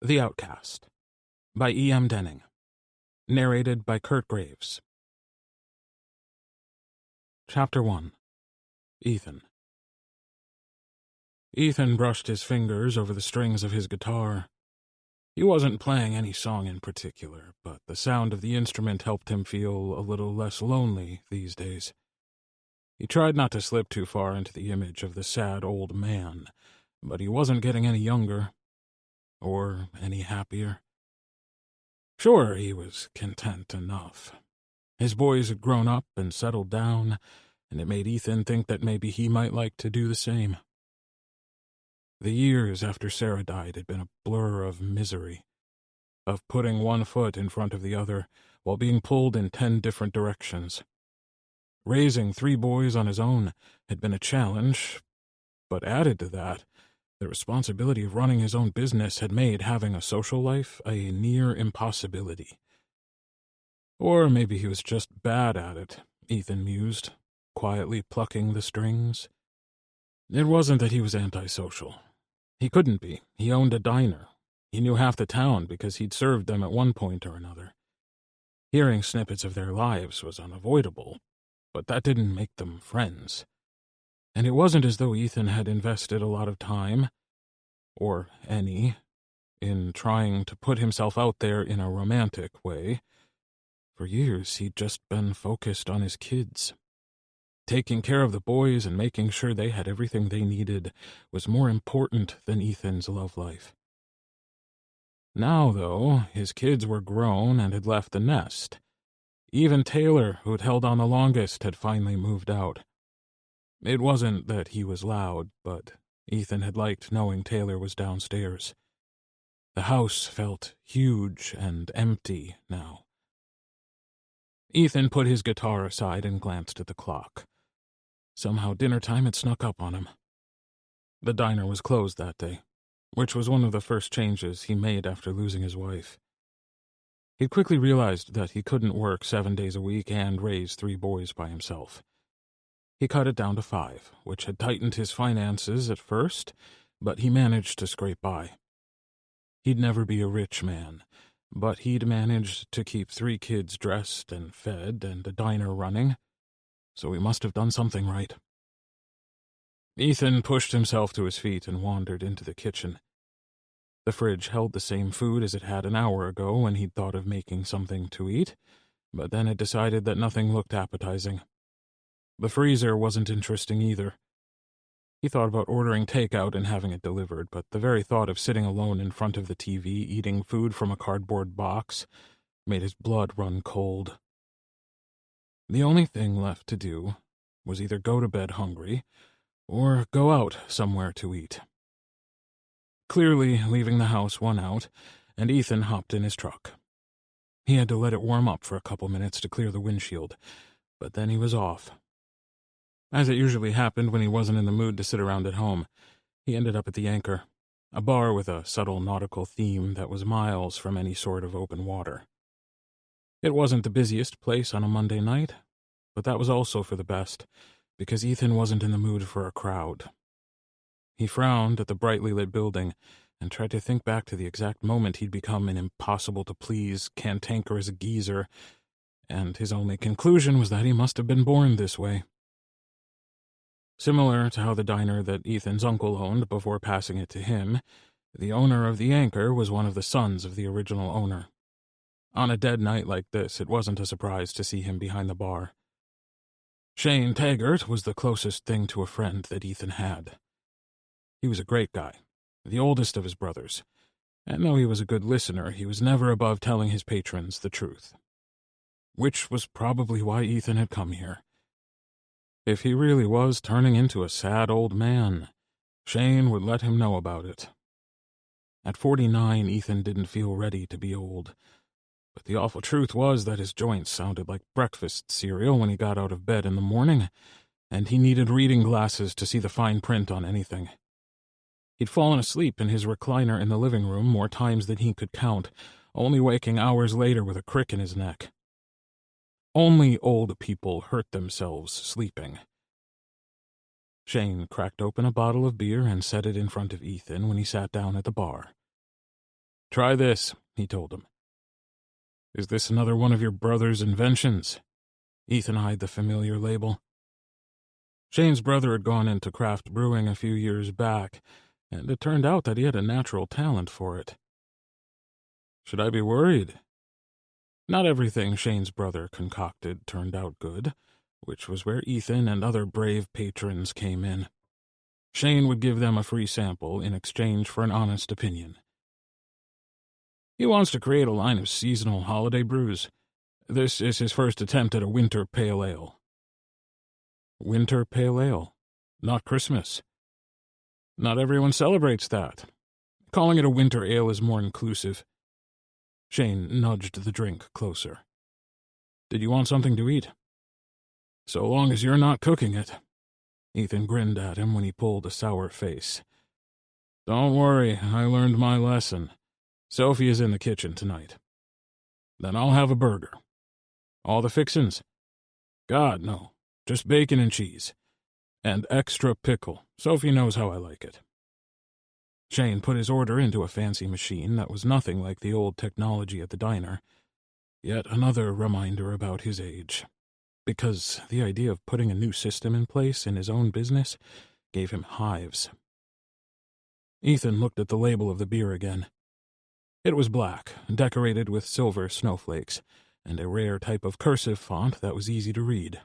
The Outcast by E.M. Denning. Narrated by Kurt Graves. Chapter 1. Ethan. Ethan brushed his fingers over the strings of his guitar. He wasn't playing any song in particular, but the sound of the instrument helped him feel a little less lonely these days. He tried not to slip too far into the image of the sad old man, but he wasn't getting any younger, or any happier. Sure, he was content enough. His boys had grown up and settled down, and it made Ethan think that maybe he might like to do the same. The years after Sarah died had been a blur of misery, of putting one foot in front of the other while being pulled in 10 different directions. Raising 3 boys on his own had been a challenge, but added to that, the responsibility of running his own business had made having a social life a near impossibility. Or maybe he was just bad at it, Ethan mused, quietly plucking the strings. It wasn't that he was antisocial. He couldn't be. He owned a diner. He knew half the town because he'd served them at one point or another. Hearing snippets of their lives was unavoidable, but that didn't make them friends. And it wasn't as though Ethan had invested a lot of time, or any, in trying to put himself out there in a romantic way. For years, he'd just been focused on his kids. Taking care of the boys and making sure they had everything they needed was more important than Ethan's love life. Now, though, his kids were grown and had left the nest. Even Taylor, who'd held on the longest, had finally moved out. It wasn't that he was loud, but Ethan had liked knowing Taylor was downstairs. The house felt huge and empty now. Ethan put his guitar aside and glanced at the clock. Somehow dinner time had snuck up on him. The diner was closed that day, which was one of the first changes he made after losing his wife. He quickly realized that he couldn't work 7 days a week and raise 3 boys by himself. He cut it down to 5, which had tightened his finances at first, but he managed to scrape by. He'd never be a rich man, but he'd managed to keep 3 kids dressed and fed and a diner running, so he must have done something right. Ethan pushed himself to his feet and wandered into the kitchen. The fridge held the same food as it had an hour ago when he'd thought of making something to eat, but then had decided that nothing looked appetizing. The freezer wasn't interesting either. He thought about ordering takeout and having it delivered, but the very thought of sitting alone in front of the TV eating food from a cardboard box made his blood run cold. The only thing left to do was either go to bed hungry or go out somewhere to eat. Clearly, leaving the house won out, and Ethan hopped in his truck. He had to let it warm up for a couple minutes to clear the windshield, but then he was off. As it usually happened when he wasn't in the mood to sit around at home, he ended up at the Anchor, a bar with a subtle nautical theme that was miles from any sort of open water. It wasn't the busiest place on a Monday night, but that was also for the best, because Ethan wasn't in the mood for a crowd. He frowned at the brightly lit building and tried to think back to the exact moment he'd become an impossible-to-please, cantankerous geezer, and his only conclusion was that he must have been born this way. Similar to how the diner that Ethan's uncle owned before passing it to him, the owner of the Anchor was one of the sons of the original owner. On a dead night like this, it wasn't a surprise to see him behind the bar. Shane Taggart was the closest thing to a friend that Ethan had. He was a great guy, the oldest of his brothers, and though he was a good listener, he was never above telling his patrons the truth. Which was probably why Ethan had come here. If he really was turning into a sad old man, Shane would let him know about it. At 49, Ethan didn't feel ready to be old. But the awful truth was that his joints sounded like breakfast cereal when he got out of bed in the morning, and he needed reading glasses to see the fine print on anything. He'd fallen asleep in his recliner in the living room more times than he could count, only waking hours later with a crick in his neck. Only old people hurt themselves sleeping. Shane cracked open a bottle of beer and set it in front of Ethan when he sat down at the bar. Try this, he told him. Is this another one of your brother's inventions? Ethan eyed the familiar label. Shane's brother had gone into craft brewing a few years back, and it turned out that he had a natural talent for it. Should I be worried? Not everything Shane's brother concocted turned out good, which was where Ethan and other brave patrons came in. Shane would give them a free sample in exchange for an honest opinion. He wants to create a line of seasonal holiday brews. This is his first attempt at a winter pale ale. Winter pale ale? Not Christmas. Not everyone celebrates that. Calling it a winter ale is more inclusive. Shane nudged the drink closer. Did you want something to eat? So long as you're not cooking it. Ethan grinned at him when he pulled a sour face. Don't worry, I learned my lesson. Sophie is in the kitchen tonight. Then I'll have a burger. All the fixins? God, no. Just bacon and cheese. And extra pickle. Sophie knows how I like it. Shane put his order into a fancy machine that was nothing like the old technology at the diner. Yet another reminder about his age. Because the idea of putting a new system in place in his own business gave him hives. Ethan looked at the label of the beer again. It was black, decorated with silver snowflakes, and a rare type of cursive font that was easy to read.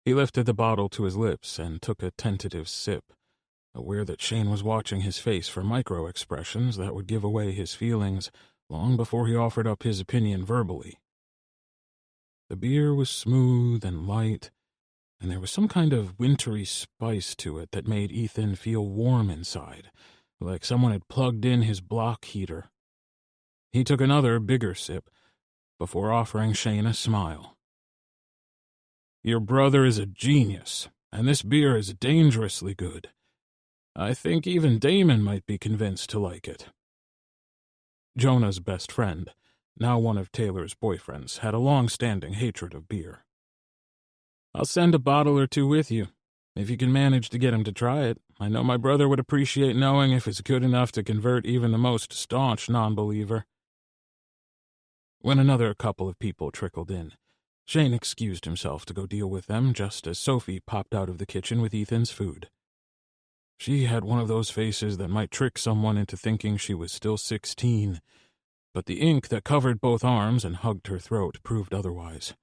He lifted the bottle to his lips and took a tentative sip, aware that Shane was watching his face for micro-expressions that would give away his feelings long before he offered up his opinion verbally. The beer was smooth and light, and there was some kind of wintry spice to it that made Ethan feel warm inside, like someone had plugged in his block heater. He took another, bigger sip before offering Shane a smile. Your brother is a genius, and this beer is dangerously good. I think even Damon might be convinced to like it. Jonah's best friend, now one of Taylor's boyfriends, had a long-standing hatred of beer. I'll send a bottle or two with you, if you can manage to get him to try it. I know my brother would appreciate knowing if it's good enough to convert even the most staunch non-believer. When another couple of people trickled in, Shane excused himself to go deal with them just as Sophie popped out of the kitchen with Ethan's food. She had one of those faces that might trick someone into thinking she was still 16, but the ink that covered both arms and hugged her throat proved otherwise.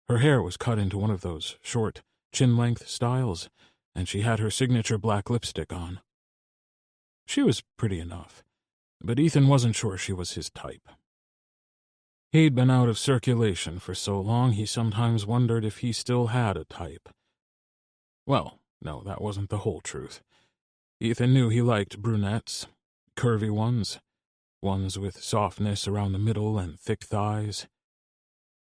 Her hair was cut into one of those short, chin-length styles, and she had her signature black lipstick on. She was pretty enough, but Ethan wasn't sure she was his type. He'd been out of circulation for so long he sometimes wondered if he still had a type. Well, no, that wasn't the whole truth. Ethan knew he liked brunettes, curvy ones with softness around the middle and thick thighs.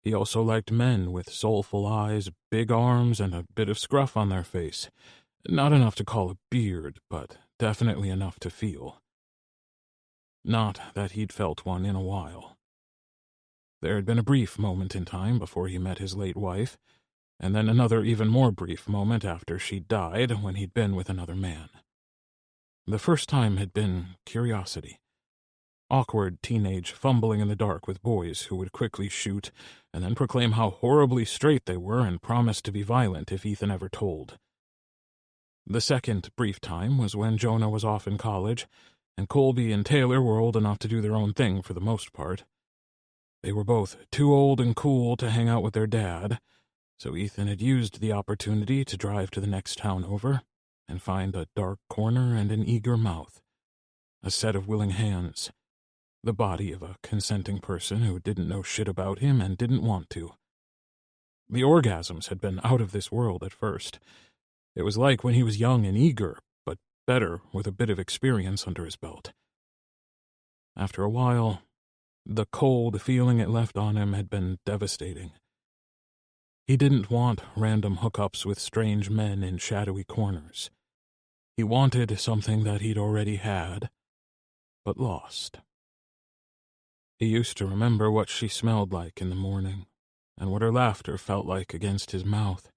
He also liked men with soulful eyes, big arms, and a bit of scruff on their face. Not enough to call a beard, but definitely enough to feel. Not that he'd felt one in a while. There had been a brief moment in time before he met his late wife, and then another even more brief moment after she died when he'd been with another man. The first time had been curiosity. Awkward teenage fumbling in the dark with boys who would quickly shoot and then proclaim how horribly straight they were and promise to be violent if Ethan ever told. The second brief time was when Jonah was off in college, and Colby and Taylor were old enough to do their own thing for the most part. They were both too old and cool to hang out with their dad, so Ethan had used the opportunity to drive to the next town over and find a dark corner and an eager mouth, a set of willing hands, the body of a consenting person who didn't know shit about him and didn't want to. The orgasms had been out of this world at first. It was like when he was young and eager, but better with a bit of experience under his belt. After a while, the cold feeling it left on him had been devastating. He didn't want random hookups with strange men in shadowy corners. He wanted something that he'd already had, but lost. He used to remember what she smelled like in the morning, and what her laughter felt like against his mouth.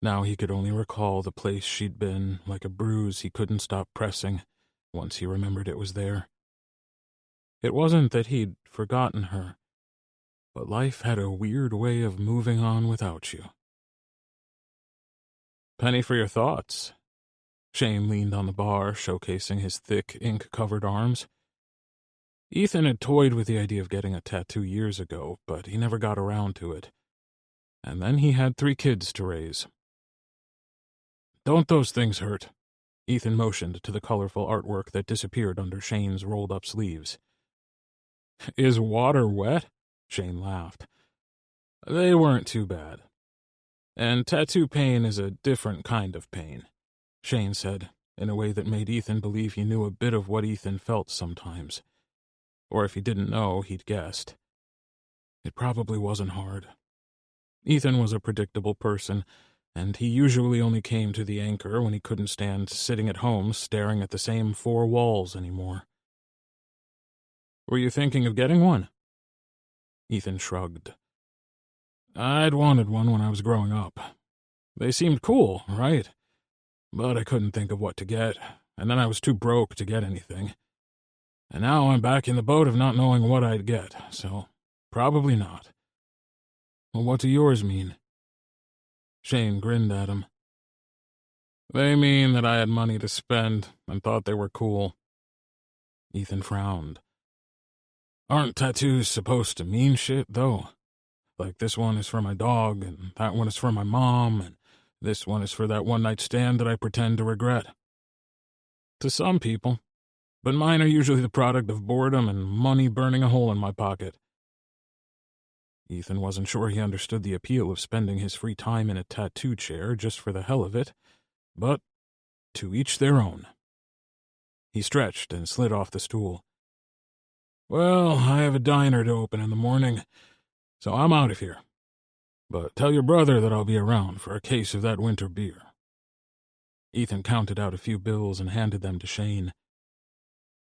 Now he could only recall the place she'd been, like a bruise he couldn't stop pressing once he remembered it was there. It wasn't that he'd forgotten her, but life had a weird way of moving on without you. Penny for your thoughts. Shane leaned on the bar, showcasing his thick, ink-covered arms. Ethan had toyed with the idea of getting a tattoo years ago, but he never got around to it. And then he had 3 kids to raise. Don't those things hurt? Ethan motioned to the colorful artwork that disappeared under Shane's rolled-up sleeves. Is water wet? Shane laughed. They weren't too bad. And tattoo pain is a different kind of pain, Shane said, in a way that made Ethan believe he knew a bit of what Ethan felt sometimes. Or if he didn't know, he'd guessed. It probably wasn't hard. Ethan was a predictable person, and he usually only came to the anchor when he couldn't stand sitting at home staring at the same 4 walls anymore. Were you thinking of getting one? Ethan shrugged. I'd wanted one when I was growing up. They seemed cool, right? But I couldn't think of what to get, and then I was too broke to get anything. And now I'm back in the boat of not knowing what I'd get, so probably not. Well, what do yours mean? Shane grinned at him. They mean that I had money to spend and thought they were cool. Ethan frowned. Aren't tattoos supposed to mean shit, though? Like this one is for my dog, and that one is for my mom, and this one is for that one-night stand that I pretend to regret. To some people, but mine are usually the product of boredom and money burning a hole in my pocket. Ethan wasn't sure he understood the appeal of spending his free time in a tattoo chair just for the hell of it, but to each their own. He stretched and slid off the stool. Well, I have a diner to open in the morning, so I'm out of here. But tell your brother that I'll be around for a case of that winter beer. Ethan counted out a few bills and handed them to Shane.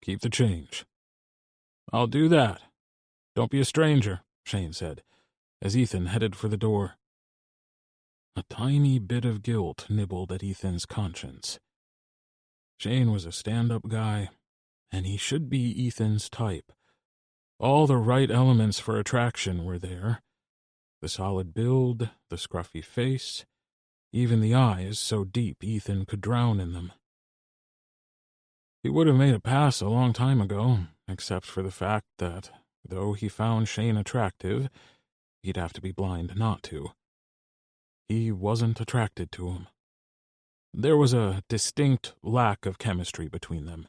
Keep the change. I'll do that. Don't be a stranger, Shane said, as Ethan headed for the door. A tiny bit of guilt nibbled at Ethan's conscience. Shane was a stand-up guy, and he should be Ethan's type. All the right elements for attraction were there. The solid build, the scruffy face, even the eyes so deep Ethan could drown in them. He would have made a pass a long time ago, except for the fact that, though he found Shane attractive, he'd have to be blind not to. He wasn't attracted to him. There was a distinct lack of chemistry between them.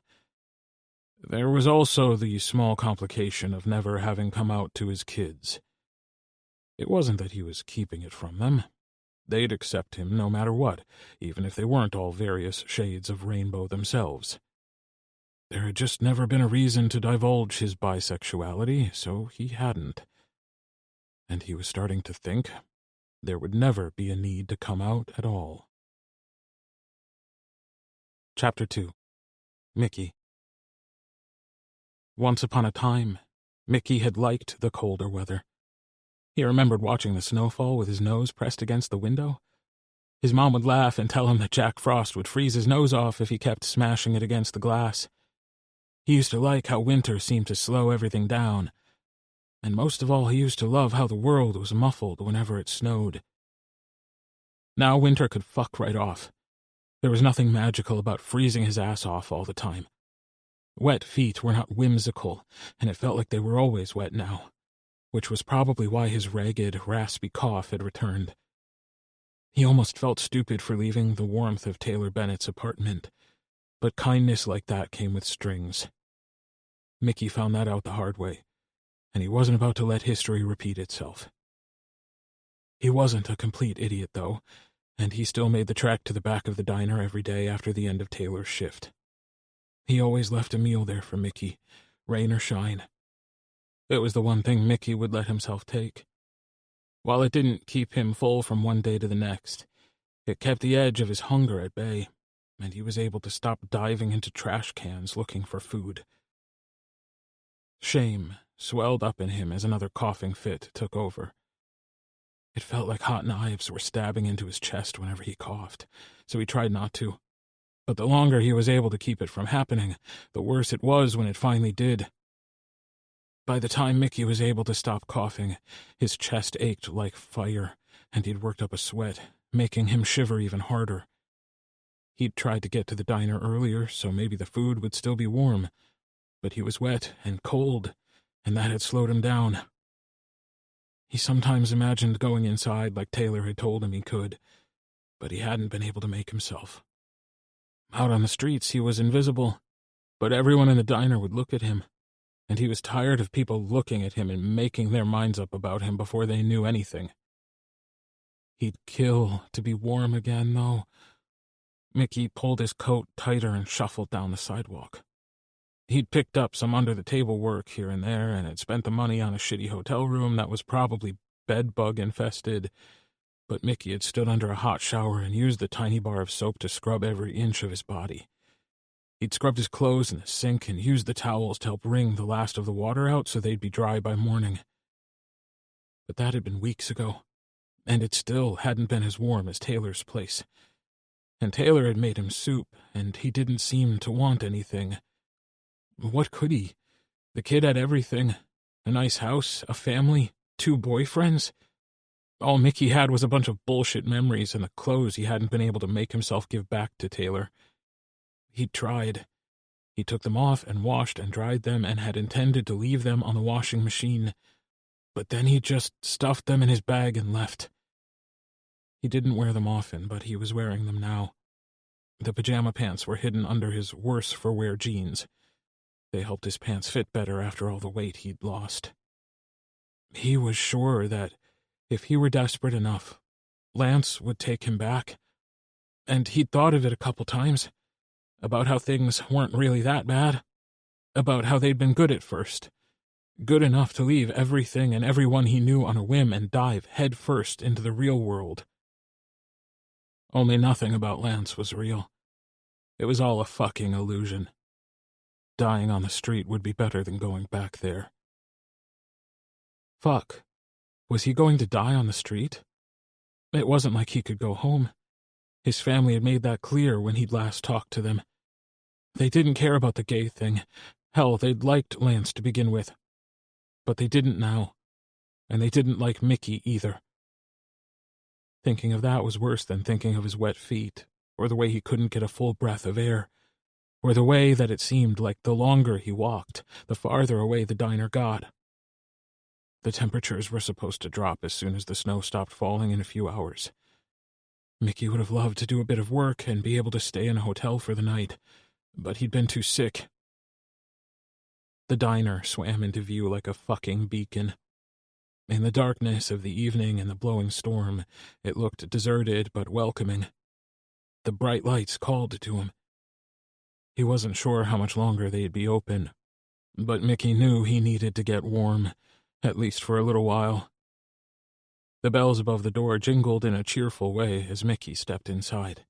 There was also the small complication of never having come out to his kids. It wasn't that he was keeping it from them. They'd accept him no matter what, even if they weren't all various shades of rainbow themselves. There had just never been a reason to divulge his bisexuality, so he hadn't. And he was starting to think there would never be a need to come out at all. Chapter 2. Mickey. Once upon a time, Mickey had liked the colder weather. He remembered watching the snowfall with his nose pressed against the window. His mom would laugh and tell him that Jack Frost would freeze his nose off if he kept smashing it against the glass. He used to like how winter seemed to slow everything down, and most of all he used to love how the world was muffled whenever it snowed. Now winter could fuck right off. There was nothing magical about freezing his ass off all the time. Wet feet were not whimsical, and it felt like they were always wet now, which was probably why his ragged, raspy cough had returned. He almost felt stupid for leaving the warmth of Taylor Bennett's apartment, but kindness like that came with strings. Mickey found that out the hard way, and he wasn't about to let history repeat itself. He wasn't a complete idiot, though, and he still made the trek to the back of the diner every day after the end of Taylor's shift. He always left a meal there for Mickey, rain or shine. It was the one thing Mickey would let himself take. While it didn't keep him full from one day to the next, it kept the edge of his hunger at bay, and he was able to stop diving into trash cans looking for food. Shame swelled up in him as another coughing fit took over. It felt like hot knives were stabbing into his chest whenever he coughed, so he tried not to. But the longer he was able to keep it from happening, the worse it was when it finally did. By the time Mickey was able to stop coughing, his chest ached like fire, and he'd worked up a sweat, making him shiver even harder. He'd tried to get to the diner earlier, so maybe the food would still be warm, but he was wet and cold, and that had slowed him down. He sometimes imagined going inside like Taylor had told him he could, but he hadn't been able to make himself. Out on the streets, he was invisible, but everyone in the diner would look at him, and he was tired of people looking at him and making their minds up about him before they knew anything. He'd kill to be warm again, though. Mickey pulled his coat tighter and shuffled down the sidewalk. He'd picked up some under-the-table work here and there and had spent the money on a shitty hotel room that was probably bed-bug-infested, but Mickey had stood under a hot shower and used the tiny bar of soap to scrub every inch of his body. He'd scrubbed his clothes in the sink and used the towels to help wring the last of the water out so they'd be dry by morning. But that had been weeks ago, and it still hadn't been as warm as Taylor's place. And Taylor had made him soup, and he didn't seem to want anything. What could he? The kid had everything. A nice house, a family, 2 boyfriends. All Mickey had was a bunch of bullshit memories and the clothes he hadn't been able to make himself give back to Taylor. He'd tried. He took them off and washed and dried them and had intended to leave them on the washing machine, but then he just stuffed them in his bag and left. He didn't wear them often, but he was wearing them now. The pajama pants were hidden under his worse-for-wear jeans. They helped his pants fit better after all the weight he'd lost. He was sure that if he were desperate enough, Lance would take him back. And he'd thought of it a couple times, about how things weren't really that bad, about how they'd been good at first, good enough to leave everything and everyone he knew on a whim and dive head first into the real world. Only nothing about Lance was real. It was all a fucking illusion. Dying on the street would be better than going back there. Fuck. Was he going to die on the street? It wasn't like he could go home. His family had made that clear when he'd last talked to them. They didn't care about the gay thing. Hell, they'd liked Lance to begin with. But they didn't now. And they didn't like Mickey either. Thinking of that was worse than thinking of his wet feet, or the way he couldn't get a full breath of air, or the way that it seemed like the longer he walked, the farther away the diner got. The temperatures were supposed to drop as soon as the snow stopped falling in a few hours. Mickey would have loved to do a bit of work and be able to stay in a hotel for the night, but he'd been too sick. The diner swam into view like a fucking beacon. In the darkness of the evening and the blowing storm, it looked deserted but welcoming. The bright lights called to him. He wasn't sure how much longer they'd be open, but Mickey knew he needed to get warm, at least for a little while. The bells above the door jingled in a cheerful way as Mickey stepped inside.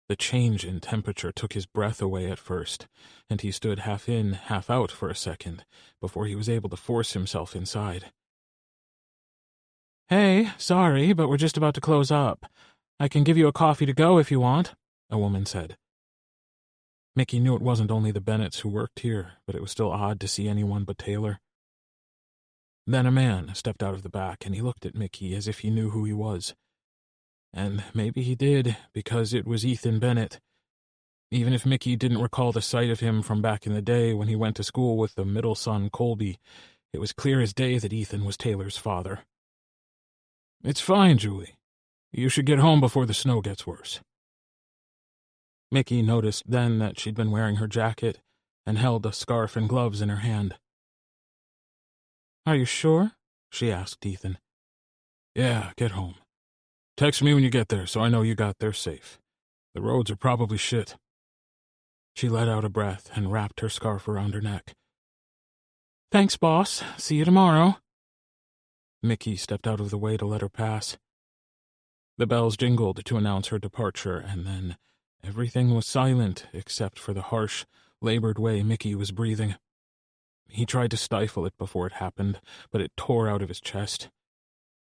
The change in temperature took his breath away at first, and he stood half in, half out for a second before he was able to force himself inside. "Hey, sorry, but we're just about to close up. I can give you a coffee to go if you want," a woman said. Mickey knew it wasn't only the Bennetts who worked here, but it was still odd to see anyone but Taylor. Then a man stepped out of the back, and he looked at Mickey as if he knew who he was. And maybe he did, because it was Ethan Bennett. Even if Mickey didn't recall the sight of him from back in the day when he went to school with the middle son, Colby, it was clear as day that Ethan was Taylor's father. "It's fine, Julie. You should get home before the snow gets worse." Mickey noticed then that she'd been wearing her jacket and held a scarf and gloves in her hand. "Are you sure?" she asked Ethan. "Yeah, get home. Text me when you get there so I know you got there safe. The roads are probably shit." She let out a breath and wrapped her scarf around her neck. "Thanks, boss. See you tomorrow." Mickey stepped out of the way to let her pass. The bells jingled to announce her departure, and then everything was silent except for the harsh, labored way Mickey was breathing. He tried to stifle it before it happened, but it tore out of his chest.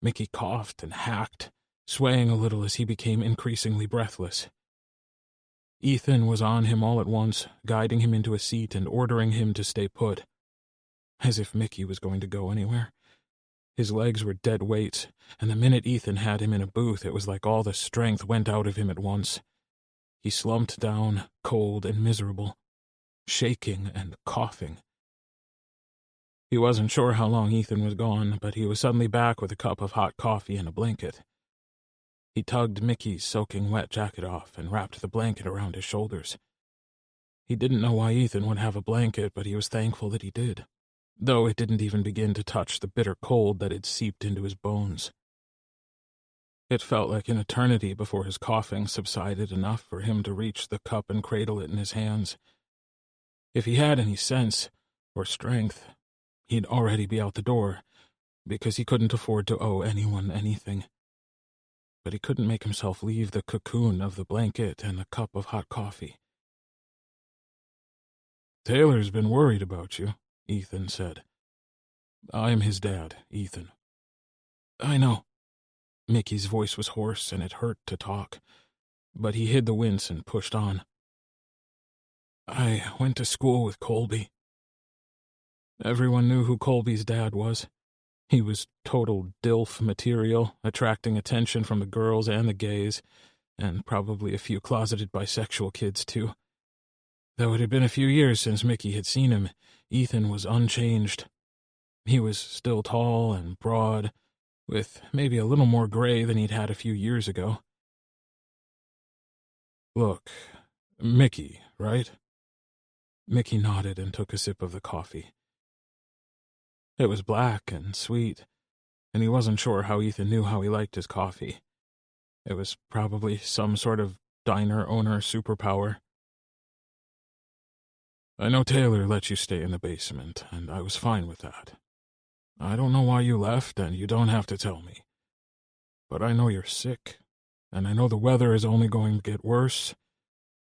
Mickey coughed and hacked, swaying a little as he became increasingly breathless. Ethan was on him all at once, guiding him into a seat and ordering him to stay put. as if Mickey was going to go anywhere. His legs were dead weights, and the minute Ethan had him in a booth, it was like all the strength went out of him at once. He slumped down, cold and miserable, shaking and coughing. He wasn't sure how long Ethan was gone, but he was suddenly back with a cup of hot coffee and a blanket. He tugged Mickey's soaking wet jacket off and wrapped the blanket around his shoulders. He didn't know why Ethan would have a blanket, but he was thankful that he did, though it didn't even begin to touch the bitter cold that had seeped into his bones. It felt like an eternity before his coughing subsided enough for him to reach the cup and cradle it in his hands. If he had any sense or strength, he'd already be out the door, because he couldn't afford to owe anyone anything. But he couldn't make himself leave the cocoon of the blanket and the cup of hot coffee. "Taylor's been worried about you," Ethan said. "I'm his dad, Ethan." "I know." Mickey's voice was hoarse and it hurt to talk, but he hid the wince and pushed on. "I went to school with Colby." Everyone knew who Colby's dad was. He was total DILF material, attracting attention from the girls and the gays, and probably a few closeted bisexual kids, too. Though it had been a few years since Mickey had seen him, Ethan was unchanged. He was still tall and broad, with maybe a little more gray than he'd had a few years ago. "Look, Mickey, right?" Mickey nodded and took a sip of the coffee. It was black and sweet, and he wasn't sure how Ethan knew how he liked his coffee. It was probably some sort of diner owner superpower. "I know Taylor let you stay in the basement, and I was fine with that. I don't know why you left, and you don't have to tell me. But I know you're sick, and I know the weather is only going to get worse,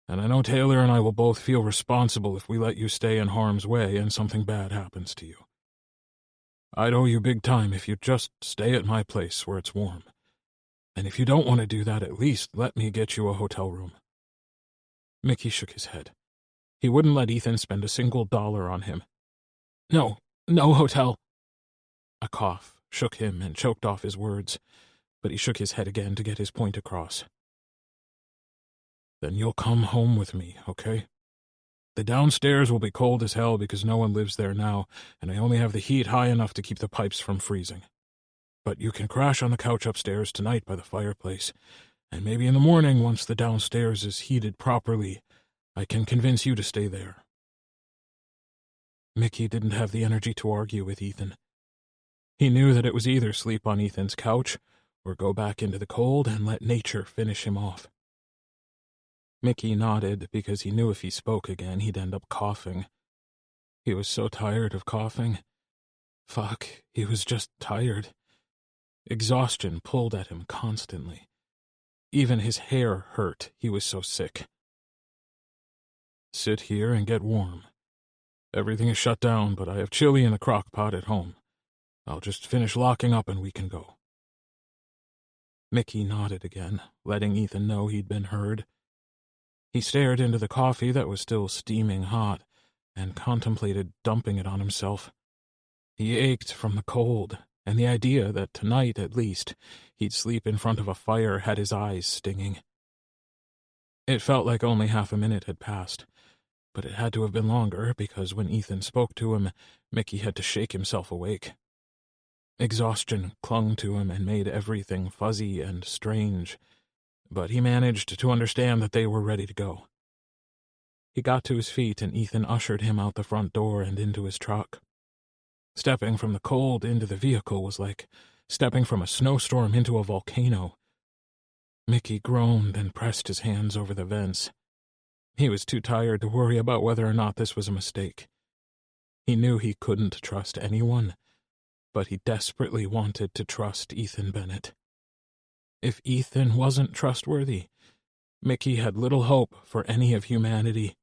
and I know Taylor and I will both feel responsible if we let you stay in harm's way and something bad happens to you. I'd owe you big time if you'd just stay at my place where it's warm. And if you don't want to do that, at least let me get you a hotel room." Mickey shook his head. He wouldn't let Ethan spend a single dollar on him. No hotel." A cough shook him and choked off his words, but he shook his head again to get his point across. "Then you'll come home with me, okay? The downstairs will be cold as hell because no one lives there now, and I only have the heat high enough to keep the pipes from freezing. But you can crash on the couch upstairs tonight by the fireplace, and maybe in the morning, once the downstairs is heated properly, I can convince you to stay there." Mickey didn't have the energy to argue with Ethan. He knew that it was either sleep on Ethan's couch or go back into the cold and let nature finish him off. Mickey nodded because he knew if he spoke again, he'd end up coughing. He was so tired of coughing. Fuck, he was just tired. Exhaustion pulled at him constantly. Even his hair hurt, he was so sick. "Sit here and get warm. Everything is shut down, but I have chili in the crock pot at home. I'll just finish locking up and we can go." Mickey nodded again, letting Ethan know he'd been heard. He stared into the coffee that was still steaming hot and contemplated dumping it on himself. He ached from the cold, and the idea that tonight, at least, he'd sleep in front of a fire had his eyes stinging. It felt like only half a minute had passed, but it had to have been longer because when Ethan spoke to him, Mickey had to shake himself awake. Exhaustion clung to him and made everything fuzzy and strange, but he managed to understand that they were ready to go. He got to his feet and Ethan ushered him out the front door and into his truck. Stepping from the cold into the vehicle was like stepping from a snowstorm into a volcano. Mickey groaned and pressed his hands over the vents. He was too tired to worry about whether or not this was a mistake. He knew he couldn't trust anyone, but he desperately wanted to trust Ethan Bennett. If Ethan wasn't trustworthy, Mickey had little hope for any of humanity.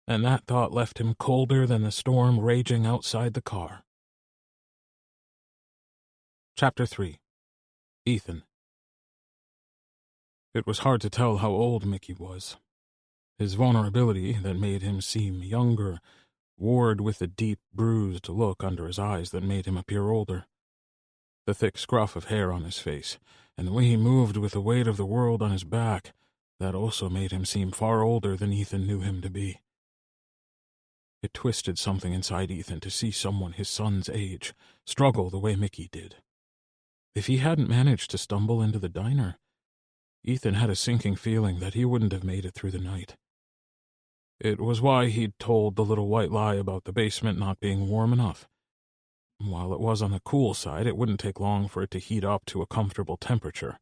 And that thought left him colder than the storm raging outside the car. Chapter 3. Ethan. It was hard to tell how old Mickey was. His vulnerability, that made him seem younger, Ward with the deep, bruised look under his eyes that made him appear older. The thick scruff of hair on his face, and the way he moved with the weight of the world on his back, that also made him seem far older than Ethan knew him to be. It twisted something inside Ethan to see someone his son's age struggle the way Mickey did. If he hadn't managed to stumble into the diner, Ethan had a sinking feeling that he wouldn't have made it through the night. It was why he'd told the little white lie about the basement not being warm enough. While it was on the cool side, it wouldn't take long for it to heat up to a comfortable temperature.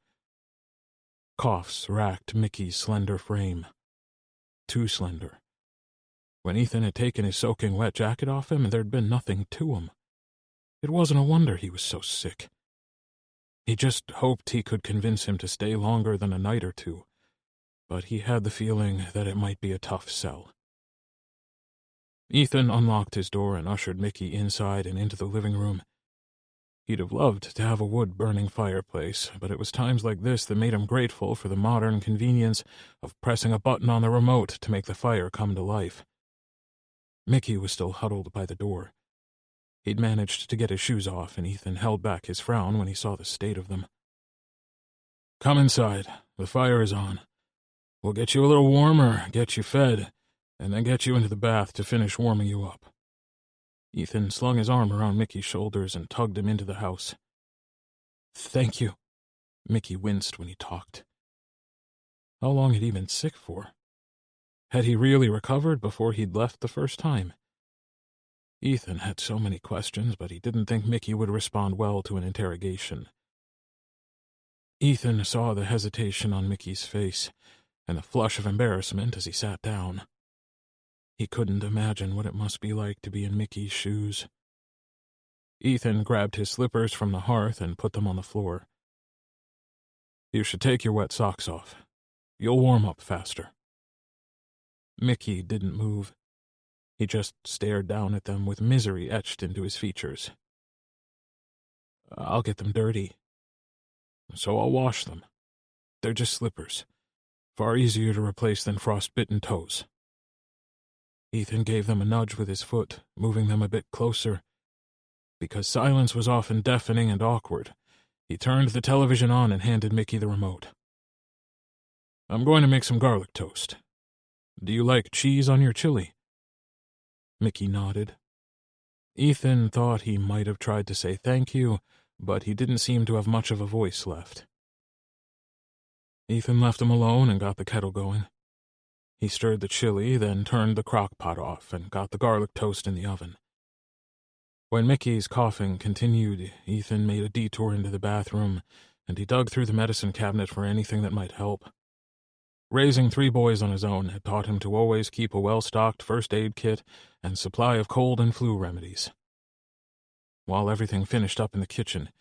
Coughs racked Mickey's slender frame. Too slender. When Ethan had taken his soaking wet jacket off him, there'd been nothing to him. It wasn't a wonder he was so sick. He just hoped he could convince him to stay longer than a night or two, but he had the feeling that it might be a tough sell. Ethan unlocked his door and ushered Mickey inside and into the living room. He'd have loved to have a wood-burning fireplace, but it was times like this that made him grateful for the modern convenience of pressing a button on the remote to make the fire come to life. Mickey was still huddled by the door. He'd managed to get his shoes off, and Ethan held back his frown when he saw the state of them. "Come inside. The fire is on. We'll get you a little warmer, get you fed, and then get you into the bath to finish warming you up." Ethan slung his arm around Mickey's shoulders and tugged him into the house. "Thank you." Mickey winced when he talked. How long had he been sick for? Had he really recovered before he'd left the first time? Ethan had so many questions, but he didn't think Mickey would respond well to an interrogation. Ethan saw the hesitation on Mickey's face and the flush of embarrassment as he sat down. He couldn't imagine what it must be like to be in Mickey's shoes. Ethan grabbed his slippers from the hearth and put them on the floor. "You should take your wet socks off. You'll warm up faster." Mickey didn't move. He just stared down at them with misery etched into his features. "I'll get them dirty. So I'll wash them. They're just slippers. Far easier to replace than frostbitten toes." Ethan gave them a nudge with his foot, moving them a bit closer. Because silence was often deafening and awkward, he turned the television on and handed Mickey the remote. "I'm going to make some garlic toast. Do you like cheese on your chili?" Mickey nodded. Ethan thought he might have tried to say thank you, but he didn't seem to have much of a voice left. Ethan left him alone and got the kettle going. He stirred the chili, then turned the crock pot off and got the garlic toast in the oven. When Mickey's coughing continued, Ethan made a detour into the bathroom, and he dug through the medicine cabinet for anything that might help. Raising 3 boys on his own had taught him to always keep a well-stocked first aid kit and supply of cold and flu remedies. While everything finished up in the kitchen,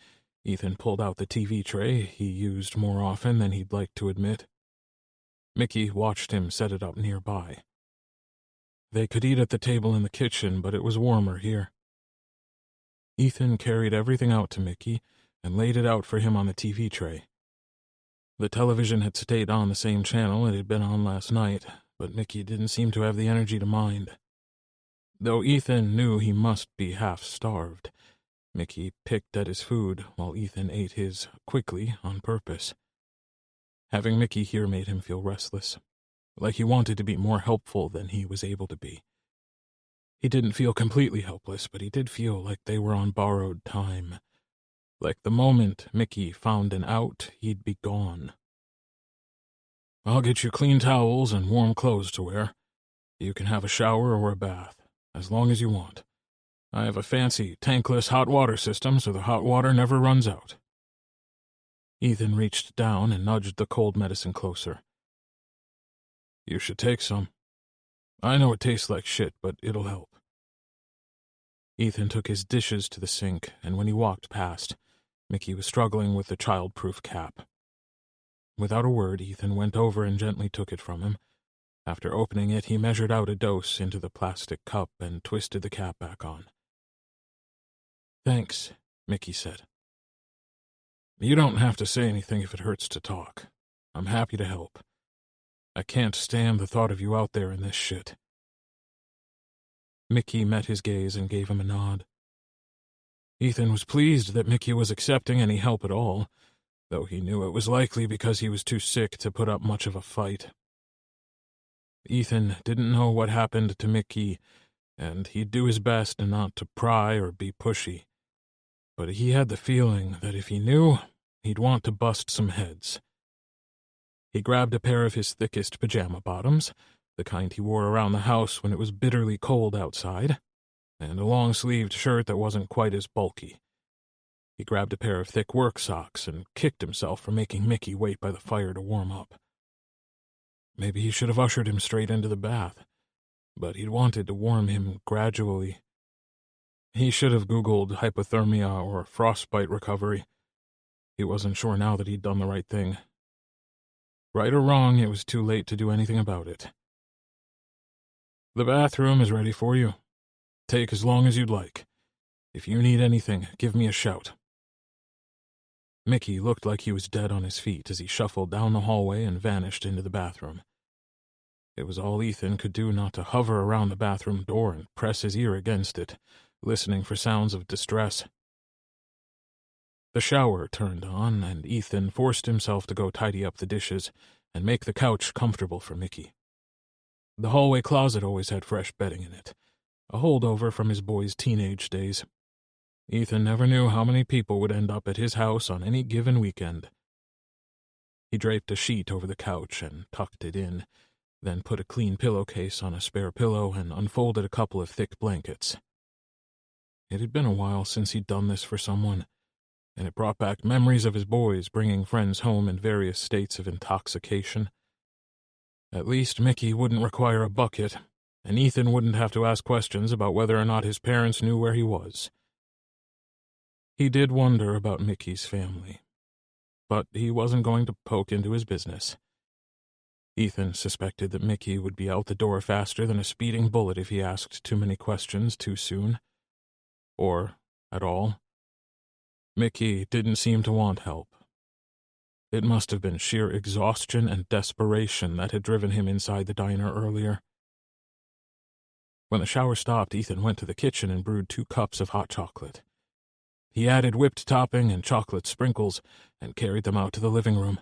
Ethan pulled out the TV tray he used more often than he'd like to admit. Mickey watched him set it up nearby. They could eat at the table in the kitchen, but it was warmer here. Ethan carried everything out to Mickey and laid it out for him on the TV tray. The television had stayed on the same channel it had been on last night, but Mickey didn't seem to have the energy to mind. Though Ethan knew he must be half-starved, Mickey picked at his food while Ethan ate his quickly on purpose. Having Mickey here made him feel restless, like he wanted to be more helpful than he was able to be. He didn't feel completely helpless, but he did feel like they were on borrowed time. Like the moment Mickey found an out, he'd be gone. "I'll get you clean towels and warm clothes to wear. You can have a shower or a bath, as long as you want. I have a fancy tankless hot water system so the hot water never runs out." Ethan reached down and nudged the cold medicine closer. "You should take some. I know it tastes like shit, but it'll help." Ethan took his dishes to the sink, and when he walked past, Mickey was struggling with the child-proof cap. Without a word, Ethan went over and gently took it from him. After opening it, he measured out a dose into the plastic cup and twisted the cap back on. "Thanks," Mickey said. "You don't have to say anything if it hurts to talk. I'm happy to help. I can't stand the thought of you out there in this shit." Mickey met his gaze and gave him a nod. Ethan was pleased that Mickey was accepting any help at all, though he knew it was likely because he was too sick to put up much of a fight. Ethan didn't know what happened to Mickey, and he'd do his best not to pry or be pushy. But he had the feeling that if he knew, he'd want to bust some heads. He grabbed a pair of his thickest pajama bottoms, the kind he wore around the house when it was bitterly cold outside, and a long-sleeved shirt that wasn't quite as bulky. He grabbed a pair of thick work socks and kicked himself for making Mickey wait by the fire to warm up. Maybe he should have ushered him straight into the bath, but he'd wanted to warm him gradually. He should have Googled hypothermia or frostbite recovery. He wasn't sure now that he'd done the right thing. Right or wrong, it was too late to do anything about it. The bathroom is ready for you. Take as long as you'd like. If you need anything, give me a shout. Mickey looked like he was dead on his feet as he shuffled down the hallway and vanished into the bathroom. It was all Ethan could do not to hover around the bathroom door and press his ear against it, listening for sounds of distress. The shower turned on, and Ethan forced himself to go tidy up the dishes and make the couch comfortable for Mickey. The hallway closet always had fresh bedding in it, a holdover from his boy's teenage days. Ethan never knew how many people would end up at his house on any given weekend. He draped a sheet over the couch and tucked it in, then put a clean pillowcase on a spare pillow and unfolded a couple of thick blankets. It had been a while since he'd done this for someone, and it brought back memories of his boys bringing friends home in various states of intoxication. At least Mickey wouldn't require a bucket, and Ethan wouldn't have to ask questions about whether or not his parents knew where he was. He did wonder about Mickey's family, but he wasn't going to poke into his business. Ethan suspected that Mickey would be out the door faster than a speeding bullet if he asked too many questions too soon. Or at all. Mickey didn't seem to want help. It must have been sheer exhaustion and desperation that had driven him inside the diner earlier. When the shower stopped, Ethan went to the kitchen and brewed 2 cups of hot chocolate. He added whipped topping and chocolate sprinkles and carried them out to the living room.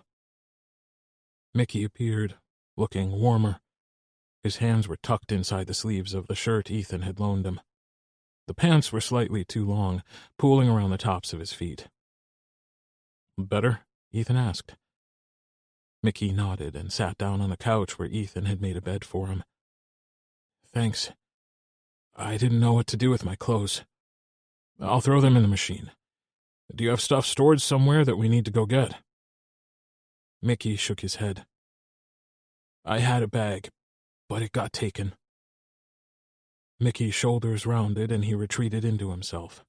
Mickey appeared, looking warmer. His hands were tucked inside the sleeves of the shirt Ethan had loaned him. The pants were slightly too long, pooling around the tops of his feet. "Better?" Ethan asked. Mickey nodded and sat down on the couch where Ethan had made a bed for him. "Thanks. I didn't know what to do with my clothes. I'll throw them in the machine. Do you have stuff stored somewhere that we need to go get?" Mickey shook his head. "I had a bag, but it got taken." Mickey's shoulders rounded and he retreated into himself.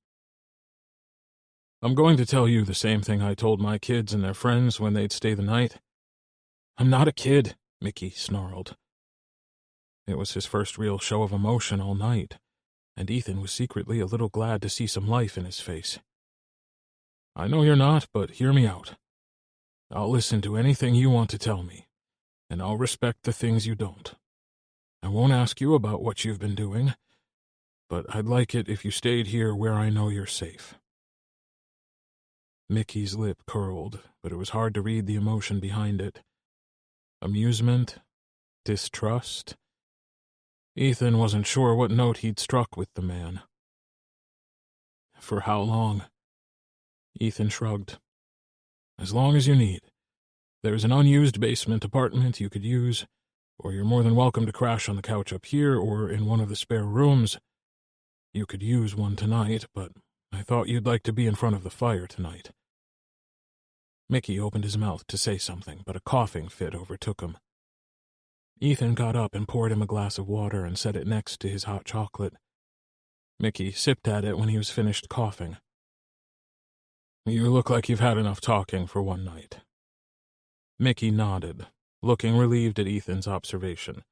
"I'm going to tell you the same thing I told my kids and their friends when they'd stay the night." "I'm not a kid," Mickey snarled. It was his first real show of emotion all night, and Ethan was secretly a little glad to see some life in his face. "I know you're not, but hear me out. I'll listen to anything you want to tell me, and I'll respect the things you don't. I won't ask you about what you've been doing, but I'd like it if you stayed here where I know you're safe." Mickey's lip curled, but it was hard to read the emotion behind it. Amusement? Distrust? Ethan wasn't sure what note he'd struck with the man. "For how long?" Ethan shrugged. "As long as you need. There's an unused basement apartment you could use, or you're more than welcome to crash on the couch up here or in one of the spare rooms. You could use one tonight, but I thought you'd like to be in front of the fire tonight." Mickey opened his mouth to say something, but a coughing fit overtook him. Ethan got up and poured him a glass of water and set it next to his hot chocolate. Mickey sipped at it when he was finished coughing. "You look like you've had enough talking for one night." Mickey nodded, looking relieved at Ethan's observation.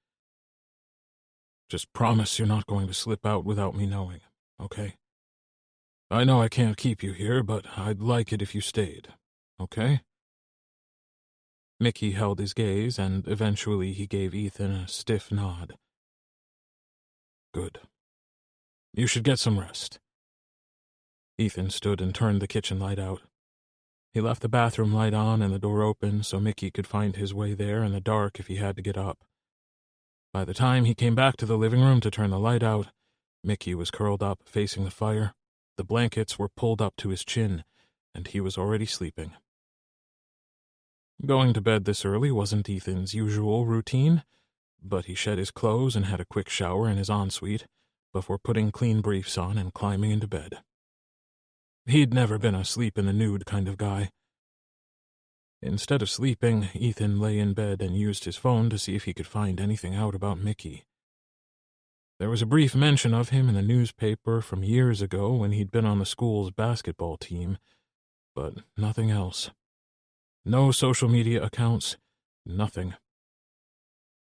"Just promise you're not going to slip out without me knowing, okay? I know I can't keep you here, but I'd like it if you stayed, okay?" Mickey held his gaze, and eventually he gave Ethan a stiff nod. "Good." You should get some rest." Ethan stood and turned the kitchen light out. He left the bathroom light on and the door open so Mickey could find his way there in the dark if he had to get up. By the time he came back to the living room to turn the light out, Mickey was curled up, facing the fire. The blankets were pulled up to his chin, and he was already sleeping. Going to bed this early wasn't Ethan's usual routine, but he shed his clothes and had a quick shower in his ensuite before putting clean briefs on and climbing into bed. He'd never been a sleep-in-the-nude kind of guy. Instead of sleeping, Ethan lay in bed and used his phone to see if he could find anything out about Mickey. There was a brief mention of him in the newspaper from years ago when he'd been on the school's basketball team, but nothing else. No social media accounts, nothing.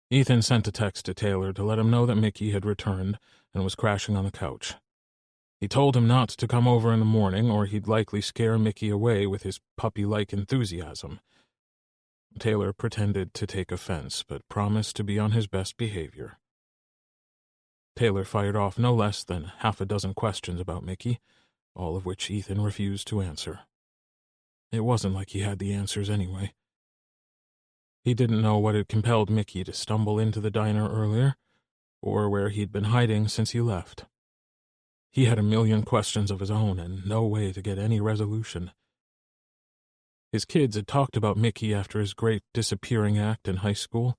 Ethan sent a text to Taylor to let him know that Mickey had returned and was crashing on the couch. He told him not to come over in the morning or he'd likely scare Mickey away with his puppy-like enthusiasm. Taylor pretended to take offense, but promised to be on his best behavior. Taylor fired off no less than half a dozen questions about Mickey, all of which Ethan refused to answer. It wasn't like he had the answers anyway. He didn't know what had compelled Mickey to stumble into the diner earlier, or where he'd been hiding since he left. He had a million questions of his own and no way to get any resolution. His kids had talked about Mickey after his great disappearing act in high school,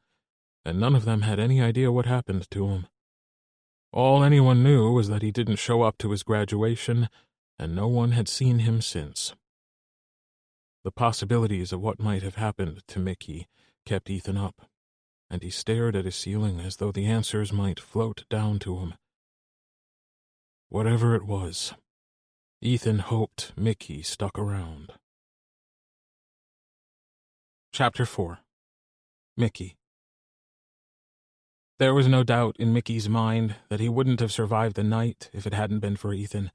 and none of them had any idea what happened to him. All anyone knew was that he didn't show up to his graduation, and no one had seen him since. The possibilities of what might have happened to Mickey kept Ethan up, and he stared at his ceiling as though the answers might float down to him. Whatever it was, Ethan hoped Mickey stuck around. Chapter 4. Mickey. There was no doubt in Mickey's mind that he wouldn't have survived the night if it hadn't been for Ethan.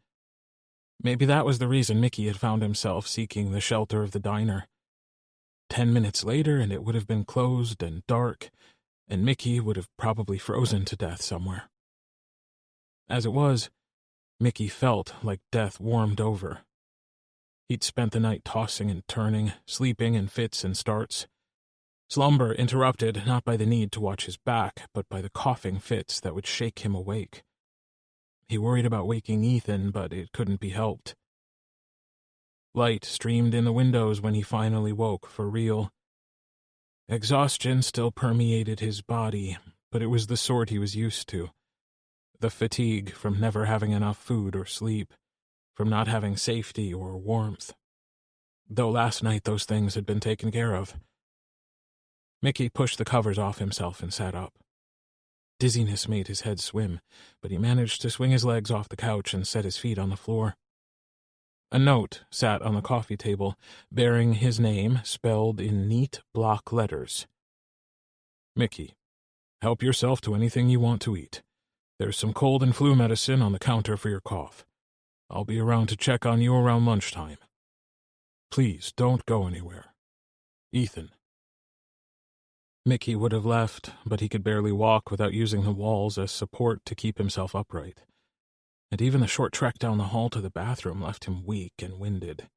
Maybe that was the reason Mickey had found himself seeking the shelter of the diner. 10 minutes later, and it would have been closed and dark, and Mickey would have probably frozen to death somewhere. As it was, Mickey felt like death warmed over. He'd spent the night tossing and turning, sleeping in fits and starts. Slumber interrupted not by the need to watch his back, but by the coughing fits that would shake him awake. He worried about waking Ethan, but it couldn't be helped. Light streamed in the windows when he finally woke for real. Exhaustion still permeated his body, but it was the sort he was used to. The fatigue from never having enough food or sleep, from not having safety or warmth. Though last night those things had been taken care of. Mickey pushed the covers off himself and sat up. Dizziness made his head swim, but he managed to swing his legs off the couch and set his feet on the floor. A note sat on the coffee table, bearing his name spelled in neat block letters. Mickey, help yourself to anything you want to eat. There's some cold and flu medicine on the counter for your cough. I'll be around to check on you around lunchtime. Please don't go anywhere. Ethan. Mickey would have left, but he could barely walk without using the walls as support to keep himself upright. And even the short trek down the hall to the bathroom left him weak and winded.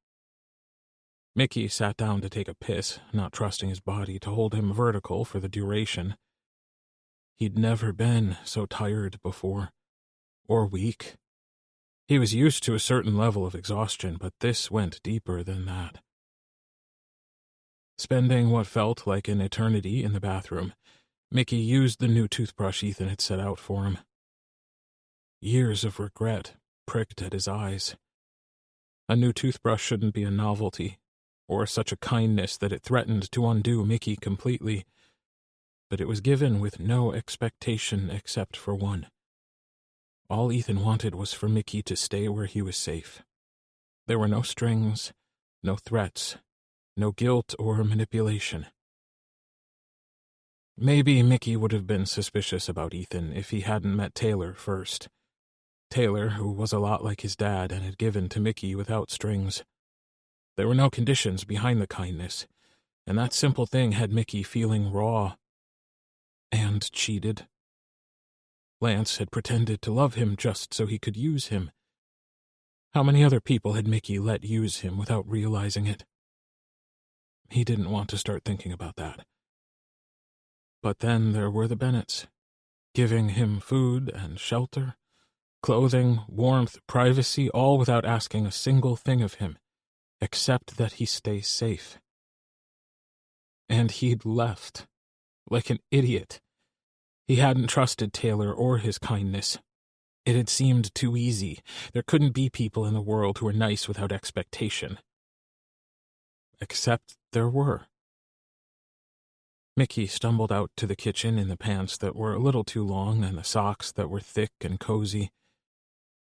Mickey sat down to take a piss, not trusting his body to hold him vertical for the duration. He'd never been so tired before, or weak. He was used to a certain level of exhaustion, but this went deeper than that. Spending what felt like an eternity in the bathroom, Mickey used the new toothbrush Ethan had set out for him. Years of regret pricked at his eyes. A new toothbrush shouldn't be a novelty, or such a kindness that it threatened to undo Mickey completely, but it was given with no expectation except for one. All Ethan wanted was for Mickey to stay where he was safe. There were no strings, no threats, no guilt or manipulation. Maybe Mickey would have been suspicious about Ethan if he hadn't met Taylor first. Taylor, who was a lot like his dad and had given to Mickey without strings. There were no conditions behind the kindness, and that simple thing had Mickey feeling raw and cheated. Lance had pretended to love him just so he could use him. How many other people had Mickey let use him without realizing it? He didn't want to start thinking about that. But then there were the Bennetts, giving him food and shelter, clothing, warmth, privacy, all without asking a single thing of him, except that he stay safe. And he'd left, like an idiot. He hadn't trusted Taylor or his kindness. It had seemed too easy. There couldn't be people in the world who were nice without expectation. Except there were. Mickey stumbled out to the kitchen in the pants that were a little too long and the socks that were thick and cozy.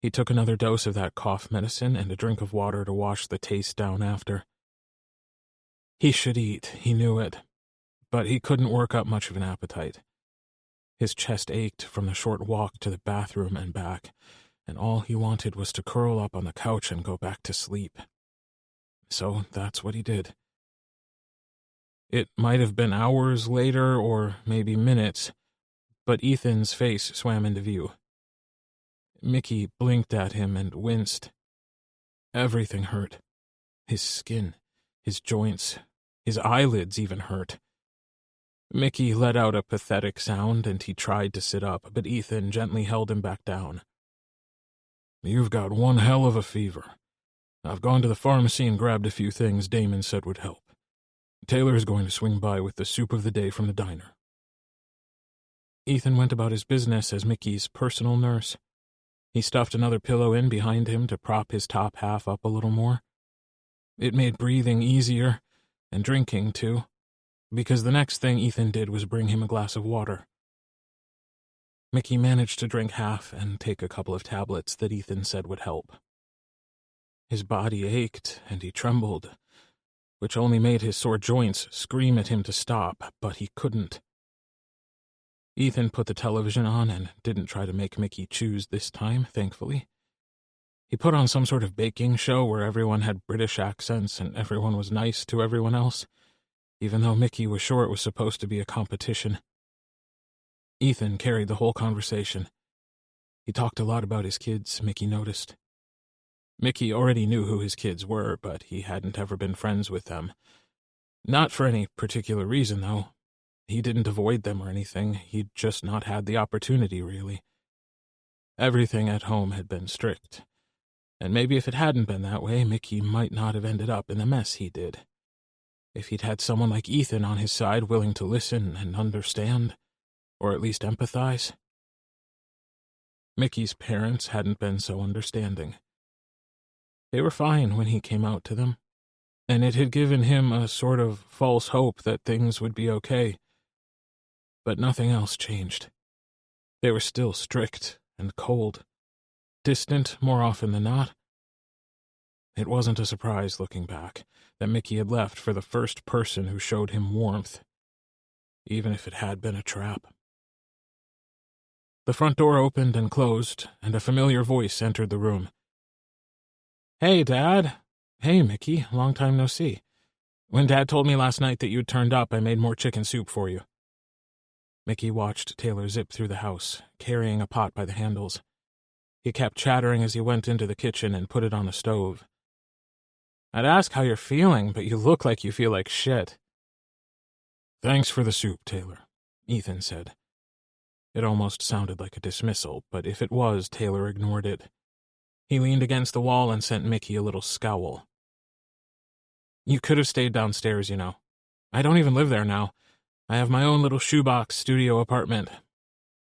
He took another dose of that cough medicine and a drink of water to wash the taste down after. He should eat, he knew it, but he couldn't work up much of an appetite. His chest ached from the short walk to the bathroom and back, and all he wanted was to curl up on the couch and go back to sleep. So that's what he did. It might have been hours later, or maybe minutes, but Ethan's face swam into view. Mickey blinked at him and winced. Everything hurt. His skin, his joints, his eyelids even hurt. Mickey let out a pathetic sound and he tried to sit up, but Ethan gently held him back down. "You've got one hell of a fever. I've gone to the pharmacy and grabbed a few things Damon said would help. Taylor is going to swing by with the soup of the day from the diner." Ethan went about his business as Mickey's personal nurse. He stuffed another pillow in behind him to prop his top half up a little more. It made breathing easier, and drinking, too, because the next thing Ethan did was bring him a glass of water. Mickey managed to drink half and take a couple of tablets that Ethan said would help. His body ached, and he trembled, which only made his sore joints scream at him to stop, but he couldn't. Ethan put the television on and didn't try to make Mickey choose this time, thankfully. He put on some sort of baking show where everyone had British accents and everyone was nice to everyone else, even though Mickey was sure it was supposed to be a competition. Ethan carried the whole conversation. He talked a lot about his kids, Mickey noticed. Mickey already knew who his kids were, but he hadn't ever been friends with them. Not for any particular reason, though. He didn't avoid them or anything. He'd just not had the opportunity, really. Everything at home had been strict. And maybe if it hadn't been that way, Mickey might not have ended up in the mess he did. If he'd had someone like Ethan on his side willing to listen and understand, or at least empathize. Mickey's parents hadn't been so understanding. They were fine when he came out to them, and it had given him a sort of false hope that things would be okay. But nothing else changed. They were still strict and cold, distant more often than not. It wasn't a surprise, looking back, that Mickey had left for the first person who showed him warmth, even if it had been a trap. The front door opened and closed, and a familiar voice entered the room. "Hey, Dad." "Hey, Mickey, long time no see. When Dad told me last night that you'd turned up, I made more chicken soup for you." Mickey watched Taylor zip through the house, carrying a pot by the handles. He kept chattering as he went into the kitchen and put it on the stove. "I'd ask how you're feeling, but you look like you feel like shit." "Thanks for the soup, Taylor," Ethan said. It almost sounded like a dismissal, but if it was, Taylor ignored it. He leaned against the wall and sent Mickey a little scowl. "You could have stayed downstairs, you know. I don't even live there now. I have my own little shoebox studio apartment.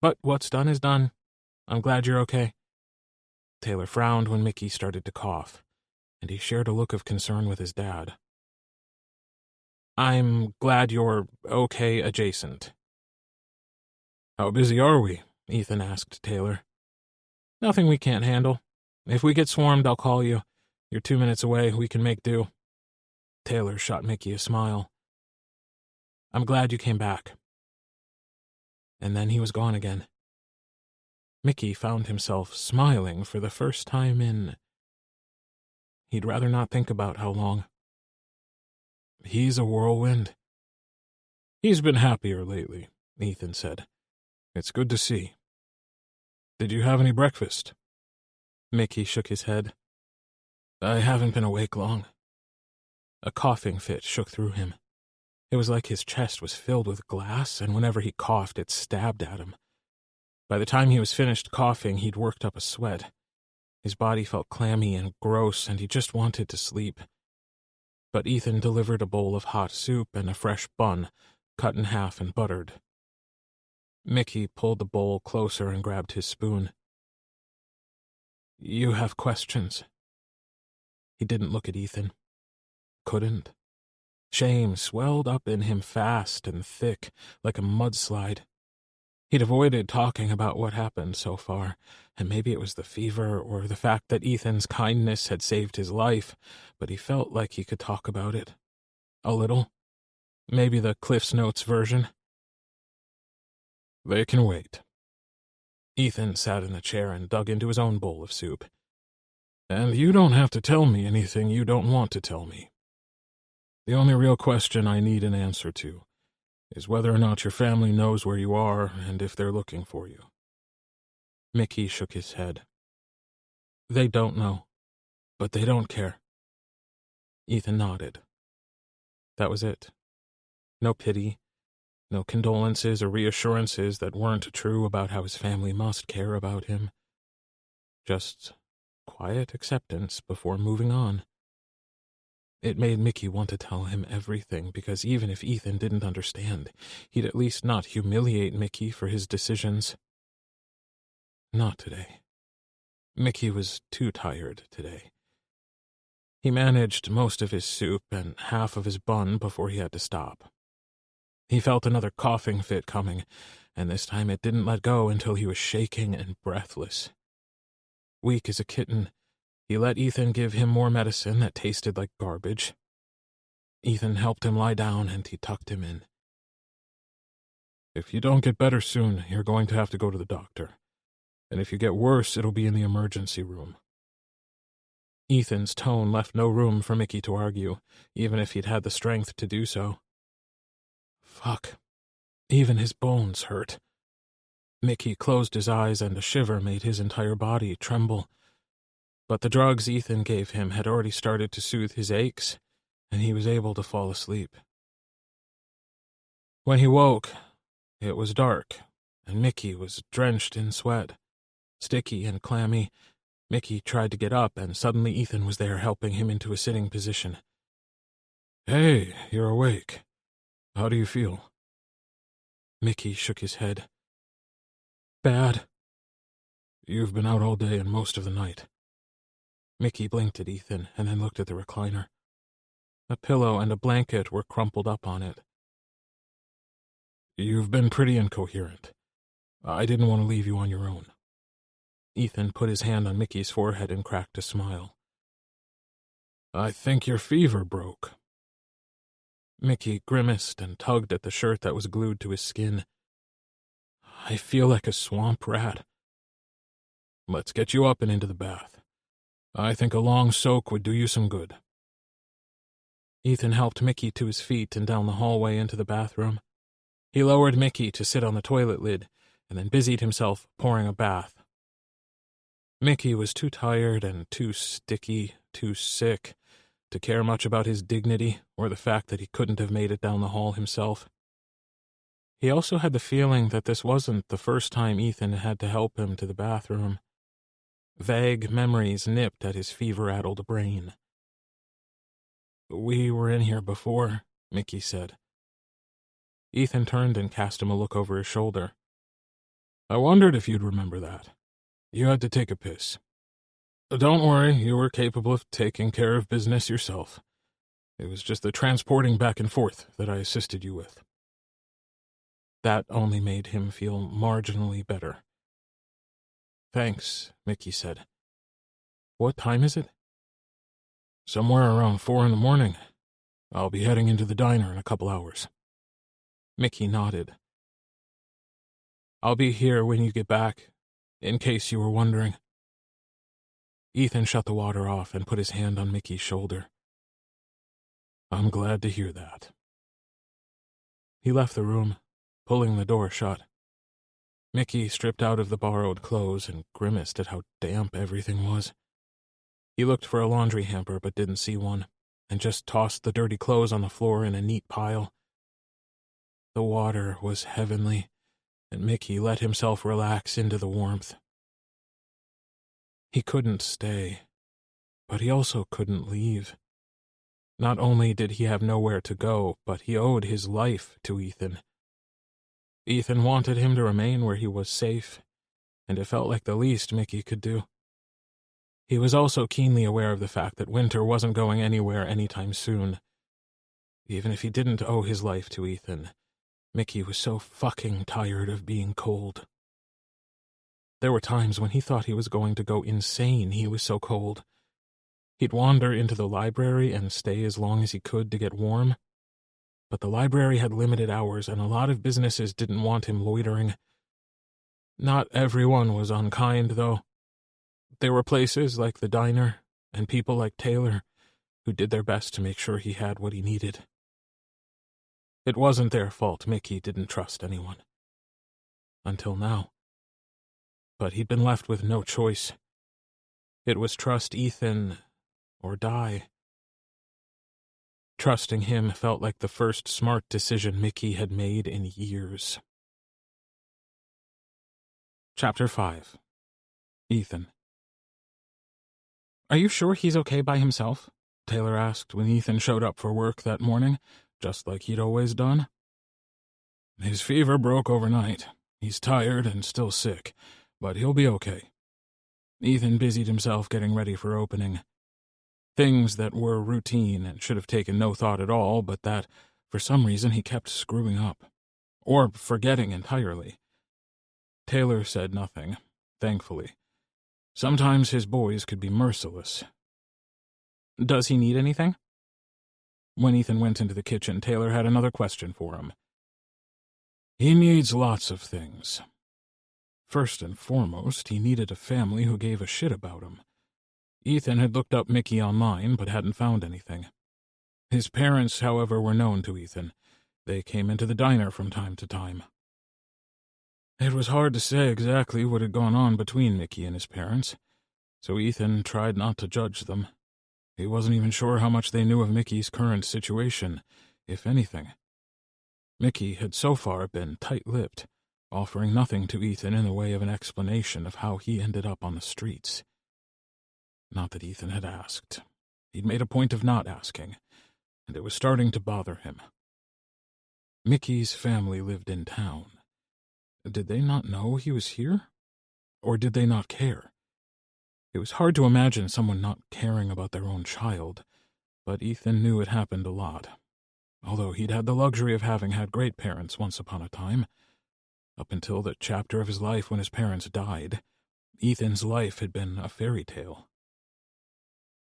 But what's done is done. I'm glad you're okay." Taylor frowned when Mickey started to cough, and he shared a look of concern with his dad. "I'm glad you're okay adjacent." "How busy are we?" Ethan asked Taylor. "Nothing we can't handle. If we get swarmed, I'll call you. You're 2 minutes away. We can make do." Taylor shot Mickey a smile. "I'm glad you came back." And then he was gone again. Mickey found himself smiling for the first time in... He'd rather not think about how long. "He's a whirlwind." "He's been happier lately," Ethan said. "It's good to see." Did you have any breakfast? Mickey shook his head. I haven't been awake long. A coughing fit shook through him. It was like his chest was filled with glass, and whenever he coughed, it stabbed at him. By the time he was finished coughing, he'd worked up a sweat. His body felt clammy and gross, and he just wanted to sleep. But Ethan delivered a bowl of hot soup and a fresh bun, cut in half and buttered. Mickey pulled the bowl closer and grabbed his spoon. You have questions. He didn't look at Ethan. Couldn't. Shame swelled up in him fast and thick, like a mudslide. He'd avoided talking about what happened so far, and maybe it was the fever or the fact that Ethan's kindness had saved his life, but he felt like he could talk about it. A little. Maybe the Cliff's Notes version. They can wait. Ethan sat in the chair and dug into his own bowl of soup. And you don't have to tell me anything you don't want to tell me. The only real question I need an answer to is whether or not your family knows where you are and if they're looking for you. Mickey shook his head. They don't know, but they don't care. Ethan nodded. That was it. No pity, no condolences or reassurances that weren't true about how his family must care about him. Just quiet acceptance before moving on. It made Mickey want to tell him everything, because even if Ethan didn't understand, he'd at least not humiliate Mickey for his decisions. Not today. Mickey was too tired today. He managed most of his soup and half of his bun before he had to stop. He felt another coughing fit coming, and this time it didn't let go until he was shaking and breathless. Weak as a kitten, he let Ethan give him more medicine that tasted like garbage. Ethan helped him lie down and he tucked him in. If you don't get better soon, you're going to have to go to the doctor. And if you get worse, it'll be in the emergency room. Ethan's tone left no room for Mickey to argue, even if he'd had the strength to do so. Fuck. Even his bones hurt. Mickey closed his eyes and a shiver made his entire body tremble. But the drugs Ethan gave him had already started to soothe his aches, and he was able to fall asleep. When he woke, it was dark, and Mickey was drenched in sweat. Sticky and clammy, Mickey tried to get up, and suddenly Ethan was there helping him into a sitting position. Hey, you're awake. How do you feel? Mickey shook his head. Bad. You've been out all day and most of the night. Mickey blinked at Ethan and then looked at the recliner. A pillow and a blanket were crumpled up on it. You've been pretty incoherent. I didn't want to leave you on your own. Ethan put his hand on Mickey's forehead and cracked a smile. I think your fever broke. Mickey grimaced and tugged at the shirt that was glued to his skin. I feel like a swamp rat. Let's get you up and into the bath. I think a long soak would do you some good. Ethan helped Mickey to his feet and down the hallway into the bathroom. He lowered Mickey to sit on the toilet lid and then busied himself pouring a bath. Mickey was too tired and too sticky, too sick, to care much about his dignity or the fact that he couldn't have made it down the hall himself. He also had the feeling that this wasn't the first time Ethan had to help him to the bathroom. Vague memories nipped at his fever-addled brain. We were in here before, Mickey said. Ethan turned and cast him a look over his shoulder. I wondered if you'd remember that. You had to take a piss. Don't worry, you were capable of taking care of business yourself. It was just the transporting back and forth that I assisted you with. That only made him feel marginally better. Thanks, Mickey said. What time is it? Somewhere around 4 a.m. I'll be heading into the diner in a couple hours. Mickey nodded. I'll be here when you get back, in case you were wondering. Ethan shut the water off and put his hand on Mickey's shoulder. I'm glad to hear that. He left the room, pulling the door shut. Mickey stripped out of the borrowed clothes and grimaced at how damp everything was. He looked for a laundry hamper but didn't see one, and just tossed the dirty clothes on the floor in a neat pile. The water was heavenly, and Mickey let himself relax into the warmth. He couldn't stay, but he also couldn't leave. Not only did he have nowhere to go, but he owed his life to Ethan. Ethan wanted him to remain where he was safe, and it felt like the least Mickey could do. He was also keenly aware of the fact that Winter wasn't going anywhere anytime soon. Even if he didn't owe his life to Ethan, Mickey was so fucking tired of being cold. There were times when he thought he was going to go insane, he was so cold. He'd wander into the library and stay as long as he could to get warm. But the library had limited hours, and a lot of businesses didn't want him loitering. Not everyone was unkind, though. There were places like the diner, and people like Taylor, who did their best to make sure he had what he needed. It wasn't their fault Mickey didn't trust anyone. Until now. But he'd been left with no choice. It was trust Ethan or die. Trusting him felt like the first smart decision Mickey had made in years. Chapter 5. Ethan. "Are you sure he's okay by himself?" Taylor asked when Ethan showed up for work that morning, just like he'd always done. "His fever broke overnight. He's tired and still sick, but he'll be okay." Ethan busied himself getting ready for opening. Things that were routine and should have taken no thought at all, but that, for some reason, he kept screwing up. Or forgetting entirely. Taylor said nothing, thankfully. Sometimes his boys could be merciless. "Does he need anything?" When Ethan went into the kitchen, Taylor had another question for him. "He needs lots of things. First and foremost, he needed a family who gave a shit about him. Ethan had looked up Mickey online, but hadn't found anything. His parents, however, were known to Ethan. They came into the diner from time to time. It was hard to say exactly what had gone on between Mickey and his parents, so Ethan tried not to judge them. He wasn't even sure how much they knew of Mickey's current situation, if anything. Mickey had so far been tight-lipped, offering nothing to Ethan in the way of an explanation of how he ended up on the streets. Not that Ethan had asked. He'd made a point of not asking, and it was starting to bother him. Mickey's family lived in town. Did they not know he was here? Or did they not care? It was hard to imagine someone not caring about their own child, but Ethan knew it happened a lot, although he'd had the luxury of having had great parents once upon a time. Up until the chapter of his life when his parents died, Ethan's life had been a fairy tale.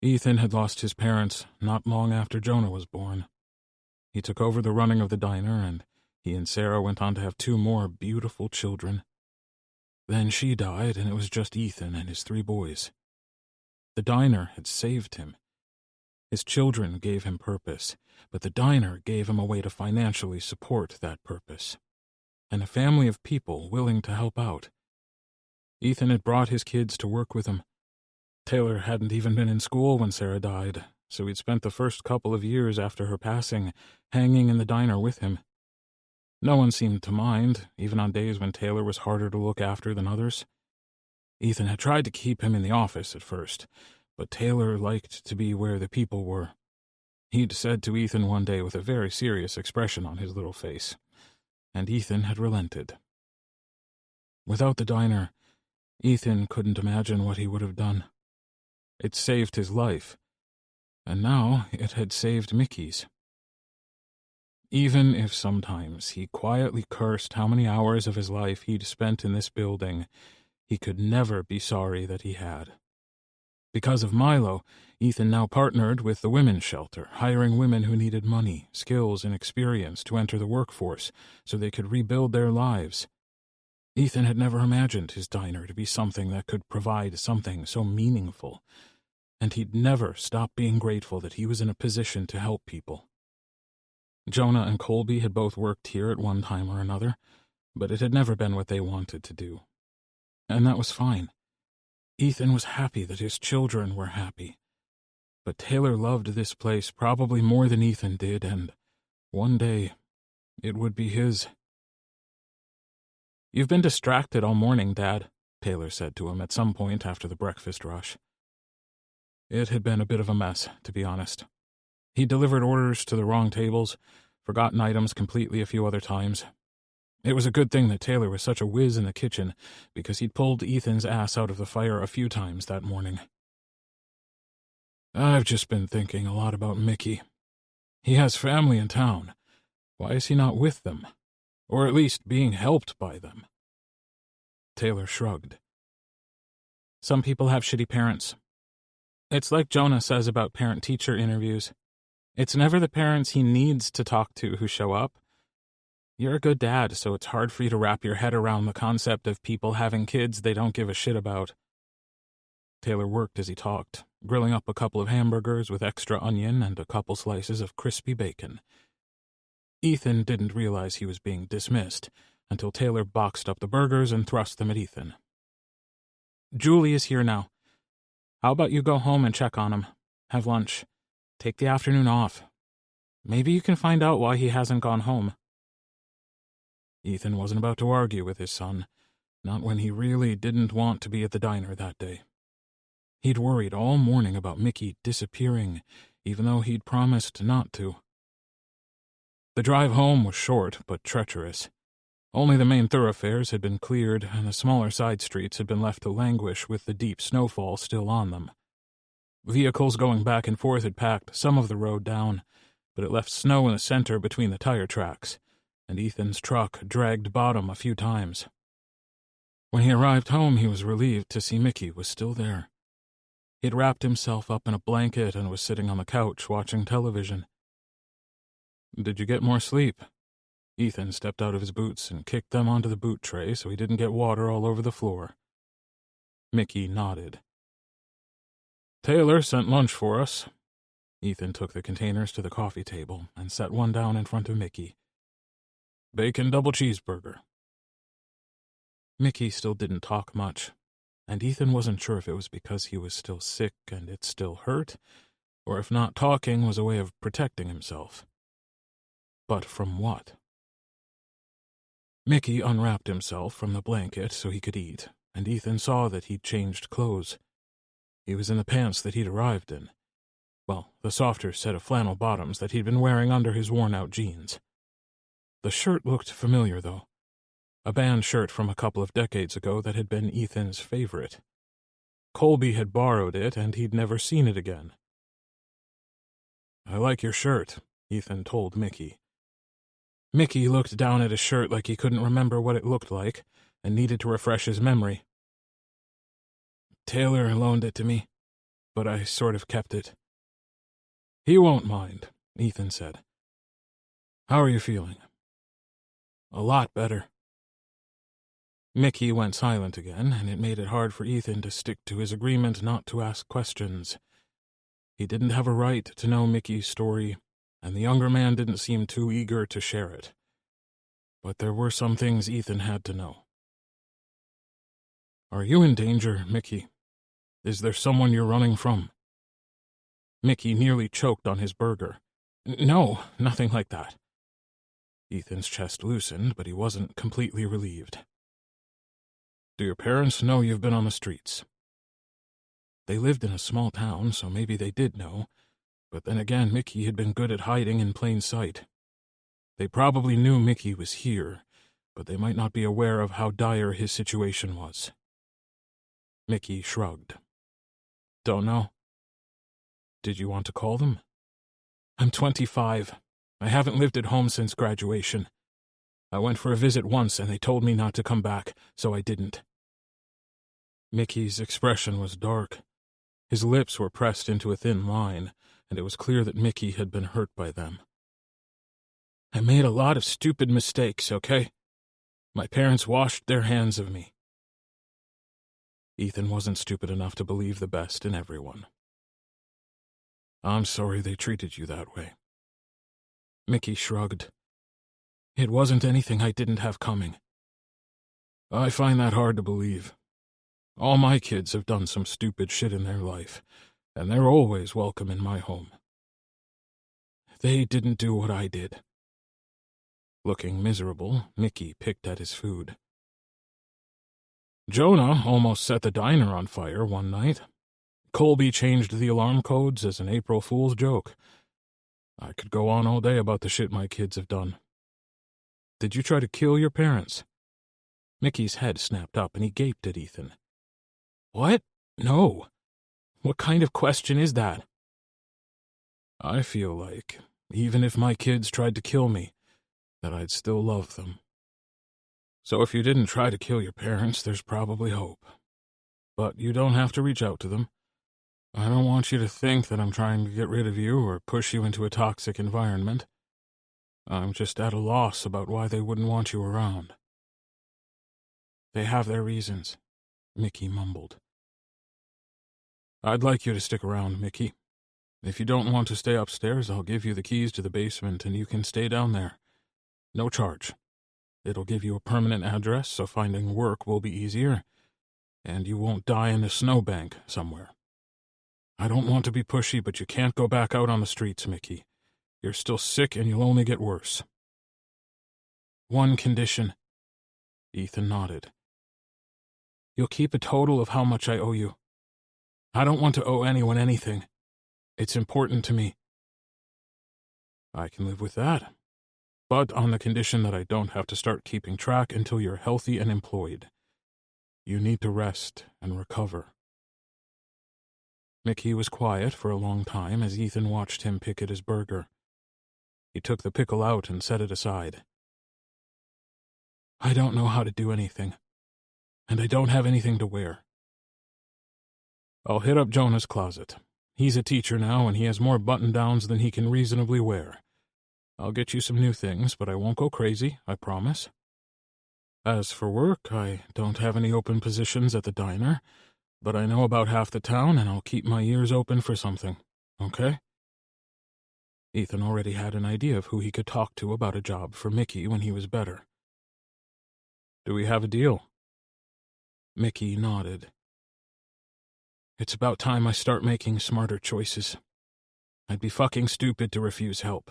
Ethan had lost his parents not long after Jonah was born. He took over the running of the diner, and he and Sarah went on to have 2 more beautiful children. Then she died, and it was just Ethan and his 3 boys. The diner had saved him. His children gave him purpose, but the diner gave him a way to financially support that purpose, and a family of people willing to help out. Ethan had brought his kids to work with him. Taylor hadn't even been in school when Sarah died, so he'd spent the first couple of years after her passing hanging in the diner with him. No one seemed to mind, even on days when Taylor was harder to look after than others. Ethan had tried to keep him in the office at first, but Taylor liked to be where the people were. He'd said to Ethan one day with a very serious expression on his little face, and Ethan had relented. Without the diner, Ethan couldn't imagine what he would have done. It saved his life, and now it had saved Mickey's. Even if sometimes he quietly cursed how many hours of his life he'd spent in this building, he could never be sorry that he had. Because of Milo, Ethan now partnered with the women's shelter, hiring women who needed money, skills, and experience to enter the workforce so they could rebuild their lives. Ethan had never imagined his diner to be something that could provide something so meaningful, and he'd never stop being grateful that he was in a position to help people. Jonah and Colby had both worked here at one time or another. but it had never been what they wanted to do. And that was fine. Ethan was happy that his children were happy. But Taylor loved this place probably more than Ethan did, and one day it would be his. "You've been distracted all morning, Dad," Taylor said to him at some point after the breakfast rush. It had been a bit of a mess, to be honest. He delivered orders to the wrong tables, forgotten items completely a few other times. It was a good thing that Taylor was such a whiz in the kitchen, because he'd pulled Ethan's ass out of the fire a few times that morning. "I've just been thinking a lot about Mickey. He has family in town. Why is he not with them? Or at least being helped by them?" Taylor shrugged. "Some people have shitty parents. It's like Jonah says about parent-teacher interviews. It's never the parents he needs to talk to who show up. You're a good dad, so it's hard for you to wrap your head around the concept of people having kids they don't give a shit about." Taylor worked as he talked, grilling up a couple of hamburgers with extra onion and a couple slices of crispy bacon. Ethan didn't realize he was being dismissed until Taylor boxed up the burgers and thrust them at Ethan. "Julie is here now. How about you go home and check on him? Have lunch. Take the afternoon off. Maybe you can find out why he hasn't gone home." Ethan wasn't about to argue with his son, not when he really didn't want to be at the diner that day. He'd worried all morning about Mickey disappearing, even though he'd promised not to. The drive home was short but treacherous. Only the main thoroughfares had been cleared, and the smaller side streets had been left to languish with the deep snowfall still on them. Vehicles going back and forth had packed some of the road down, but it left snow in the center between the tire tracks, and Ethan's truck dragged bottom a few times. When he arrived home, he was relieved to see Mickey was still there. He'd wrapped himself up in a blanket and was sitting on the couch watching television. "Did you get more sleep?" Ethan stepped out of his boots and kicked them onto the boot tray so he didn't get water all over the floor. Mickey nodded. "Taylor sent lunch for us." Ethan took the containers to the coffee table and set one down in front of Mickey. "Bacon double cheeseburger." Mickey still didn't talk much, and Ethan wasn't sure if it was because he was still sick and it still hurt, or if not talking was a way of protecting himself. But from what? Mickey unwrapped himself from the blanket so he could eat, and Ethan saw that he'd changed clothes. He was in the pants that he'd arrived in. Well, the softer set of flannel bottoms that he'd been wearing under his worn-out jeans. The shirt looked familiar, though. A band shirt from a couple of decades ago that had been Ethan's favorite. Colby had borrowed it, and he'd never seen it again. "I like your shirt," Ethan told Mickey. Mickey looked down at his shirt like he couldn't remember what it looked like, and needed to refresh his memory. "Taylor loaned it to me, but I sort of kept it." "He won't mind," Ethan said. "How are you feeling?" "A lot better." Mickey went silent again, and it made it hard for Ethan to stick to his agreement not to ask questions. He didn't have a right to know Mickey's story, and the younger man didn't seem too eager to share it. But there were some things Ethan had to know. "Are you in danger, Mickey? Is there someone you're running from?" Mickey nearly choked on his burger. "No, nothing like that." Ethan's chest loosened, but he wasn't completely relieved. "Do your parents know you've been on the streets?" They lived in a small town, so maybe they did know, but then again Mickey had been good at hiding in plain sight. They probably knew Mickey was here, but they might not be aware of how dire his situation was. Mickey shrugged. "Don't know." "Did you want to call them?" "I'm 25. I haven't lived at home since graduation. I went for a visit once and they told me not to come back, so I didn't." Mickey's expression was dark. His lips were pressed into a thin line, and it was clear that Mickey had been hurt by them. "I made a lot of stupid mistakes, okay? My parents washed their hands of me." Ethan wasn't stupid enough to believe the best in everyone. "I'm sorry they treated you that way." Mickey shrugged. "It wasn't anything I didn't have coming. I find that hard to believe. All my kids have done some stupid shit in their life, and they're always welcome in my home. They didn't do what I did. Looking miserable, Mickey picked at his food. Jonah almost set the diner on fire one night. Colby changed the alarm codes as an April Fool's joke. I could go on all day about the shit my kids have done. Did you try to kill your parents? Mickey's head snapped up and he gaped at Ethan. What? No. What kind of question is that? I feel like, even if my kids tried to kill me, that I'd still love them. So if you didn't try to kill your parents, there's probably hope. But you don't have to reach out to them. I don't want you to think that I'm trying to get rid of you or push you into a toxic environment. I'm just at a loss about why they wouldn't want you around. They have their reasons, Mickey mumbled. I'd like you to stick around, Mickey. If you don't want to stay upstairs, I'll give you the keys to the basement and you can stay down there. No charge. It'll give you a permanent address, so finding work will be easier, and you won't die in a snowbank somewhere. I don't want to be pushy, but you can't go back out on the streets, Mickey. You're still sick and you'll only get worse. One condition. Ethan nodded. You'll keep a total of how much I owe you. I don't want to owe anyone anything. It's important to me. I can live with that, but on the condition that I don't have to start keeping track until you're healthy and employed. You need to rest and recover. Mickey was quiet for a long time as Ethan watched him pick at his burger. He took the pickle out and set it aside. I don't know how to do anything, and I don't have anything to wear. I'll hit up Jonah's closet. He's a teacher now, and he has more button-downs than he can reasonably wear. I'll get you some new things, but I won't go crazy, I promise. As for work, I don't have any open positions at the diner, but I know about half the town, and I'll keep my ears open for something, okay? Ethan already had an idea of who he could talk to about a job for Mickey when he was better. Do we have a deal? Mickey nodded. It's about time I start making smarter choices. I'd be fucking stupid to refuse help.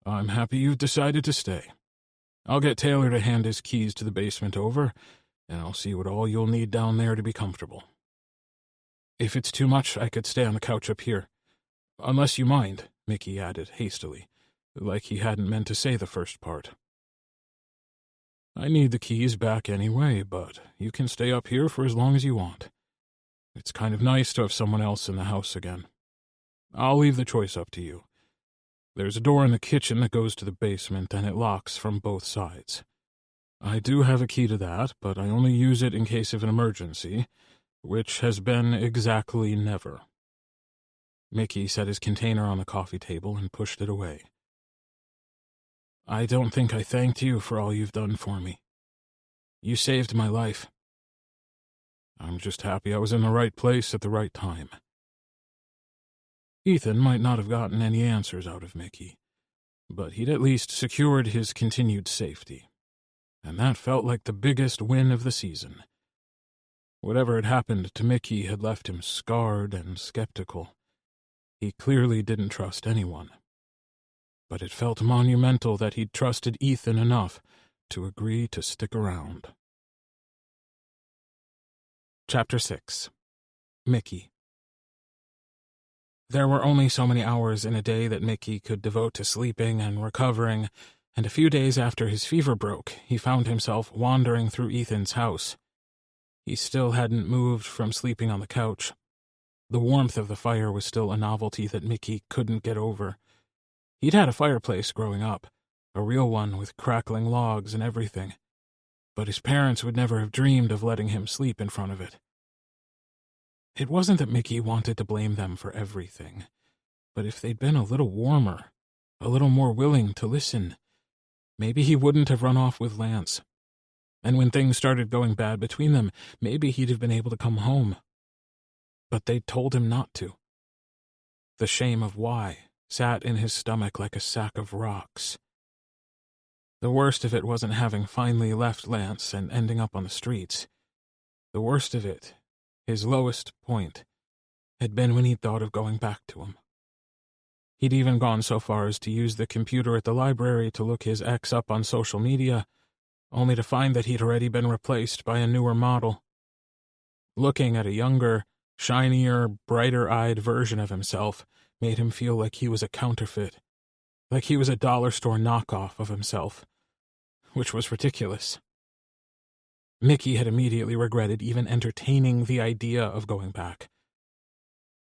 I'm happy you've decided to stay. I'll get Taylor to hand his keys to the basement over, and I'll see what all you'll need down there to be comfortable. If it's too much, I could stay on the couch up here. Unless you mind, Mickey added hastily, like he hadn't meant to say the first part. I need the keys back anyway, but you can stay up here for as long as you want. It's kind of nice to have someone else in the house again. I'll leave the choice up to you. There's a door in the kitchen that goes to the basement, and it locks from both sides. I do have a key to that, but I only use it in case of an emergency, which has been exactly never. Mickey set his container on the coffee table and pushed it away. I don't think I thanked you for all you've done for me. You saved my life. I'm just happy I was in the right place at the right time. Ethan might not have gotten any answers out of Mickey, but he'd at least secured his continued safety, and that felt like the biggest win of the season. Whatever had happened to Mickey had left him scarred and skeptical. He clearly didn't trust anyone, but it felt monumental that he'd trusted Ethan enough to agree to stick around. Chapter 6. Mickey. There were only so many hours in a day that Mickey could devote to sleeping and recovering, and a few days after his fever broke, he found himself wandering through Ethan's house. He still hadn't moved from sleeping on the couch. The warmth of the fire was still a novelty that Mickey couldn't get over. He'd had a fireplace growing up, a real one with crackling logs and everything, but his parents would never have dreamed of letting him sleep in front of it. It wasn't that Mickey wanted to blame them for everything, but if they'd been a little warmer, a little more willing to listen, maybe he wouldn't have run off with Lance. And when things started going bad between them, maybe he'd have been able to come home. But they'd told him not to. The shame of why sat in his stomach like a sack of rocks. The worst of it wasn't having finally left Lance and ending up on the streets. The worst of it, his lowest point, had been when he'd thought of going back to him. He'd even gone so far as to use the computer at the library to look his ex up on social media, only to find that he'd already been replaced by a newer model. Looking at a younger, shinier, brighter-eyed version of himself made him feel like he was a counterfeit, like he was a dollar store knockoff of himself, which was ridiculous. Mickey had immediately regretted even entertaining the idea of going back.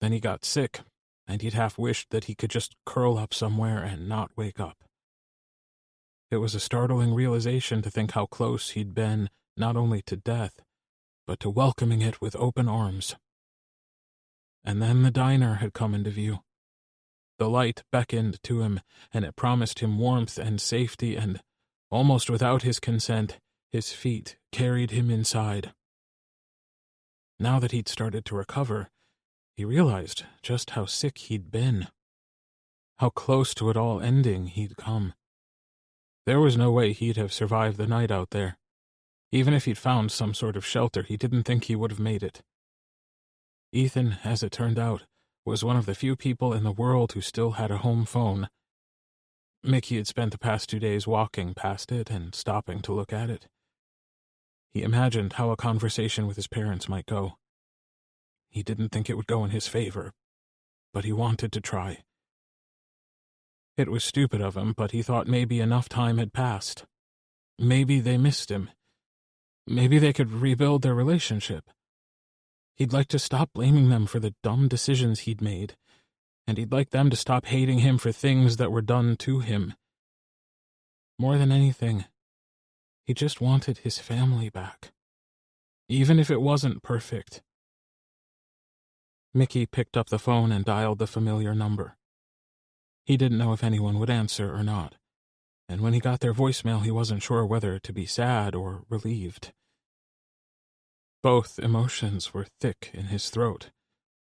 Then he got sick, and he'd half wished that he could just curl up somewhere and not wake up. It was a startling realization to think how close he'd been not only to death, but to welcoming it with open arms. And then the diner had come into view. The light beckoned to him, and it promised him warmth and safety, and, almost without his consent, his feet carried him inside. Now that he'd started to recover, he realized just how sick he'd been, how close to it all ending he'd come. There was no way he'd have survived the night out there. Even if he'd found some sort of shelter, he didn't think he would have made it. Ethan, as it turned out, was one of the few people in the world who still had a home phone. Mickey had spent the past 2 days walking past it and stopping to look at it. He imagined how a conversation with his parents might go. He didn't think it would go in his favor, but he wanted to try. It was stupid of him, but he thought maybe enough time had passed. Maybe they missed him. Maybe they could rebuild their relationship. He'd like to stop blaming them for the dumb decisions he'd made, and he'd like them to stop hating him for things that were done to him. More than anything, he just wanted his family back, even if it wasn't perfect. Mickey picked up the phone and dialed the familiar number. He didn't know if anyone would answer or not, and when he got their voicemail, he wasn't sure whether to be sad or relieved. Both emotions were thick in his throat,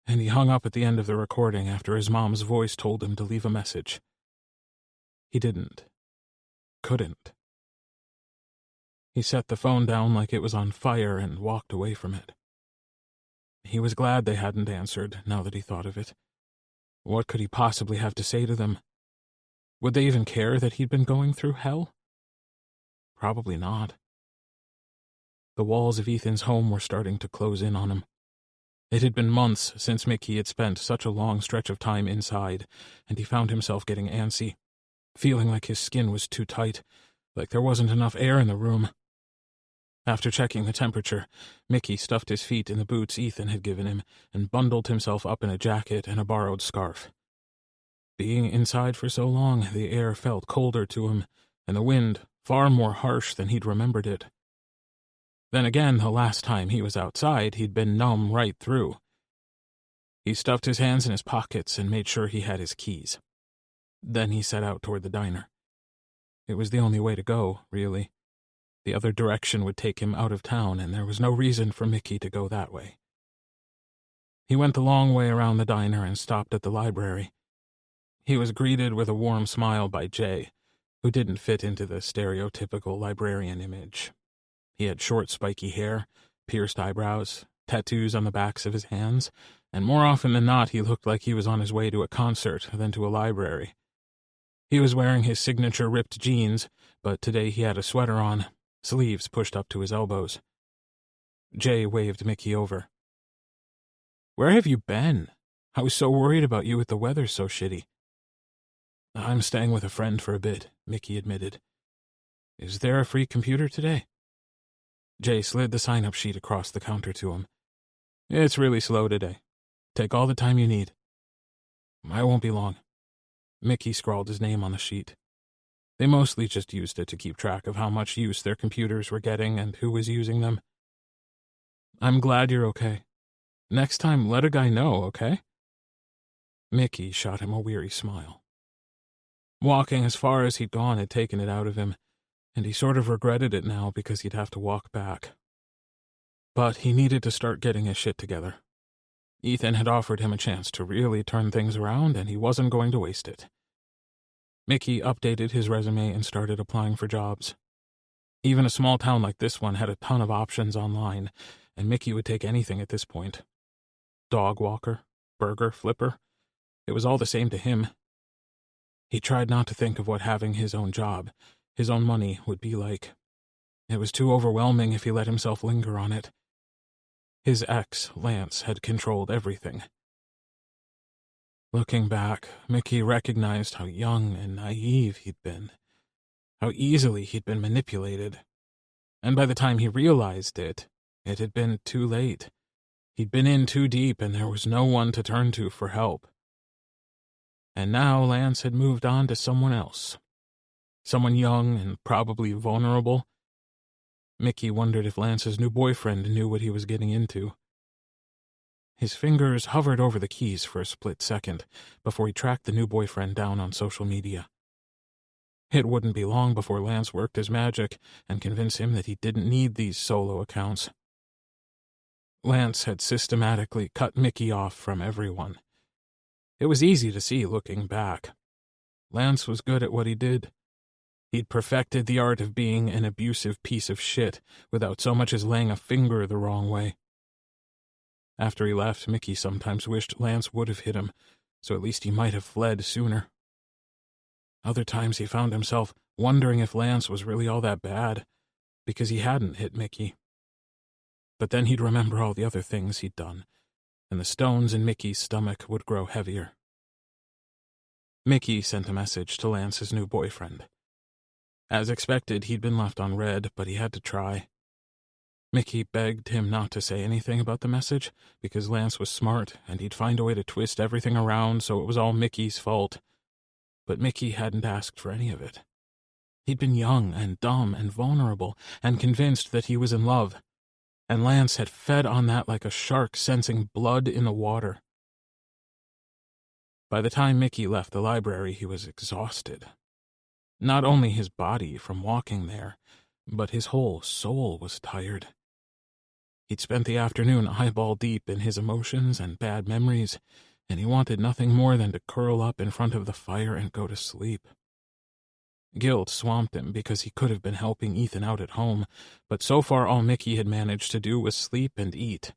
and he hung up at the end of the recording after his mom's voice told him to leave a message. He didn't. Couldn't. He set the phone down like it was on fire and walked away from it. He was glad they hadn't answered, now that he thought of it. What could he possibly have to say to them? Would they even care that he'd been going through hell? Probably not. The walls of Ethan's home were starting to close in on him. It had been months since Mickey had spent such a long stretch of time inside, and he found himself getting antsy, feeling like his skin was too tight, like there wasn't enough air in the room. After checking the temperature, Mickey stuffed his feet in the boots Ethan had given him and bundled himself up in a jacket and a borrowed scarf. Being inside for so long, the air felt colder to him, and the wind far more harsh than he'd remembered it. Then again, the last time he was outside, he'd been numb right through. He stuffed his hands in his pockets and made sure he had his keys. Then he set out toward the diner. It was the only way to go, really. The other direction would take him out of town, and there was no reason for Mickey to go that way. He went the long way around the diner and stopped at the library. He was greeted with a warm smile by Jay, who didn't fit into the stereotypical librarian image. He had short, spiky hair, pierced eyebrows, tattoos on the backs of his hands, and more often than not he looked like he was on his way to a concert than to a library. He was wearing his signature ripped jeans, but today he had a sweater on, sleeves pushed up to his elbows. Jay waved Mickey over. "Where have you been? I was so worried about you with the weather so shitty." "I'm staying with a friend for a bit," Mickey admitted. "Is there a free computer today?" Jay slid the sign-up sheet across the counter to him. "It's really slow today. Take all the time you need." "I won't be long." Mickey scrawled his name on the sheet. They mostly just used it to keep track of how much use their computers were getting and who was using them. "I'm glad you're okay. Next time, let a guy know, okay?" Mickey shot him a weary smile. Walking as far as he'd gone had taken it out of him, and he sort of regretted it now because he'd have to walk back. But he needed to start getting his shit together. Ethan had offered him a chance to really turn things around, and he wasn't going to waste it. Mickey updated his resume and started applying for jobs. Even a small town like this one had a ton of options online, and Mickey would take anything at this point. Dog walker, burger flipper, it was all the same to him. He tried not to think of what having his own job, his own money, would be like. It was too overwhelming if he let himself linger on it. His ex, Lance, had controlled everything. Looking back, Mickey recognized how young and naive he'd been, how easily he'd been manipulated. And by the time he realized it had been too late. He'd been in too deep and there was no one to turn to for help. And now Lance had moved on to someone else. Someone young and probably vulnerable. Mickey wondered if Lance's new boyfriend knew what he was getting into. His fingers hovered over the keys for a split second before he tracked the new boyfriend down on social media. It wouldn't be long before Lance worked his magic and convinced him that he didn't need these solo accounts. Lance had systematically cut Mickey off from everyone. It was easy to see looking back. Lance was good at what he did. He'd perfected the art of being an abusive piece of shit without so much as laying a finger the wrong way. After he left, Mickey sometimes wished Lance would have hit him, so at least he might have fled sooner. Other times he found himself wondering if Lance was really all that bad, because he hadn't hit Mickey. But then he'd remember all the other things he'd done, and the stones in Mickey's stomach would grow heavier. Mickey sent a message to Lance's new boyfriend. As expected, he'd been left on read, but he had to try. Mickey begged him not to say anything about the message, because Lance was smart, and he'd find a way to twist everything around so it was all Mickey's fault. But Mickey hadn't asked for any of it. He'd been young and dumb and vulnerable, and convinced that he was in love, and Lance had fed on that like a shark sensing blood in the water. By the time Mickey left the library, he was exhausted. Not only his body from walking there, but his whole soul was tired. He'd spent the afternoon eyeball deep in his emotions and bad memories, and he wanted nothing more than to curl up in front of the fire and go to sleep. Guilt swamped him because he could have been helping Ethan out at home, but so far all Mickey had managed to do was sleep and eat.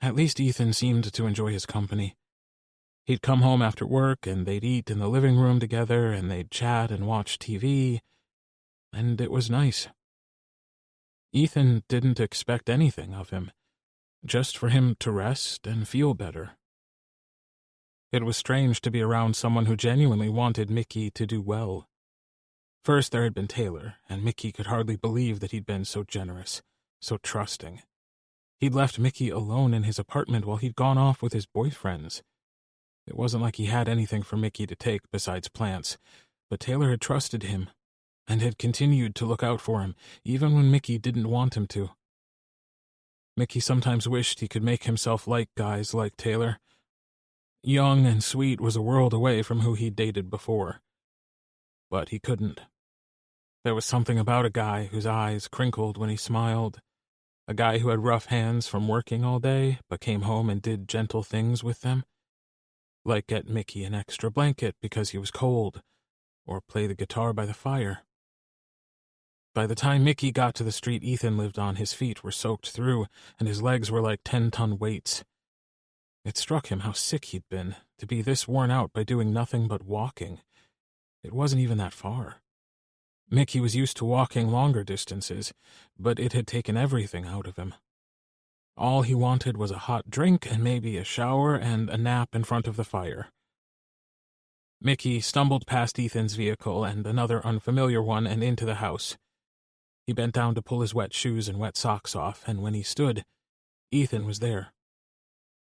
At least Ethan seemed to enjoy his company. He'd come home after work, and they'd eat in the living room together, and they'd chat and watch TV, and it was nice. Ethan didn't expect anything of him, just for him to rest and feel better. It was strange to be around someone who genuinely wanted Mickey to do well. First there had been Taylor, and Mickey could hardly believe that he'd been so generous, so trusting. He'd left Mickey alone in his apartment while he'd gone off with his boyfriends. It wasn't like he had anything for Mickey to take besides plants, but Taylor had trusted him, and had continued to look out for him, even when Mickey didn't want him to. Mickey sometimes wished he could make himself like guys like Taylor. Young and sweet was a world away from who he'd dated before. But he couldn't. There was something about a guy whose eyes crinkled when he smiled, a guy who had rough hands from working all day, but came home and did gentle things with them, like get Mickey an extra blanket because he was cold, or play the guitar by the fire. By the time Mickey got to the street Ethan lived on, his feet were soaked through, and his legs were like 10-ton weights. It struck him how sick he'd been, to be this worn out by doing nothing but walking. It wasn't even that far. Mickey was used to walking longer distances, but it had taken everything out of him. All he wanted was a hot drink and maybe a shower and a nap in front of the fire. Mickey stumbled past Ethan's vehicle and another unfamiliar one and into the house. He bent down to pull his wet shoes and wet socks off, and when he stood, Ethan was there.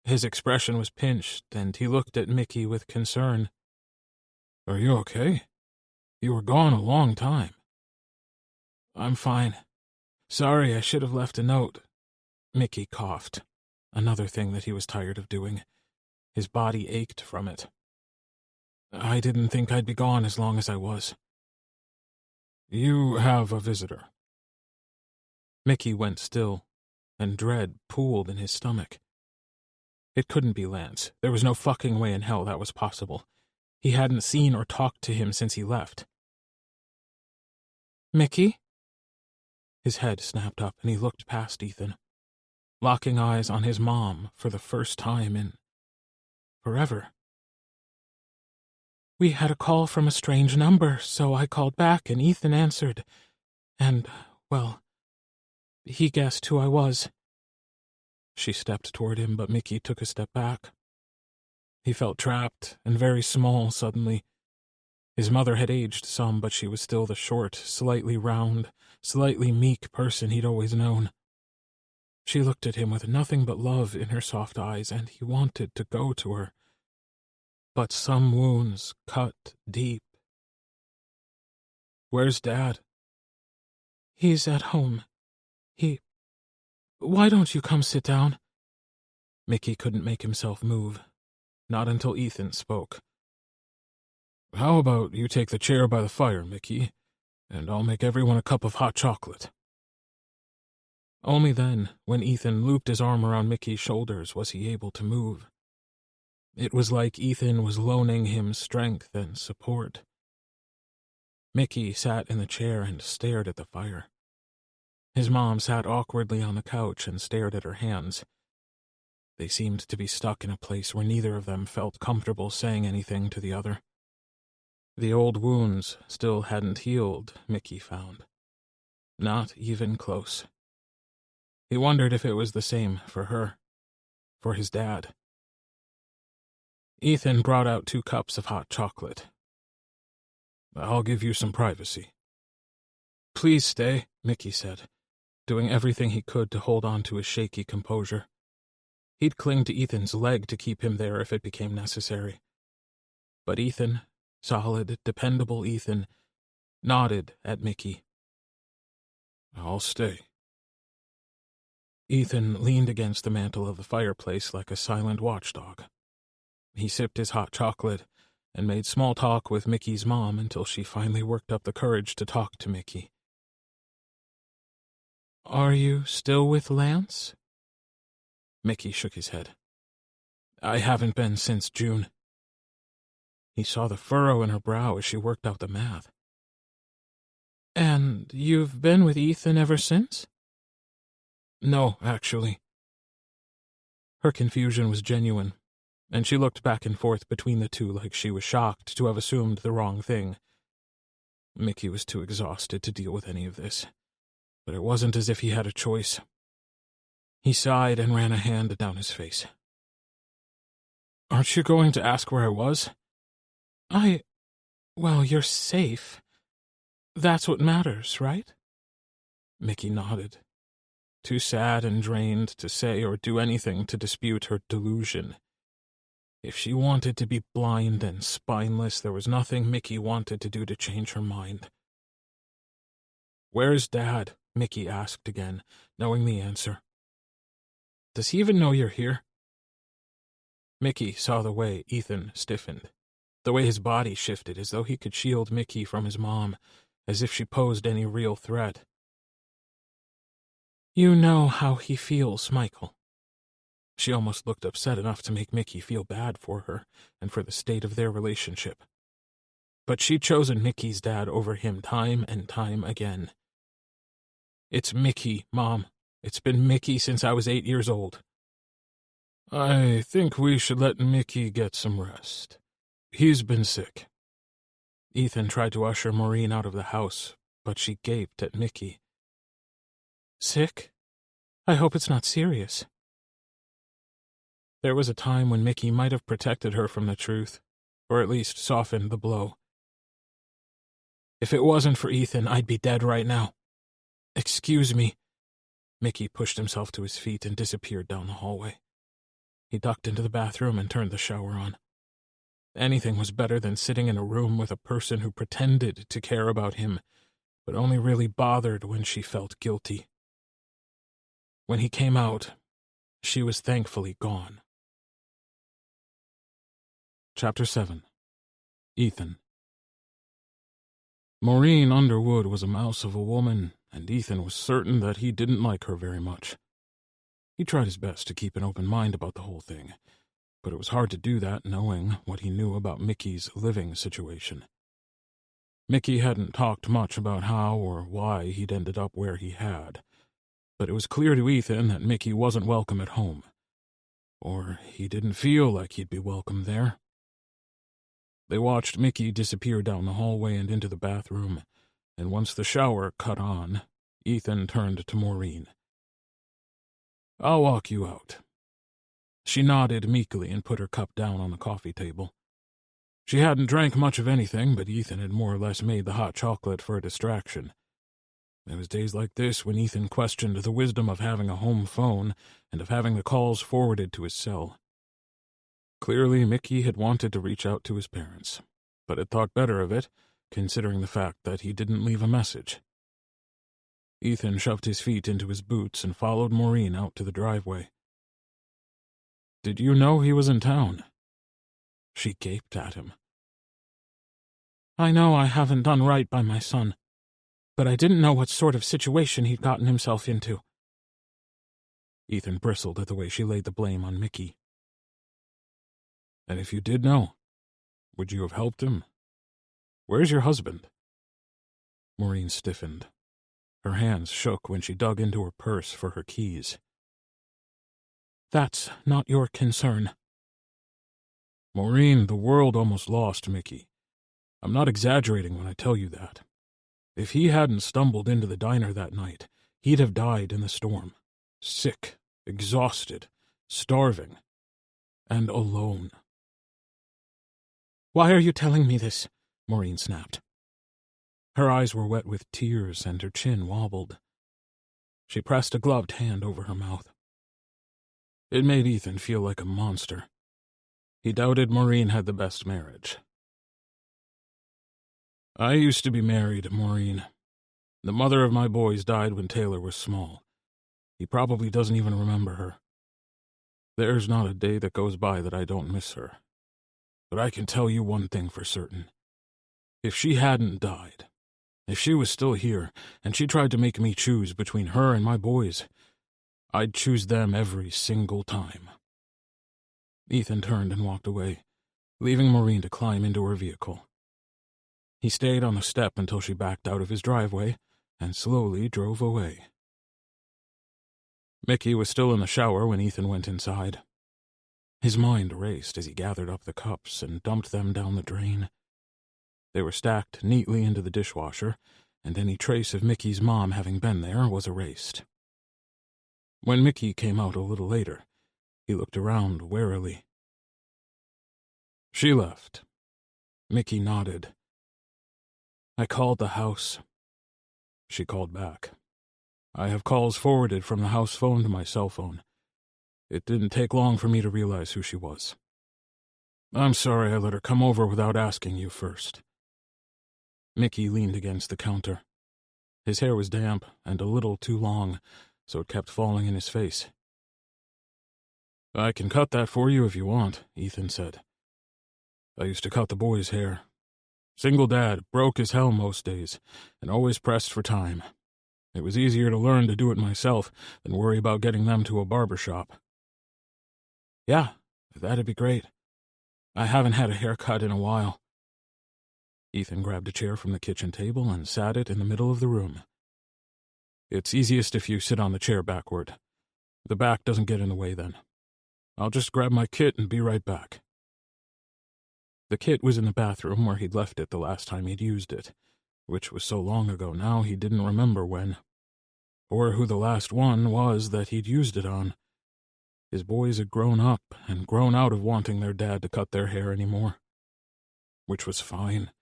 His expression was pinched, and he looked at Mickey with concern. "Are you okay? You were gone a long time." "I'm fine. Sorry, I should have left a note." Mickey coughed, another thing that he was tired of doing. His body ached from it. "I didn't think I'd be gone as long as I was." "You have a visitor." Mickey went still, and dread pooled in his stomach. It couldn't be Lance. There was no fucking way in hell that was possible. He hadn't seen or talked to him since he left. "Mickey?" His head snapped up and he looked past Ethan, locking eyes on his mom for the first time in forever. "We had a call from a strange number, so I called back and Ethan answered. And, well, he guessed who I was." She stepped toward him, but Mickey took a step back. He felt trapped and very small suddenly. His mother had aged some, but she was still the short, slightly round, slightly meek person he'd always known. She looked at him with nothing but love in her soft eyes, and he wanted to go to her. But some wounds cut deep. "Where's Dad?" "He's at home. Why don't you come sit down?" Mickey couldn't make himself move, not until Ethan spoke. "How about you take the chair by the fire, Mickey, and I'll make everyone a cup of hot chocolate." Only then, when Ethan looped his arm around Mickey's shoulders, was he able to move. It was like Ethan was loaning him strength and support. Mickey sat in the chair and stared at the fire. His mom sat awkwardly on the couch and stared at her hands. They seemed to be stuck in a place where neither of them felt comfortable saying anything to the other. The old wounds still hadn't healed, Mickey found. Not even close. He wondered if it was the same for her, for his dad. Ethan brought out 2 cups of hot chocolate. "I'll give you some privacy." "Please stay," Mickey said, doing everything he could to hold on to his shaky composure. He'd cling to Ethan's leg to keep him there if it became necessary. But Ethan, solid, dependable Ethan, nodded at Mickey. "I'll stay." Ethan leaned against the mantel of the fireplace like a silent watchdog. He sipped his hot chocolate and made small talk with Mickey's mom until she finally worked up the courage to talk to Mickey. "Are you still with Lance?" Mickey shook his head. "I haven't been since June." He saw the furrow in her brow as she worked out the math. "And you've been with Ethan ever since?" "No, actually." Her confusion was genuine, and she looked back and forth between the two like she was shocked to have assumed the wrong thing. Mickey was too exhausted to deal with any of this, but it wasn't as if he had a choice. He sighed and ran a hand down his face. "Aren't you going to ask where I was?" Well, you're safe. That's what matters, right?" Mickey nodded, too sad and drained to say or do anything to dispute her delusion. If she wanted to be blind and spineless, there was nothing Mickey wanted to do to change her mind. "Where's Dad?" Mickey asked again, knowing the answer. "Does he even know you're here?" Mickey saw the way Ethan stiffened, the way his body shifted as though he could shield Mickey from his mom, as if she posed any real threat. "You know how he feels, Michael." She almost looked upset enough to make Mickey feel bad for her and for the state of their relationship. But she'd chosen Mickey's dad over him time and time again. "It's Mickey, Mom. It's been Mickey since I was 8 years old." "I think we should let Mickey get some rest. He's been sick." Ethan tried to usher Maureen out of the house, but she gaped at Mickey. "Sick? I hope it's not serious." There was a time when Mickey might have protected her from the truth, or at least softened the blow. "If it wasn't for Ethan, I'd be dead right now." "Excuse me." Mickey pushed himself to his feet and disappeared down the hallway. He ducked into the bathroom and turned the shower on. Anything was better than sitting in a room with a person who pretended to care about him, but only really bothered when she felt guilty. When he came out, she was thankfully gone. Chapter 7. Ethan. Maureen Underwood was a mouse of a woman, and Ethan was certain that he didn't like her very much. He tried his best to keep an open mind about the whole thing, but it was hard to do that knowing what he knew about Mickey's living situation. Mickey hadn't talked much about how or why he'd ended up where he had, but it was clear to Ethan that Mickey wasn't welcome at home, or he didn't feel like he'd be welcome there. They watched Mickey disappear down the hallway and into the bathroom, and once the shower cut on, Ethan turned to Maureen. "I'll walk you out." She nodded meekly and put her cup down on the coffee table. She hadn't drank much of anything, but Ethan had more or less made the hot chocolate for a distraction. It was days like this when Ethan questioned the wisdom of having a home phone and of having the calls forwarded to his cell. Clearly, Mickey had wanted to reach out to his parents, but had thought better of it, considering the fact that he didn't leave a message. Ethan shoved his feet into his boots and followed Maureen out to the driveway. "Did you know he was in town?" She gaped at him. "I know I haven't done right by my son, but I didn't know what sort of situation he'd gotten himself into." Ethan bristled at the way she laid the blame on Mickey. "And if you did know, would you have helped him? Where's your husband?" Maureen stiffened. Her hands shook when she dug into her purse for her keys. "That's not your concern." "Maureen, the world almost lost Mickey. I'm not exaggerating when I tell you that. If he hadn't stumbled into the diner that night, he'd have died in the storm. Sick, exhausted, starving, and alone." "Why are you telling me this?" Maureen snapped. Her eyes were wet with tears and her chin wobbled. She pressed a gloved hand over her mouth. It made Ethan feel like a monster. He doubted Maureen had the best marriage. "I used to be married, Maureen. The mother of my boys died when Taylor was small. He probably doesn't even remember her. There's not a day that goes by that I don't miss her. But I can tell you one thing for certain. If she hadn't died, if she was still here, and she tried to make me choose between her and my boys, I'd choose them every single time." Ethan turned and walked away, leaving Maureen to climb into her vehicle. He stayed on the step until she backed out of his driveway and slowly drove away. Mickey was still in the shower when Ethan went inside. His mind raced as he gathered up the cups and dumped them down the drain. They were stacked neatly into the dishwasher, and any trace of Mickey's mom having been there was erased. When Mickey came out a little later, he looked around warily. "She left." Mickey nodded. "I called the house." She called back. "I have calls forwarded from the house phone to my cell phone. It didn't take long for me to realize who she was. I'm sorry I let her come over without asking you first." Mickey leaned against the counter. His hair was damp and a little too long, so it kept falling in his face. "I can cut that for you if you want," Ethan said. "I used to cut the boys' hair. Single dad, broke as hell most days, and always pressed for time. It was easier to learn to do it myself than worry about getting them to a barber shop." "Yeah, that'd be great. I haven't had a haircut in a while." Ethan grabbed a chair from the kitchen table and sat it in the middle of the room. "It's easiest if you sit on the chair backward. The back doesn't get in the way then. I'll just grab my kit and be right back." The kit was in the bathroom where he'd left it the last time he'd used it, which was so long ago now he didn't remember when, or who the last one was that he'd used it on. His boys had grown up and grown out of wanting their dad to cut their hair anymore. Which was fine.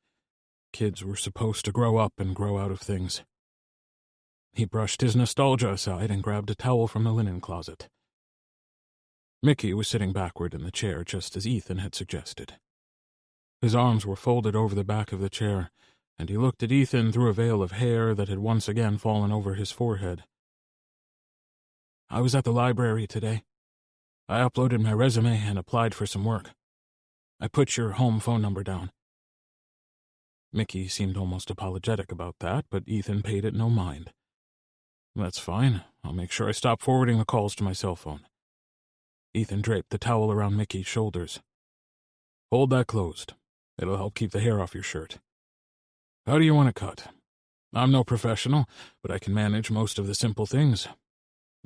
Kids were supposed to grow up and grow out of things. He brushed his nostalgia aside and grabbed a towel from the linen closet. Mickey was sitting backward in the chair just as Ethan had suggested. His arms were folded over the back of the chair, and he looked at Ethan through a veil of hair that had once again fallen over his forehead. "I was at the library today. I uploaded my resume and applied for some work. I put your home phone number down." Mickey seemed almost apologetic about that, but Ethan paid it no mind. "That's fine. I'll make sure I stop forwarding the calls to my cell phone." Ethan draped the towel around Mickey's shoulders. Hold that closed. It'll help keep the hair off your shirt. How do you want it cut? I'm no professional, but I can manage most of the simple things.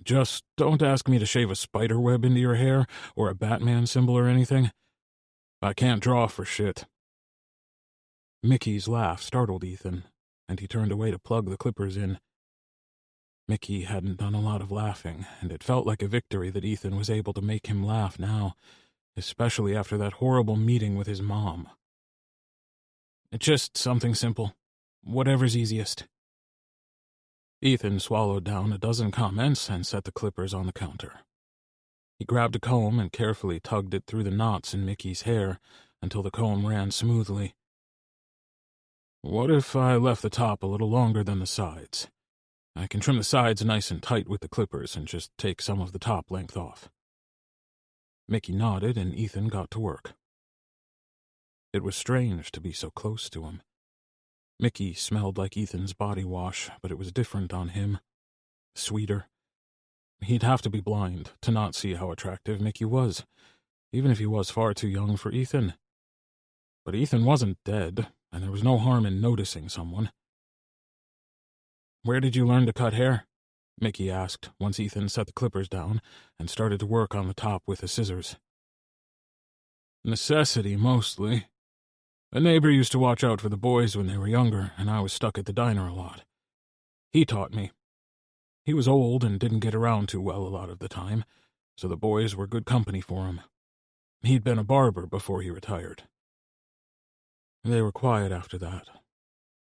Just don't ask me to shave a spider web into your hair or a Batman symbol or anything. I can't draw for shit. Mickey's laugh startled Ethan, and he turned away to plug the clippers in. Mickey hadn't done a lot of laughing, and it felt like a victory that Ethan was able to make him laugh now, especially after that horrible meeting with his mom. Just something simple. Whatever's easiest. Ethan swallowed down a dozen comments and set the clippers on the counter. He grabbed a comb and carefully tugged it through the knots in Mickey's hair until the comb ran smoothly. What if I left the top a little longer than the sides? I can trim the sides nice and tight with the clippers and just take some of the top length off. Mickey nodded and Ethan got to work. It was strange to be so close to him. Mickey smelled like Ethan's body wash, but it was different on him. Sweeter. He'd have to be blind to not see how attractive Mickey was, even if he was far too young for Ethan. But Ethan wasn't dead, and there was no harm in noticing someone. Where did you learn to cut hair? Mickey asked once Ethan set the clippers down and started to work on the top with the scissors. Necessity, mostly. A neighbor used to watch out for the boys when they were younger, and I was stuck at the diner a lot. He taught me. He was old and didn't get around too well a lot of the time, so the boys were good company for him. He'd been a barber before he retired. They were quiet after that,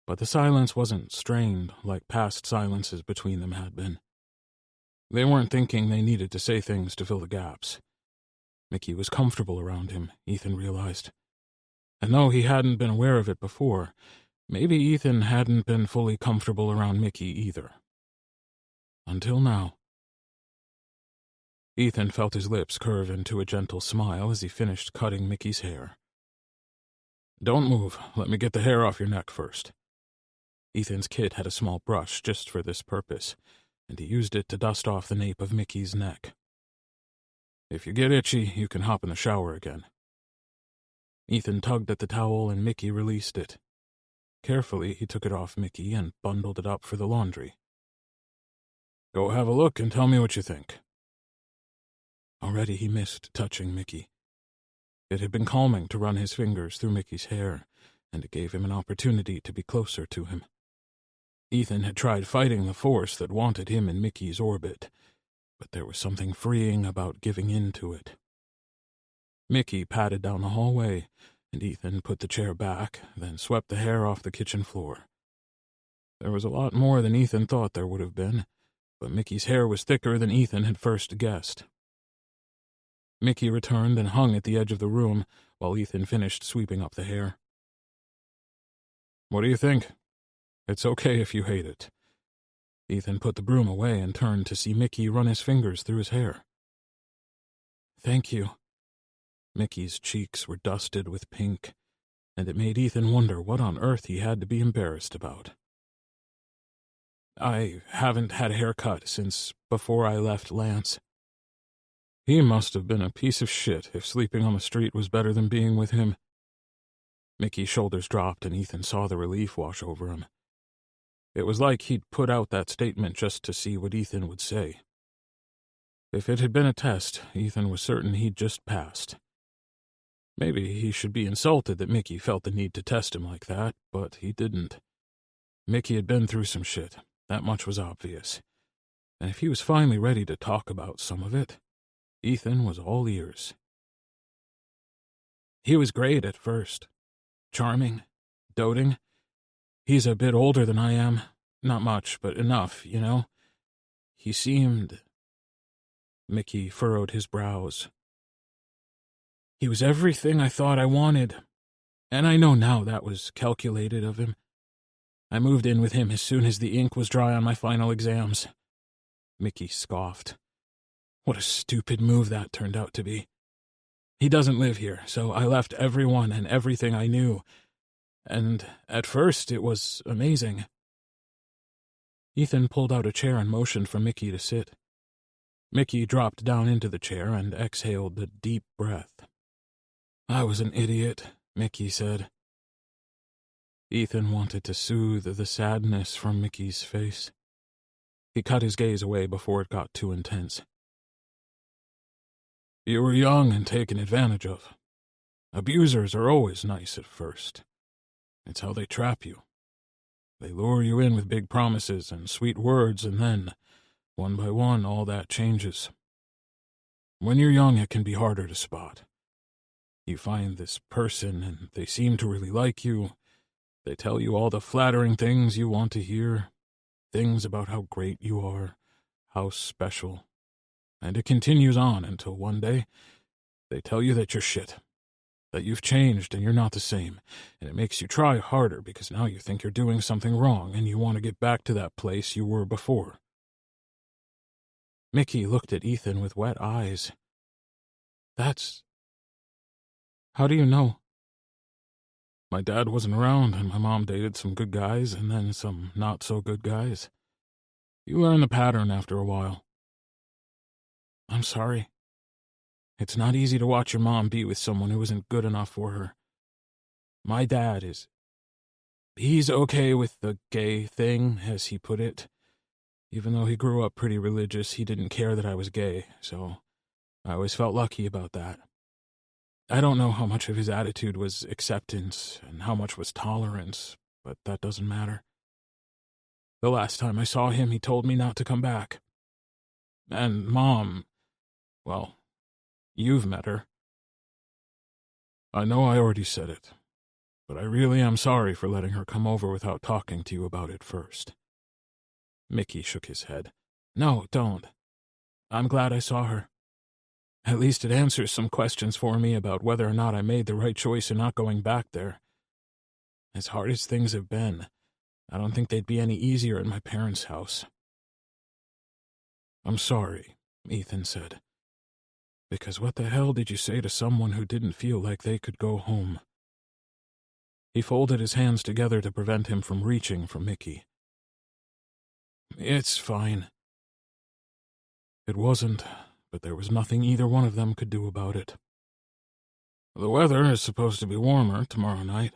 but the silence wasn't strained like past silences between them had been. They weren't thinking they needed to say things to fill the gaps. Mickey was comfortable around him, Ethan realized. And though he hadn't been aware of it before, maybe Ethan hadn't been fully comfortable around Mickey either. Until now. Ethan felt his lips curve into a gentle smile as he finished cutting Mickey's hair. Don't move. Let me get the hair off your neck first. Ethan's kit had a small brush just for this purpose, and he used it to dust off the nape of Mickey's neck. If you get itchy, you can hop in the shower again. Ethan tugged at the towel and Mickey released it. Carefully, he took it off Mickey and bundled it up for the laundry. Go have a look and tell me what you think. Already he missed touching Mickey. It had been calming to run his fingers through Mickey's hair, and it gave him an opportunity to be closer to him. Ethan had tried fighting the force that wanted him in Mickey's orbit, but there was something freeing about giving in to it. Mickey padded down the hallway, and Ethan put the chair back, then swept the hair off the kitchen floor. There was a lot more than Ethan thought there would have been, but Mickey's hair was thicker than Ethan had first guessed. Mickey returned and hung at the edge of the room while Ethan finished sweeping up the hair. What do you think? It's okay if you hate it. Ethan put the broom away and turned to see Mickey run his fingers through his hair. Thank you. Mickey's cheeks were dusted with pink, and it made Ethan wonder what on earth he had to be embarrassed about. I haven't had a haircut since before I left Lance. He must have been a piece of shit if sleeping on the street was better than being with him. Mickey's shoulders dropped and Ethan saw the relief wash over him. It was like he'd put out that statement just to see what Ethan would say. If it had been a test, Ethan was certain he'd just passed. Maybe he should be insulted that Mickey felt the need to test him like that, but he didn't. Mickey had been through some shit, that much was obvious. And if he was finally ready to talk about some of it, Ethan was all ears. He was great at first. Charming. Doting. He's a bit older than I am. Not much, but enough, you know. He seemed... Mickey furrowed his brows. He was everything I thought I wanted. And I know now that was calculated of him. I moved in with him as soon as the ink was dry on my final exams. Mickey scoffed. What a stupid move that turned out to be. He doesn't live here, so I left everyone and everything I knew. And at first it was amazing. Ethan pulled out a chair and motioned for Mickey to sit. Mickey dropped down into the chair and exhaled a deep breath. "I was an idiot," Mickey said. Ethan wanted to soothe the sadness from Mickey's face. He cut his gaze away before it got too intense. "You were young and taken advantage of. Abusers are always nice at first. It's how they trap you. They lure you in with big promises and sweet words, and then, one by one, all that changes. When you're young, it can be harder to spot. You find this person, and they seem to really like you. They tell you all the flattering things you want to hear, things about how great you are, how special. And it continues on until one day, they tell you that you're shit, that you've changed and you're not the same, and it makes you try harder because now you think you're doing something wrong and you want to get back to that place you were before." Mickey looked at Ethan with wet eyes. How do you know?" "My dad wasn't around, and my mom dated some good guys and then some not-so-good guys. You learn the pattern after a while." "I'm sorry. It's not easy to watch your mom be with someone who isn't good enough for her. My dad he's okay with the gay thing, as he put it. Even though he grew up pretty religious, he didn't care that I was gay, so I always felt lucky about that. I don't know how much of his attitude was acceptance and how much was tolerance, but that doesn't matter. The last time I saw him, he told me not to come back. And Mom, well, you've met her." "I know I already said it, but I really am sorry for letting her come over without talking to you about it first." Mickey shook his head. "No, don't. I'm glad I saw her. At least it answers some questions for me about whether or not I made the right choice in not going back there. As hard as things have been, I don't think they'd be any easier at my parents' house." "I'm sorry," Ethan said. "Because what the hell did you say to someone who didn't feel like they could go home?" He folded his hands together to prevent him from reaching for Mickey. "It's fine." It wasn't, but there was nothing either one of them could do about it. "The weather is supposed to be warmer tomorrow night.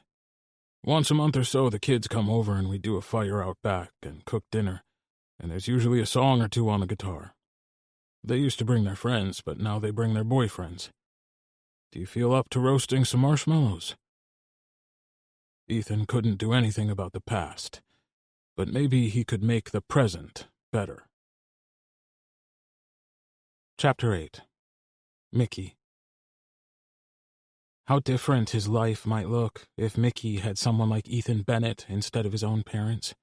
Once a month or so, the kids come over and we do a fire out back and cook dinner, and there's usually a song or two on the guitar. They used to bring their friends, but now they bring their boyfriends. Do you feel up to roasting some marshmallows?" Ethan couldn't do anything about the past, but maybe he could make the present better. Chapter 8. Mickey. How different his life might look if Mickey had someone like Ethan Bennett instead of his own parents.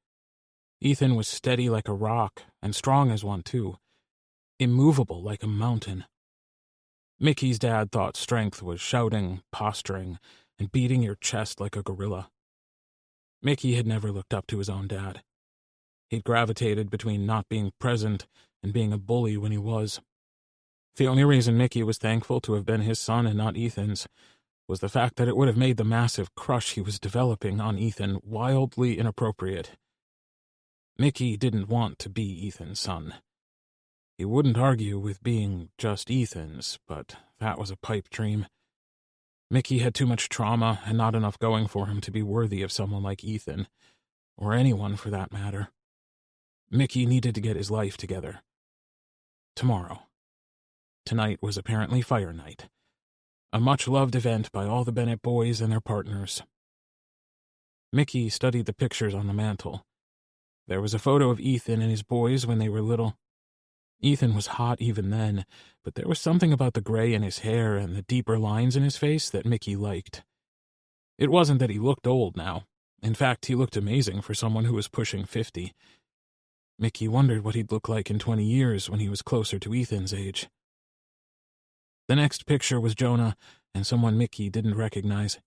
Ethan was steady like a rock, and strong as one, too. Immovable like a mountain. Mickey's dad thought strength was shouting, posturing, and beating your chest like a gorilla. Mickey had never looked up to his own dad. He'd gravitated between not being present and being a bully when he was. The only reason Mickey was thankful to have been his son and not Ethan's was the fact that it would have made the massive crush he was developing on Ethan wildly inappropriate. Mickey didn't want to be Ethan's son. He wouldn't argue with being just Ethan's, but that was a pipe dream. Mickey had too much trauma and not enough going for him to be worthy of someone like Ethan, or anyone for that matter. Mickey needed to get his life together. Tomorrow. Tonight was apparently fire night. A much-loved event by all the Bennett boys and their partners. Mickey studied the pictures on the mantel. There was a photo of Ethan and his boys when they were little. Ethan was hot even then, but there was something about the gray in his hair and the deeper lines in his face that Mickey liked. It wasn't that he looked old now. In fact, he looked amazing for someone who was pushing 50. Mickey wondered what he'd look like in 20 years when he was closer to Ethan's age. The next picture was Jonah and someone Mickey didn't recognize.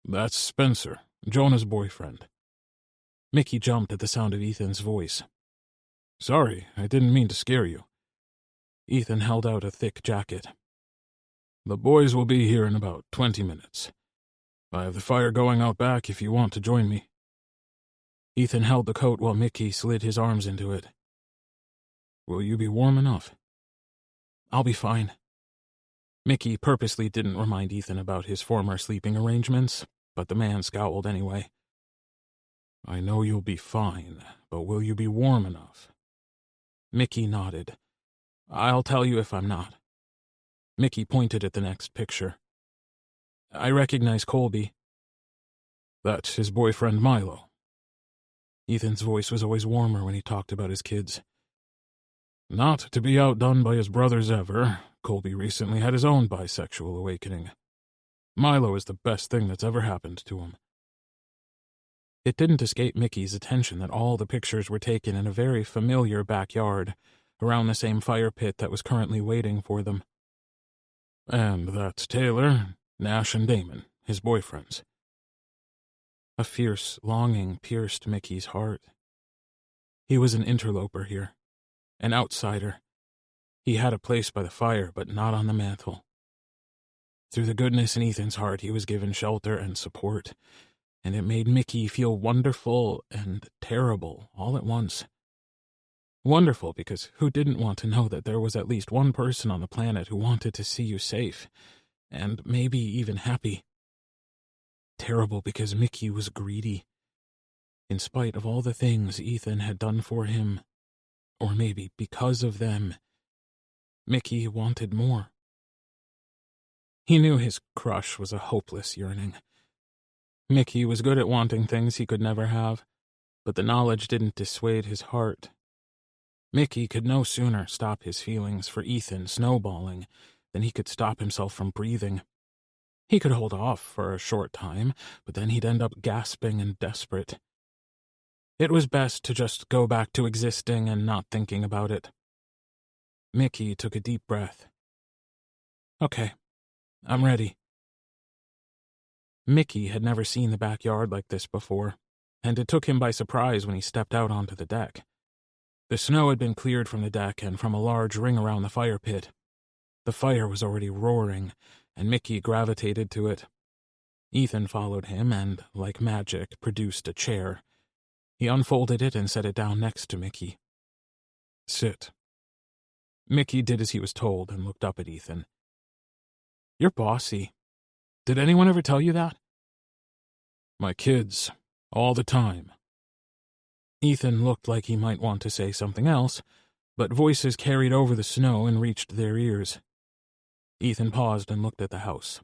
"That's Spencer, Jonah's boyfriend." Mickey jumped at the sound of Ethan's voice. "Sorry, I didn't mean to scare you." Ethan held out a thick jacket. "The boys will be here in about 20 minutes. I have the fire going out back if you want to join me." Ethan held the coat while Mickey slid his arms into it. Will you be warm enough? I'll be fine. Mickey purposely didn't remind Ethan about his former sleeping arrangements, but the man scowled anyway. I know you'll be fine, but will you be warm enough? Mickey nodded. I'll tell you if I'm not. Mickey pointed at the next picture. I recognize Colby. That's his boyfriend Milo. Ethan's voice was always warmer when he talked about his kids. Not to be outdone by his brothers ever, Colby recently had his own bisexual awakening. Milo is the best thing that's ever happened to him. It didn't escape Mickey's attention that all the pictures were taken in a very familiar backyard, around the same fire pit that was currently waiting for them. And that's Taylor, Nash, and Damon, his boyfriends. A fierce longing pierced Mickey's heart. He was an interloper here, an outsider. He had a place by the fire, but not on the mantle. Through the goodness in Ethan's heart, he was given shelter and support, and it made Mickey feel wonderful and terrible all at once. Wonderful because who didn't want to know that there was at least one person on the planet who wanted to see you safe, and maybe even happy. Terrible because Mickey was greedy. In spite of all the things Ethan had done for him, or maybe because of them, Mickey wanted more. He knew his crush was a hopeless yearning. Mickey was good at wanting things he could never have, but the knowledge didn't dissuade his heart. Mickey could no sooner stop his feelings for Ethan snowballing than he could stop himself from breathing. He could hold off for a short time, but then he'd end up gasping and desperate. It was best to just go back to existing and not thinking about it. Mickey took a deep breath. Okay, I'm ready. Mickey had never seen the backyard like this before, and it took him by surprise when he stepped out onto the deck. The snow had been cleared from the deck and from a large ring around the fire pit. The fire was already roaring, and Mickey gravitated to it. Ethan followed him and, like magic, produced a chair. He unfolded it and set it down next to Mickey. Sit. Mickey did as he was told and looked up at Ethan. You're bossy. Did anyone ever tell you that? My kids, all the time. Ethan looked like he might want to say something else, but voices carried over the snow and reached their ears. Ethan paused and looked at the house.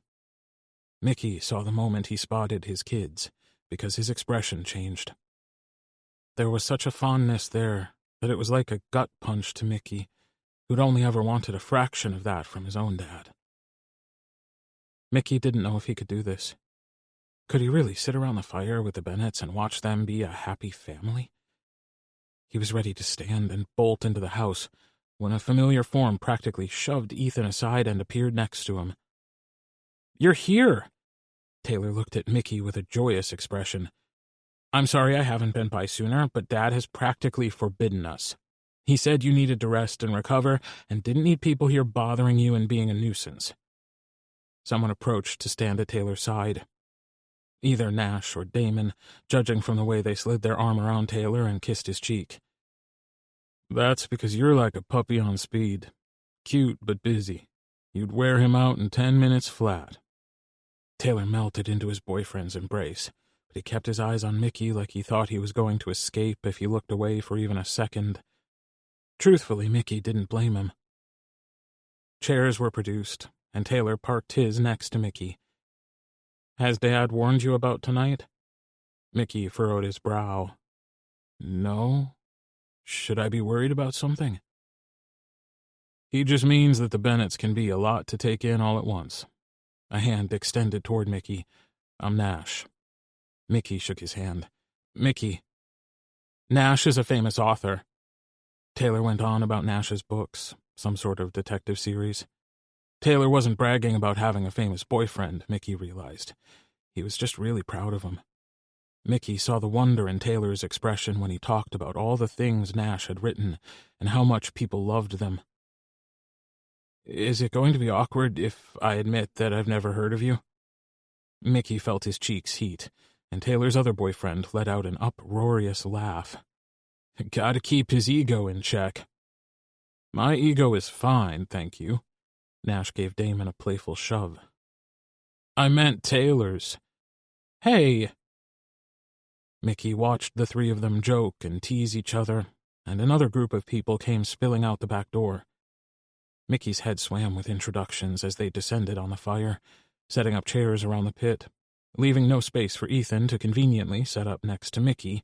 Mickey saw the moment he spotted his kids, because his expression changed. There was such a fondness there that it was like a gut punch to Mickey, who'd only ever wanted a fraction of that from his own dad. Mickey didn't know if he could do this. Could he really sit around the fire with the Bennetts and watch them be a happy family? He was ready to stand and bolt into the house when a familiar form practically shoved Ethan aside and appeared next to him. You're here! Taylor looked at Mickey with a joyous expression. I'm sorry I haven't been by sooner, but Dad has practically forbidden us. He said you needed to rest and recover and didn't need people here bothering you and being a nuisance. Someone approached to stand at Taylor's side. Either Nash or Damon, judging from the way they slid their arm around Taylor and kissed his cheek. That's because you're like a puppy on speed. Cute but busy. You'd wear him out in 10 minutes flat. Taylor melted into his boyfriend's embrace, but he kept his eyes on Mickey like he thought he was going to escape if he looked away for even a second. Truthfully, Mickey didn't blame him. Chairs were produced, and Taylor parked his next to Mickey. Has Dad warned you about tonight? Mickey furrowed his brow. No. Should I be worried about something? He just means that the Bennetts can be a lot to take in all at once. A hand extended toward Mickey. I'm Nash. Mickey shook his hand. Mickey. Nash is a famous author. Taylor went on about Nash's books, some sort of detective series. Taylor wasn't bragging about having a famous boyfriend, Mickey realized. He was just really proud of him. Mickey saw the wonder in Taylor's expression when he talked about all the things Nash had written and how much people loved them. Is it going to be awkward if I admit that I've never heard of you? Mickey felt his cheeks heat, and Taylor's other boyfriend let out an uproarious laugh. Gotta keep his ego in check. My ego is fine, thank you. Nash gave Damon a playful shove. I meant Taylor's. Hey! Mickey watched the three of them joke and tease each other, and another group of people came spilling out the back door. Mickey's head swam with introductions as they descended on the fire, setting up chairs around the pit, leaving no space for Ethan to conveniently set up next to Mickey.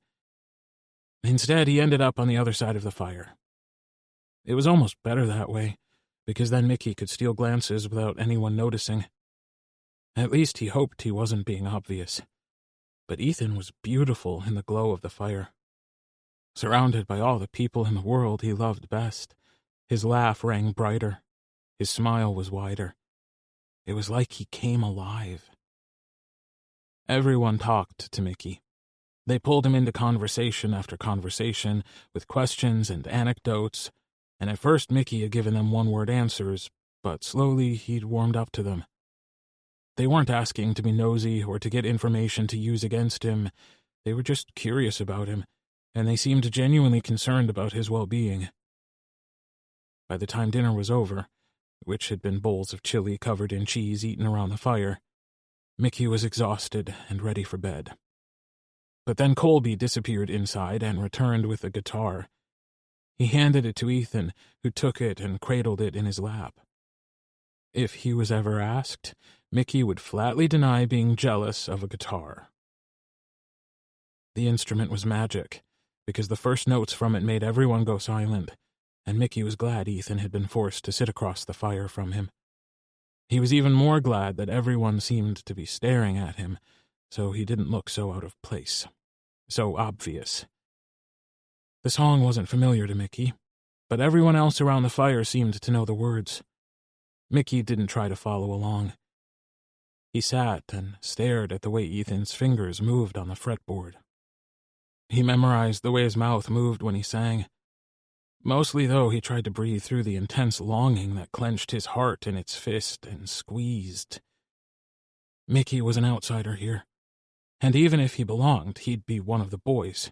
Instead, he ended up on the other side of the fire. It was almost better that way, because then Mickey could steal glances without anyone noticing. At least he hoped he wasn't being obvious. But Ethan was beautiful in the glow of the fire. Surrounded by all the people in the world he loved best, his laugh rang brighter. His smile was wider. It was like he came alive. Everyone talked to Mickey. They pulled him into conversation after conversation with questions and anecdotes, and at first Mickey had given them one-word answers, but slowly he'd warmed up to them. They weren't asking to be nosy or to get information to use against him. They were just curious about him, and they seemed genuinely concerned about his well-being. By the time dinner was over, which had been bowls of chili covered in cheese eaten around the fire, Mickey was exhausted and ready for bed. But then Colby disappeared inside and returned with a guitar. He handed it to Ethan, who took it and cradled it in his lap. If he was ever asked, Mickey would flatly deny being jealous of a guitar. The instrument was magic, because the first notes from it made everyone go silent, and Mickey was glad Ethan had been forced to sit across the fire from him. He was even more glad that everyone seemed to be staring at him, so he didn't look so out of place, so obvious. The song wasn't familiar to Mickey, but everyone else around the fire seemed to know the words. Mickey didn't try to follow along. He sat and stared at the way Ethan's fingers moved on the fretboard. He memorized the way his mouth moved when he sang. Mostly, though, he tried to breathe through the intense longing that clenched his heart in its fist and squeezed. Mickey was an outsider here, and even if he belonged, he'd be one of the boys,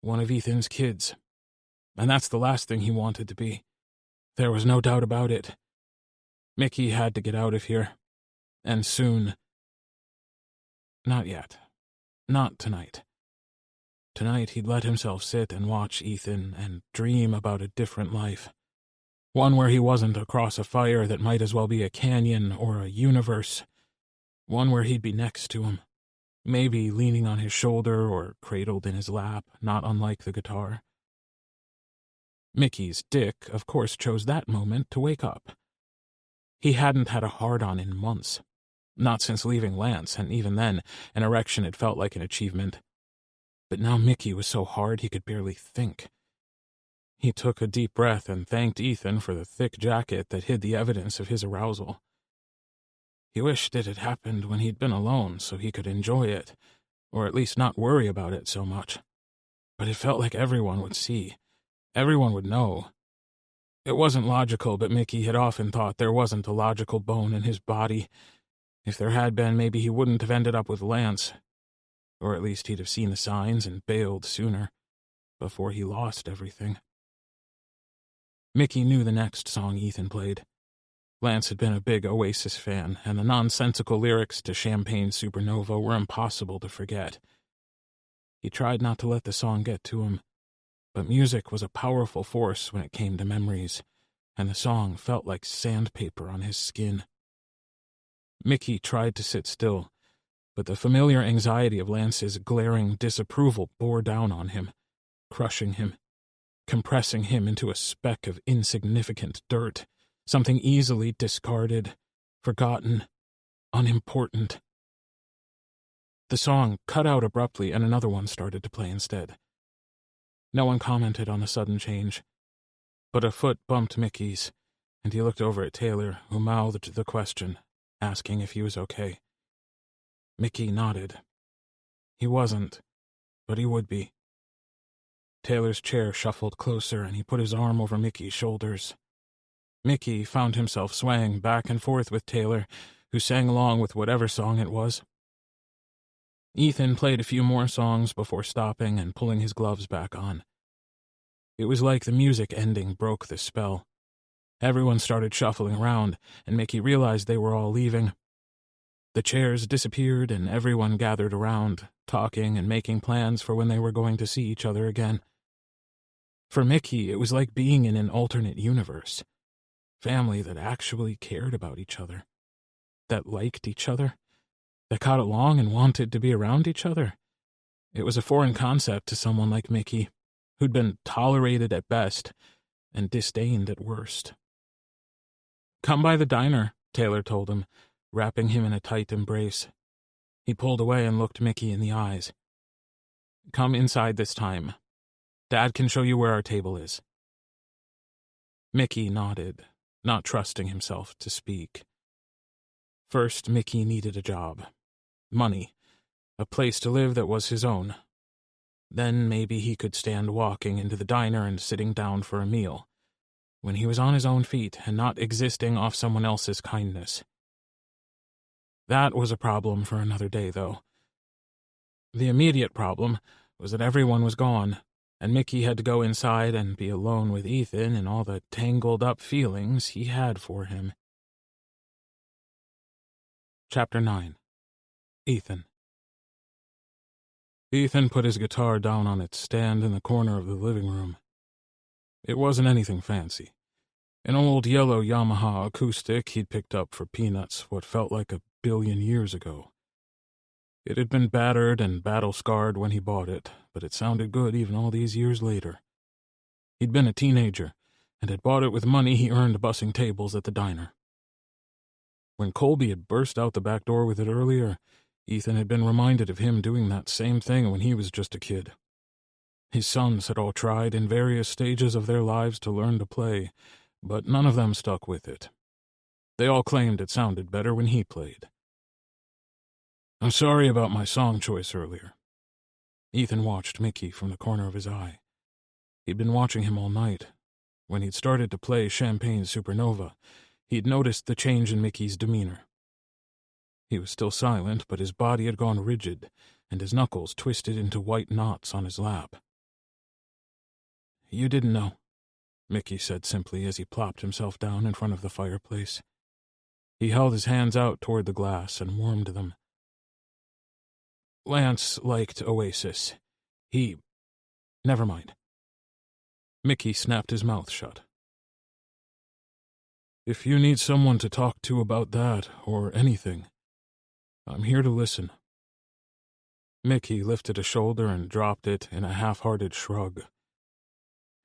one of Ethan's kids. And that's the last thing he wanted to be. There was no doubt about it. Mickey had to get out of here. And soon. Not yet. Not tonight. Tonight he'd let himself sit and watch Ethan and dream about a different life. One where he wasn't across a fire that might as well be a canyon or a universe. One where he'd be next to him. Maybe leaning on his shoulder or cradled in his lap, not unlike the guitar. Mickey's dick, of course, chose that moment to wake up. He hadn't had a hard-on in months. Not since leaving Lance, and even then, an erection had felt like an achievement. But now Mickey was so hard he could barely think. He took a deep breath and thanked Ethan for the thick jacket that hid the evidence of his arousal. He wished it had happened when he'd been alone so he could enjoy it, or at least not worry about it so much. But it felt like everyone would see. Everyone would know. It wasn't logical, but Mickey had often thought there wasn't a logical bone in his body. If there had been, maybe he wouldn't have ended up with Lance. Or at least he'd have seen the signs and bailed sooner, before he lost everything. Mickey knew the next song Ethan played. Lance had been a big Oasis fan, and the nonsensical lyrics to Champagne Supernova were impossible to forget. He tried not to let the song get to him, but music was a powerful force when it came to memories, and the song felt like sandpaper on his skin. Mickey tried to sit still, but the familiar anxiety of Lance's glaring disapproval bore down on him, crushing him, compressing him into a speck of insignificant dirt, something easily discarded, forgotten, unimportant. The song cut out abruptly and another one started to play instead. No one commented on the sudden change, but a foot bumped Mickey's, and he looked over at Taylor, who mouthed the question, asking if he was okay. Mickey nodded. He wasn't, but he would be. Taylor's chair shuffled closer, and he put his arm over Mickey's shoulders. Mickey found himself swaying back and forth with Taylor, who sang along with whatever song it was. Ethan played a few more songs before stopping and pulling his gloves back on. It was like the music ending broke the spell, Everyone started shuffling around, and Mickey realized they were all leaving. The chairs disappeared, and everyone gathered around, talking and making plans for when they were going to see each other again. For Mickey, it was like being in an alternate universe. Family that actually cared about each other, that liked each other, that got along and wanted to be around each other. It was a foreign concept to someone like Mickey, who'd been tolerated at best and disdained at worst. "Come by the diner," Taylor told him, wrapping him in a tight embrace. He pulled away and looked Mickey in the eyes. "Come inside this time. Dad can show you where our table is." Mickey nodded, not trusting himself to speak. First, Mickey needed a job. Money. A place to live that was his own. Then maybe he could stand walking into the diner and sitting down for a meal, when he was on his own feet and not existing off someone else's kindness. That was a problem for another day, though. The immediate problem was that everyone was gone, and Mickey had to go inside and be alone with Ethan and all the tangled-up feelings he had for him. Chapter 9. Ethan. Ethan put his guitar down on its stand in the corner of the living room. It wasn't anything fancy. An old yellow Yamaha acoustic he'd picked up for peanuts what felt like 1,000,000,000 years ago. It had been battered and battle-scarred when he bought it, but it sounded good even all these years later. He'd been a teenager, and had bought it with money he earned bussing tables at the diner. When Colby had burst out the back door with it earlier, Ethan had been reminded of him doing that same thing when he was just a kid. His sons had all tried in various stages of their lives to learn to play, but none of them stuck with it. They all claimed it sounded better when he played. "I'm sorry about my song choice earlier." Ethan watched Mickey from the corner of his eye. He'd been watching him all night. When he'd started to play Champagne Supernova, he'd noticed the change in Mickey's demeanor. He was still silent, but his body had gone rigid, and his knuckles twisted into white knots on his lap. "You didn't know," Mickey said simply as he plopped himself down in front of the fireplace. He held his hands out toward the glass and warmed them. "Lance liked Oasis. Never mind." Mickey snapped his mouth shut. "If you need someone to talk to about that, or anything, I'm here to listen." Mickey lifted a shoulder and dropped it in a half-hearted shrug.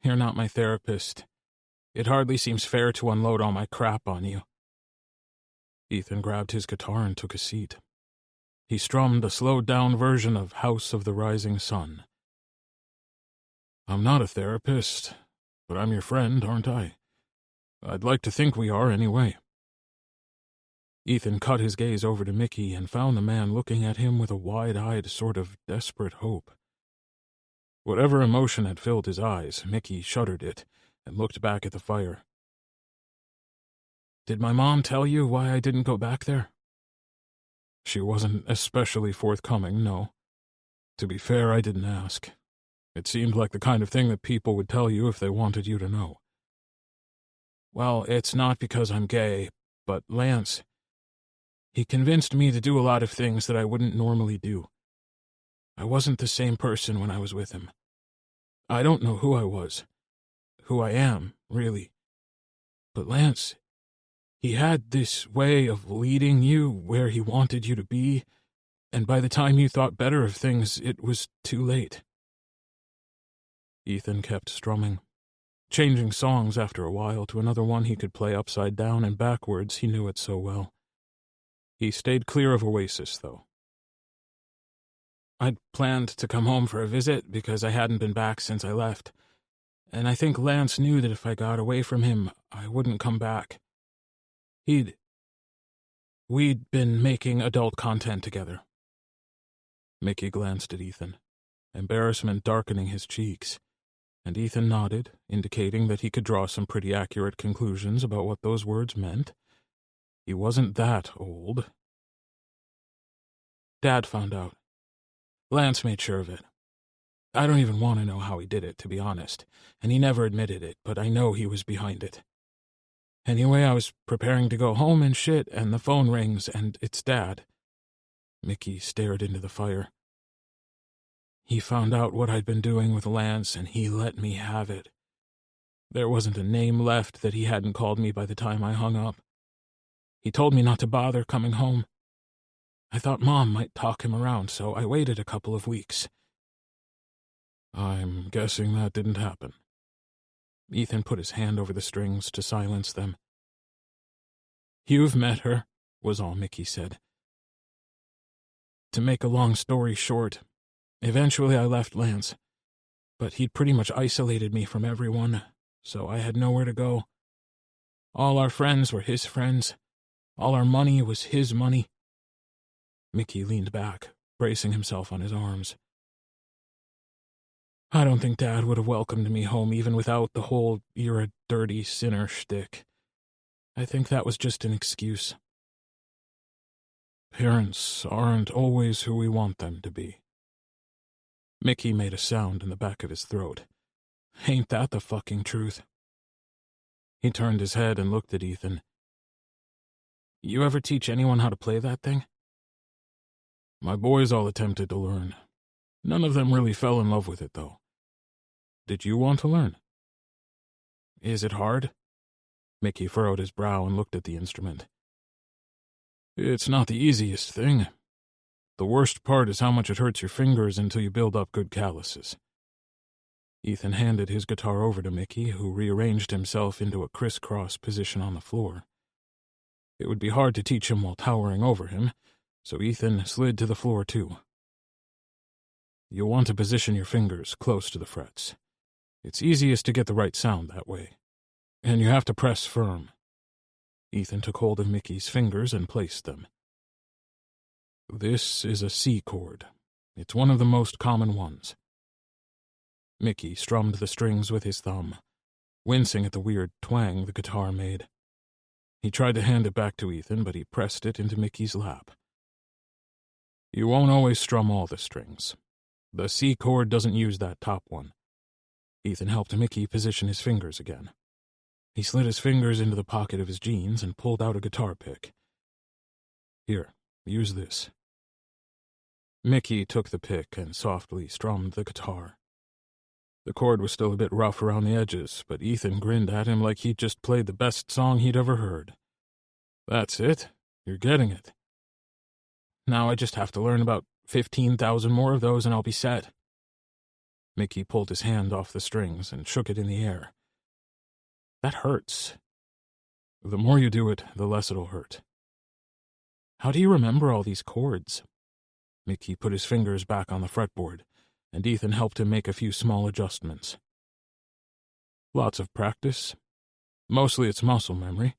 "You're not my therapist. It hardly seems fair to unload all my crap on you." Ethan grabbed his guitar and took a seat. He strummed a slowed-down version of House of the Rising Sun. "I'm not a therapist, but I'm your friend, aren't I? I'd like to think we are, anyway." Ethan cut his gaze over to Mickey and found the man looking at him with a wide-eyed sort of desperate hope. Whatever emotion had filled his eyes, Mickey shuddered it and looked back at the fire. "Did my mom tell you why I didn't go back there?" "She wasn't especially forthcoming, no. To be fair, I didn't ask. It seemed like the kind of thing that people would tell you if they wanted you to know." "Well, it's not because I'm gay, but Lance, he convinced me to do a lot of things that I wouldn't normally do. I wasn't the same person when I was with him. I don't know who I was, who I am, really. But Lance, he had this way of leading you where he wanted you to be, and by the time you thought better of things, it was too late." Ethan kept strumming, changing songs after a while to another one he could play upside down and backwards. He knew it so well. He stayed clear of Oasis, though. "I'd planned to come home for a visit because I hadn't been back since I left, and I think Lance knew that if I got away from him, I wouldn't come back. We'd been making adult content together." Mickey glanced at Ethan, embarrassment darkening his cheeks, and Ethan nodded, indicating that he could draw some pretty accurate conclusions about what those words meant. He wasn't that old. "Dad found out. Lance made sure of it. I don't even want to know how he did it, to be honest, and he never admitted it, but I know he was behind it." Anyway, I was preparing to go home and shit, and the phone rings, and it's Dad. Mickey stared into the fire. He found out what I'd been doing with Lance, and he let me have it. There wasn't a name left that he hadn't called me by the time I hung up. He told me not to bother coming home. I thought Mom might talk him around, so I waited a couple of weeks. I'm guessing that didn't happen. Ethan put his hand over the strings to silence them. You've met her, was all Mickey said. To make a long story short, eventually I left Lance, but he'd pretty much isolated me from everyone, so I had nowhere to go. All our friends were his friends. All our money was his money. Mickey leaned back, bracing himself on his arms. I don't think Dad would have welcomed me home even without the whole "you're a dirty sinner" shtick. I think that was just an excuse. Parents aren't always who we want them to be. Mickey made a sound in the back of his throat. Ain't that the fucking truth? He turned his head and looked at Ethan. You ever teach anyone how to play that thing? My boys all attempted to learn. None of them really fell in love with it, though. Did you want to learn? Is it hard? Mickey furrowed his brow and looked at the instrument. It's not the easiest thing. The worst part is how much it hurts your fingers until you build up good calluses. Ethan handed his guitar over to Mickey, who rearranged himself into a crisscross position on the floor. It would be hard to teach him while towering over him, so Ethan slid to the floor too. You'll want to position your fingers close to the frets. It's easiest to get the right sound that way. And you have to press firm. Ethan took hold of Mickey's fingers and placed them. This is a C chord. It's one of the most common ones. Mickey strummed the strings with his thumb, wincing at the weird twang the guitar made. He tried to hand it back to Ethan, but he pressed it into Mickey's lap. You won't always strum all the strings. The C chord doesn't use that top one. Ethan helped Mickey position his fingers again. He slid his fingers into the pocket of his jeans and pulled out a guitar pick. Here, use this. Mickey took the pick and softly strummed the guitar. The chord was still a bit rough around the edges, but Ethan grinned at him like he'd just played the best song he'd ever heard. That's it. You're getting it. Now I just have to learn about 15,000 more of those and I'll be set. Mickey pulled his hand off the strings and shook it in the air. That hurts. The more you do it, the less it'll hurt. How do you remember all these chords? Mickey put his fingers back on the fretboard, and Ethan helped him make a few small adjustments. Lots of practice. Mostly it's muscle memory,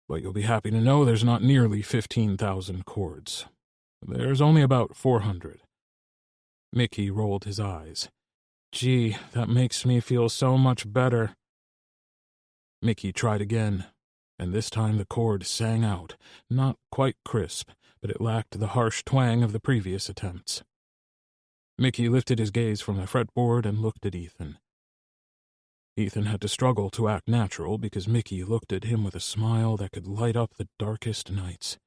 but you'll be happy to know there's not nearly 15,000 chords. There's only about 400. Mickey rolled his eyes. Gee, that makes me feel so much better. Mickey tried again, and this time the chord sang out, not quite crisp, but it lacked the harsh twang of the previous attempts. Mickey lifted his gaze from the fretboard and looked at Ethan. Ethan had to struggle to act natural because Mickey looked at him with a smile that could light up the darkest nights.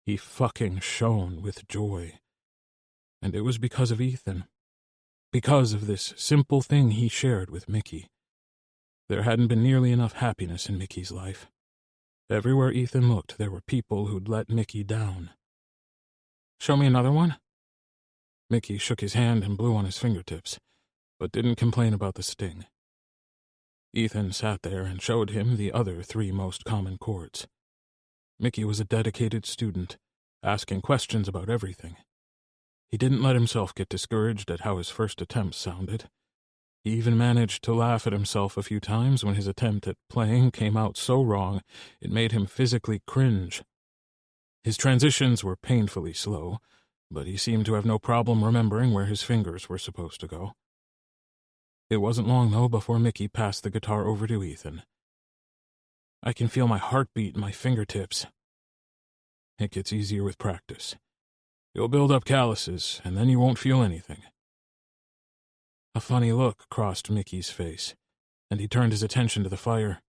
He fucking shone with joy. And it was because of Ethan. Because of this simple thing he shared with Mickey. There hadn't been nearly enough happiness in Mickey's life. Everywhere Ethan looked, there were people who'd let Mickey down. Show me another one? Mickey shook his hand and blew on his fingertips, but didn't complain about the sting. Ethan sat there and showed him the other 3 most common chords. Mickey was a dedicated student, asking questions about everything. He didn't let himself get discouraged at how his first attempts sounded. He even managed to laugh at himself a few times when his attempt at playing came out so wrong it made him physically cringe. His transitions were painfully slow, but he seemed to have no problem remembering where his fingers were supposed to go. It wasn't long, though, before Mickey passed the guitar over to Ethan. I can feel my heartbeat in my fingertips. It gets easier with practice. You'll build up calluses, and then you won't feel anything. A funny look crossed Mickey's face, and he turned his attention to the fire.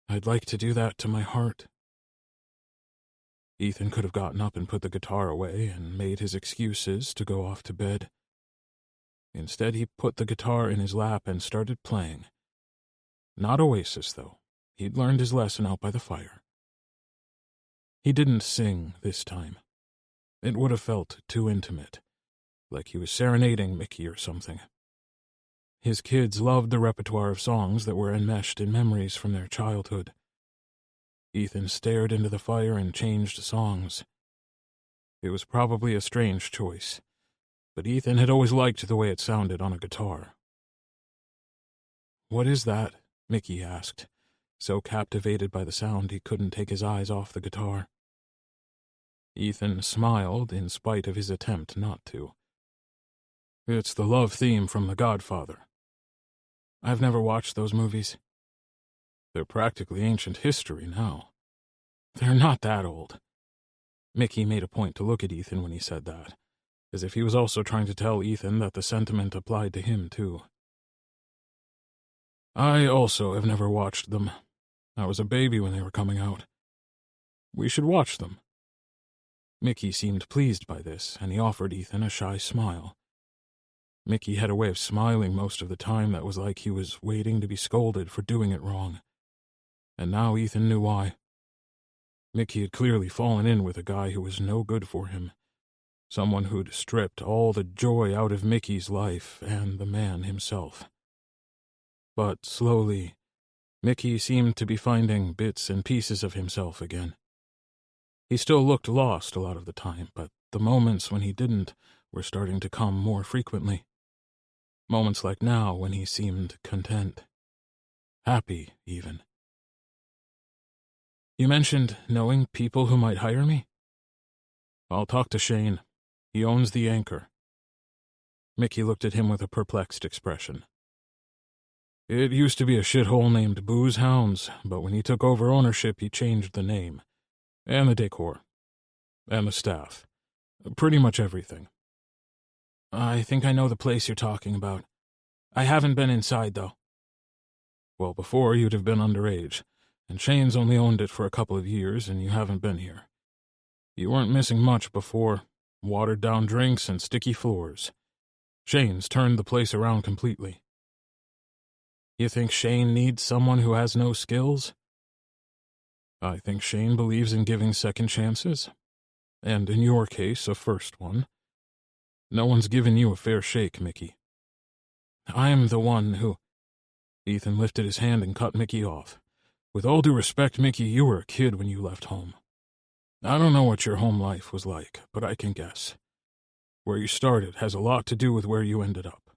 I'd like to do that to my heart. Ethan could have gotten up and put the guitar away and made his excuses to go off to bed. Instead, he put the guitar in his lap and started playing. Not Oasis, though. He'd learned his lesson out by the fire. He didn't sing this time. It would have felt too intimate, like he was serenading Mickey or something. His kids loved the repertoire of songs that were enmeshed in memories from their childhood. Ethan stared into the fire and changed songs. It was probably a strange choice, but Ethan had always liked the way it sounded on a guitar. "What is that?" Mickey asked, so captivated by the sound he couldn't take his eyes off the guitar. Ethan smiled in spite of his attempt not to. "It's the love theme from The Godfather." "I've never watched those movies." "They're practically ancient history now." "They're not that old." Mickey made a point to look at Ethan when he said that, as if he was also trying to tell Ethan that the sentiment applied to him, too. "I also have never watched them. I was a baby when they were coming out. We should watch them." Mickey seemed pleased by this, and he offered Ethan a shy smile. Mickey had a way of smiling most of the time that was like he was waiting to be scolded for doing it wrong. And now Ethan knew why. Mickey had clearly fallen in with a guy who was no good for him. Someone who'd stripped all the joy out of Mickey's life and the man himself. But slowly, Mickey seemed to be finding bits and pieces of himself again. He still looked lost a lot of the time, but the moments when he didn't were starting to come more frequently. Moments like now when he seemed content. Happy, even. "You mentioned knowing people who might hire me?" "I'll talk to Shane. He owns the Anchor." Mickey looked at him with a perplexed expression. "It used to be a shithole named Booze Hounds, but when he took over ownership, he changed the name. And the decor. And the staff. Pretty much everything." "I think I know the place you're talking about. I haven't been inside, though." "Well, before you'd have been underage, and Shane's only owned it for a couple of years, and you haven't been here. You weren't missing much before. Watered-down drinks and sticky floors. Shane's turned the place around completely." "You think Shane needs someone who has no skills?" "I think Shane believes in giving second chances. And in your case, a first one. No one's given you a fair shake, Mickey." "I'm the one who—" Ethan lifted his hand and cut Mickey off. "With all due respect, Mickey, you were a kid when you left home. I don't know what your home life was like, but I can guess. Where you started has a lot to do with where you ended up."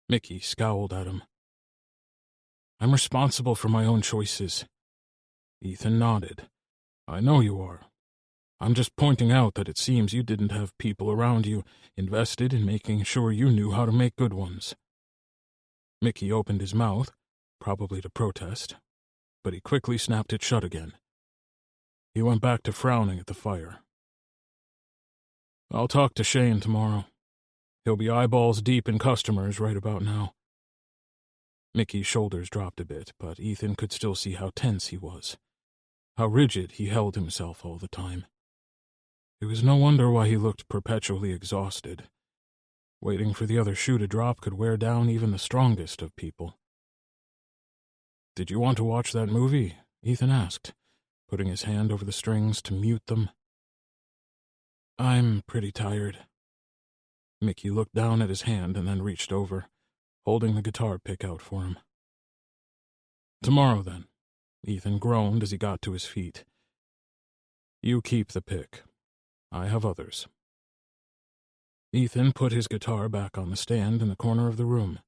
Mickey scowled at him. "I'm responsible for my own choices." Ethan nodded. "I know you are. I'm just pointing out that it seems you didn't have people around you invested in making sure you knew how to make good ones." Mickey opened his mouth, probably to protest, but he quickly snapped it shut again. He went back to frowning at the fire. "I'll talk to Shane tomorrow. He'll be eyeballs deep in customers right about now." Mickey's shoulders dropped a bit, but Ethan could still see how tense he was, how rigid he held himself all the time. It was no wonder why he looked perpetually exhausted. Waiting for the other shoe to drop could wear down even the strongest of people. "Did you want to watch that movie?" Ethan asked, putting his hand over the strings to mute them. "I'm pretty tired." Mickey looked down at his hand and then reached over, holding the guitar pick out for him. "Tomorrow, then," Ethan groaned as he got to his feet. "You keep the pick. I have others." Ethan put his guitar back on the stand in the corner of the room.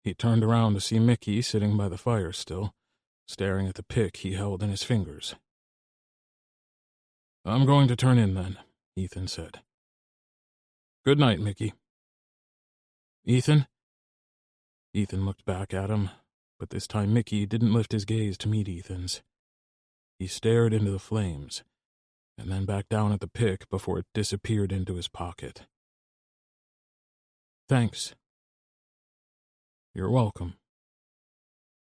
He turned around to see Mickey sitting by the fire still, staring at the pick he held in his fingers. "I'm going to turn in then," Ethan said. "Good night, Mickey." "Ethan?" Ethan looked back at him, but this time Mickey didn't lift his gaze to meet Ethan's. He stared into the flames, and then back down at the pick before it disappeared into his pocket. "Thanks." "You're welcome."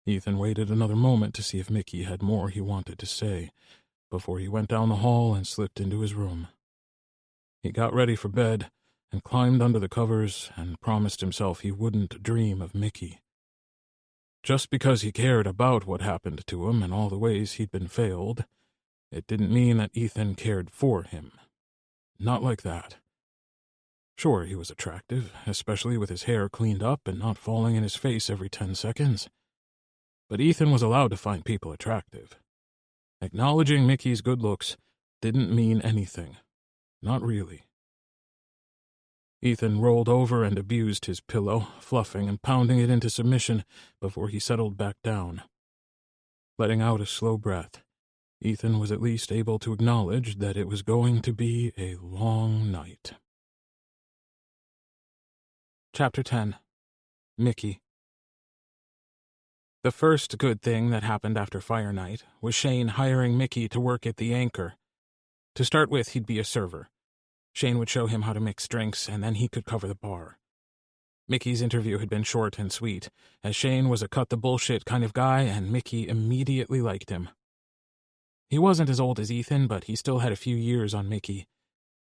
Ethan waited another moment to see if Mickey had more he wanted to say, before he went down the hall and slipped into his room. He got ready for bed and climbed under the covers and promised himself he wouldn't dream of Mickey. Just because he cared about what happened to him and all the ways he'd been failed, it didn't mean that Ethan cared for him. Not like that. Sure, he was attractive, especially with his hair cleaned up and not falling in his face every 10 seconds. But Ethan was allowed to find people attractive. Acknowledging Mickey's good looks didn't mean anything. Not really. Ethan rolled over and abused his pillow, fluffing and pounding it into submission before he settled back down. Letting out a slow breath, Ethan was at least able to acknowledge that it was going to be a long night. Chapter 10. Mickey. The first good thing that happened after fire night was Shane hiring Mickey to work at the Anchor. To start with, he'd be a server. Shane would show him how to mix drinks, and then he could cover the bar. Mickey's interview had been short and sweet, as Shane was a cut-the-bullshit kind of guy, and Mickey immediately liked him. He wasn't as old as Ethan, but he still had a few years on Mickey.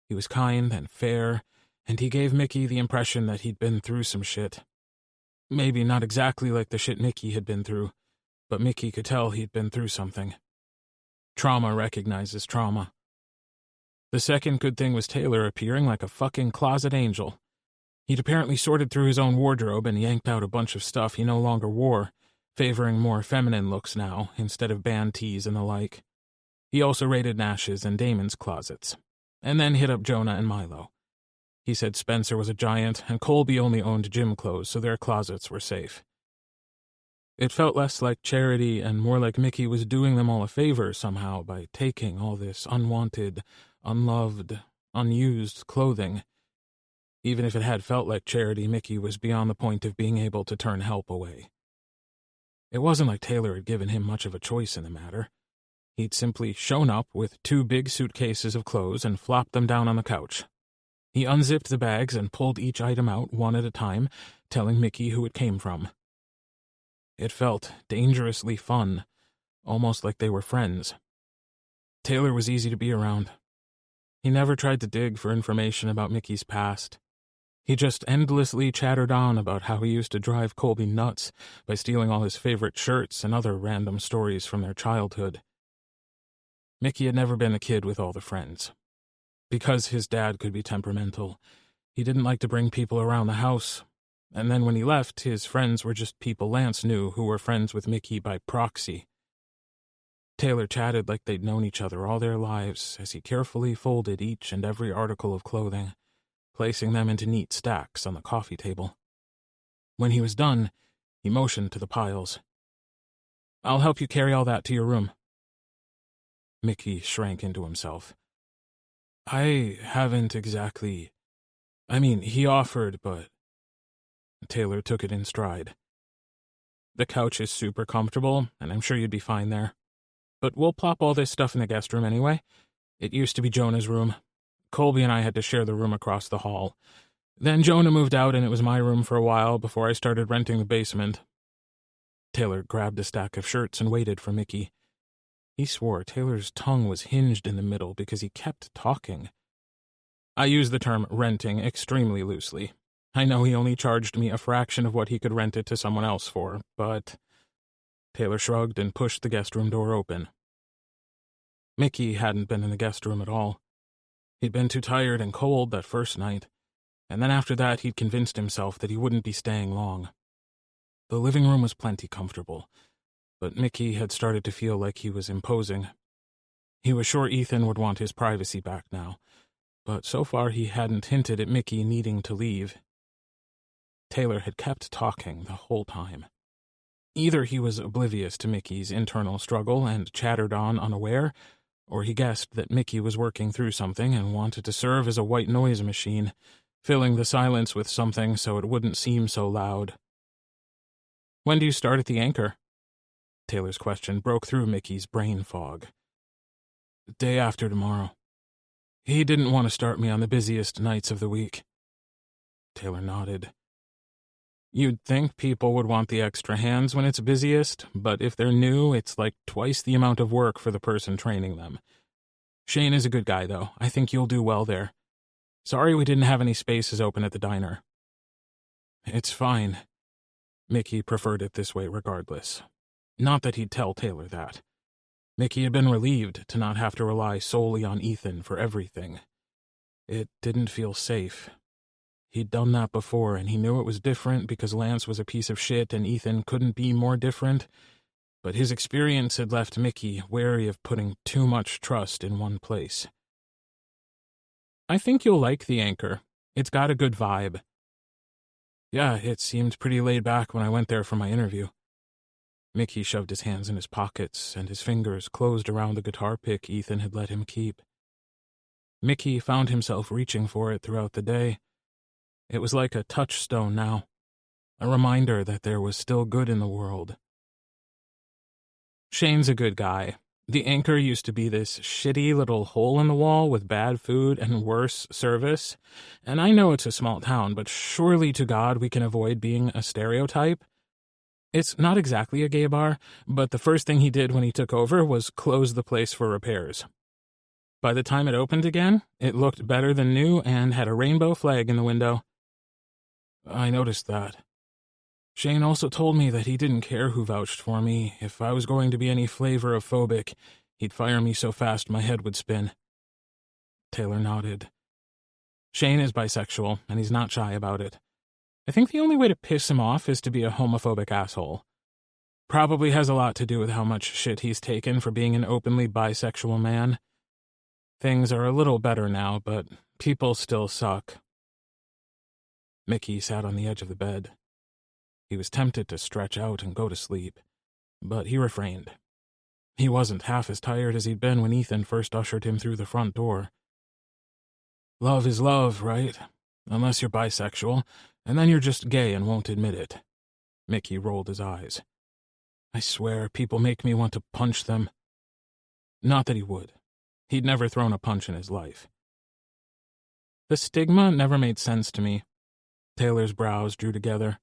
He was kind and fair, and he gave Mickey the impression that he'd been through some shit. Maybe not exactly like the shit Mickey had been through, but Mickey could tell he'd been through something. Trauma recognizes trauma. The second good thing was Taylor appearing like a fucking closet angel. He'd apparently sorted through his own wardrobe and yanked out a bunch of stuff he no longer wore, favoring more feminine looks now, instead of band tees and the like. He also raided Nash's and Damon's closets, and then hit up Jonah and Milo. He said Spencer was a giant, and Colby only owned gym clothes, so their closets were safe. It felt less like charity and more like Mickey was doing them all a favor somehow by taking all this unwanted, unloved, unused clothing. Even if it had felt like charity, Mickey was beyond the point of being able to turn help away. It wasn't like Taylor had given him much of a choice in the matter. He'd simply shown up with 2 big suitcases of clothes and flopped them down on the couch. He unzipped the bags and pulled each item out one at a time, telling Mickey who it came from. It felt dangerously fun, almost like they were friends. Taylor was easy to be around. He never tried to dig for information about Mickey's past. He just endlessly chattered on about how he used to drive Colby nuts by stealing all his favorite shirts and other random stories from their childhood. Mickey had never been a kid with all the friends. Because his dad could be temperamental, he didn't like to bring people around the house, and then when he left, his friends were just people Lance knew who were friends with Mickey by proxy. Taylor chatted like they'd known each other all their lives as he carefully folded each and every article of clothing, placing them into neat stacks on the coffee table. When he was done, he motioned to the piles. "I'll help you carry all that to your room." Mickey shrank into himself. "I haven't exactly... he offered, but..." Taylor took it in stride. "The couch is super comfortable, and I'm sure you'd be fine there. But we'll plop all this stuff in the guest room anyway. It used to be Jonah's room. Colby and I had to share the room across the hall. Then Jonah moved out and it was my room for a while before I started renting the basement." Taylor grabbed a stack of shirts and waited for Mickey. He swore Taylor's tongue was hinged in the middle because he kept talking. I use the term renting extremely loosely. I know he only charged me a fraction of what he could rent it to someone else for, but... Taylor shrugged and pushed the guest room door open. Mickey hadn't been in the guest room at all. He'd been too tired and cold that first night, and then after that he'd convinced himself that he wouldn't be staying long. The living room was plenty comfortable, but Mickey had started to feel like he was imposing. He was sure Ethan would want his privacy back now, but so far he hadn't hinted at Mickey needing to leave. Taylor had kept talking the whole time. Either he was oblivious to Mickey's internal struggle and chattered on unaware, or he guessed that Mickey was working through something and wanted to serve as a white noise machine, filling the silence with something so it wouldn't seem so loud. "When do you start at the Anchor?" Taylor's question broke through Mickey's brain fog. "Day after tomorrow." He didn't want to start me on the busiest nights of the week. Taylor nodded. You'd think people would want the extra hands when it's busiest, but if they're new, it's like twice the amount of work for the person training them. Shane is a good guy, though. I think you'll do well there. Sorry we didn't have any spaces open at the diner. It's fine. Mickey preferred it this way regardless. Not that he'd tell Taylor that. Mickey had been relieved to not have to rely solely on Ethan for everything. It didn't feel safe. He'd done that before, and he knew it was different because Lance was a piece of shit and Ethan couldn't be more different, but his experience had left Mickey wary of putting too much trust in one place. I think you'll like the Anchor. It's got a good vibe. Yeah, it seemed pretty laid back when I went there for my interview. Mickey shoved his hands in his pockets, and his fingers closed around the guitar pick Ethan had let him keep. Mickey found himself reaching for it throughout the day. It was like a touchstone now, a reminder that there was still good in the world. Shane's a good guy. The Anchor used to be this shitty little hole in the wall with bad food and worse service, and I know it's a small town, but surely to God we can avoid being a stereotype. It's not exactly a gay bar, but the first thing he did when he took over was close the place for repairs. By the time it opened again, it looked better than new and had a rainbow flag in the window. I noticed that. Shane also told me that he didn't care who vouched for me. If I was going to be any flavor of phobic, he'd fire me so fast my head would spin. Taylor nodded. Shane is bisexual, and he's not shy about it. I think the only way to piss him off is to be a homophobic asshole. Probably has a lot to do with how much shit he's taken for being an openly bisexual man. Things are a little better now, but people still suck. Mickey sat on the edge of the bed. He was tempted to stretch out and go to sleep, but he refrained. He wasn't half as tired as he'd been when Ethan first ushered him through the front door. Love is love, right? Unless you're bisexual, and then you're just gay and won't admit it. Mickey rolled his eyes. I swear, people make me want to punch them. Not that he would. He'd never thrown a punch in his life. The stigma never made sense to me. Taylor's brows drew together.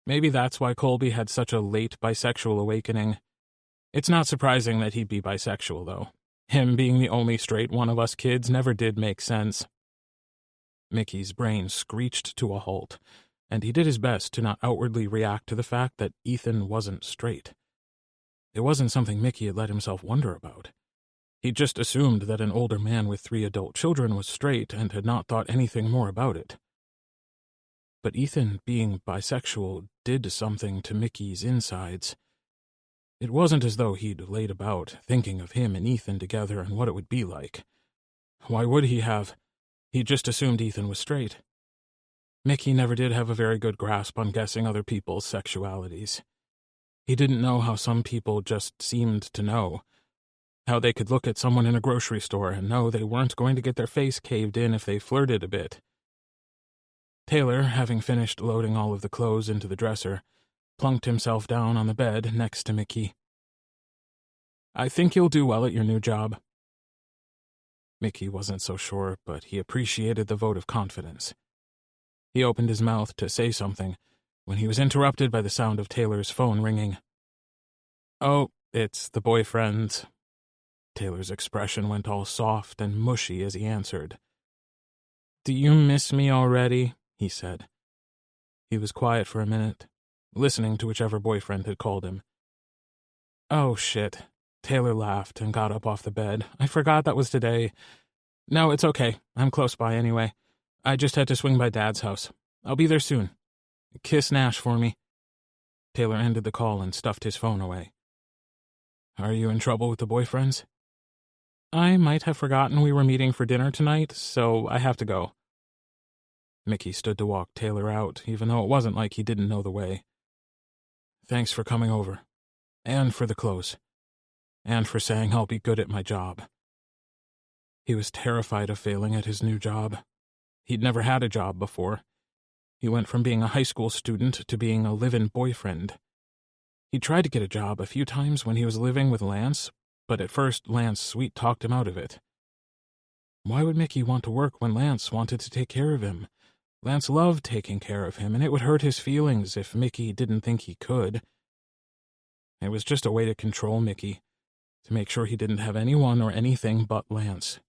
Maybe that's why Colby had such a late bisexual awakening. It's not surprising that he'd be bisexual, though. Him being the only straight one of us kids never did make sense. Mickey's brain screeched to a halt, and he did his best to not outwardly react to the fact that Ethan wasn't straight. It wasn't something Mickey had let himself wonder about. He'd just assumed that an older man with 3 adult children was straight and had not thought anything more about it. But Ethan being bisexual did something to Mickey's insides. It wasn't as though he'd laid about thinking of him and Ethan together and what it would be like. Why would he have? He just assumed Ethan was straight. Mickey never did have a very good grasp on guessing other people's sexualities. He didn't know how some people just seemed to know. How they could look at someone in a grocery store and know they weren't going to get their face caved in if they flirted a bit. Taylor, having finished loading all of the clothes into the dresser, plunked himself down on the bed next to Mickey. I think you'll do well at your new job. Mickey wasn't so sure, but he appreciated the vote of confidence. He opened his mouth to say something when he was interrupted by the sound of Taylor's phone ringing. Oh, it's the boyfriend. Taylor's expression went all soft and mushy as he answered. Do you miss me already? He said. He was quiet for a minute, listening to whichever boyfriend had called him. Oh, shit. Taylor laughed and got up off the bed. I forgot that was today. No, it's okay. I'm close by anyway. I just had to swing by Dad's house. I'll be there soon. Kiss Nash for me. Taylor ended the call and stuffed his phone away. Are you in trouble with the boyfriends? I might have forgotten we were meeting for dinner tonight, so I have to go. Mickey stood to walk Taylor out, even though it wasn't like he didn't know the way. Thanks for coming over. And for the clothes. And for saying I'll be good at my job. He was terrified of failing at his new job. He'd never had a job before. He went from being a high school student to being a live-in boyfriend. He tried to get a job a few times when he was living with Lance, but at first Lance sweet-talked him out of it. Why would Mickey want to work when Lance wanted to take care of him? Lance loved taking care of him, and it would hurt his feelings if Mickey didn't think he could. It was just a way to control Mickey, to make sure he didn't have anyone or anything but Lance.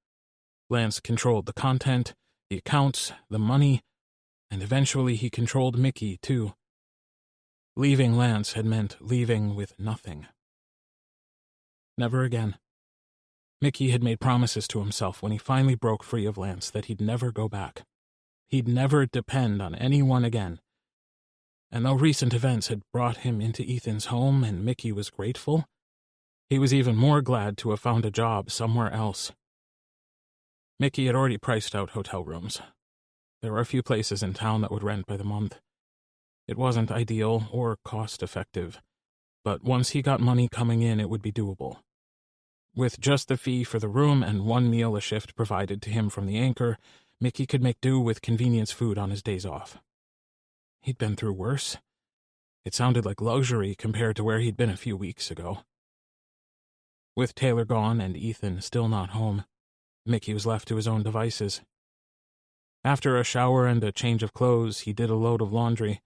Lance controlled the content, the accounts, the money, and eventually he controlled Mickey, too. Leaving Lance had meant leaving with nothing. Never again. Mickey had made promises to himself when he finally broke free of Lance that he'd never go back. He'd never depend on anyone again. And though recent events had brought him into Ethan's home and Mickey was grateful, he was even more glad to have found a job somewhere else. Mickey had already priced out hotel rooms. There were a few places in town that would rent by the month. It wasn't ideal or cost-effective, but once he got money coming in, it would be doable. With just the fee for the room and one meal a shift provided to him from the anchor, Mickey could make do with convenience food on his days off. He'd been through worse. It sounded like luxury compared to where he'd been a few weeks ago. With Taylor gone and Ethan still not home, Mickey was left to his own devices. After a shower and a change of clothes, he did a load of laundry.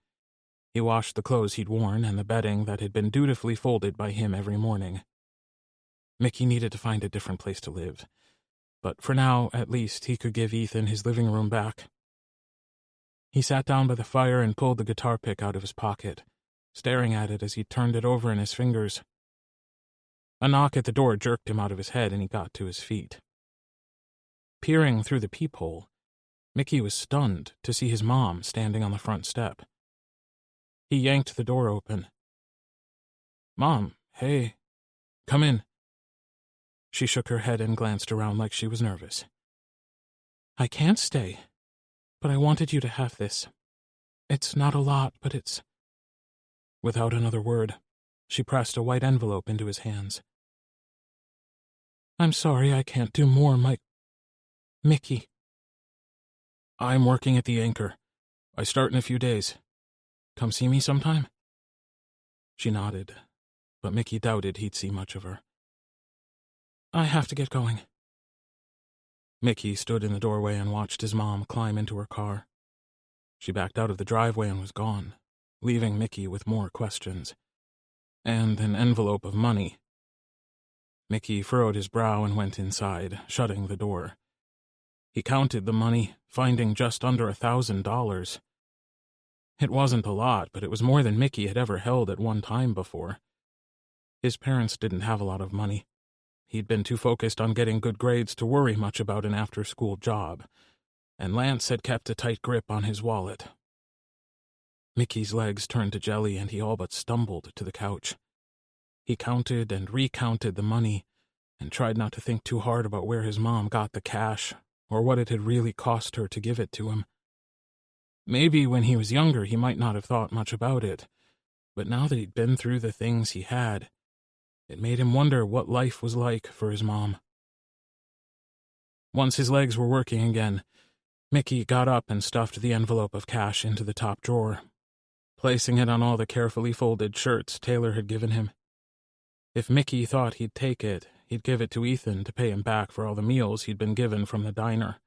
He washed the clothes he'd worn and the bedding that had been dutifully folded by him every morning. Mickey needed to find a different place to live, but for now, at least, he could give Ethan his living room back. He sat down by the fire and pulled the guitar pick out of his pocket, staring at it as he turned it over in his fingers. A knock at the door jerked him out of his head and he got to his feet. Peering through the peephole, Mickey was stunned to see his mom standing on the front step. He yanked the door open. "Mom, hey, come in." She shook her head and glanced around like she was nervous. "I can't stay, but I wanted you to have this. It's not a lot, but it's—" Without another word, she pressed a white envelope into his hands. "I'm sorry I can't do more, Mickey." "I'm working at the anchor. I start in a few days. Come see me sometime?" She nodded, but Mickey doubted he'd see much of her. "I have to get going." Mickey stood in the doorway and watched his mom climb into her car. She backed out of the driveway and was gone, leaving Mickey with more questions. And an envelope of money. Mickey furrowed his brow and went inside, shutting the door. He counted the money, finding just under $1,000. It wasn't a lot, but it was more than Mickey had ever held at one time before. His parents didn't have a lot of money. He'd been too focused on getting good grades to worry much about an after-school job, and Lance had kept a tight grip on his wallet. Mickey's legs turned to jelly and he all but stumbled to the couch. He counted and recounted the money and tried not to think too hard about where his mom got the cash or what it had really cost her to give it to him. Maybe when he was younger he might not have thought much about it, but now that he'd been through the things he had, it made him wonder what life was like for his mom. Once his legs were working again, Mickey got up and stuffed the envelope of cash into the top drawer, placing it on all the carefully folded shirts Taylor had given him. If Mickey thought he'd take it, he'd give it to Ethan to pay him back for all the meals he'd been given from the diner,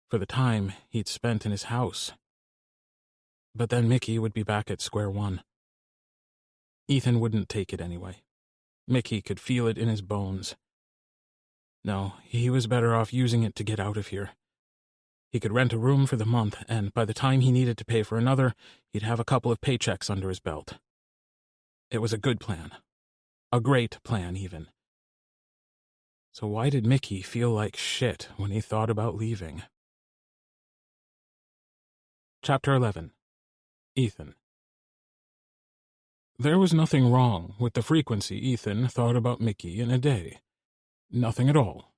for the time he'd spent in his house. But then Mickey would be back at square one. Ethan wouldn't take it anyway. Mickey could feel it in his bones. No, he was better off using it to get out of here. He could rent a room for the month, and by the time he needed to pay for another, he'd have a couple of paychecks under his belt. It was a good plan. A great plan, even. So why did Mickey feel like shit when he thought about leaving? Chapter 11. Ethan. There was nothing wrong with the frequency Ethan thought about Mickey in a day. Nothing at all.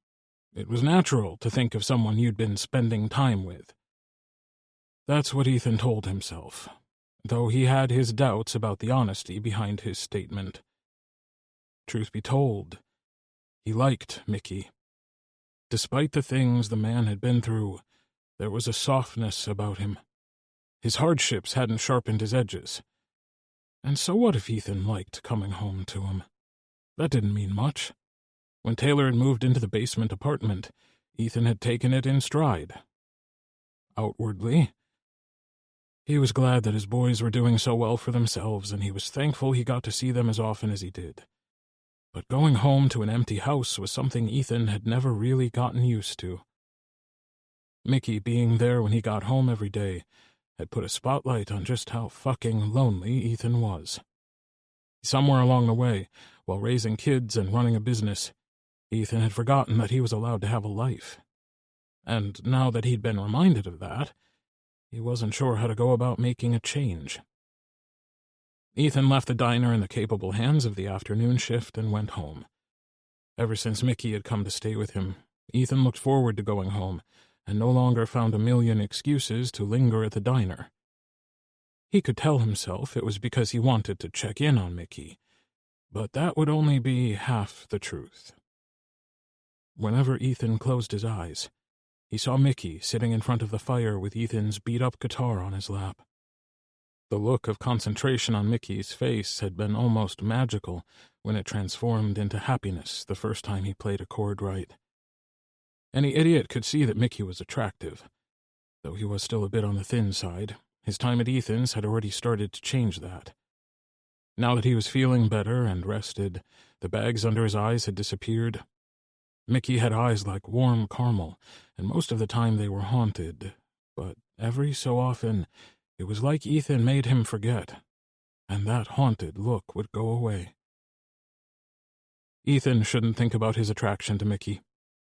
It was natural to think of someone you'd been spending time with. That's what Ethan told himself, though he had his doubts about the honesty behind his statement. Truth be told, he liked Mickey. Despite the things the man had been through, there was a softness about him. His hardships hadn't sharpened his edges. And so what if Ethan liked coming home to him? That didn't mean much. When Taylor had moved into the basement apartment, Ethan had taken it in stride. Outwardly, He was glad that his boys were doing so well for themselves, and he was thankful he got to see them as often as he did. But going home to an empty house was something Ethan had never really gotten used to. Mickey being there when he got home every day had put a spotlight on just how fucking lonely Ethan was. Somewhere along the way, while raising kids and running a business, Ethan had forgotten that he was allowed to have a life. And now that he'd been reminded of that, he wasn't sure how to go about making a change. Ethan left the diner in the capable hands of the afternoon shift and went home. Ever since Mickey had come to stay with him, Ethan looked forward to going home and no longer found a million excuses to linger at the diner. He could tell himself it was because he wanted to check in on Mickey, but that would only be half the truth. Whenever Ethan closed his eyes, he saw Mickey sitting in front of the fire with Ethan's beat-up guitar on his lap. The look of concentration on Mickey's face had been almost magical when it transformed into happiness the first time he played a chord right. Any idiot could see that Mickey was attractive. Though he was still a bit on the thin side, his time at Ethan's had already started to change that. Now that he was feeling better and rested, the bags under his eyes had disappeared. Mickey had eyes like warm caramel, and most of the time they were haunted, but every so often it was like Ethan made him forget, and that haunted look would go away. Ethan shouldn't think about his attraction to Mickey.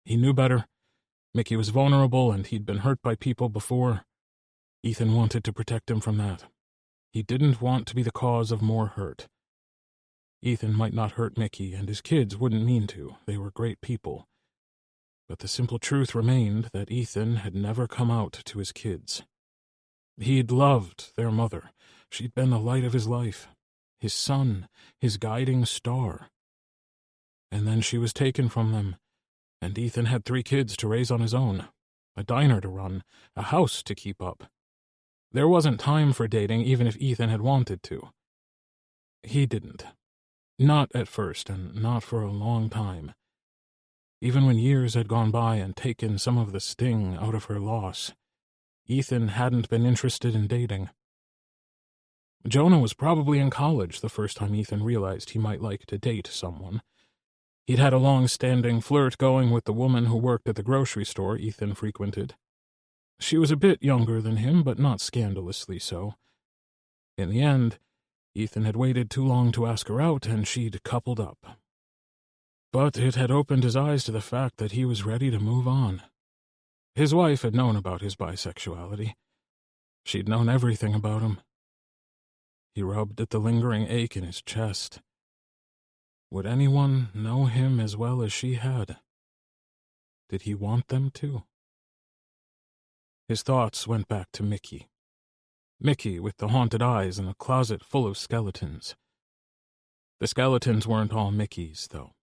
He knew better. Mickey was vulnerable, and he'd been hurt by people before. Ethan wanted to protect him from that. He didn't want to be the cause of more hurt. Ethan might not hurt Mickey, and his kids wouldn't mean to. They were great people. But the simple truth remained that Ethan had never come out to his kids. He'd loved their mother. She'd been the light of his life, his sun, his guiding star. And then she was taken from them, and Ethan had 3 kids to raise on his own, a diner to run, a house to keep up. There wasn't time for dating even if Ethan had wanted to. He didn't. Not at first, and not for a long time. Even when years had gone by and taken some of the sting out of her loss, Ethan hadn't been interested in dating. Jonah was probably in college the first time Ethan realized he might like to date someone. He'd had a long-standing flirt going with the woman who worked at the grocery store Ethan frequented. She was a bit younger than him, but not scandalously so. In the end, Ethan had waited too long to ask her out, and she'd coupled up. But it had opened his eyes to the fact that he was ready to move on. His wife had known about his bisexuality. She'd known everything about him. He rubbed at the lingering ache in his chest. Would anyone know him as well as she had? Did he want them to? His thoughts went back to Mickey. Mickey with the haunted eyes and the closet full of skeletons. The skeletons weren't all Mickey's, though.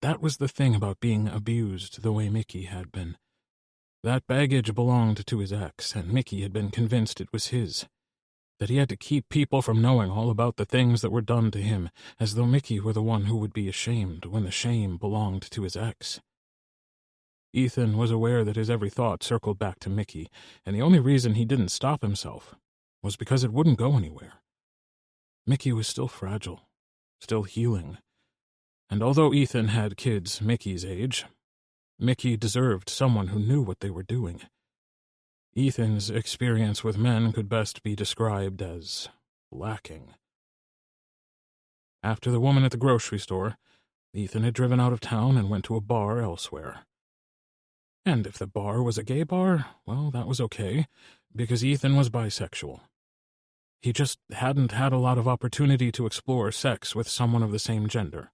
That was the thing about being abused the way Mickey had been. That baggage belonged to his ex, and Mickey had been convinced it was his. That he had to keep people from knowing all about the things that were done to him, as though Mickey were the one who would be ashamed when the shame belonged to his ex. Ethan was aware that his every thought circled back to Mickey, and the only reason he didn't stop himself was because it wouldn't go anywhere. Mickey was still fragile, still healing, and although Ethan had kids Mickey's age, Mickey deserved someone who knew what they were doing. Ethan's experience with men could best be described as lacking. After the woman at the grocery store, Ethan had driven out of town and went to a bar elsewhere. And if the bar was a gay bar, well, that was okay, because Ethan was bisexual. He just hadn't had a lot of opportunity to explore sex with someone of the same gender.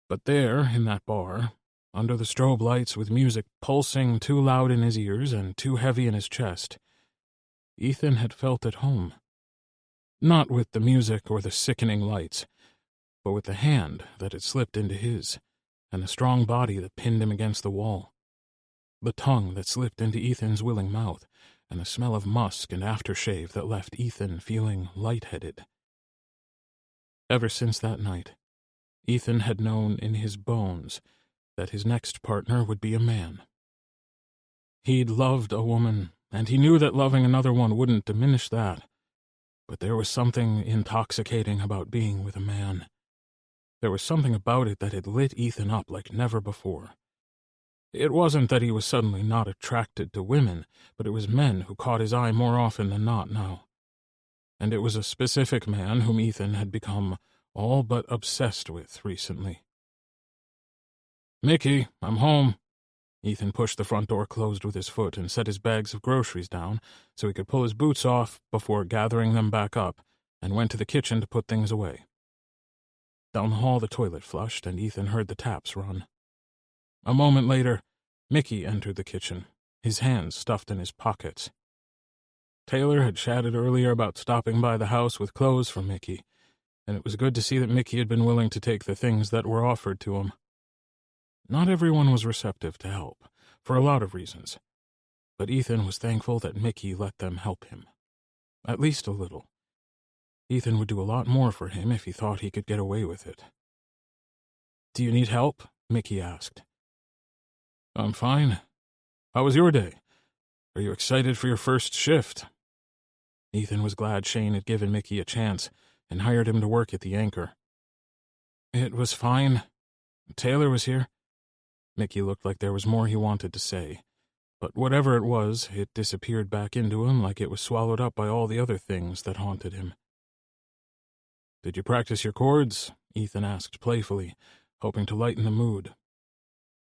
But there, in that bar, under the strobe lights with music pulsing too loud in his ears and too heavy in his chest, Ethan had felt at home. Not with the music or the sickening lights, but with the hand that had slipped into his, and the strong body that pinned him against the wall. The tongue that slipped into Ethan's willing mouth, and the smell of musk and aftershave that left Ethan feeling lightheaded. Ever since that night, Ethan had known in his bones that his next partner would be a man. He'd loved a woman and he knew that loving another one wouldn't diminish that. But there was something intoxicating about being with a man. There was something about it that had lit Ethan up like never before. It wasn't that he was suddenly not attracted to women, but it was men who caught his eye more often than not now. And it was a specific man whom Ethan had become all but obsessed with recently. "Mickey, I'm home." Ethan pushed the front door closed with his foot and set his bags of groceries down so he could pull his boots off before gathering them back up, and went to the kitchen to put things away. Down the hall the toilet flushed, and Ethan heard the taps run. A moment later, Mickey entered the kitchen, his hands stuffed in his pockets. Taylor had chatted earlier about stopping by the house with clothes for Mickey, and it was good to see that Mickey had been willing to take the things that were offered to him. Not everyone was receptive to help, for a lot of reasons, but Ethan was thankful that Mickey let them help him. At least a little. Ethan would do a lot more for him if he thought he could get away with it. "Do you need help?" Mickey asked. "I'm fine. How was your day? Are you excited for your first shift?" Ethan was glad Shane had given Mickey a chance and hired him to work at the Anchor. "It was fine. Taylor was here." Mickey looked like there was more he wanted to say, but whatever it was, it disappeared back into him like it was swallowed up by all the other things that haunted him. "Did you practice your chords?" Ethan asked playfully, hoping to lighten the mood.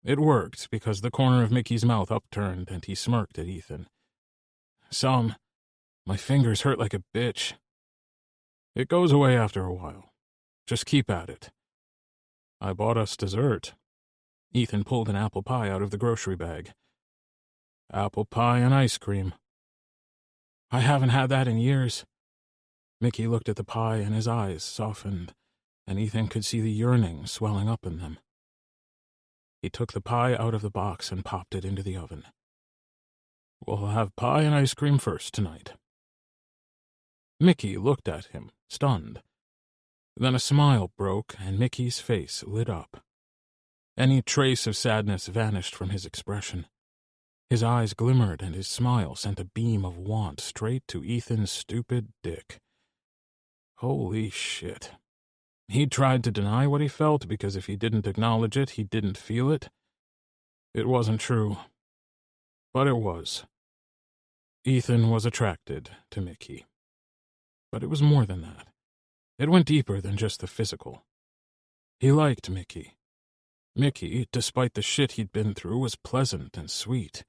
It worked, because the corner of Mickey's mouth upturned and he smirked at Ethan. "Some. My fingers hurt like a bitch." "It goes away after a while. Just keep at it." "I bought us dessert." Ethan pulled an apple pie out of the grocery bag. "Apple pie and ice cream." "I haven't had that in years." Mickey looked at the pie and his eyes softened, and Ethan could see the yearning swelling up in them. He took the pie out of the box and popped it into the oven. "We'll have pie and ice cream first tonight." Mickey looked at him, stunned. Then a smile broke, and Mickey's face lit up. Any trace of sadness vanished from his expression. His eyes glimmered, and his smile sent a beam of want straight to Ethan's stupid dick. Holy shit. He tried to deny what he felt, because if he didn't acknowledge it, he didn't feel it. It wasn't true. But it was. Ethan was attracted to Mickey. But it was more than that. It went deeper than just the physical. He liked Mickey. Mickey, despite the shit he'd been through, was pleasant and sweet,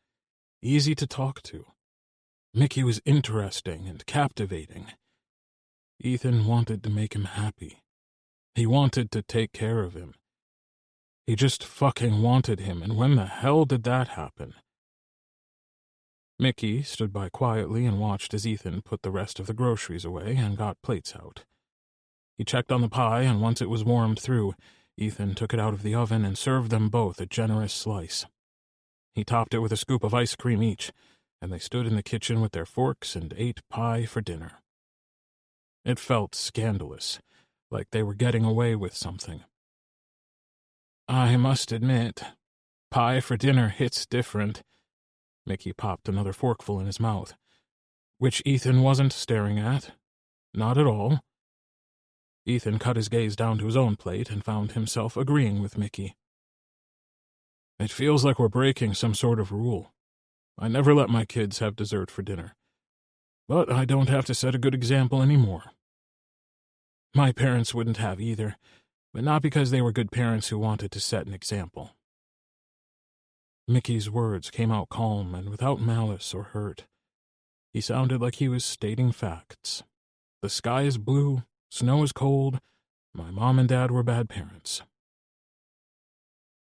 easy to talk to. Mickey was interesting and captivating. Ethan wanted to make him happy. He wanted to take care of him. He just fucking wanted him, and when the hell did that happen? Mickey stood by quietly and watched as Ethan put the rest of the groceries away and got plates out. He checked on the pie, and once it was warmed through, Ethan took it out of the oven and served them both a generous slice. He topped it with a scoop of ice cream each, and they stood in the kitchen with their forks and ate pie for dinner. It felt scandalous, like they were getting away with something. "I must admit, pie for dinner hits different." Mickey popped another forkful in his mouth, which Ethan wasn't staring at. Not at all. Ethan cut his gaze down to his own plate and found himself agreeing with Mickey. "It feels like we're breaking some sort of rule. I never let my kids have dessert for dinner. But I don't have to set a good example anymore. My parents wouldn't have either, but not because they were good parents who wanted to set an example." Mickey's words came out calm and without malice or hurt. He sounded like he was stating facts. The sky is blue, snow is cold, my mom and dad were bad parents.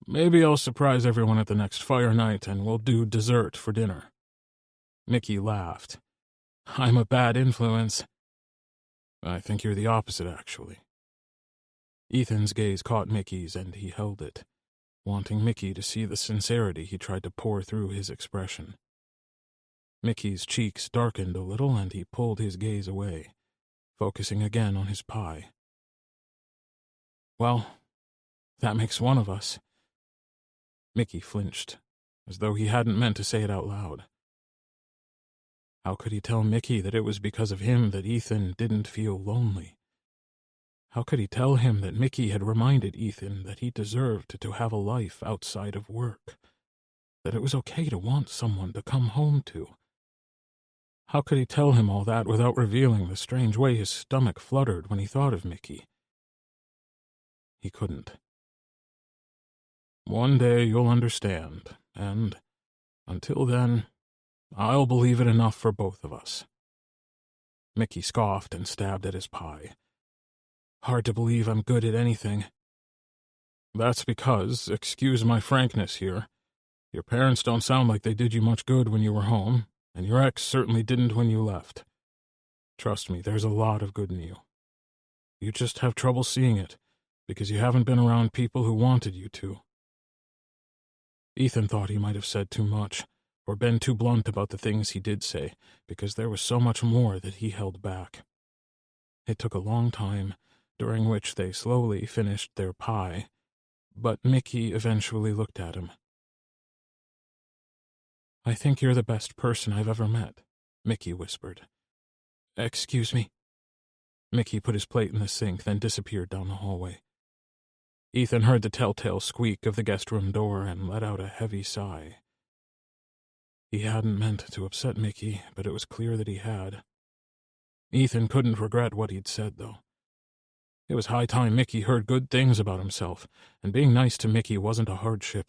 "Maybe I'll surprise everyone at the next fire night and we'll do dessert for dinner." Mickey laughed. "I'm a bad influence." "I think you're the opposite, actually." Ethan's gaze caught Mickey's and he held it, wanting Mickey to see the sincerity he tried to pour through his expression. Mickey's cheeks darkened a little and he pulled his gaze away, focusing again on his pie. "Well, that makes one of us." Mickey flinched, as though he hadn't meant to say it out loud. How could he tell Mickey that it was because of him that Ethan didn't feel lonely? How could he tell him that Mickey had reminded Ethan that he deserved to have a life outside of work? That it was okay to want someone to come home to? How could he tell him all that without revealing the strange way his stomach fluttered when he thought of Mickey? He couldn't. One day you'll understand, and until then, I'll believe it enough for both of us. Mickey scoffed and stabbed at his pie. Hard to believe I'm good at anything. That's because, excuse my frankness here, your parents don't sound like they did you much good when you were home, and your ex certainly didn't when you left. Trust me, there's a lot of good in you. You just have trouble seeing it, because you haven't been around people who wanted you to. Ethan thought he might have said too much, or been too blunt about the things he did say, because there was so much more that he held back. It took a long time, during which they slowly finished their pie, but Mickey eventually looked at him. I think you're the best person I've ever met, Mickey whispered. Excuse me. Mickey put his plate in the sink, then disappeared down the hallway. Ethan heard the telltale squeak of the guest room door and let out a heavy sigh. He hadn't meant to upset Mickey, but it was clear that he had. Ethan couldn't regret what he'd said, though. It was high time Mickey heard good things about himself, and being nice to Mickey wasn't a hardship.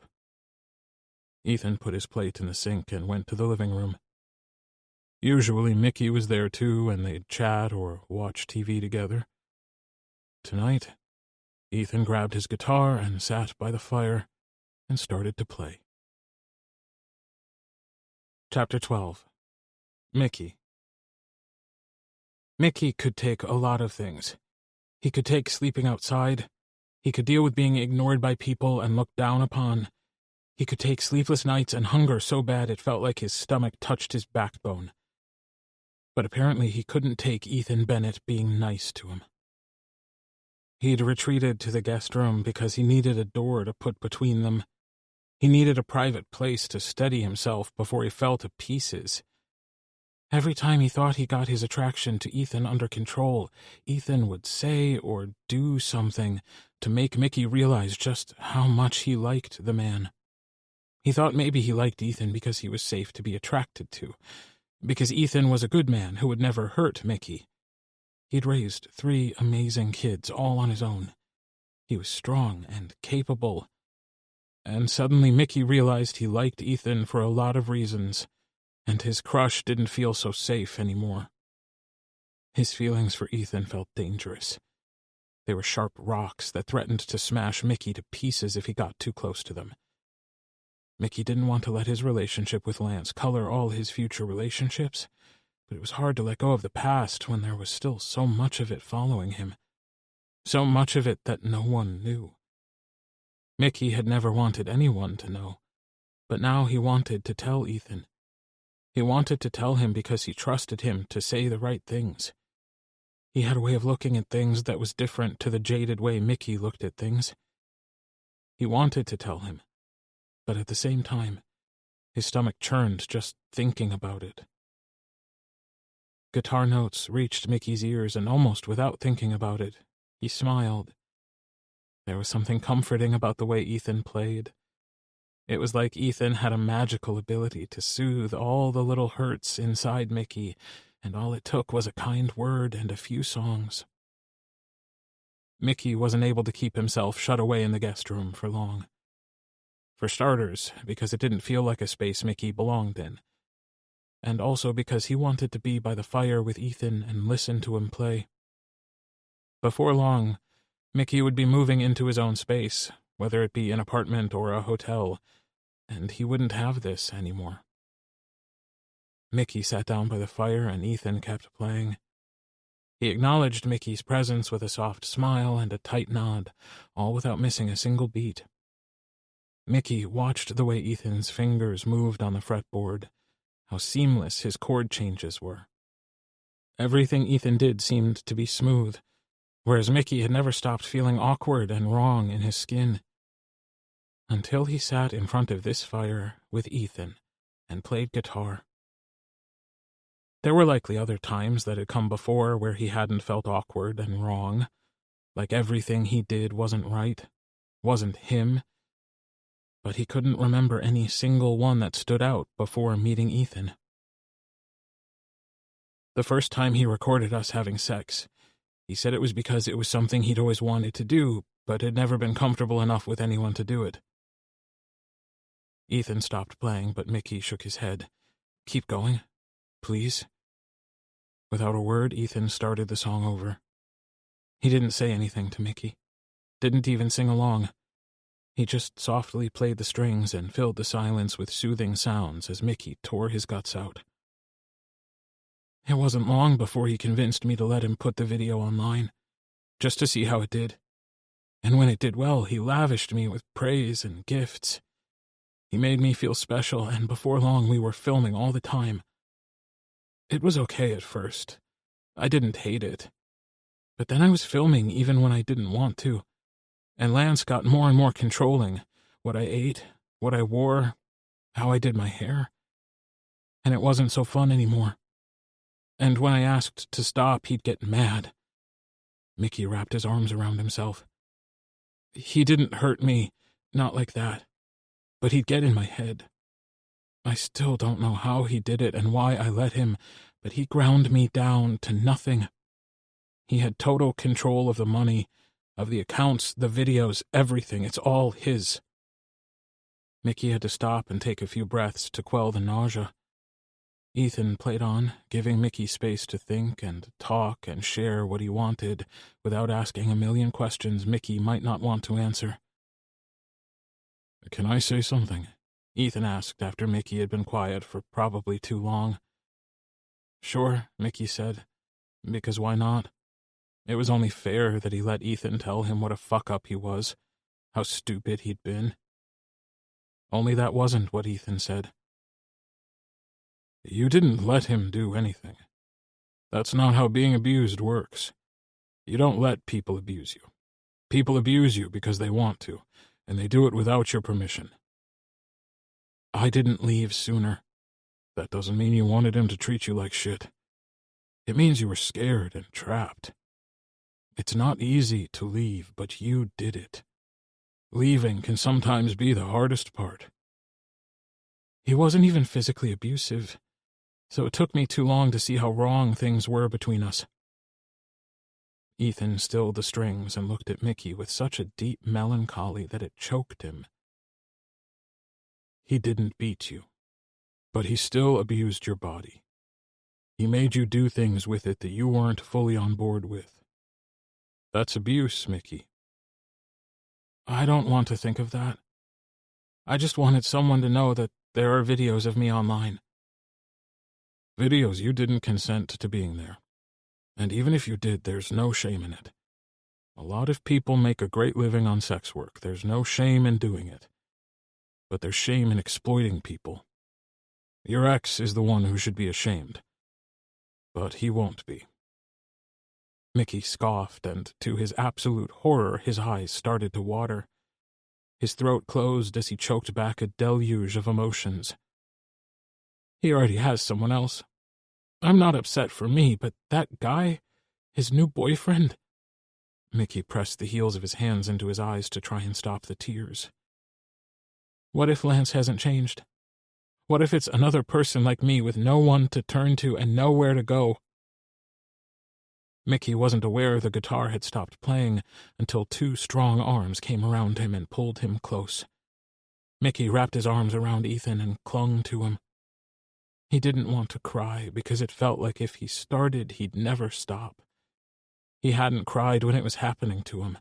Ethan put his plate in the sink and went to the living room. Usually Mickey was there too, and they'd chat or watch TV together. Tonight, Ethan grabbed his guitar and sat by the fire and started to play. Chapter 12. Mickey. Mickey could take a lot of things. He could take sleeping outside. He could deal with being ignored by people and looked down upon. He could take sleepless nights and hunger so bad it felt like his stomach touched his backbone. But apparently he couldn't take Ethan Bennett being nice to him. He'd retreated to the guest room because he needed a door to put between them. He needed a private place to steady himself before he fell to pieces. Every time he thought he got his attraction to Ethan under control, Ethan would say or do something to make Mickey realize just how much he liked the man. He thought maybe he liked Ethan because he was safe to be attracted to, because Ethan was a good man who would never hurt Mickey. He'd raised 3 amazing kids all on his own. He was strong and capable. And suddenly Mickey realized he liked Ethan for a lot of reasons, and his crush didn't feel so safe anymore. His feelings for Ethan felt dangerous. They were sharp rocks that threatened to smash Mickey to pieces if he got too close to them. Mickey didn't want to let his relationship with Lance color all his future relationships, but it was hard to let go of the past when there was still so much of it following him. So much of it that no one knew. Mickey had never wanted anyone to know, but now he wanted to tell Ethan. He wanted to tell him because he trusted him to say the right things. He had a way of looking at things that was different to the jaded way Mickey looked at things. He wanted to tell him, but at the same time, his stomach churned just thinking about it. Guitar notes reached Mickey's ears, and almost without thinking about it, he smiled. There was something comforting about the way Ethan played. It was like Ethan had a magical ability to soothe all the little hurts inside Mickey, and all it took was a kind word and a few songs. Mickey wasn't able to keep himself shut away in the guest room for long. For starters, because it didn't feel like a space Mickey belonged in, and also because he wanted to be by the fire with Ethan and listen to him play. Before long, Mickey would be moving into his own space, whether it be an apartment or a hotel, and he wouldn't have this anymore. Mickey sat down by the fire and Ethan kept playing. He acknowledged Mickey's presence with a soft smile and a tight nod, all without missing a single beat. Mickey watched the way Ethan's fingers moved on the fretboard, how seamless his chord changes were. Everything Ethan did seemed to be smooth, whereas Mickey had never stopped feeling awkward and wrong in his skin. Until he sat in front of this fire with Ethan and played guitar. There were likely other times that had come before where he hadn't felt awkward and wrong, like everything he did wasn't right, wasn't him, but he couldn't remember any single one that stood out before meeting Ethan. The first time he recorded us having sex, he said it was because it was something he'd always wanted to do, but had never been comfortable enough with anyone to do it. Ethan stopped playing, but Mickey shook his head. "Keep going, please." Without a word, Ethan started the song over. He didn't say anything to Mickey, didn't even sing along. He just softly played the strings and filled the silence with soothing sounds as Mickey tore his guts out. It wasn't long before he convinced me to let him put the video online, just to see how it did. And when it did well, he lavished me with praise and gifts. He made me feel special, and before long we were filming all the time. It was okay at first. I didn't hate it. But then I was filming even when I didn't want to, and Lance got more and more controlling. What I ate, what I wore, how I did my hair. And it wasn't so fun anymore. And when I asked to stop, he'd get mad. Mickey wrapped his arms around himself. He didn't hurt me, not like that. But he'd get in my head. I still don't know how he did it and why I let him, but he ground me down to nothing. He had total control of the money, of the accounts, the videos, everything. It's all his. Mickey had to stop and take a few breaths to quell the nausea. Ethan played on, giving Mickey space to think and talk and share what he wanted without asking a million questions Mickey might not want to answer. "Can I say something?" Ethan asked after Mickey had been quiet for probably too long. "Sure," Mickey said, because why not? It was only fair that he let Ethan tell him what a fuck-up he was, how stupid he'd been. Only that wasn't what Ethan said. "You didn't let him do anything. That's not how being abused works. You don't let people abuse you. People abuse you because they want to, and they do it without your permission. I didn't leave sooner. That doesn't mean you wanted him to treat you like shit. It means you were scared and trapped. It's not easy to leave, but you did it. Leaving can sometimes be the hardest part. He wasn't even physically abusive, so it took me too long to see how wrong things were between us." Ethan stilled the strings and looked at Mickey with such a deep melancholy that it choked him. "He didn't beat you, but he still abused your body. He made you do things with it that you weren't fully on board with. That's abuse, Mickey." "I don't want to think of that. I just wanted someone to know that there are videos of me online." "Videos you didn't consent to being there. And even if you did, there's no shame in it. A lot of people make a great living on sex work. There's no shame in doing it. But there's shame in exploiting people. Your ex is the one who should be ashamed. But he won't be." Mickey scoffed, and to his absolute horror, his eyes started to water. His throat closed as he choked back a deluge of emotions. "He already has someone else. I'm not upset for me, but that guy, his new boyfriend..." Mickey pressed the heels of his hands into his eyes to try and stop the tears. "What if Lance hasn't changed? What if it's another person like me with no one to turn to and nowhere to go?" Mickey wasn't aware the guitar had stopped playing until two strong arms came around him and pulled him close. Mickey wrapped his arms around Ethan and clung to him. He didn't want to cry because it felt like if he started, he'd never stop. He hadn't cried when it was happening to him,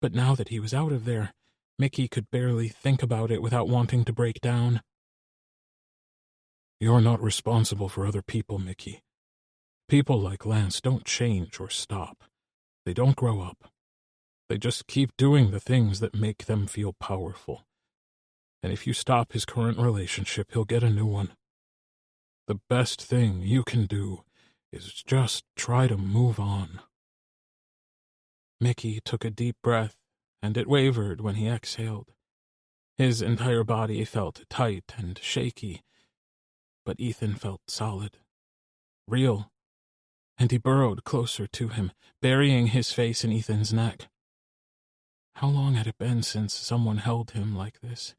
but now that he was out of there, Mickey could barely think about it without wanting to break down. "You're not responsible for other people, Mickey. People like Lance don't change or stop. They don't grow up. They just keep doing the things that make them feel powerful. And if you stop his current relationship, he'll get a new one. The best thing you can do is just try to move on." Mickey took a deep breath, and it wavered when he exhaled. His entire body felt tight and shaky, but Ethan felt solid. Real. And he burrowed closer to him, burying his face in Ethan's neck. How long had it been since someone held him like this?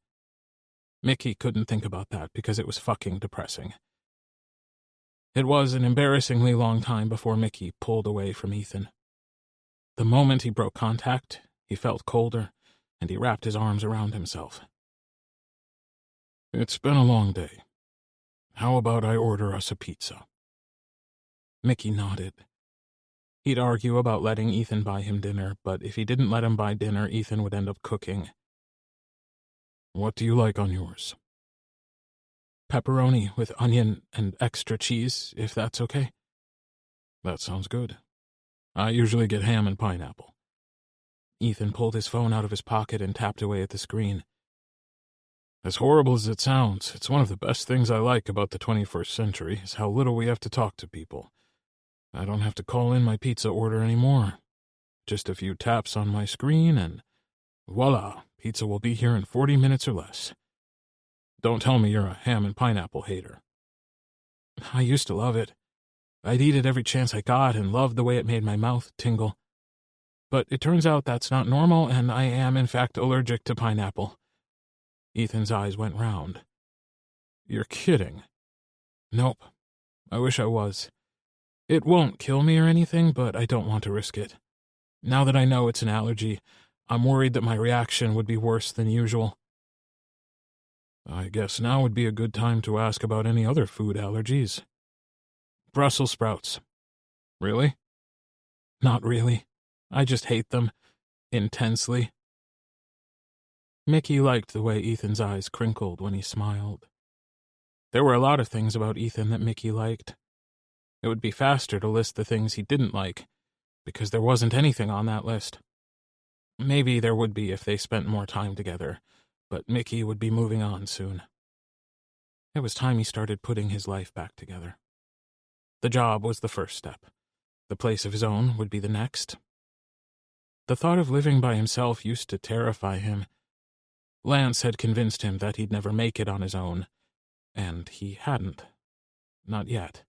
Mickey couldn't think about that because it was fucking depressing. It was an embarrassingly long time before Mickey pulled away from Ethan. The moment he broke contact, he felt colder, and he wrapped his arms around himself. It's been a long day. How about I order us a pizza? Mickey nodded. He'd argue about letting Ethan buy him dinner, but if he didn't let him buy dinner, Ethan would end up cooking. What do you like on yours? Pepperoni with onion and extra cheese, if that's okay. That sounds good. I usually get ham and pineapple. Ethan pulled his phone out of his pocket and tapped away at the screen. As horrible as it sounds, it's one of the best things I like about the 21st century is how little we have to talk to people. I don't have to call in my pizza order anymore. Just a few taps on my screen and voila, pizza will be here in 40 minutes or less. Don't tell me you're a ham and pineapple hater. I used to love it. I'd eat it every chance I got and loved the way it made my mouth tingle. But it turns out that's not normal, and I am, in fact, allergic to pineapple. Ethan's eyes went round. You're kidding. Nope. I wish I was. It won't kill me or anything, but I don't want to risk it. Now that I know it's an allergy, I'm worried that my reaction would be worse than usual. I guess now would be a good time to ask about any other food allergies. Brussels sprouts. Really? Not really. I just hate them. Intensely. Mickey liked the way Ethan's eyes crinkled when he smiled. There were a lot of things about Ethan that Mickey liked. It would be faster to list the things he didn't like, because there wasn't anything on that list. Maybe there would be if they spent more time together, but Mickey would be moving on soon. It was time he started putting his life back together. The job was the first step. The place of his own would be the next. The thought of living by himself used to terrify him. Lance had convinced him that he'd never make it on his own, and he hadn't. Not yet.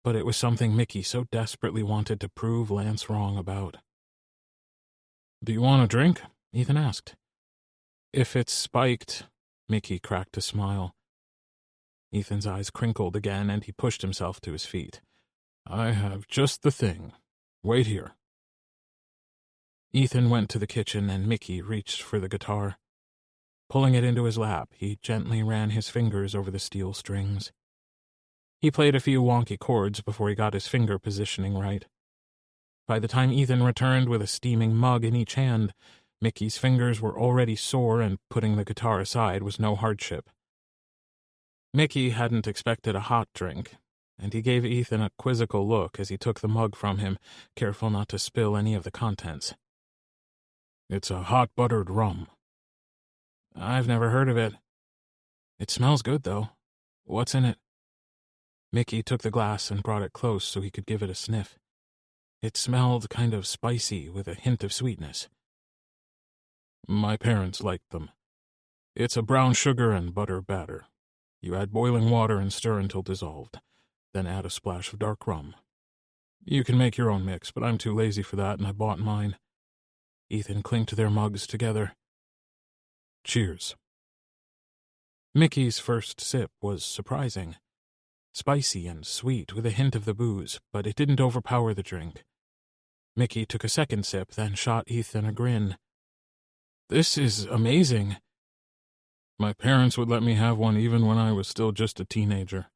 But it was something Mickey so desperately wanted to prove Lance wrong about. Do you want a drink? Ethan asked. If it's spiked, Mickey cracked a smile. Ethan's eyes crinkled again, and he pushed himself to his feet. I have just the thing. Wait here. Ethan went to the kitchen, and Mickey reached for the guitar. Pulling it into his lap, he gently ran his fingers over the steel strings. He played a few wonky chords before he got his finger positioning right. By the time Ethan returned with a steaming mug in each hand, Mickey's fingers were already sore, and putting the guitar aside was no hardship. Mickey hadn't expected a hot drink, and he gave Ethan a quizzical look as he took the mug from him, careful not to spill any of the contents. It's a hot buttered rum. I've never heard of it. It smells good, though. What's in it? Mickey took the glass and brought it close so he could give it a sniff. It smelled kind of spicy with a hint of sweetness. My parents liked them. It's a brown sugar and butter batter. You add boiling water and stir until dissolved, then add a splash of dark rum. You can make your own mix, but I'm too lazy for that, and I bought mine. Ethan clinked their mugs together. Cheers. Mickey's first sip was surprising. Spicy and sweet with a hint of the booze, but it didn't overpower the drink. Mickey took a second sip, then shot Ethan a grin. This is amazing. My parents would let me have one even when I was still just a teenager.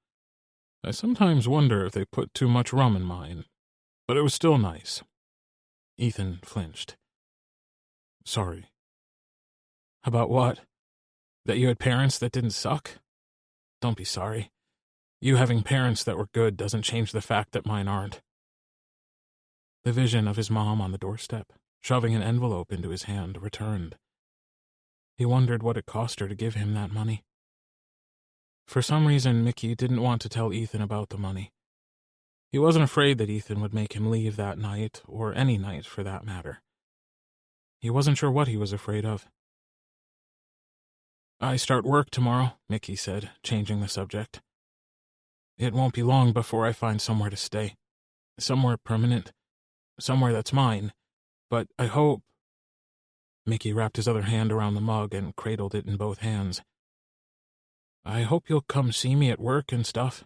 I sometimes wonder if they put too much rum in mine, but it was still nice. Ethan flinched. Sorry. About what? That you had parents that didn't suck? Don't be sorry. You having parents that were good doesn't change the fact that mine aren't. The vision of his mom on the doorstep, shoving an envelope into his hand, returned. He wondered what it cost her to give him that money. For some reason, Mickey didn't want to tell Ethan about the money. He wasn't afraid that Ethan would make him leave that night, or any night for that matter. He wasn't sure what he was afraid of. I start work tomorrow, Mickey said, changing the subject. It won't be long before I find somewhere to stay. Somewhere permanent. Somewhere that's mine. But I hope—" Mickey wrapped his other hand around the mug and cradled it in both hands. "I hope you'll come see me at work and stuff."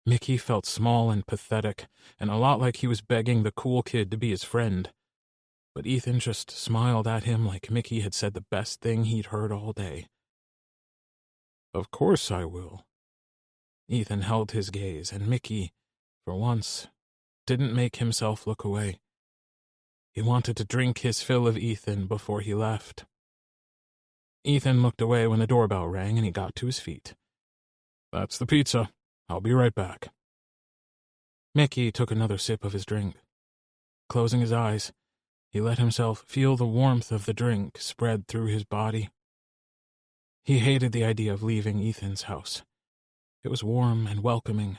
Mickey felt small and pathetic, and a lot like he was begging the cool kid to be his friend. But Ethan just smiled at him like Mickey had said the best thing he'd heard all day. "Of course I will." Ethan held his gaze, and Mickey, for once, didn't make himself look away. He wanted to drink his fill of Ethan before he left. Ethan looked away when the doorbell rang and he got to his feet. "That's the pizza. I'll be right back." Mickey took another sip of his drink. Closing his eyes, he let himself feel the warmth of the drink spread through his body. He hated the idea of leaving Ethan's house. It was warm and welcoming,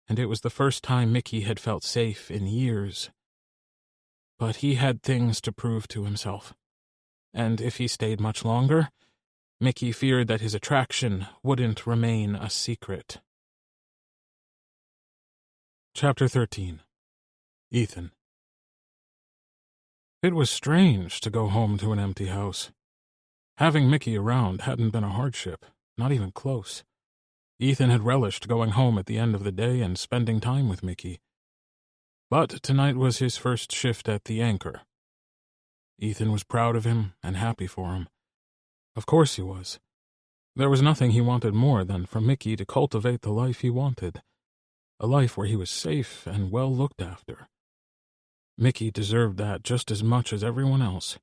and it was the first time Mickey had felt safe in years. But he had things to prove to himself, and if he stayed much longer, Mickey feared that his attraction wouldn't remain a secret. Chapter 13. Ethan. It was strange to go home to an empty house. Having Mickey around hadn't been a hardship, not even close. Ethan had relished going home at the end of the day and spending time with Mickey. But tonight was his first shift at the Anchor. Ethan was proud of him and happy for him. Of course he was. There was nothing he wanted more than for Mickey to cultivate the life he wanted. A life where he was safe and well looked after. Mickey deserved that just as much as everyone else.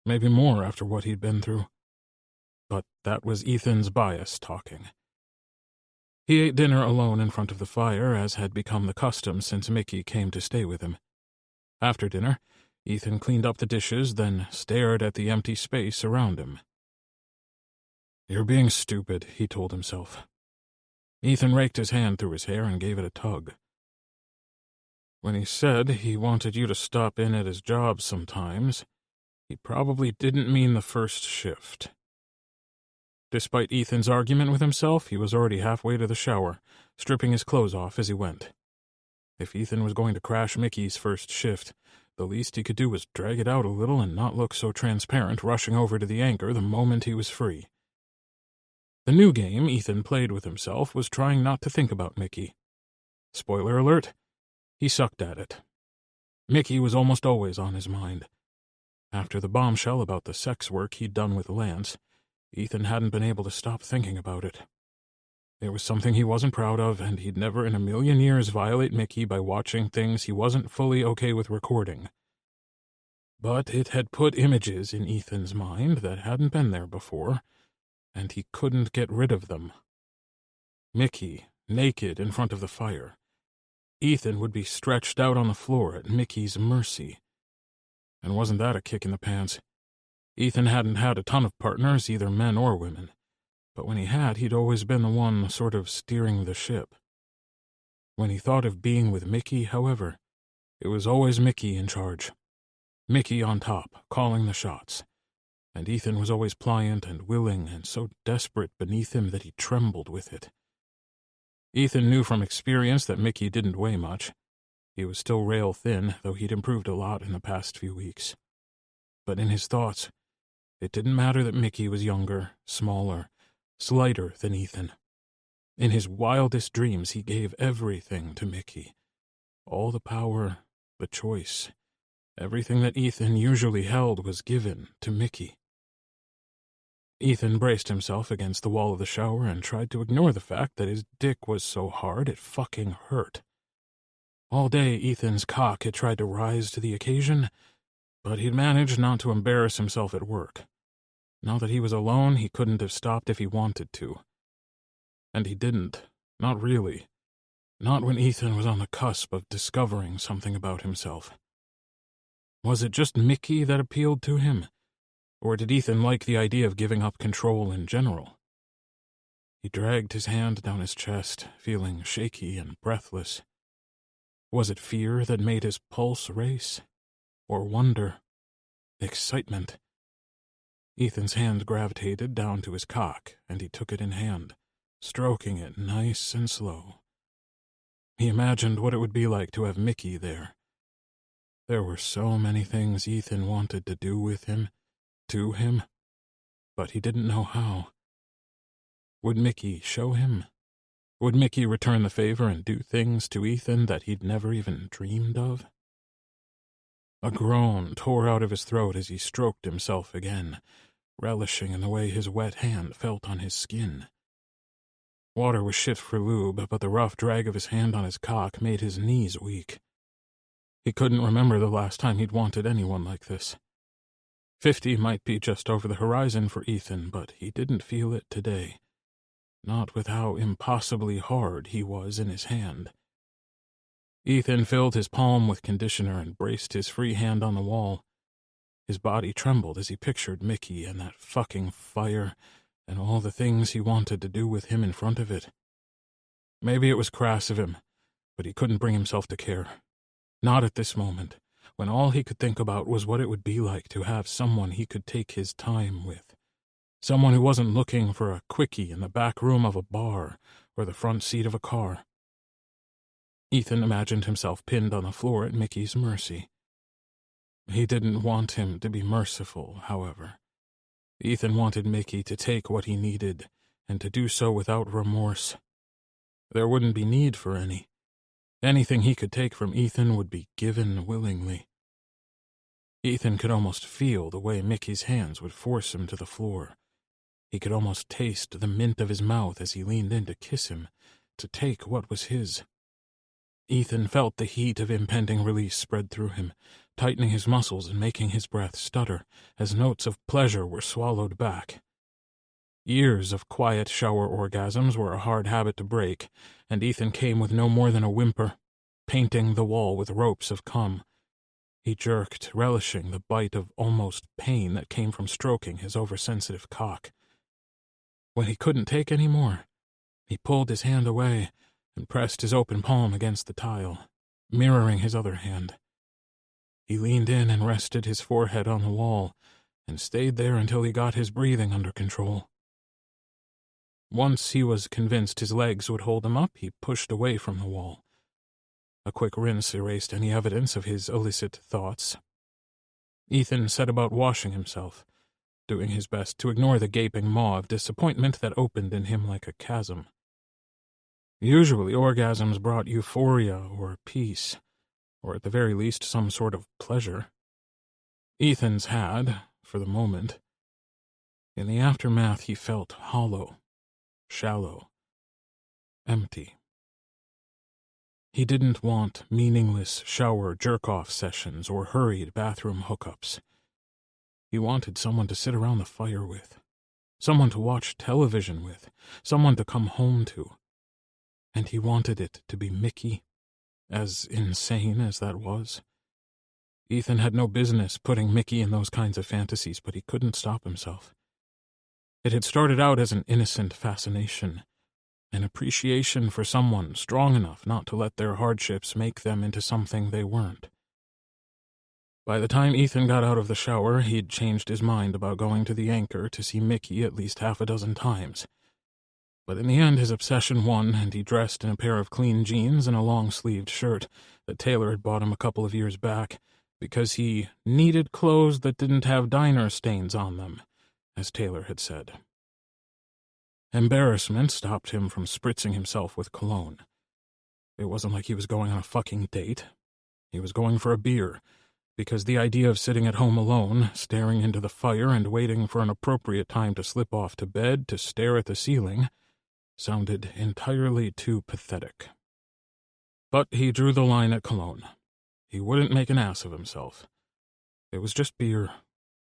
Maybe more after what he'd been through. But that was Ethan's bias talking. He ate dinner alone in front of the fire, as had become the custom since Mickey came to stay with him. After dinner, Ethan cleaned up the dishes, then stared at the empty space around him. "You're being stupid," he told himself. Ethan raked his hand through his hair and gave it a tug. "When he said he wanted you to stop in at his job sometimes, he probably didn't mean the first shift." Despite Ethan's argument with himself, he was already halfway to the shower, stripping his clothes off as he went. If Ethan was going to crash Mickey's first shift, the least he could do was drag it out a little and not look so transparent rushing over to the Anchor the moment he was free. The new game Ethan played with himself was trying not to think about Mickey. Spoiler alert, he sucked at it. Mickey was almost always on his mind. After the bombshell about the sex work he'd done with Lance, Ethan hadn't been able to stop thinking about it. It was something he wasn't proud of, and he'd never in a million years violate Mickey by watching things he wasn't fully okay with recording. But it had put images in Ethan's mind that hadn't been there before, and he couldn't get rid of them. Mickey, naked in front of the fire. Ethan would be stretched out on the floor at Mickey's mercy. And wasn't that a kick in the pants? Ethan hadn't had a ton of partners, either men or women. But when he had, he'd always been the one sort of steering the ship. When he thought of being with Mickey, however, it was always Mickey in charge. Mickey on top, calling the shots. And Ethan was always pliant and willing and so desperate beneath him that he trembled with it. Ethan knew from experience that Mickey didn't weigh much. He was still rail thin, though he'd improved a lot in the past few weeks. But in his thoughts, it didn't matter that Mickey was younger, smaller, slighter than Ethan. In his wildest dreams, he gave everything to Mickey. All the power, the choice, everything that Ethan usually held was given to Mickey. Ethan braced himself against the wall of the shower and tried to ignore the fact that his dick was so hard it fucking hurt. All day, Ethan's cock had tried to rise to the occasion, but he'd managed not to embarrass himself at work. Now that he was alone, he couldn't have stopped if he wanted to. And he didn't. Not really. Not when Ethan was on the cusp of discovering something about himself. Was it just Mickey that appealed to him? Or did Ethan like the idea of giving up control in general? He dragged his hand down his chest, feeling shaky and breathless. Was it fear that made his pulse race? Or wonder? Excitement? Ethan's hand gravitated down to his cock, and he took it in hand, stroking it nice and slow. He imagined what it would be like to have Mickey there. There were so many things Ethan wanted to do with him, to him, but he didn't know how. Would Mickey show him? Would Mickey return the favor and do things to Ethan that he'd never even dreamed of? A groan tore out of his throat as he stroked himself again, relishing in the way his wet hand felt on his skin. Water was shit for lube, but the rough drag of his hand on his cock made his knees weak. He couldn't remember the last time he'd wanted anyone like this. 50 might be just over the horizon for Ethan, but he didn't feel it today. Not with how impossibly hard he was in his hand. Ethan filled his palm with conditioner and braced his free hand on the wall. His body trembled as he pictured Mickey and that fucking fire and all the things he wanted to do with him in front of it. Maybe it was crass of him, but he couldn't bring himself to care. Not at this moment, when all he could think about was what it would be like to have someone he could take his time with. Someone who wasn't looking for a quickie in the back room of a bar or the front seat of a car. Ethan imagined himself pinned on the floor at Mickey's mercy. He didn't want him to be merciful, however. Ethan wanted Mickey to take what he needed, and to do so without remorse. There wouldn't be need for any. Anything he could take from Ethan would be given willingly. Ethan could almost feel the way Mickey's hands would force him to the floor. He could almost taste the mint of his mouth as he leaned in to kiss him, to take what was his. Ethan felt the heat of impending release spread through him, tightening his muscles and making his breath stutter as notes of pleasure were swallowed back. Years of quiet shower orgasms were a hard habit to break, and Ethan came with no more than a whimper, painting the wall with ropes of cum. He jerked, relishing the bite of almost pain that came from stroking his oversensitive cock. When he couldn't take any more, he pulled his hand away and pressed his open palm against the tile, mirroring his other hand. He leaned in and rested his forehead on the wall, and stayed there until he got his breathing under control. Once he was convinced his legs would hold him up, he pushed away from the wall. A quick rinse erased any evidence of his illicit thoughts. Ethan set about washing himself, doing his best to ignore the gaping maw of disappointment that opened in him like a chasm. Usually orgasms brought euphoria or peace, or at the very least some sort of pleasure. Ethan's had, for the moment. In the aftermath he felt hollow, shallow, empty. He didn't want meaningless shower jerk-off sessions or hurried bathroom hookups. He wanted someone to sit around the fire with, someone to watch television with, someone to come home to. And he wanted it to be Mickey, as insane as that was. Ethan had no business putting Mickey in those kinds of fantasies, but he couldn't stop himself. It had started out as an innocent fascination, an appreciation for someone strong enough not to let their hardships make them into something they weren't. By the time Ethan got out of the shower, he'd changed his mind about going to the Anchor to see Mickey at least half a dozen times. But in the end his obsession won, and he dressed in a pair of clean jeans and a long-sleeved shirt that Taylor had bought him a couple of years back, because he needed clothes that didn't have diner stains on them, as Taylor had said. Embarrassment stopped him from spritzing himself with cologne. It wasn't like he was going on a fucking date. He was going for a beer, because the idea of sitting at home alone, staring into the fire and waiting for an appropriate time to slip off to bed to stare at the ceiling sounded entirely too pathetic. But he drew the line at cologne. He wouldn't make an ass of himself. It was just beer,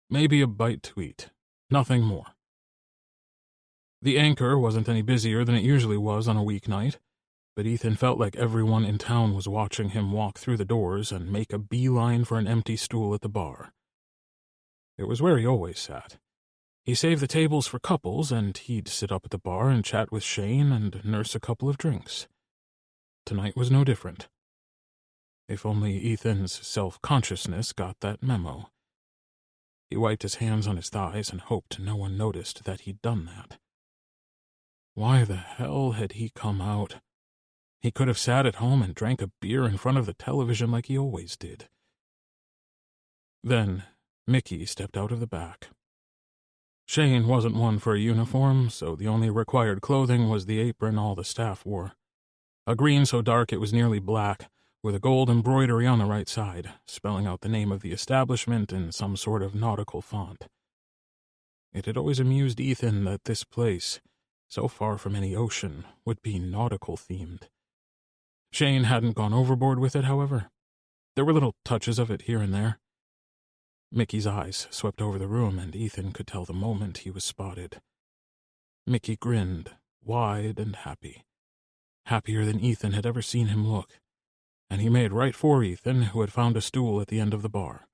maybe a bite to eat, nothing more. The Anchor wasn't any busier than it usually was on a weeknight, but Ethan felt like everyone in town was watching him walk through the doors and make a beeline for an empty stool at the bar. It was where he always sat. He saved the tables for couples, and he'd sit up at the bar and chat with Shane and nurse a couple of drinks. Tonight was no different. If only Ethan's self-consciousness got that memo. He wiped his hands on his thighs and hoped no one noticed that he'd done that. Why the hell had he come out? He could have sat at home and drank a beer in front of the television like he always did. Then Mickey stepped out of the back. Shane wasn't one for a uniform, so the only required clothing was the apron all the staff wore. A green so dark it was nearly black, with a gold embroidery on the right side, spelling out the name of the establishment in some sort of nautical font. It had always amused Ethan that this place, so far from any ocean, would be nautical-themed. Shane hadn't gone overboard with it, however. There were little touches of it here and there. Mickey's eyes swept over the room, and Ethan could tell the moment he was spotted. Mickey grinned, wide and happy. Happier than Ethan had ever seen him look, and he made right for Ethan, who had found a stool at the end of the bar.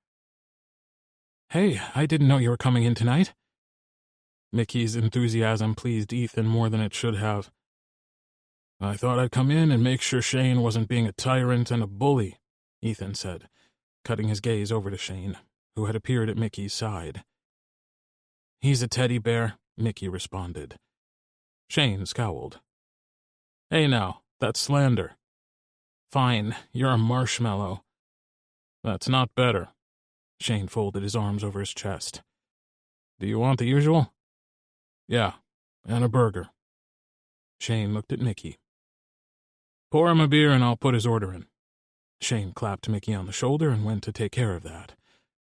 "Hey, I didn't know you were coming in tonight." Mickey's enthusiasm pleased Ethan more than it should have. "I thought I'd come in and make sure Shane wasn't being a tyrant and a bully," Ethan said, cutting his gaze over to Shane, who had appeared at Mickey's side. "He's a teddy bear," Mickey responded. Shane scowled. "Hey now, that's slander." "Fine, you're a marshmallow." "That's not better." Shane folded his arms over his chest. "Do you want the usual?" "Yeah, and a burger." Shane looked at Mickey. "Pour him a beer and I'll put his order in." Shane clapped Mickey on the shoulder and went to take care of that,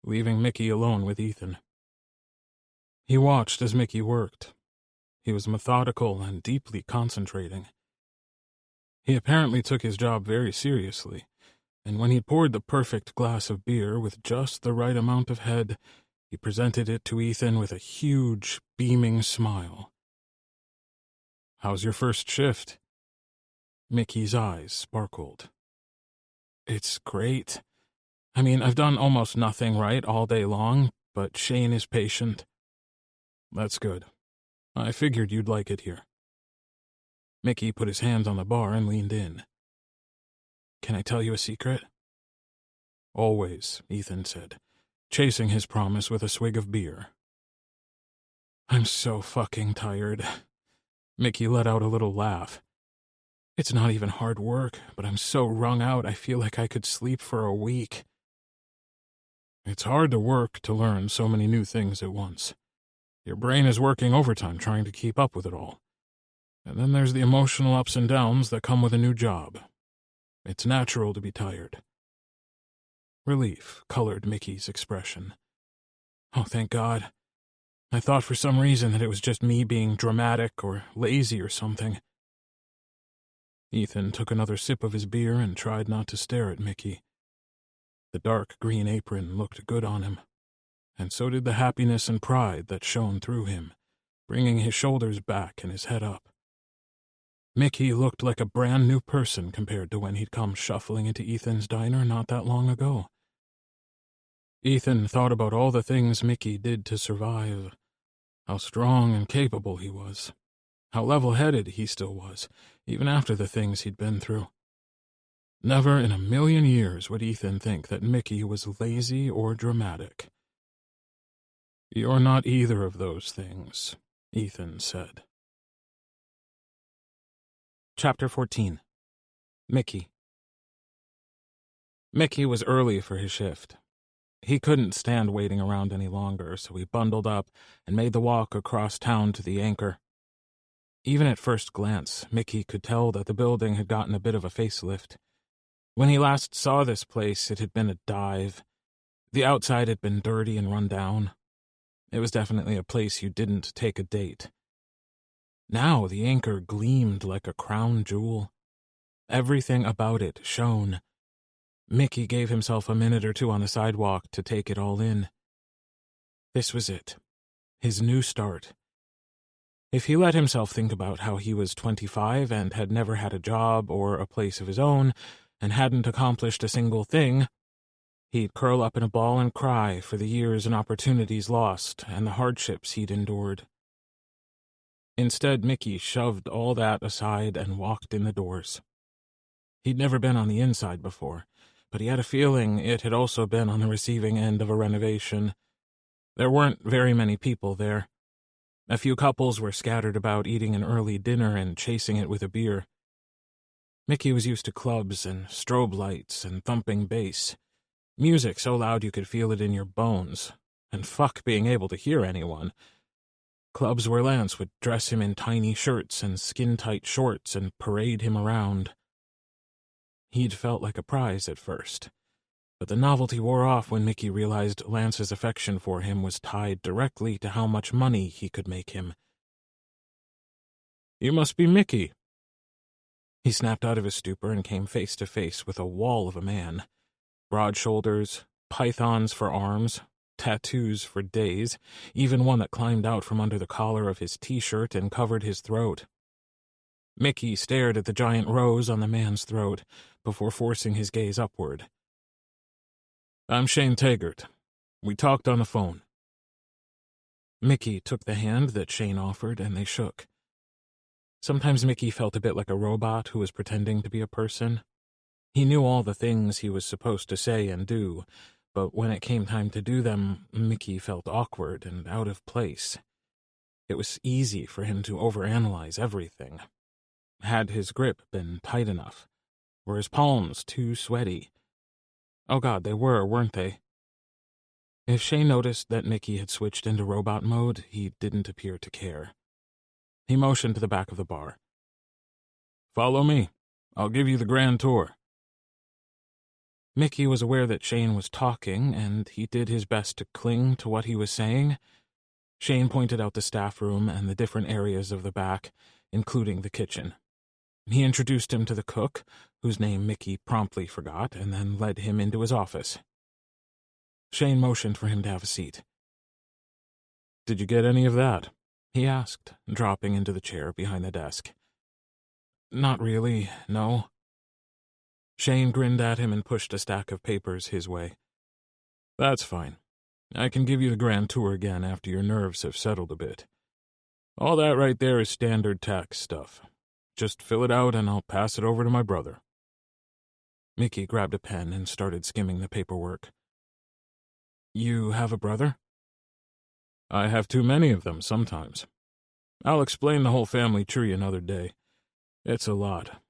leaving Mickey alone with Ethan. He watched as Mickey worked. He was methodical and deeply concentrating. He apparently took his job very seriously, and when he poured the perfect glass of beer with just the right amount of head, he presented it to Ethan with a huge, beaming smile. "How's your first shift?" Mickey's eyes sparkled. "It's great. I mean, I've done almost nothing right all day long, but Shane is patient." "That's good. I figured you'd like it here." Mickey put his hands on the bar and leaned in. "Can I tell you a secret?" "Always," Ethan said, chasing his promise with a swig of beer. "I'm so fucking tired." Mickey let out a little laugh. "It's not even hard work, but I'm so wrung out I feel like I could sleep for a week." "It's hard to work to learn so many new things at once. Your brain is working overtime trying to keep up with it all. And then there's the emotional ups and downs that come with a new job. It's natural to be tired." Relief colored Mickey's expression. "Oh, thank God. I thought for some reason that it was just me being dramatic or lazy or something." Ethan took another sip of his beer and tried not to stare at Mickey. The dark green apron looked good on him, and so did the happiness and pride that shone through him, bringing his shoulders back and his head up. Mickey looked like a brand new person compared to when he'd come shuffling into Ethan's diner not that long ago. Ethan thought about all the things Mickey did to survive, how strong and capable he was, how level-headed he still was, even after the things he'd been through. Never in a million years would Ethan think that Mickey was lazy or dramatic. "You're not either of those things," Ethan said. Chapter 14. Mickey. Mickey was early for his shift. He couldn't stand waiting around any longer, so he bundled up and made the walk across town to the Anchor. Even at first glance, Mickey could tell that the building had gotten a bit of a facelift. When he last saw this place, it had been a dive. The outside had been dirty and run down. It was definitely a place you didn't take a date. Now the Anchor gleamed like a crown jewel. Everything about it shone. Mickey gave himself a minute or two on the sidewalk to take it all in. This was it. His new start. If he let himself think about how he was 25 and had never had a job or a place of his own and hadn't accomplished a single thing, he'd curl up in a ball and cry for the years and opportunities lost and the hardships he'd endured. Instead, Mickey shoved all that aside and walked in the doors. He'd never been on the inside before, but he had a feeling it had also been on the receiving end of a renovation. There weren't very many people there. A few couples were scattered about eating an early dinner and chasing it with a beer. Mickey was used to clubs and strobe lights and thumping bass, music so loud you could feel it in your bones, and fuck being able to hear anyone. Clubs where Lance would dress him in tiny shirts and skin-tight shorts and parade him around. He'd felt like a prize at first, but the novelty wore off when Mickey realized Lance's affection for him was tied directly to how much money he could make him. "You must be Mickey." He snapped out of his stupor and came face to face with a wall of a man. Broad shoulders, pythons for arms, tattoos for days, even one that climbed out from under the collar of his t-shirt and covered his throat. Mickey stared at the giant rose on the man's throat before forcing his gaze upward. "I'm Shane Taggart. We talked on the phone." Mickey took the hand that Shane offered, and they shook. Sometimes Mickey felt a bit like a robot who was pretending to be a person. He knew all the things he was supposed to say and do, but when it came time to do them, Mickey felt awkward and out of place. It was easy for him to overanalyze everything. Had his grip been tight enough? Were his palms too sweaty? Oh God, they were, weren't they? If Shane noticed that Mickey had switched into robot mode, he didn't appear to care. He motioned to the back of the bar. "Follow me. I'll give you the grand tour." Mickey was aware that Shane was talking, and he did his best to cling to what he was saying. Shane pointed out the staff room and the different areas of the back, including the kitchen. He introduced him to the cook, whose name Mickey promptly forgot, and then led him into his office. Shane motioned for him to have a seat. "Did you get any of that?" he asked, dropping into the chair behind the desk. "Not really, no." Shane grinned at him and pushed a stack of papers his way. "That's fine. I can give you the grand tour again after your nerves have settled a bit. All that right there is standard tax stuff. Just fill it out and I'll pass it over to my brother." Mickey grabbed a pen and started skimming the paperwork. "You have a brother?" "I have too many of them sometimes. I'll explain the whole family tree another day. It's a lot.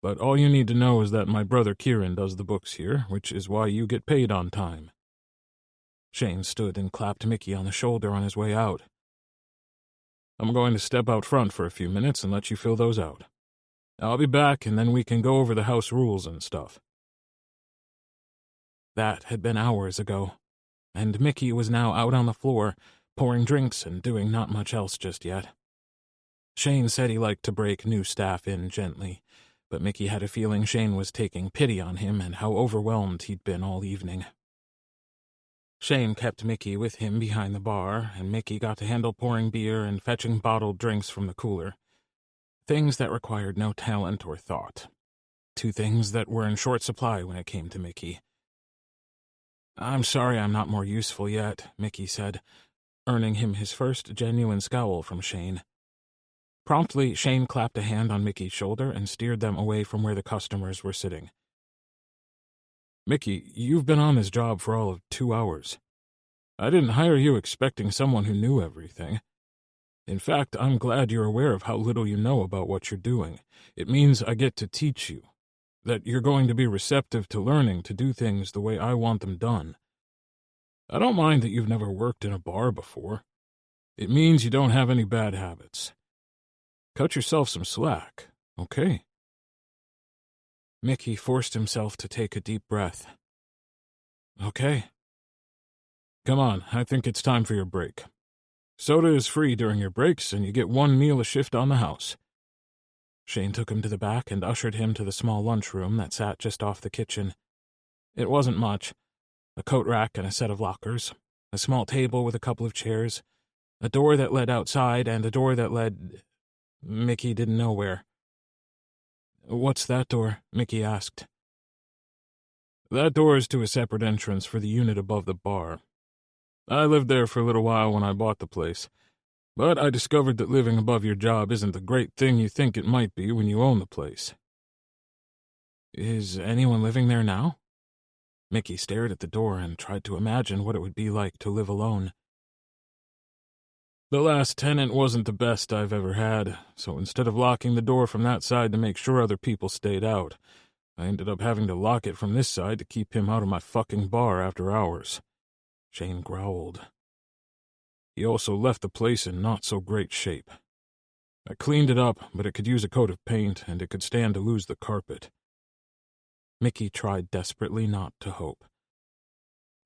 But all you need to know is that my brother Kieran does the books here, which is why you get paid on time." Shane stood and clapped Mickey on the shoulder on his way out. "I'm going to step out front for a few minutes and let you fill those out. I'll be back, and then we can go over the house rules and stuff." That had been hours ago, and Mickey was now out on the floor, pouring drinks and doing not much else just yet. Shane said he liked to break new staff in gently, but Mickey had a feeling Shane was taking pity on him and how overwhelmed he'd been all evening. Shane kept Mickey with him behind the bar, and Mickey got to handle pouring beer and fetching bottled drinks from the cooler. Things that required no talent or thought. Two things that were in short supply when it came to Mickey. "I'm sorry I'm not more useful yet," Mickey said, earning him his first genuine scowl from Shane. Promptly, Shane clapped a hand on Mickey's shoulder and steered them away from where the customers were sitting. "Mickey, you've been on this job for all of 2 hours. I didn't hire you expecting someone who knew everything. In fact, I'm glad you're aware of how little you know about what you're doing. It means I get to teach you, that you're going to be receptive to learning to do things the way I want them done. I don't mind that you've never worked in a bar before. It means you don't have any bad habits. Cut yourself some slack, okay?" Mickey forced himself to take a deep breath. "Okay." "Come on, I think it's time for your break. Soda is free during your breaks, and you get 1 meal a shift on the house." Shane took him to the back and ushered him to the small lunchroom that sat just off the kitchen. It wasn't much. A coat rack and a set of lockers, a small table with a couple of chairs, a door that led outside, and a door that led... Mickey didn't know where. "What's that door?" Mickey asked. "That door is to a separate entrance for the unit above the bar. I lived there for a little while when I bought the place, but I discovered that living above your job isn't the great thing you think it might be when you own the place." "Is anyone living there now?" Mickey stared at the door and tried to imagine what it would be like to live alone. The last tenant wasn't the best I've ever had, so instead of locking the door from that side to make sure other people stayed out, I ended up having to lock it from this side to keep him out of my fucking bar after hours. Shane growled. He also left the place in not so great shape. I cleaned it up, but it could use a coat of paint, and it could stand to lose the carpet. Mickey tried desperately not to hope.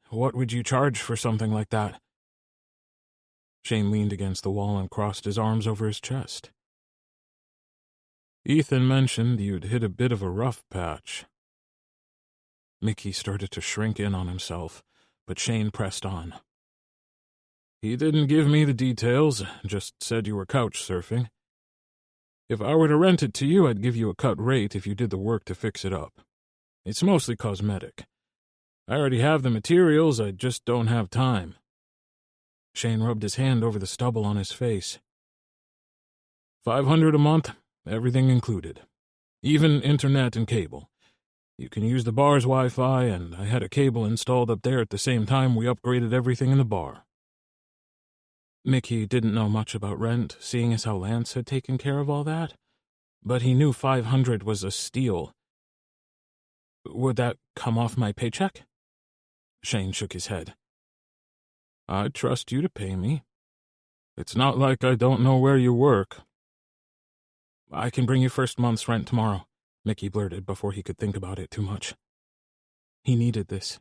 What would you charge for something like that? Shane leaned against the wall and crossed his arms over his chest. Ethan mentioned you'd hit a bit of a rough patch. Mickey started to shrink in on himself, but Shane pressed on. He didn't give me the details, just said you were couch surfing. If I were to rent it to you, I'd give you a cut rate if you did the work to fix it up. It's mostly cosmetic. I already have the materials, I just don't have time. Shane rubbed his hand over the stubble on his face. $500 a month, everything included. Even internet and cable. You can use the bar's Wi-Fi, and I had a cable installed up there at the same time we upgraded everything in the bar. Mickey didn't know much about rent, seeing as how Lance had taken care of all that, but he knew $500 was a steal. Would that come off my paycheck? Shane shook his head. I trust you to pay me. It's not like I don't know where you work. I can bring you first month's rent tomorrow, Mickey blurted before he could think about it too much. He needed this.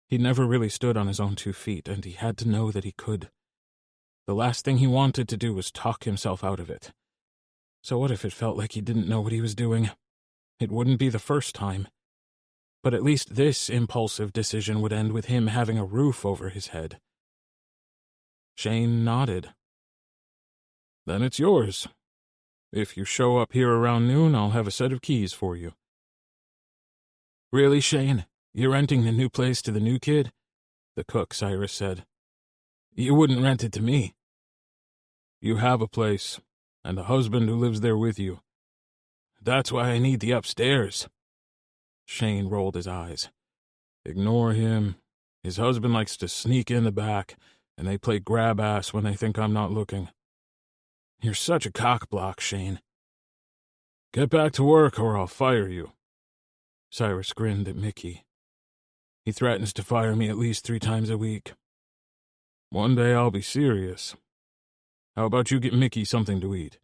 He'd never really stood on his own 2 feet, and he had to know that he could. The last thing he wanted to do was talk himself out of it. So what if it felt like he didn't know what he was doing? It wouldn't be the first time. But at least this impulsive decision would end with him having a roof over his head. Shane nodded. Then it's yours. If you show up here around noon, I'll have a set of keys for you. Really, Shane? You're renting the new place to the new kid? The cook, Cyrus said. You wouldn't rent it to me. You have a place, and a husband who lives there with you. That's why I need the upstairs. Shane rolled his eyes. Ignore him. His husband likes to sneak in the back, and they play grab-ass when they think I'm not looking. You're such a cockblock, Shane. Get back to work or I'll fire you. Cyrus grinned at Mickey. He threatens to fire me at least 3 times a week. One day I'll be serious. How about you get Mickey something to eat?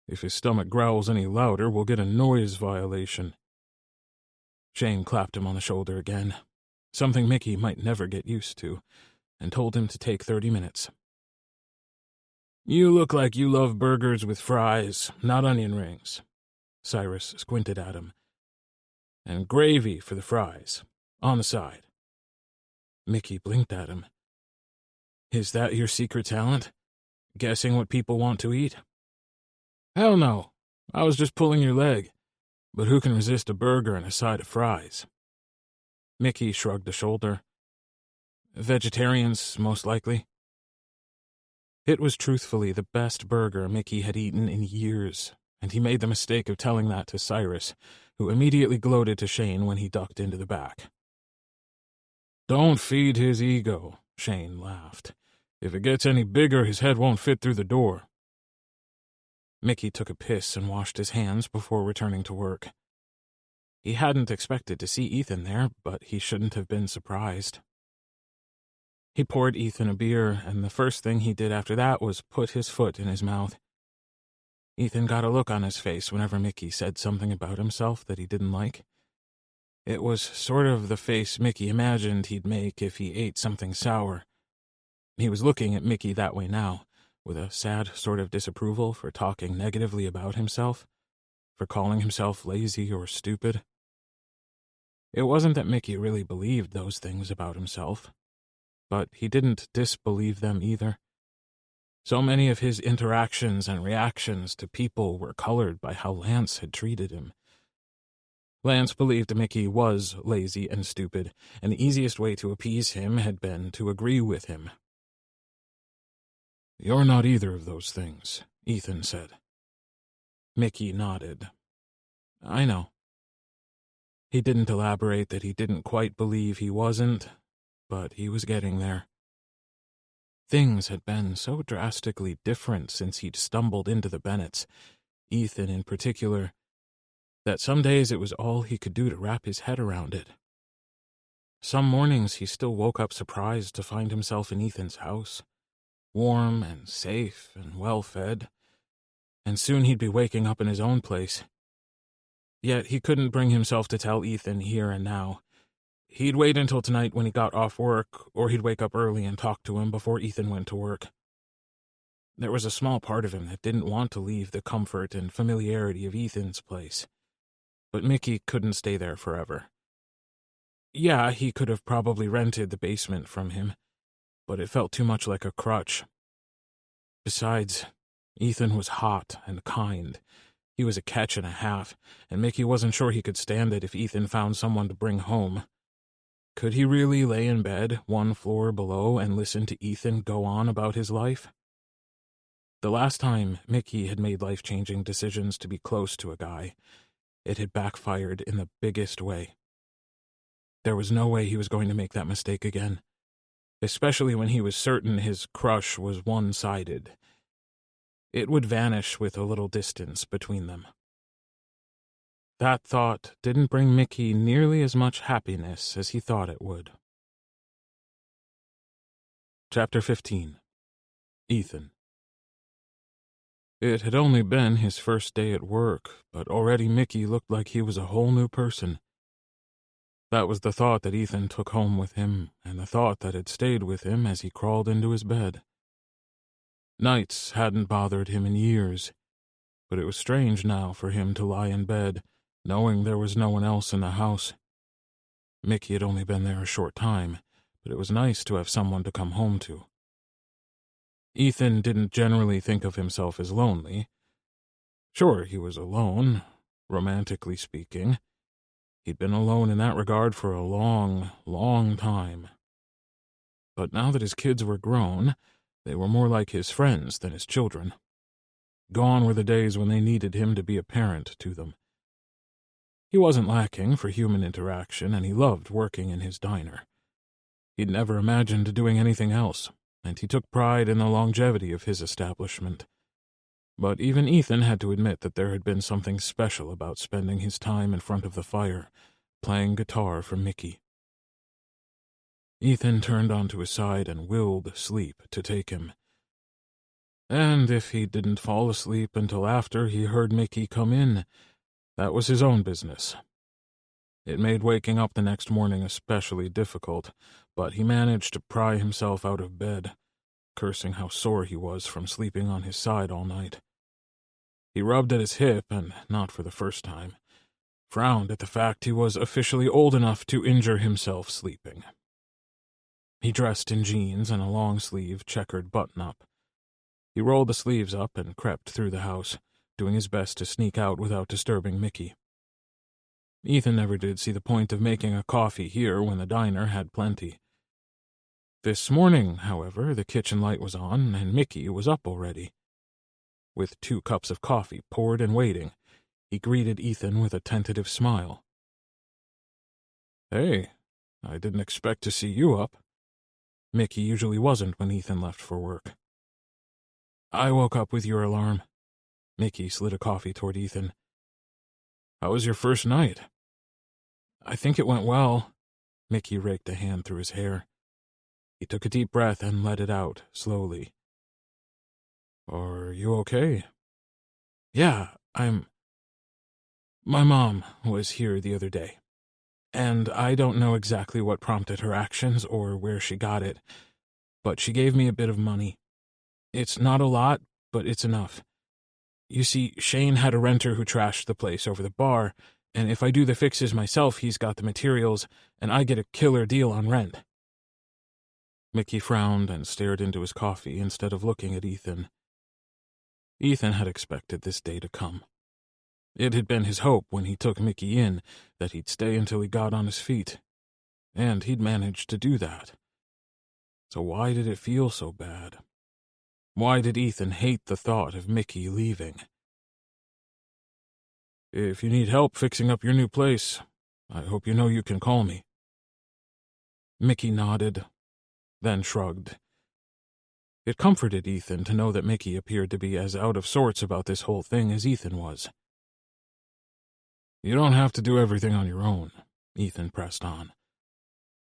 If his stomach growls any louder, we'll get a noise violation. Shane clapped him on the shoulder again, something Mickey might never get used to, and told him to take 30 minutes. You look like you love burgers with fries, not onion rings. Cyrus squinted at him. And gravy for the fries, on the side. Mickey blinked at him. Is that your secret talent? Guessing what people want to eat? Hell no. I was just pulling your leg. But who can resist a burger and a side of fries? Mickey shrugged a shoulder. Vegetarians, most likely. It was truthfully the best burger Mickey had eaten in years, and he made the mistake of telling that to Cyrus, who immediately gloated to Shane when he ducked into the back. Don't feed his ego, Shane laughed. If it gets any bigger, his head won't fit through the door. Mickey took a piss and washed his hands before returning to work. He hadn't expected to see Ethan there, but he shouldn't have been surprised. He poured Ethan a beer, and the first thing he did after that was put his foot in his mouth. Ethan got a look on his face whenever Mickey said something about himself that he didn't like. It was sort of the face Mickey imagined he'd make if he ate something sour. He was looking at Mickey that way now, with a sad sort of disapproval for talking negatively about himself, for calling himself lazy or stupid. It wasn't that Mickey really believed those things about himself, but he didn't disbelieve them either. So many of his interactions and reactions to people were colored by how Lance had treated him. Lance believed Mickey was lazy and stupid, and the easiest way to appease him had been to agree with him. You're not either of those things, Ethan said. Mickey nodded. I know. He didn't elaborate that he didn't quite believe he wasn't, but he was getting there. Things had been so drastically different since he'd stumbled into the Bennetts, Ethan in particular, that some days it was all he could do to wrap his head around it. Some mornings he still woke up surprised to find himself in Ethan's house, warm and safe and well-fed, and soon he'd be waking up in his own place. Yet he couldn't bring himself to tell Ethan here and now. He'd wait until tonight when he got off work, or he'd wake up early and talk to him before Ethan went to work. There was a small part of him that didn't want to leave the comfort and familiarity of Ethan's place. But Mickey couldn't stay there forever. Yeah, he could have probably rented the basement from him, but it felt too much like a crutch. Besides, Ethan was hot and kind. He was a catch and a half, and Mickey wasn't sure he could stand it if Ethan found someone to bring home. Could he really lay in bed, one floor below, and listen to Ethan go on about his life? The last time Mickey had made life-changing decisions to be close to a guy, it had backfired in the biggest way. There was no way he was going to make that mistake again, especially when he was certain his crush was one-sided. It would vanish with a little distance between them. That thought didn't bring Mickey nearly as much happiness as he thought it would. Chapter 15. Ethan. It had only been his first day at work, but already Mickey looked like he was a whole new person. That was the thought that Ethan took home with him, and the thought that had stayed with him as he crawled into his bed. Nights hadn't bothered him in years, but it was strange now for him to lie in bed, knowing there was no one else in the house. Mickey had only been there a short time, but it was nice to have someone to come home to. Ethan didn't generally think of himself as lonely. Sure, he was alone, romantically speaking. He'd been alone in that regard for a long, long time. But now that his kids were grown, they were more like his friends than his children. Gone were the days when they needed him to be a parent to them. He wasn't lacking for human interaction, and he loved working in his diner. He'd never imagined doing anything else, and he took pride in the longevity of his establishment. But even Ethan had to admit that there had been something special about spending his time in front of the fire, playing guitar for Mickey. Ethan turned onto his side and willed sleep to take him. And if he didn't fall asleep until after he heard Mickey come in, that was his own business. It made waking up the next morning especially difficult, but he managed to pry himself out of bed, cursing how sore he was from sleeping on his side all night. He rubbed at his hip, and not for the first time, frowned at the fact he was officially old enough to injure himself sleeping. He dressed in jeans and a long-sleeve checkered button-up. He rolled the sleeves up and crept through the house, doing his best to sneak out without disturbing Mickey. Ethan never did see the point of making a coffee here when the diner had plenty. This morning, however, the kitchen light was on, and Mickey was up already. With 2 cups of coffee poured and waiting, he greeted Ethan with a tentative smile. "Hey, I didn't expect to see you up." Mickey usually wasn't when Ethan left for work. "I woke up with your alarm." Mickey slid a coffee toward Ethan. "How was your first night?" "I think it went well." Mickey raked a hand through his hair. He took a deep breath and let it out, slowly. "Are you okay?" "Yeah, My mom was here the other day, and I don't know exactly what prompted her actions or where she got it, but she gave me a bit of money. It's not a lot, but it's enough. You see, Shane had a renter who trashed the place over the bar, and if I do the fixes myself, he's got the materials, and I get a killer deal on rent." Mickey frowned and stared into his coffee instead of looking at Ethan. Ethan had expected this day to come. It had been his hope when he took Mickey in that he'd stay until he got on his feet, and he'd managed to do that. So why did it feel so bad? Why did Ethan hate the thought of Mickey leaving? "If you need help fixing up your new place, I hope you know you can call me." Mickey nodded, then shrugged. It comforted Ethan to know that Mickey appeared to be as out of sorts about this whole thing as Ethan was. "You don't have to do everything on your own," Ethan pressed on.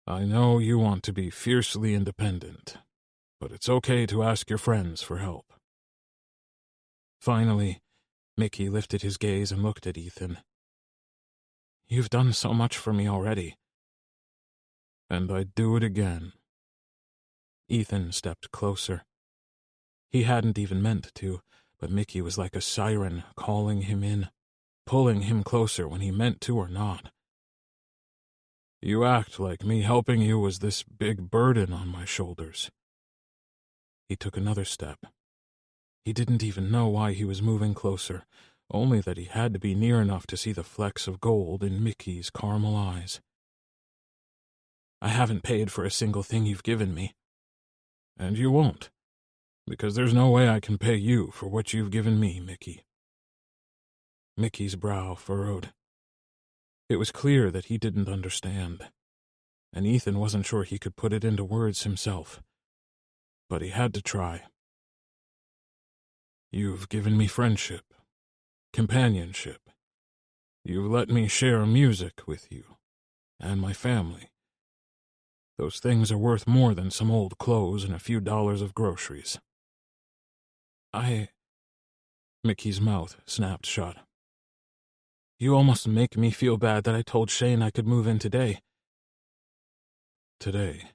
"I know you want to be fiercely independent, but it's okay to ask your friends for help." Finally, Mickey lifted his gaze and looked at Ethan. "You've done so much for me already." "And I'd do it again." Ethan stepped closer. He hadn't even meant to, but Mickey was like a siren calling him in, pulling him closer when he meant to or not. "You act like me helping you was this big burden on my shoulders." He took another step. He didn't even know why he was moving closer, only that he had to be near enough to see the flecks of gold in Mickey's caramel eyes. "I haven't paid for a single thing you've given me." "And you won't, because there's no way I can pay you for what you've given me, Mickey." Mickey's brow furrowed. It was clear that he didn't understand, and Ethan wasn't sure he could put it into words himself. But he had to try. "You've given me friendship, companionship. You've let me share music with you, and my family. Those things are worth more than some old clothes and a few dollars of groceries." Mickey's mouth snapped shut. "You almost make me feel bad that I told Shane I could move in today." Today.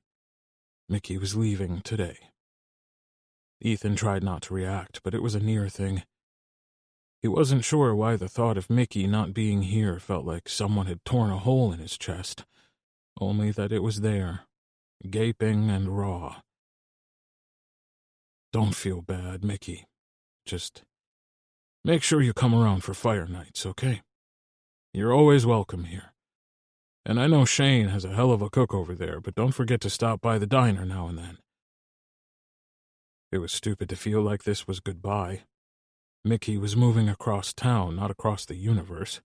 Mickey was leaving today. Ethan tried not to react, but it was a near thing. He wasn't sure why the thought of Mickey not being here felt like someone had torn a hole in his chest, only that it was there, gaping and raw. "Don't feel bad, Mickey. Just make sure you come around for fire nights, okay? You're always welcome here. And I know Shane has a hell of a cook over there, but don't forget to stop by the diner now and then." It was stupid to feel like this was goodbye. Mickey was moving across town, not across the universe.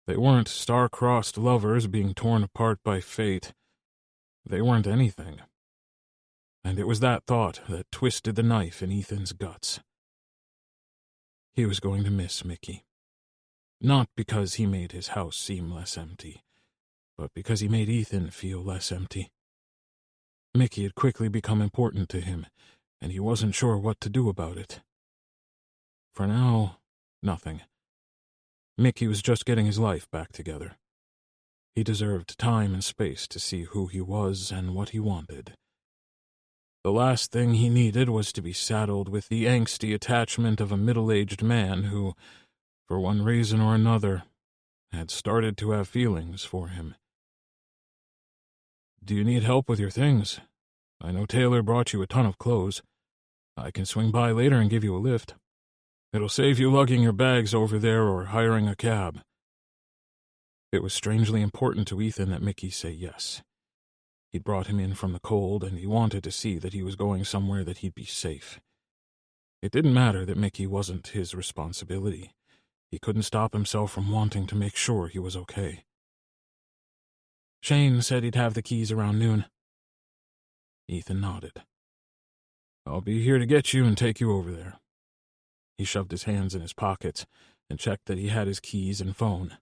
They weren't star-crossed lovers being torn apart by fate. They weren't anything. And it was that thought that twisted the knife in Ethan's guts. He was going to miss Mickey. Not because he made his house seem less empty, but because he made Ethan feel less empty. Mickey had quickly become important to him, and he wasn't sure what to do about it. For now, nothing. Mickey was just getting his life back together. He deserved time and space to see who he was and what he wanted. The last thing he needed was to be saddled with the angsty attachment of a middle-aged man who, for one reason or another, had started to have feelings for him. "Do you need help with your things? I know Taylor brought you a ton of clothes. I can swing by later and give you a lift. It'll save you lugging your bags over there or hiring a cab." It was strangely important to Ethan that Mickey say yes. He'd brought him in from the cold, and he wanted to see that he was going somewhere that he'd be safe. It didn't matter that Mickey wasn't his responsibility. He couldn't stop himself from wanting to make sure he was okay. "Shane said he'd have the keys around noon." Ethan nodded. "I'll be here to get you and take you over there." He shoved his hands in his pockets and checked that he had his keys and phone.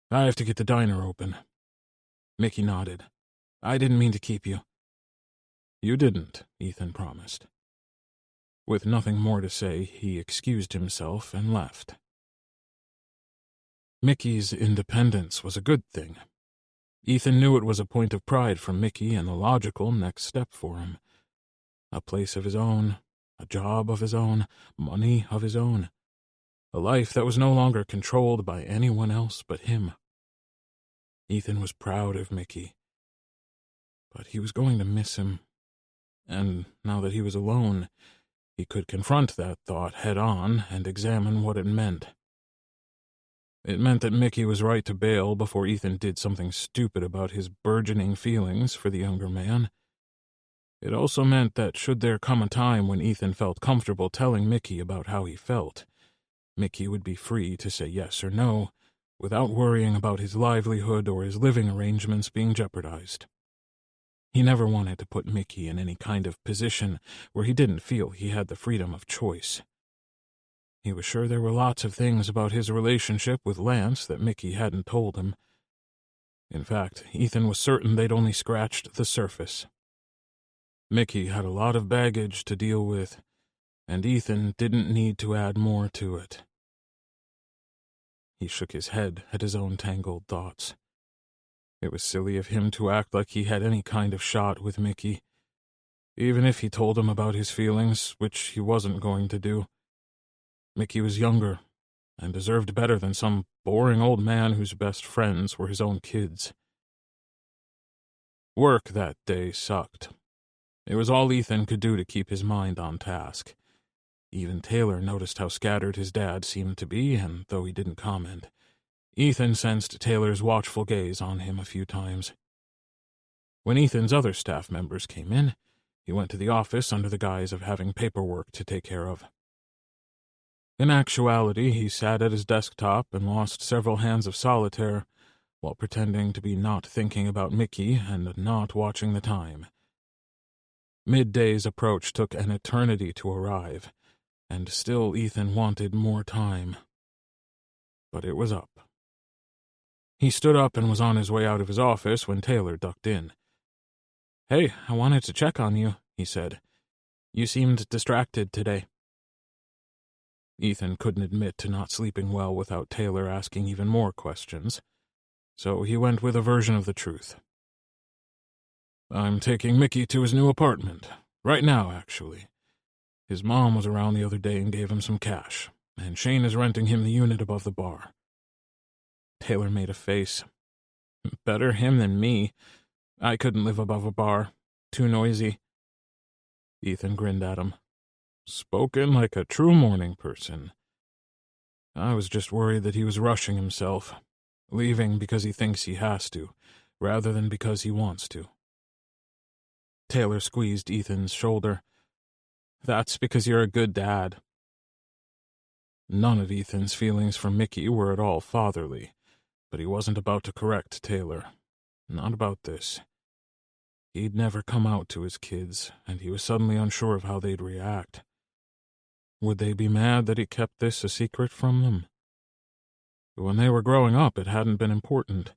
"I have to get the diner open." Mickey nodded. "I didn't mean to keep you." "You didn't," Ethan promised. With nothing more to say, he excused himself and left. Mickey's independence was a good thing. Ethan knew it was a point of pride for Mickey and the logical next step for him. A place of his own, a job of his own, money of his own. A life that was no longer controlled by anyone else but him. Ethan was proud of Mickey. But he was going to miss him. And now that he was alone, he could confront that thought head-on and examine what it meant. It meant that Mickey was right to bail before Ethan did something stupid about his burgeoning feelings for the younger man. It also meant that should there come a time when Ethan felt comfortable telling Mickey about how he felt, Mickey would be free to say yes or no, without worrying about his livelihood or his living arrangements being jeopardized. He never wanted to put Mickey in any kind of position where he didn't feel he had the freedom of choice. He was sure there were lots of things about his relationship with Lance that Mickey hadn't told him. In fact, Ethan was certain they'd only scratched the surface. Mickey had a lot of baggage to deal with, and Ethan didn't need to add more to it. He shook his head at his own tangled thoughts. It was silly of him to act like he had any kind of shot with Mickey, even if he told him about his feelings, which he wasn't going to do. Mickey was younger, and deserved better than some boring old man whose best friends were his own kids. Work that day sucked. It was all Ethan could do to keep his mind on task. Even Taylor noticed how scattered his dad seemed to be, and though he didn't comment, Ethan sensed Taylor's watchful gaze on him a few times. When Ethan's other staff members came in, he went to the office under the guise of having paperwork to take care of. In actuality, he sat at his desktop and lost several hands of solitaire while pretending to be not thinking about Mickey and not watching the time. Midday's approach took an eternity to arrive, and still Ethan wanted more time. But it was up. He stood up and was on his way out of his office when Taylor ducked in. "Hey, I wanted to check on you," he said. "You seemed distracted today." Ethan couldn't admit to not sleeping well without Taylor asking even more questions, so he went with a version of the truth. "I'm taking Mickey to his new apartment. Right now, actually. His mom was around the other day and gave him some cash, and Shane is renting him the unit above the bar." Taylor made a face. "Better him than me. I couldn't live above a bar. Too noisy." Ethan grinned at him. "Spoken like a true morning person. I was just worried that he was rushing himself, leaving because he thinks he has to, rather than because he wants to." Taylor squeezed Ethan's shoulder. "That's because you're a good dad." None of Ethan's feelings for Mickey were at all fatherly, but he wasn't about to correct Taylor. Not about this. He'd never come out to his kids, and he was suddenly unsure of how they'd react. Would they be mad that he kept this a secret from them? When they were growing up, it hadn't been important.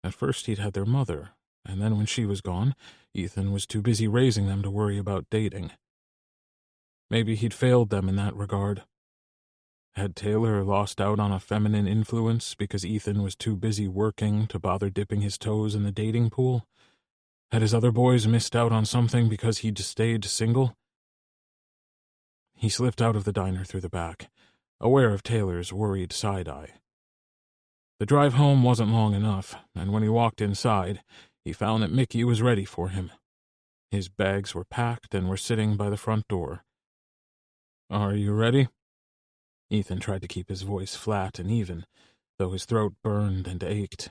At first he'd had their mother, and then when she was gone, Ethan was too busy raising them to worry about dating. Maybe he'd failed them in that regard. Had Taylor lost out on a feminine influence because Ethan was too busy working to bother dipping his toes in the dating pool? Had his other boys missed out on something because he'd stayed single? He slipped out of the diner through the back, aware of Taylor's worried side-eye. The drive home wasn't long enough, and when he walked inside, he found that Mickey was ready for him. His bags were packed and were sitting by the front door. "Are you ready?" Ethan tried to keep his voice flat and even, though his throat burned and ached.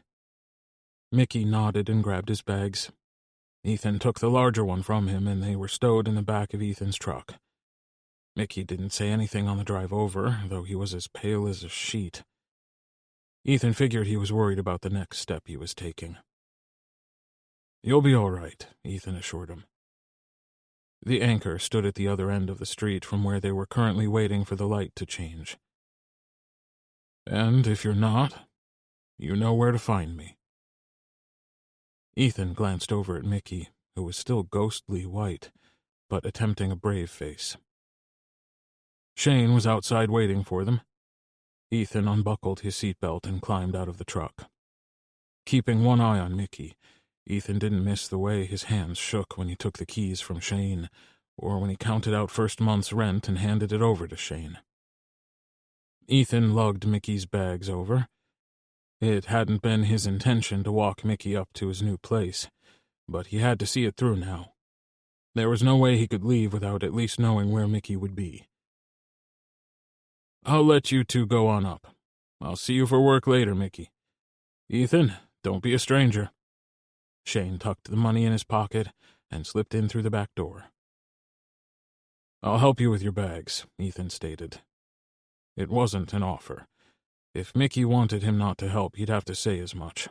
Mickey nodded and grabbed his bags. Ethan took the larger one from him, and they were stowed in the back of Ethan's truck. Mickey didn't say anything on the drive over, though he was as pale as a sheet. Ethan figured he was worried about the next step he was taking. "You'll be all right," Ethan assured him. The anchor stood at the other end of the street from where they were currently waiting for the light to change. "And if you're not, you know where to find me." Ethan glanced over at Mickey, who was still ghostly white, but attempting a brave face. Shane was outside waiting for them. Ethan unbuckled his seatbelt and climbed out of the truck. Keeping one eye on Mickey, Ethan didn't miss the way his hands shook when he took the keys from Shane, or when he counted out first month's rent and handed it over to Shane. Ethan lugged Mickey's bags over. It hadn't been his intention to walk Mickey up to his new place, but he had to see it through now. There was no way he could leave without at least knowing where Mickey would be. "I'll let you two go on up. I'll see you for work later, Mickey. Ethan, don't be a stranger." Shane tucked the money in his pocket and slipped in through the back door. "I'll help you with your bags," Ethan stated. It wasn't an offer. If Mickey wanted him not to help, he'd have to say as much.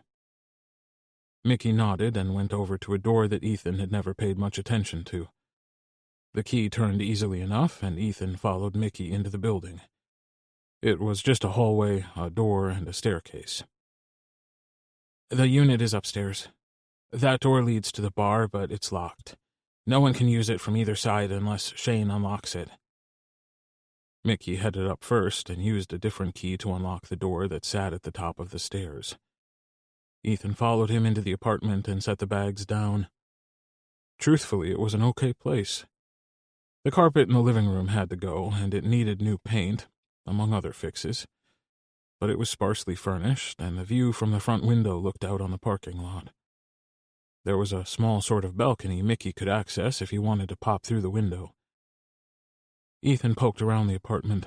Mickey nodded and went over to a door that Ethan had never paid much attention to. The key turned easily enough, and Ethan followed Mickey into the building. It was just a hallway, a door, and a staircase. "The unit is upstairs. That door leads to the bar, but it's locked. No one can use it from either side unless Shane unlocks it." Mickey headed up first and used a different key to unlock the door that sat at the top of the stairs. Ethan followed him into the apartment and set the bags down. Truthfully, it was an okay place. The carpet in the living room had to go, and it needed new paint, among other fixes. But it was sparsely furnished, and the view from the front window looked out on the parking lot. There was a small sort of balcony Mickey could access if he wanted to pop through the window. Ethan poked around the apartment.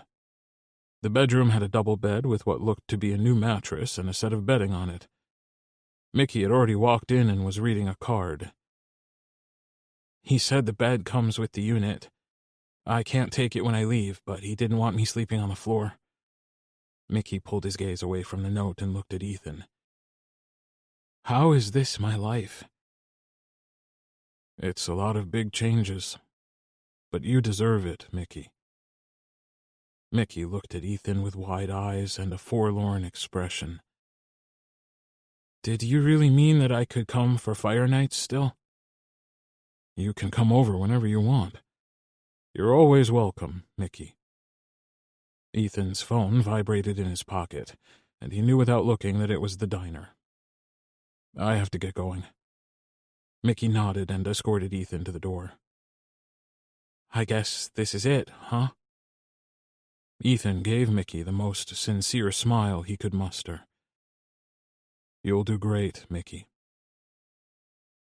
The bedroom had a double bed with what looked to be a new mattress and a set of bedding on it. Mickey had already walked in and was reading a card. "He said the bed comes with the unit. I can't take it when I leave, but he didn't want me sleeping on the floor." Mickey pulled his gaze away from the note and looked at Ethan. "How is this my life?" "It's a lot of big changes. But you deserve it, Mickey." Mickey looked at Ethan with wide eyes and a forlorn expression. "Did you really mean that I could come for fire nights still?" "You can come over whenever you want. You're always welcome, Mickey." Ethan's phone vibrated in his pocket, and he knew without looking that it was the diner. "I have to get going." Mickey nodded and escorted Ethan to the door. "I guess this is it, huh?" Ethan gave Mickey the most sincere smile he could muster. "You'll do great, Mickey."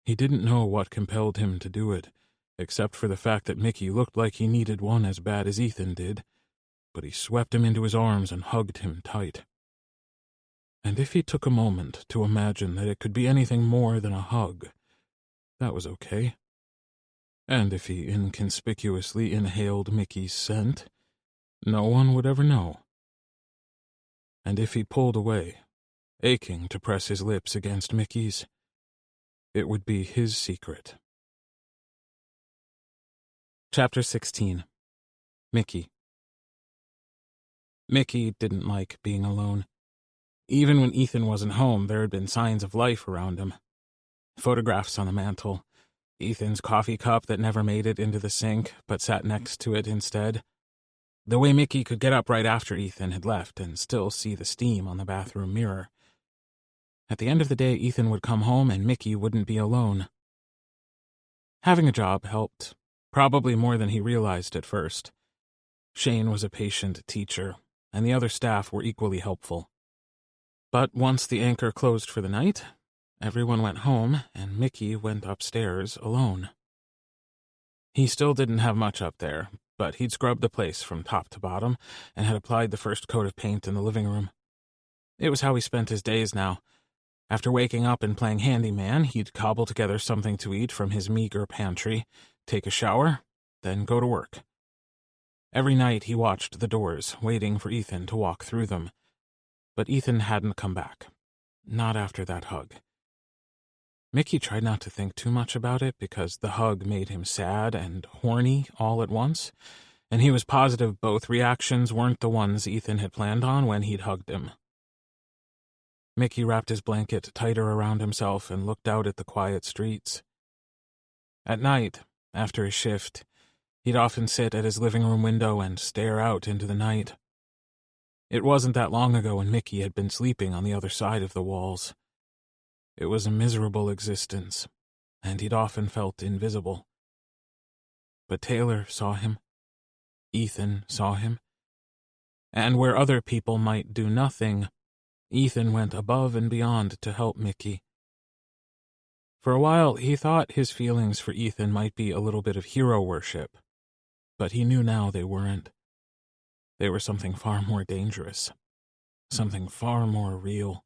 He didn't know what compelled him to do it, except for the fact that Mickey looked like he needed one as bad as Ethan did, but he swept him into his arms and hugged him tight. And if he took a moment to imagine that it could be anything more than a hug, that was okay. And if he inconspicuously inhaled Mickey's scent, no one would ever know. And if he pulled away, aching to press his lips against Mickey's, it would be his secret. Chapter 16. Mickey. Mickey didn't like being alone. Even when Ethan wasn't home, there had been signs of life around him. Photographs on the mantel, Ethan's coffee cup that never made it into the sink, but sat next to it instead. The way Mickey could get up right after Ethan had left and still see the steam on the bathroom mirror. At the end of the day, Ethan would come home and Mickey wouldn't be alone. Having a job helped, probably more than he realized at first. Shane was a patient teacher, and the other staff were equally helpful. But once the anchor closed for the night, everyone went home, and Mickey went upstairs alone. He still didn't have much up there, but he'd scrubbed the place from top to bottom and had applied the first coat of paint in the living room. It was how he spent his days now. After waking up and playing handyman, he'd cobble together something to eat from his meager pantry, take a shower, then go to work. Every night he watched the doors, waiting for Ethan to walk through them. But Ethan hadn't come back. Not after that hug. Mickey tried not to think too much about it because the hug made him sad and horny all at once, and he was positive both reactions weren't the ones Ethan had planned on when he'd hugged him. Mickey wrapped his blanket tighter around himself and looked out at the quiet streets. At night, after his shift, he'd often sit at his living room window and stare out into the night. It wasn't that long ago when Mickey had been sleeping on the other side of the walls. It was a miserable existence, and he'd often felt invisible. But Taylor saw him. Ethan saw him. And where other people might do nothing, Ethan went above and beyond to help Mickey. For a while, he thought his feelings for Ethan might be a little bit of hero worship, but he knew now they weren't. They were something far more dangerous, something far more real.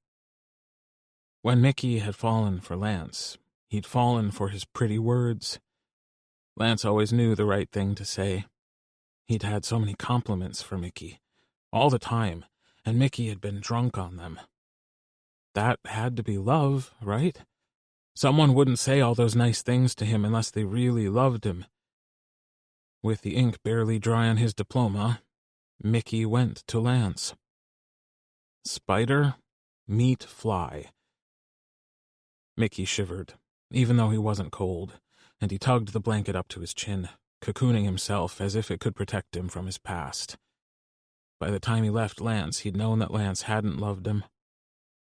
When Mickey had fallen for Lance, he'd fallen for his pretty words. Lance always knew the right thing to say. He'd had so many compliments for Mickey, all the time, and Mickey had been drunk on them. That had to be love, right? Someone wouldn't say all those nice things to him unless they really loved him. With the ink barely dry on his diploma, Mickey went to Lance. Spider, meet fly. Mickey shivered, even though he wasn't cold, and he tugged the blanket up to his chin, cocooning himself as if it could protect him from his past. By the time he left Lance, he'd known that Lance hadn't loved him.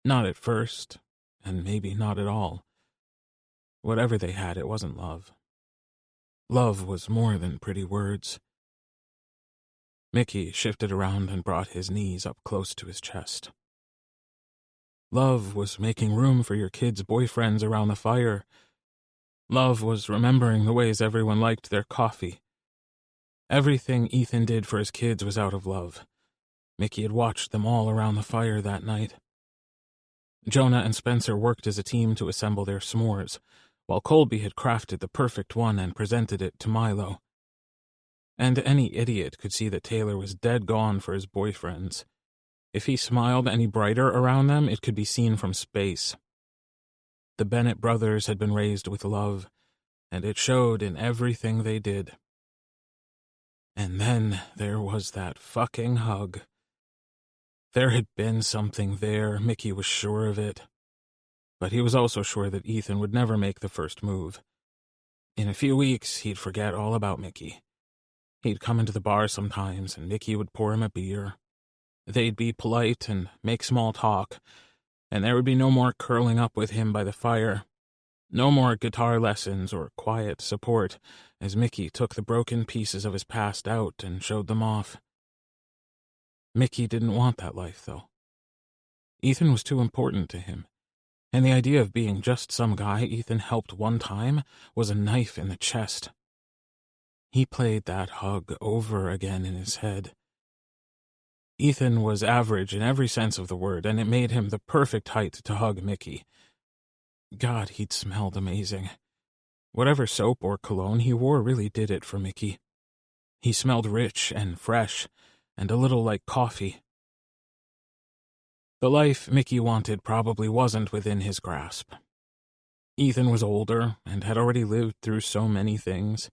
Not at first, and maybe not at all. Whatever they had, it wasn't love. Love was more than pretty words. Mickey shifted around and brought his knees up close to his chest. Love was making room for your kids' boyfriends around the fire. Love was remembering the ways everyone liked their coffee. Everything Ethan did for his kids was out of love. Mickey had watched them all around the fire that night. Jonah and Spencer worked as a team to assemble their s'mores, while Colby had crafted the perfect one and presented it to Milo. And any idiot could see that Taylor was dead gone for his boyfriends. If he smiled any brighter around them, it could be seen from space. The Bennett brothers had been raised with love, and it showed in everything they did. And then there was that fucking hug. There had been something there, Mickey was sure of it. But he was also sure that Ethan would never make the first move. In a few weeks, he'd forget all about Mickey. He'd come into the bar sometimes, and Mickey would pour him a beer. They'd be polite and make small talk, and there would be no more curling up with him by the fire. No more guitar lessons or quiet support, as Mickey took the broken pieces of his past out and showed them off. Mickey didn't want that life, though. Ethan was too important to him, and the idea of being just some guy Ethan helped one time was a knife in the chest. He played that hug over again in his head. Ethan was average in every sense of the word, and it made him the perfect height to hug Mickey. God, he'd smelled amazing. Whatever soap or cologne he wore really did it for Mickey. He smelled rich and fresh, and a little like coffee. The life Mickey wanted probably wasn't within his grasp. Ethan was older and had already lived through so many things.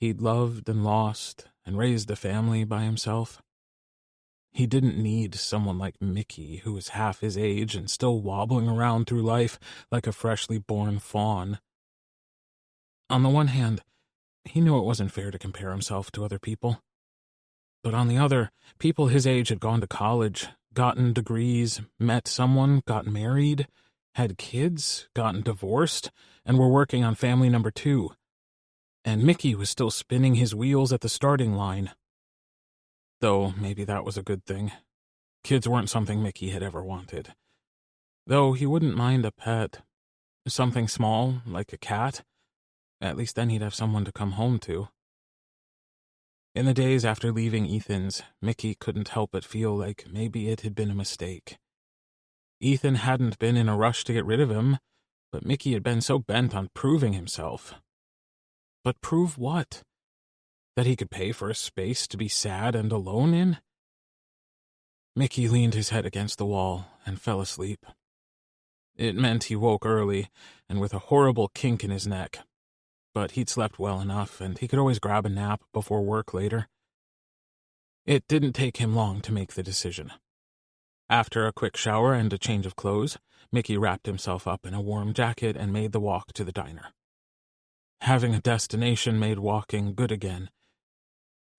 He'd loved and lost and raised a family by himself. He didn't need someone like Mickey, who was half his age and still wobbling around through life like a freshly born fawn. On the one hand, he knew it wasn't fair to compare himself to other people. But on the other, people his age had gone to college, gotten degrees, met someone, got married, had kids, gotten divorced, and were working on family number 2. And Mickey was still spinning his wheels at the starting line. Though maybe that was a good thing. Kids weren't something Mickey had ever wanted. Though he wouldn't mind a pet. Something small, like a cat. At least then he'd have someone to come home to. In the days after leaving Ethan's, Mickey couldn't help but feel like maybe it had been a mistake. Ethan hadn't been in a rush to get rid of him, but Mickey had been so bent on proving himself. But prove what? That he could pay for a space to be sad and alone in? Mickey leaned his head against the wall and fell asleep. It meant he woke early and with a horrible kink in his neck. But he'd slept well enough, and he could always grab a nap before work later. It didn't take him long to make the decision. After a quick shower and a change of clothes, Mickey wrapped himself up in a warm jacket and made the walk to the diner. Having a destination made walking good again.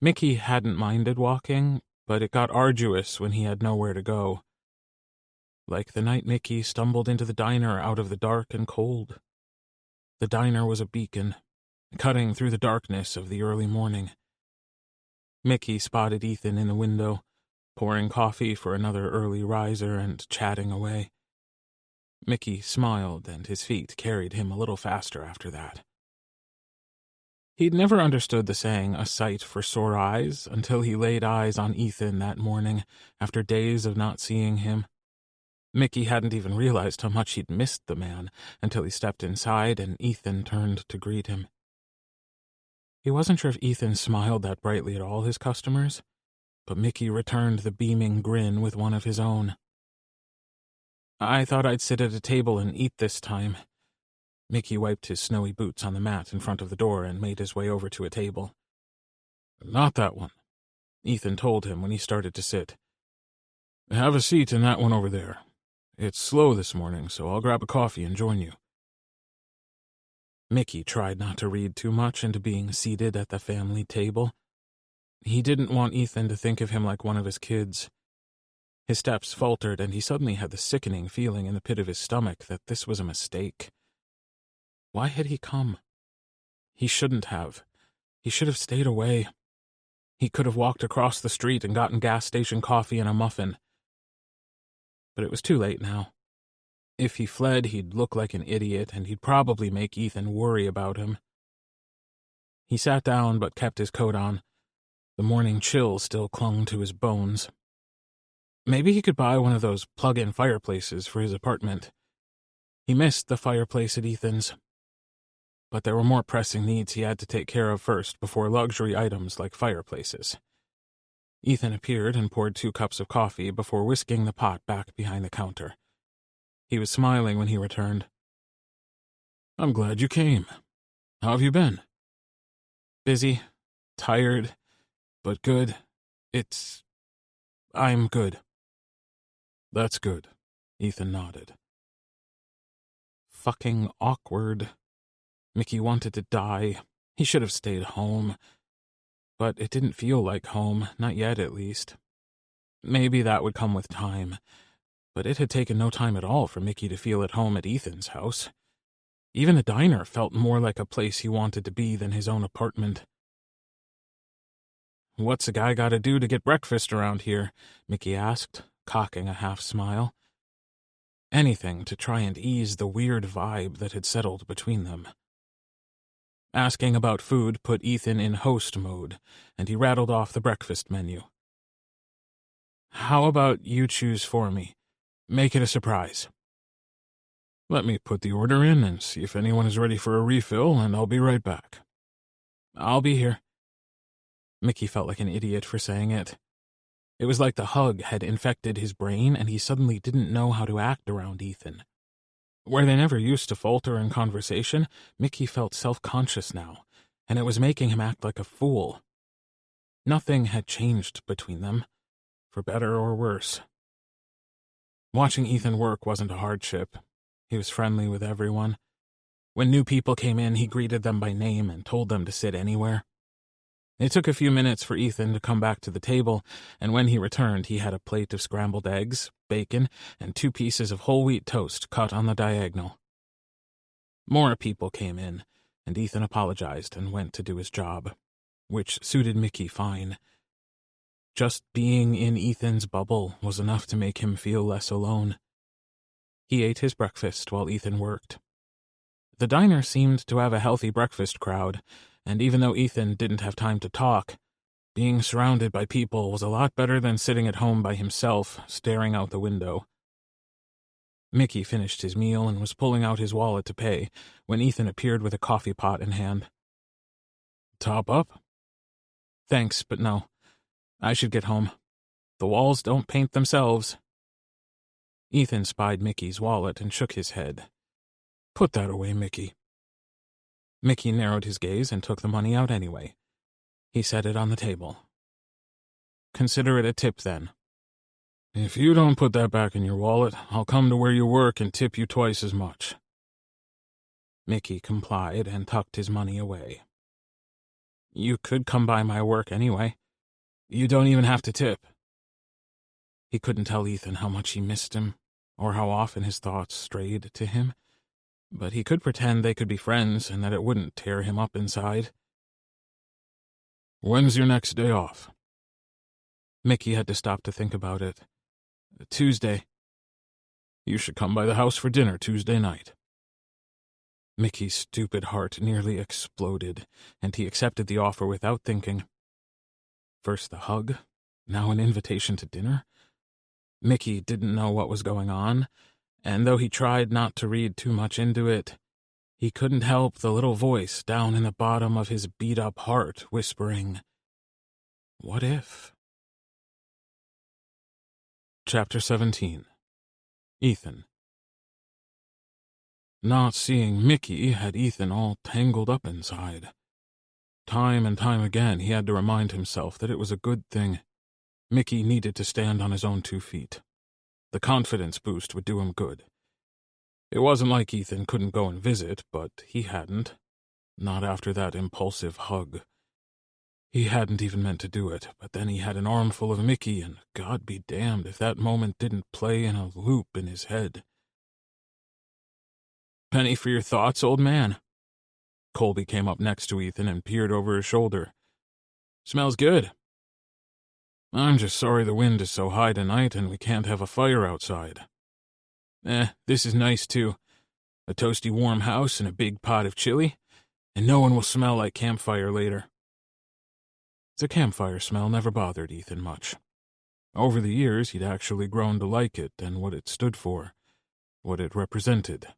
Mickey hadn't minded walking, but it got arduous when he had nowhere to go. Like the night Mickey stumbled into the diner out of the dark and cold. The diner was a beacon, cutting through the darkness of the early morning. Mickey spotted Ethan in the window, pouring coffee for another early riser and chatting away. Mickey smiled, and his feet carried him a little faster after that. He'd never understood the saying, "a sight for sore eyes," until he laid eyes on Ethan that morning, after days of not seeing him. Mickey hadn't even realized how much he'd missed the man until he stepped inside and Ethan turned to greet him. He wasn't sure if Ethan smiled that brightly at all his customers, but Mickey returned the beaming grin with one of his own. "I thought I'd sit at a table and eat this time. Mickey wiped his snowy boots on the mat in front of the door and made his way over to a table. "Not that one," Ethan told him when he started to sit. "Have a seat in that one over there. It's slow this morning, so I'll grab a coffee and join you." Mickey tried not to read too much into being seated at the family table. He didn't want Ethan to think of him like one of his kids. His steps faltered, and he suddenly had the sickening feeling in the pit of his stomach that this was a mistake. Why had he come? He shouldn't have. He should have stayed away. He could have walked across the street and gotten gas station coffee and a muffin. But it was too late now. If he fled, he'd look like an idiot, and he'd probably make Ethan worry about him. He sat down but kept his coat on. The morning chill still clung to his bones. Maybe he could buy one of those plug-in fireplaces for his apartment. He missed the fireplace at Ethan's. But there were more pressing needs he had to take care of first before luxury items like fireplaces. Ethan appeared and poured 2 cups of coffee before whisking the pot back behind the counter. He was smiling when he returned. "I'm glad you came. How have you been?" "Busy, tired, but good. I'm good." "That's good," Ethan nodded. Fucking awkward. Mickey wanted to die. He should have stayed home. But it didn't feel like home, not yet at least. Maybe that would come with time. But it had taken no time at all for Mickey to feel at home at Ethan's house. Even the diner felt more like a place he wanted to be than his own apartment. "What's a guy got to do to get breakfast around here?" Mickey asked, cocking a half-smile. Anything to try and ease the weird vibe that had settled between them. Asking about food put Ethan in host mode, and he rattled off the breakfast menu. "How about you choose for me? Make it a surprise." "Let me put the order in and see if anyone is ready for a refill, and I'll be right back." "I'll be here." Mickey felt like an idiot for saying it. It was like the hug had infected his brain, and he suddenly didn't know how to act around Ethan. Where they never used to falter in conversation, Mickey felt self-conscious now, and it was making him act like a fool. Nothing had changed between them, for better or worse. Watching Ethan work wasn't a hardship. He was friendly with everyone. When new people came in, he greeted them by name and told them to sit anywhere. It took a few minutes for Ethan to come back to the table, and when he returned, he had a plate of scrambled eggs, bacon, and 2 pieces of whole wheat toast cut on the diagonal. More people came in, and Ethan apologized and went to do his job, which suited Mickey fine. Just being in Ethan's bubble was enough to make him feel less alone. He ate his breakfast while Ethan worked. The diner seemed to have a healthy breakfast crowd, and even though Ethan didn't have time to talk, being surrounded by people was a lot better than sitting at home by himself, staring out the window. Mickey finished his meal and was pulling out his wallet to pay when Ethan appeared with a coffee pot in hand. "Top up?" "Thanks, but no. I should get home. The walls don't paint themselves." Ethan spied Mickey's wallet and shook his head. "Put that away, Mickey." Mickey narrowed his gaze and took the money out anyway. He set it on the table. "Consider it a tip, then." "If you don't put that back in your wallet, I'll come to where you work and tip you twice as much." Mickey complied and tucked his money away. "You could come by my work anyway. You don't even have to tip." He couldn't tell Ethan how much he missed him, or how often his thoughts strayed to him, but he could pretend they could be friends and that it wouldn't tear him up inside. "When's your next day off?" Mickey had to stop to think about it. "Tuesday." "You should come by the house for dinner Tuesday night." Mickey's stupid heart nearly exploded, and he accepted the offer without thinking. First the hug, now an invitation to dinner. Mickey didn't know what was going on, and though he tried not to read too much into it, he couldn't help the little voice down in the bottom of his beat-up heart whispering, "What if?" Chapter 17. Ethan. Not seeing Mickey had Ethan all tangled up inside. Time and time again he had to remind himself that it was a good thing. Mickey needed to stand on his own 2 feet. The confidence boost would do him good. It wasn't like Ethan couldn't go and visit, but he hadn't. Not after that impulsive hug. He hadn't even meant to do it, but then he had an armful of Mickey, and God be damned if that moment didn't play in a loop in his head. "Penny for your thoughts, old man?" Colby came up next to Ethan and peered over his shoulder. "Smells good." "I'm just sorry the wind is so high tonight and we can't have a fire outside." This is nice too. A toasty warm house and a big pot of chili, and no one will smell like campfire later." The campfire smell never bothered Ethan much. Over the years, he'd actually grown to like it and what it stood for, what it represented.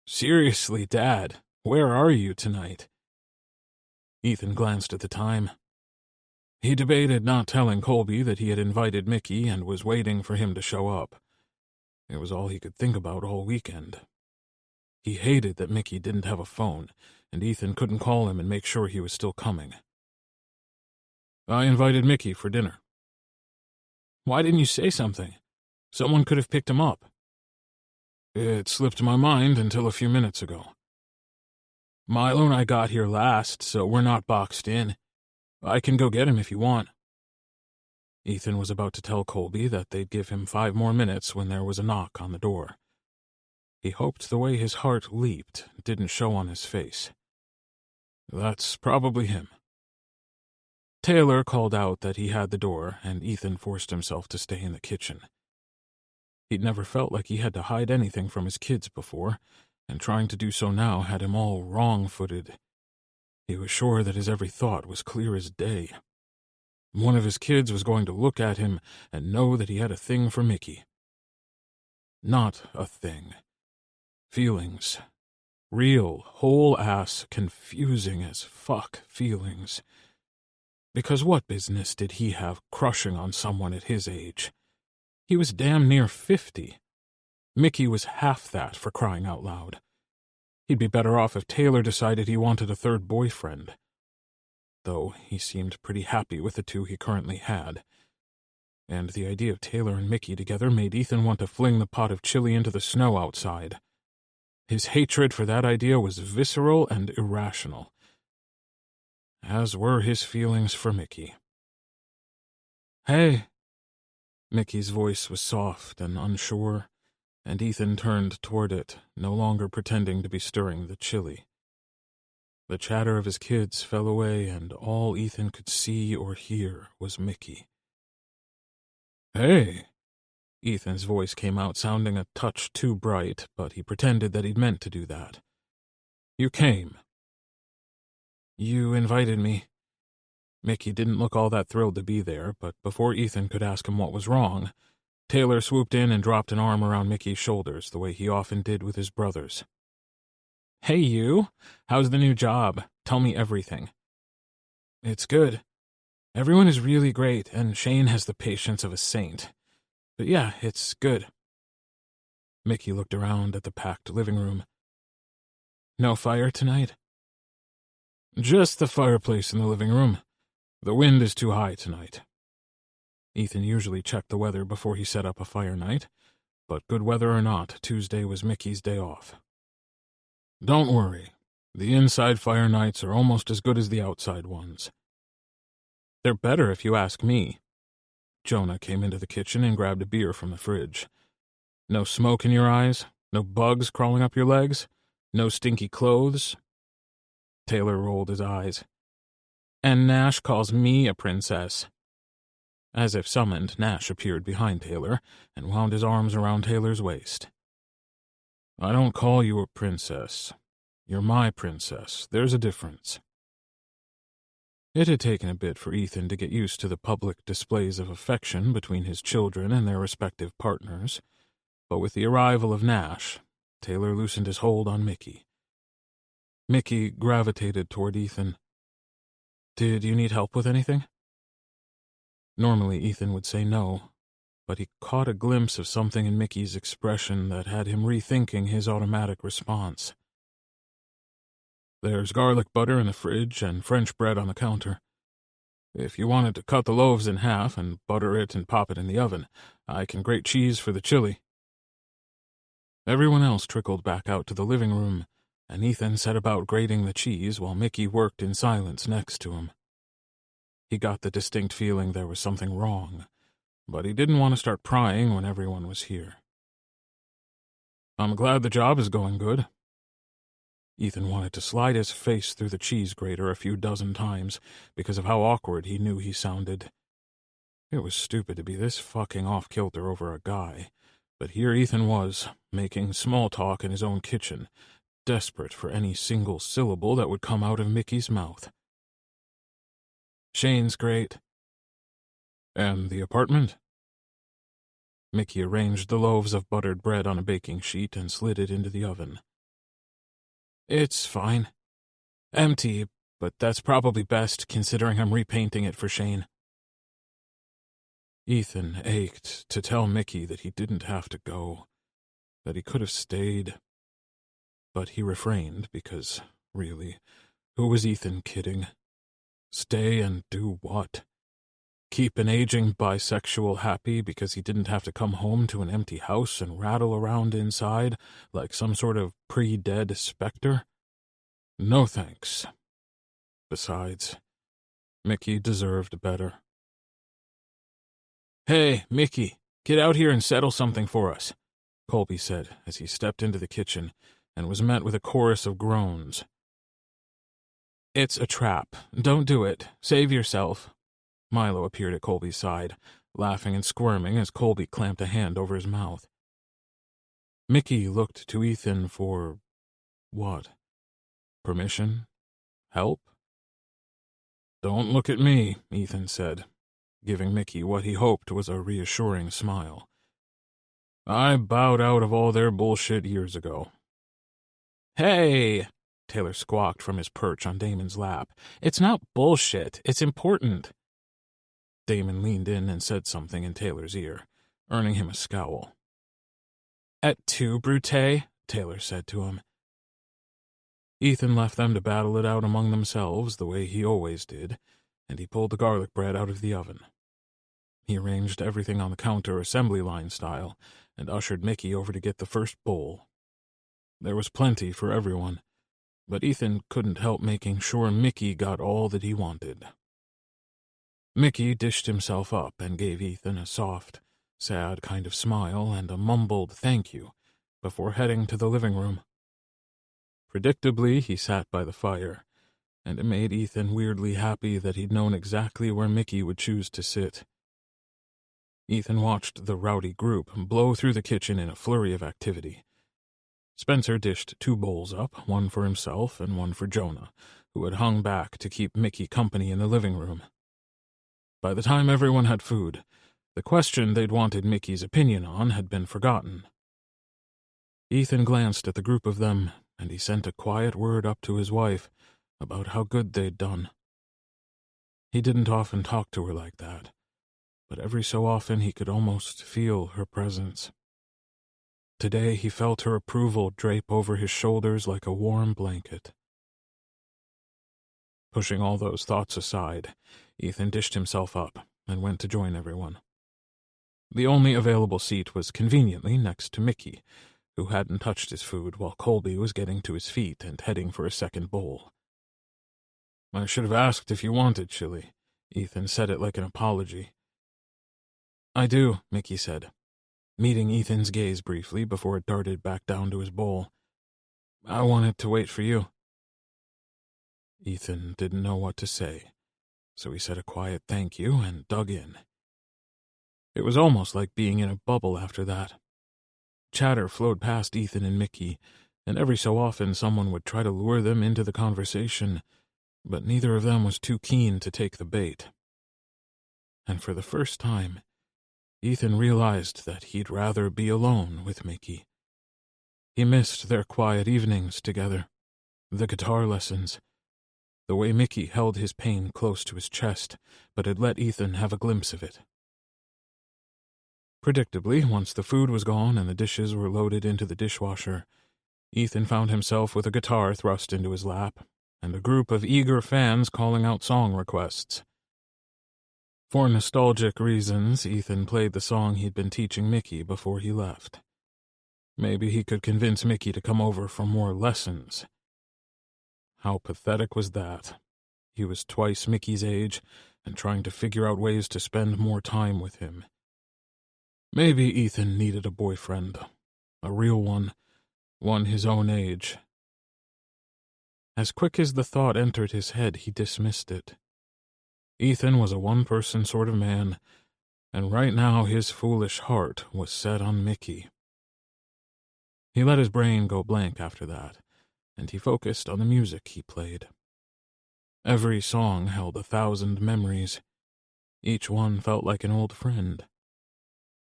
"Seriously, Dad, where are you tonight?" Ethan glanced at the time. He debated not telling Colby that he had invited Mickey and was waiting for him to show up. It was all he could think about all weekend. He hated that Mickey didn't have a phone, and Ethan couldn't call him and make sure he was still coming. "I invited Mickey for dinner." "Why didn't you say something? Someone could have picked him up." "It slipped my mind until a few minutes ago. Milo and I got here last, so we're not boxed in. I can go get him if you want." Ethan was about to tell Colby that they'd give him 5 more minutes when there was a knock on the door. He hoped the way his heart leaped didn't show on his face. That's probably him. Taylor called out that he had the door, and Ethan forced himself to stay in the kitchen. He'd never felt like he had to hide anything from his kids before, and trying to do so now had him all wrong-footed. He was sure that his every thought was clear as day. One of his kids was going to look at him and know that he had a thing for Mickey. Not a thing. Feelings. Real, whole-ass, confusing as fuck feelings. Because what business did he have crushing on someone at his age? He was damn near 50. Mickey was half that, for crying out loud. He'd be better off if Taylor decided he wanted a 3rd boyfriend. Though he seemed pretty happy with the 2 he currently had. And the idea of Taylor and Mickey together made Ethan want to fling the pot of chili into the snow outside. His hatred for that idea was visceral and irrational, as were his feelings for Mickey. "Hey." Mickey's voice was soft and unsure, and Ethan turned toward it, no longer pretending to be stirring the chili. The chatter of his kids fell away, and all Ethan could see or hear was Mickey. "Hey." Ethan's voice came out sounding a touch too bright, but he pretended that he'd meant to do that. "You came." "You invited me." Mickey didn't look all that thrilled to be there, but before Ethan could ask him what was wrong, Taylor swooped in and dropped an arm around Mickey's shoulders the way he often did with his brothers. "Hey, you. How's the new job? Tell me everything." "It's good. Everyone is really great, and Shane has the patience of a saint. But yeah, it's good." Mickey looked around at the packed living room. "No fire tonight?" "Just the fireplace in the living room. The wind is too high tonight." Ethan usually checked the weather before he set up a fire night, but good weather or not, Tuesday was Mickey's day off. "Don't worry. The inside fire nights are almost as good as the outside ones." "They're better if you ask me." Jonah came into the kitchen and grabbed a beer from the fridge. "No smoke in your eyes? No bugs crawling up your legs? No stinky clothes?" Taylor rolled his eyes. "And Nash calls me a princess." As if summoned, Nash appeared behind Taylor and wound his arms around Taylor's waist. "I don't call you a princess. You're my princess. There's a difference." It had taken a bit for Ethan to get used to the public displays of affection between his children and their respective partners, but with the arrival of Nash, Taylor loosened his hold on Mickey. Mickey gravitated toward Ethan. "Did you need help with anything?" Normally Ethan would say no, but he caught a glimpse of something in Mickey's expression that had him rethinking his automatic response. "There's garlic butter in the fridge and French bread on the counter. If you wanted to cut the loaves in half and butter it and pop it in the oven, I can grate cheese for the chili." Everyone else trickled back out to the living room, and Ethan set about grating the cheese while Mickey worked in silence next to him. He got the distinct feeling there was something wrong, but he didn't want to start prying when everyone was here. "I'm glad the job is going good." Ethan wanted to slide his face through the cheese grater a few dozen times because of how awkward he knew he sounded. It was stupid to be this fucking off-kilter over a guy, but here Ethan was, making small talk in his own kitchen, desperate for any single syllable that would come out of Mickey's mouth. "Shane's great." "And the apartment?" Mickey arranged the loaves of buttered bread on a baking sheet and slid it into the oven. "It's fine. Empty, but that's probably best considering I'm repainting it for Shane." Ethan ached to tell Mickey that he didn't have to go, that he could have stayed. But he refrained because, really, who was Ethan kidding? Stay and do what? Keep an aging bisexual happy because he didn't have to come home to an empty house and rattle around inside like some sort of pre-dead specter? No thanks. Besides, Mickey deserved better. "Hey, Mickey, get out here and settle something for us," Colby said as he stepped into the kitchen and was met with a chorus of groans. "It's a trap. Don't do it. Save yourself." Milo appeared at Colby's side, laughing and squirming as Colby clamped a hand over his mouth. Mickey looked to Ethan for... what? Permission? Help? "Don't look at me," Ethan said, giving Mickey what he hoped was a reassuring smile. "I bowed out of all their bullshit years ago." "Hey!" Taylor squawked from his perch on Damon's lap. "It's not bullshit. It's important." Damon leaned in and said something in Taylor's ear, earning him a scowl. "Et tu, Brute?" Taylor said to him. Ethan left them to battle it out among themselves the way he always did, and he pulled the garlic bread out of the oven. He arranged everything on the counter assembly line style and ushered Mickey over to get the first bowl. There was plenty for everyone, but Ethan couldn't help making sure Mickey got all that he wanted. Mickey dished himself up and gave Ethan a soft, sad kind of smile and a mumbled thank you before heading to the living room. Predictably, he sat by the fire, and it made Ethan weirdly happy that he'd known exactly where Mickey would choose to sit. Ethan watched the rowdy group blow through the kitchen in a flurry of activity. Spencer dished 2 bowls up, one for himself and one for Jonah, who had hung back to keep Mickey company in the living room. By the time everyone had food, the question they'd wanted Mickey's opinion on had been forgotten. Ethan glanced at the group of them, and he sent a quiet word up to his wife about how good they'd done. He didn't often talk to her like that, but every so often he could almost feel her presence. Today he felt her approval drape over his shoulders like a warm blanket. Pushing all those thoughts aside, Ethan dished himself up and went to join everyone. The only available seat was conveniently next to Mickey, who hadn't touched his food while Colby was getting to his feet and heading for a second bowl. "I should have asked if you wanted chili." Ethan said it like an apology. "I do," Mickey said, meeting Ethan's gaze briefly before it darted back down to his bowl. "I wanted to wait for you." Ethan didn't know what to say, so he said a quiet thank you and dug in. It was almost like being in a bubble after that. Chatter flowed past Ethan and Mickey, and every so often someone would try to lure them into the conversation, but neither of them was too keen to take the bait. And for the first time, Ethan realized that he'd rather be alone with Mickey. He missed their quiet evenings together, the guitar lessons, the way Mickey held his pain close to his chest, but had let Ethan have a glimpse of it. Predictably, once the food was gone and the dishes were loaded into the dishwasher, Ethan found himself with a guitar thrust into his lap and a group of eager fans calling out song requests. For nostalgic reasons, Ethan played the song he'd been teaching Mickey before he left. Maybe he could convince Mickey to come over for more lessons. How pathetic was that? He was twice Mickey's age and trying to figure out ways to spend more time with him. Maybe Ethan needed a boyfriend, a real one his own age. As quick as the thought entered his head, he dismissed it. Ethan was a one-person sort of man, and right now his foolish heart was set on Mickey. He let his brain go blank after that, and he focused on the music he played. Every song held 1,000 memories. Each one felt like an old friend.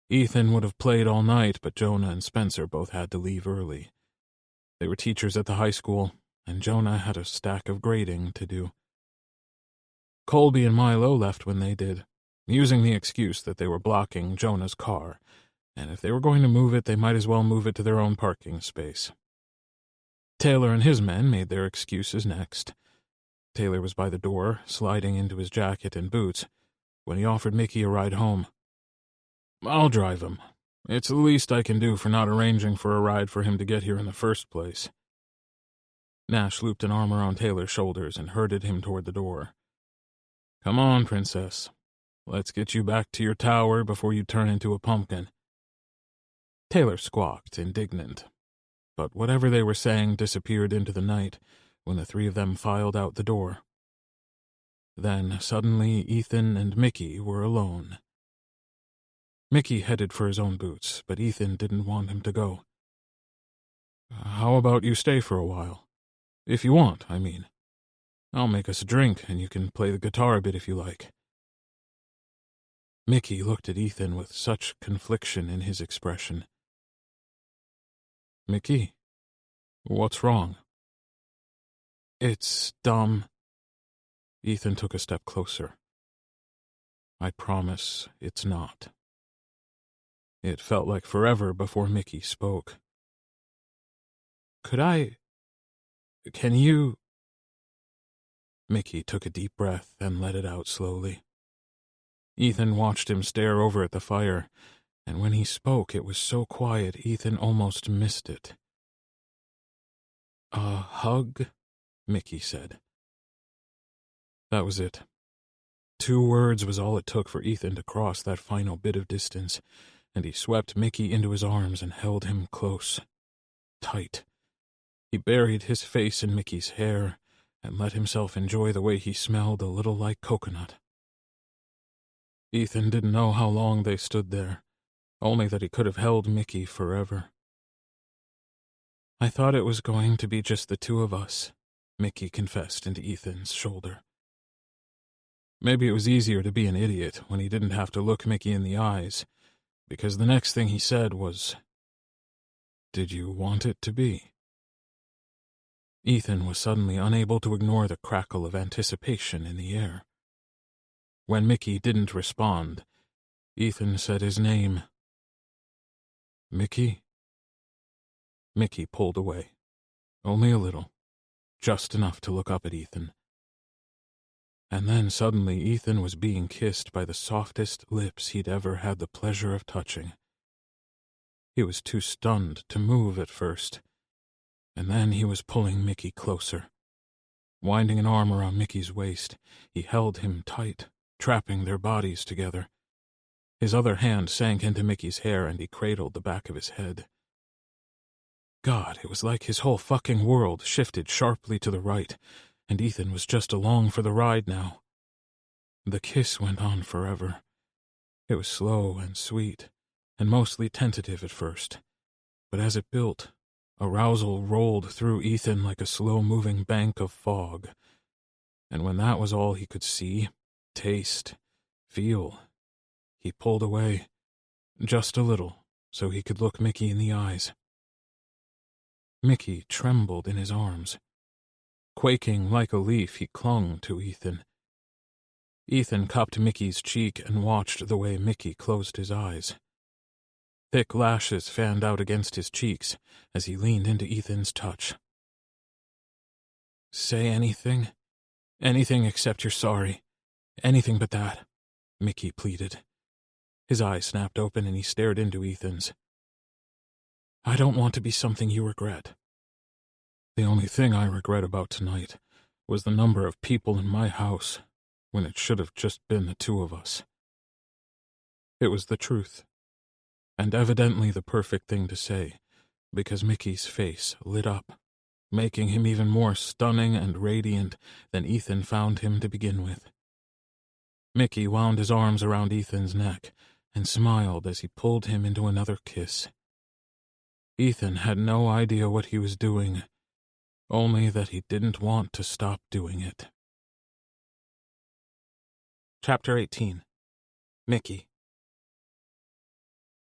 Ethan would have played all night, but Jonah and Spencer both had to leave early. They were teachers at the high school, and Jonah had a stack of grading to do. Colby and Milo left when they did, using the excuse that they were blocking Jonah's car, and if they were going to move it, they might as well move it to their own parking space. Taylor and his men made their excuses next. Taylor was by the door, sliding into his jacket and boots, when he offered Mickey a ride home. "I'll drive him. It's the least I can do for not arranging for a ride for him to get here in the first place." Nash looped an arm around Taylor's shoulders and herded him toward the door. "Come on, princess. Let's get you back to your tower before you turn into a pumpkin." Taylor squawked, indignant, but whatever they were saying disappeared into the night when the three of them filed out the door. Then, suddenly, Ethan and Mickey were alone. Mickey headed for his own boots, but Ethan didn't want him to go. "How about you stay for a while? If you want, I mean. I'll make us a drink, and you can play the guitar a bit if you like." Mickey looked at Ethan with such confliction in his expression. "Mickey, what's wrong?" "It's dumb." Ethan took a step closer. "I promise it's not." It felt like forever before Mickey spoke. Can you... Mickey took a deep breath and let it out slowly. Ethan watched him stare over at the fire, and when he spoke it was so quiet Ethan almost missed it. "A hug?" Mickey said. That was it. 2 words was all it took for Ethan to cross that final bit of distance, and he swept Mickey into his arms and held him close, tight. He buried his face in Mickey's hair and let himself enjoy the way he smelled a little like coconut. Ethan didn't know how long they stood there, only that he could have held Mickey forever. "I thought it was going to be just the 2 of us," Mickey confessed into Ethan's shoulder. Maybe it was easier to be an idiot when he didn't have to look Mickey in the eyes, because the next thing he said was, "Did you want it to be?" Ethan was suddenly unable to ignore the crackle of anticipation in the air. When Mickey didn't respond, Ethan said his name. "Mickey?" Mickey pulled away. Only a little. Just enough to look up at Ethan. And then suddenly Ethan was being kissed by the softest lips he'd ever had the pleasure of touching. He was too stunned to move at first, and then he was pulling Mickey closer. Winding an arm around Mickey's waist, he held him tight, trapping their bodies together. His other hand sank into Mickey's hair and he cradled the back of his head. God, it was like his whole fucking world shifted sharply to the right, and Ethan was just along for the ride now. The kiss went on forever. It was slow and sweet, and mostly tentative at first, but as it built, arousal rolled through Ethan like a slow-moving bank of fog, and when that was all he could see, taste, feel, he pulled away, just a little, so he could look Mickey in the eyes. Mickey trembled in his arms. Quaking like a leaf, he clung to Ethan. Ethan cupped Mickey's cheek and watched the way Mickey closed his eyes. Thick lashes fanned out against his cheeks as he leaned into Ethan's touch. "Say anything. Anything except you're sorry. Anything but that," Mickey pleaded. His eyes snapped open and he stared into Ethan's. "I don't want to be something you regret." "The only thing I regret about tonight was the number of people in my house when it should have just been the two of us." It was the truth, and evidently the perfect thing to say, because Mickey's face lit up, making him even more stunning and radiant than Ethan found him to begin with. Mickey wound his arms around Ethan's neck and smiled as he pulled him into another kiss. Ethan had no idea what he was doing, only that he didn't want to stop doing it. Chapter 18. Mickey.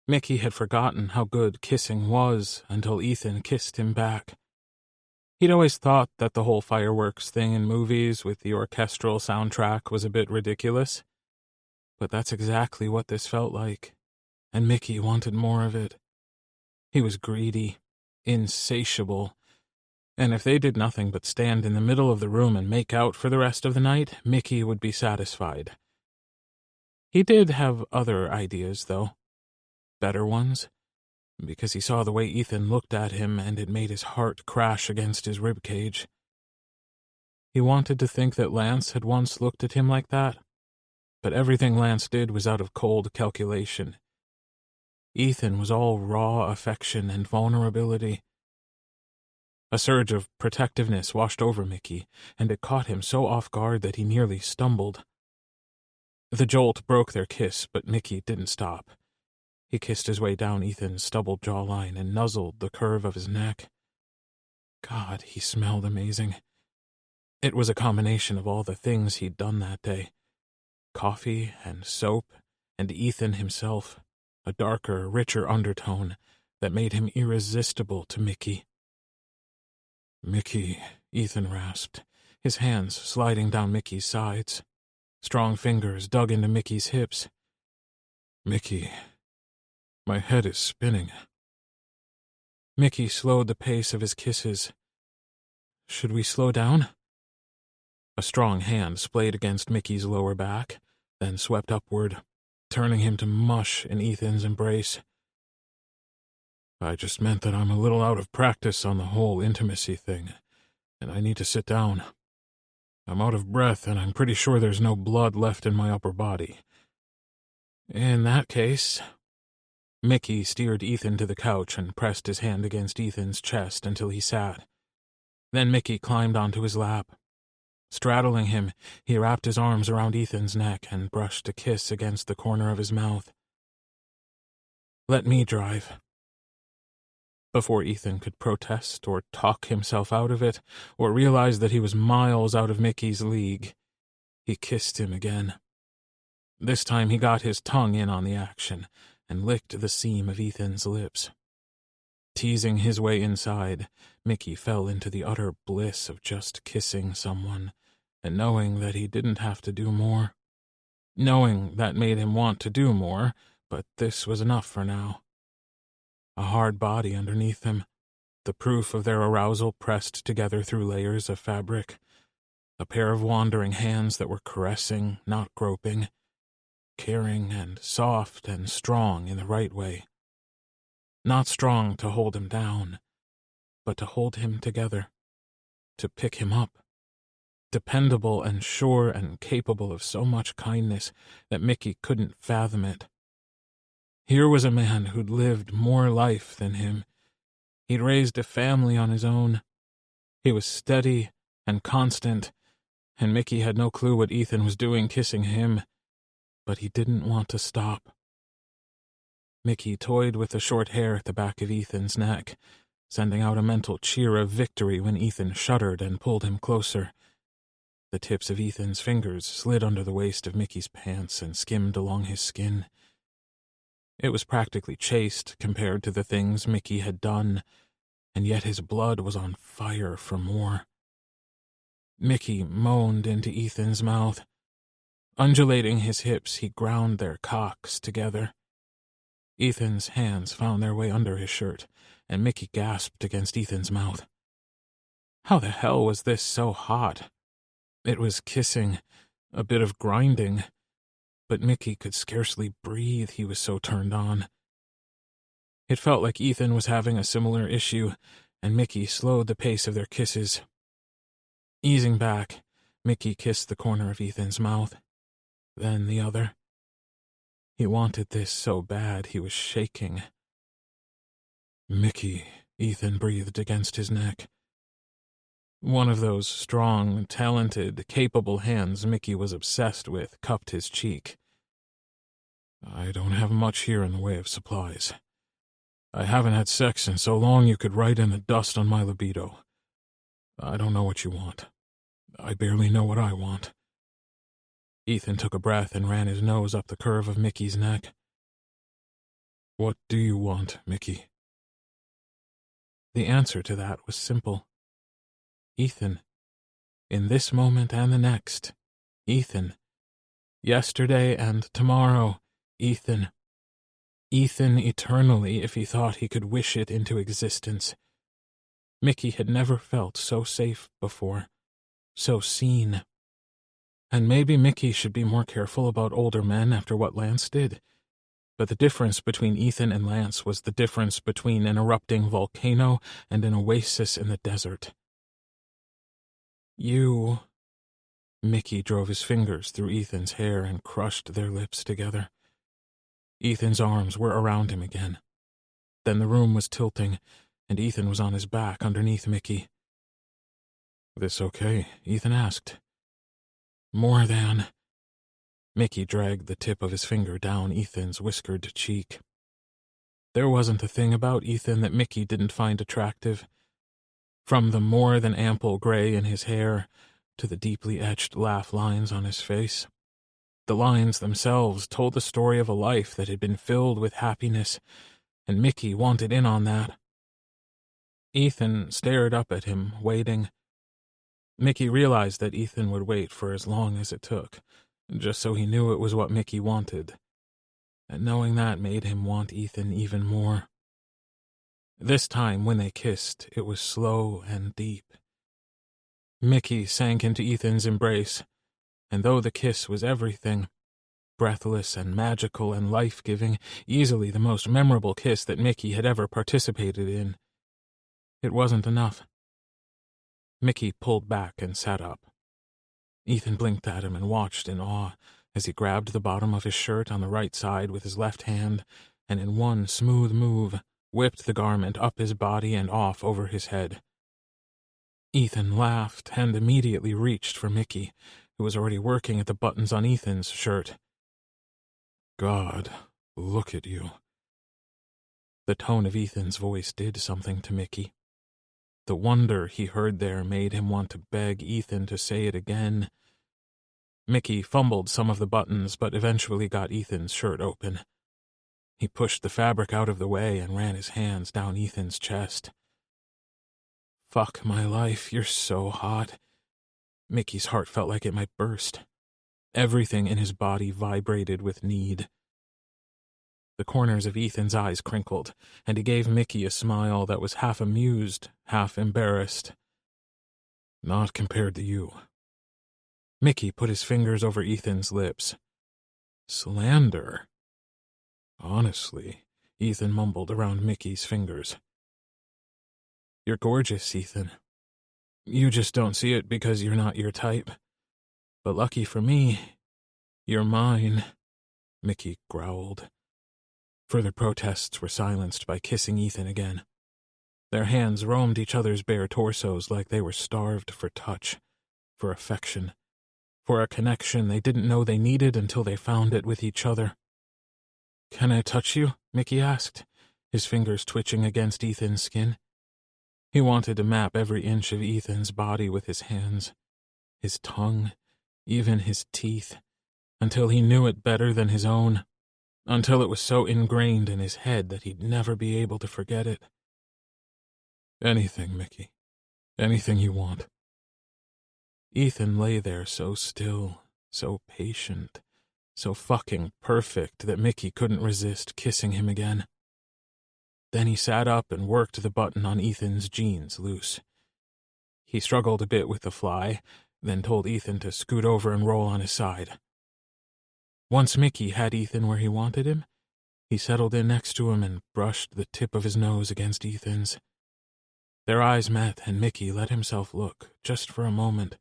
Mickey had forgotten how good kissing was until Ethan kissed him back. He'd always thought that the whole fireworks thing in movies with the orchestral soundtrack was a bit ridiculous. But that's exactly what this felt like, and Mickey wanted more of it. He was greedy, insatiable, and if they did nothing but stand in the middle of the room and make out for the rest of the night, Mickey would be satisfied. He did have other ideas, though. Better ones, because he saw the way Ethan looked at him and it made his heart crash against his ribcage. He wanted to think that Lance had once looked at him like that, but everything Lance did was out of cold calculation. Ethan was all raw affection and vulnerability. A surge of protectiveness washed over Mickey, and it caught him so off guard that he nearly stumbled. The jolt broke their kiss, but Mickey didn't stop. He kissed his way down Ethan's stubbled jawline and nuzzled the curve of his neck. God, he smelled amazing. It was a combination of all the things he'd done that day. Coffee and soap and Ethan himself, a darker, richer undertone that made him irresistible to Mickey. "Mickey," Ethan rasped, his hands sliding down Mickey's sides. Strong fingers dug into Mickey's hips. "Mickey, my head is spinning." Mickey slowed the pace of his kisses. "Should we slow down?" A strong hand splayed against Mickey's lower back, then swept upward, turning him to mush in Ethan's embrace. "I just meant that I'm a little out of practice on the whole intimacy thing, and I need to sit down. I'm out of breath, and I'm pretty sure there's no blood left in my upper body." "In that case..." Mickey steered Ethan to the couch and pressed his hand against Ethan's chest until he sat. Then Mickey climbed onto his lap. Straddling him, he wrapped his arms around Ethan's neck and brushed a kiss against the corner of his mouth. "Let me drive." Before Ethan could protest or talk himself out of it, or realize that he was miles out of Mickey's league, he kissed him again. This time he got his tongue in on the action and licked the seam of Ethan's lips. Teasing his way inside, Mickey fell into the utter bliss of just kissing someone and knowing that he didn't have to do more. Knowing that made him want to do more, but this was enough for now. A hard body underneath him, the proof of their arousal pressed together through layers of fabric, a pair of wandering hands that were caressing, not groping, caring and soft and strong in the right way. Not strong to hold him down, but to hold him together, to pick him up. Dependable and sure and capable of so much kindness that Mickey couldn't fathom it. Here was a man who'd lived more life than him. He'd raised a family on his own. He was steady and constant, and Mickey had no clue what Ethan was doing kissing him, but he didn't want to stop. Mickey toyed with the short hair at the back of Ethan's neck, sending out a mental cheer of victory when Ethan shuddered and pulled him closer. The tips of Ethan's fingers slid under the waist of Mickey's pants and skimmed along his skin. It was practically chaste compared to the things Mickey had done, and yet his blood was on fire for more. Mickey moaned into Ethan's mouth. Undulating his hips, he ground their cocks together. Ethan's hands found their way under his shirt, and Mickey gasped against Ethan's mouth. How the hell was this so hot? It was kissing, a bit of grinding, but Mickey could scarcely breathe, he was so turned on. It felt like Ethan was having a similar issue, and Mickey slowed the pace of their kisses. Easing back, Mickey kissed the corner of Ethan's mouth, then the other. He wanted this so bad he was shaking. "Mickey," Ethan breathed against his neck. One of those strong, talented, capable hands Mickey was obsessed with cupped his cheek. "I don't have much here in the way of supplies. I haven't had sex in so long you could write in the dust on my libido. I don't know what you want. I barely know what I want." Ethan took a breath and ran his nose up the curve of Mickey's neck. "What do you want, Mickey?" The answer to that was simple. Ethan. In this moment and the next. Ethan. Yesterday and tomorrow. Ethan. Ethan eternally if he thought he could wish it into existence. Mickey had never felt so safe before, so seen. And maybe Mickey should be more careful about older men after what Lance did. But the difference between Ethan and Lance was the difference between an erupting volcano and an oasis in the desert. "You..." Mickey drove his fingers through Ethan's hair and crushed their lips together. Ethan's arms were around him again. Then the room was tilting, and Ethan was on his back underneath Mickey. "This okay?" Ethan asked. "More than..." Mickey dragged the tip of his finger down Ethan's whiskered cheek. There wasn't a thing about Ethan that Mickey didn't find attractive. From the more than ample gray in his hair to the deeply etched laugh lines on his face. The lines themselves told the story of a life that had been filled with happiness, and Mickey wanted in on that. Ethan stared up at him, waiting. Mickey realized that Ethan would wait for as long as it took, just so he knew it was what Mickey wanted. And knowing that made him want Ethan even more. This time, when they kissed, it was slow and deep. Mickey sank into Ethan's embrace, and though the kiss was everything, breathless and magical and life-giving, easily the most memorable kiss that Mickey had ever participated in, it wasn't enough. Mickey pulled back and sat up. Ethan blinked at him and watched in awe as he grabbed the bottom of his shirt on the right side with his left hand and in one smooth move whipped the garment up his body and off over his head. Ethan laughed and immediately reached for Mickey, who was already working at the buttons on Ethan's shirt. "God, look at you." The tone of Ethan's voice did something to Mickey. The wonder he heard there made him want to beg Ethan to say it again. Mickey fumbled some of the buttons, but eventually got Ethan's shirt open. He pushed the fabric out of the way and ran his hands down Ethan's chest. "Fuck my life, you're so hot." Mickey's heart felt like it might burst. Everything in his body vibrated with need. The corners of Ethan's eyes crinkled, and he gave Mickey a smile that was half amused, half embarrassed. "Not compared to you." Mickey put his fingers over Ethan's lips. "Slander." "Honestly," Ethan mumbled around Mickey's fingers. "You're gorgeous, Ethan. You just don't see it because you're not your type. But lucky for me, you're mine," Mickey growled. Further protests were silenced by kissing Ethan again. Their hands roamed each other's bare torsos like they were starved for touch, for affection, for a connection they didn't know they needed until they found it with each other. "Can I touch you?" Mickey asked, his fingers twitching against Ethan's skin. He wanted to map every inch of Ethan's body with his hands, his tongue, even his teeth, until he knew it better than his own, until it was so ingrained in his head that he'd never be able to forget it. "Anything, Mickey. Anything you want." Ethan lay there so still, so patient, so fucking perfect that Mickey couldn't resist kissing him again. Then he sat up and worked the button on Ethan's jeans loose. He struggled a bit with the fly, then told Ethan to scoot over and roll on his side. Once Mickey had Ethan where he wanted him, he settled in next to him and brushed the tip of his nose against Ethan's. Their eyes met, and Mickey let himself look, just for a moment,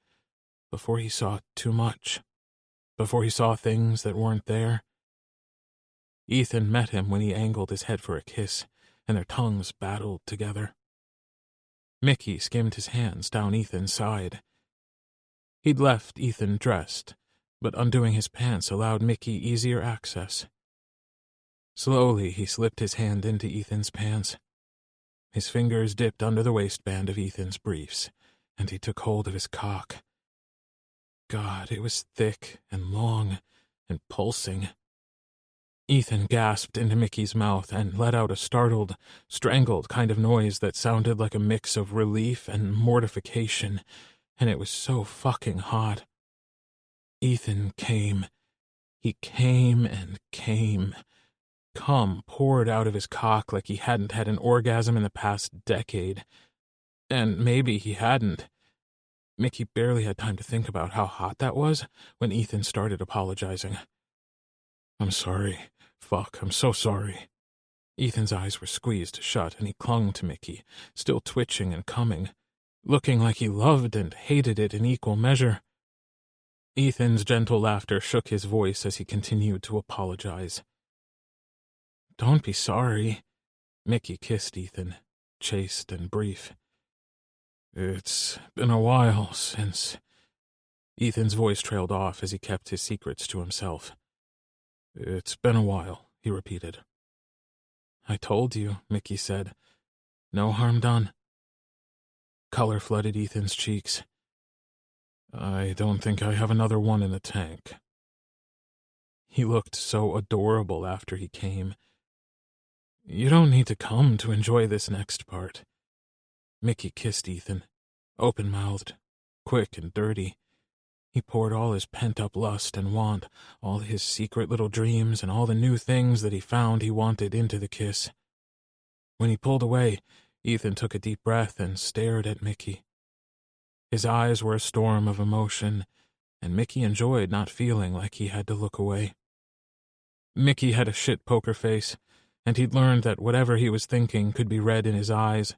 before he saw too much, before he saw things that weren't there. Ethan met him when he angled his head for a kiss, and their tongues battled together. Mickey skimmed his hands down Ethan's side. He'd left Ethan dressed, but undoing his pants allowed Mickey easier access. Slowly, he slipped his hand into Ethan's pants. His fingers dipped under the waistband of Ethan's briefs, and he took hold of his cock. God, it was thick and long and pulsing. Ethan gasped into Mickey's mouth and let out a startled, strangled kind of noise that sounded like a mix of relief and mortification, and it was so fucking hot. Ethan came. He came and came. Cum poured out of his cock like he hadn't had an orgasm in the past decade. And maybe he hadn't. Mickey barely had time to think about how hot that was when Ethan started apologizing. "I'm sorry. Fuck, I'm so sorry." Ethan's eyes were squeezed shut, and he clung to Mickey, still twitching and coming, looking like he loved and hated it in equal measure. Ethan's gentle laughter shook his voice as he continued to apologize. "Don't be sorry." Mickey kissed Ethan, chaste and brief. "It's been a while since..." Ethan's voice trailed off as he kept his secrets to himself. "It's been a while," he repeated. "I told you," Mickey said. "No harm done." Color flooded Ethan's cheeks. "I don't think I have another one in the tank." He looked so adorable after he came. "You don't need to come to enjoy this next part." Mickey kissed Ethan, open-mouthed, quick and dirty. He poured all his pent-up lust and want, all his secret little dreams, and all the new things that he found he wanted into the kiss. When he pulled away, Ethan took a deep breath and stared at Mickey. His eyes were a storm of emotion, and Mickey enjoyed not feeling like he had to look away. Mickey had a shit poker face, and he'd learned that whatever he was thinking could be read in his eyes.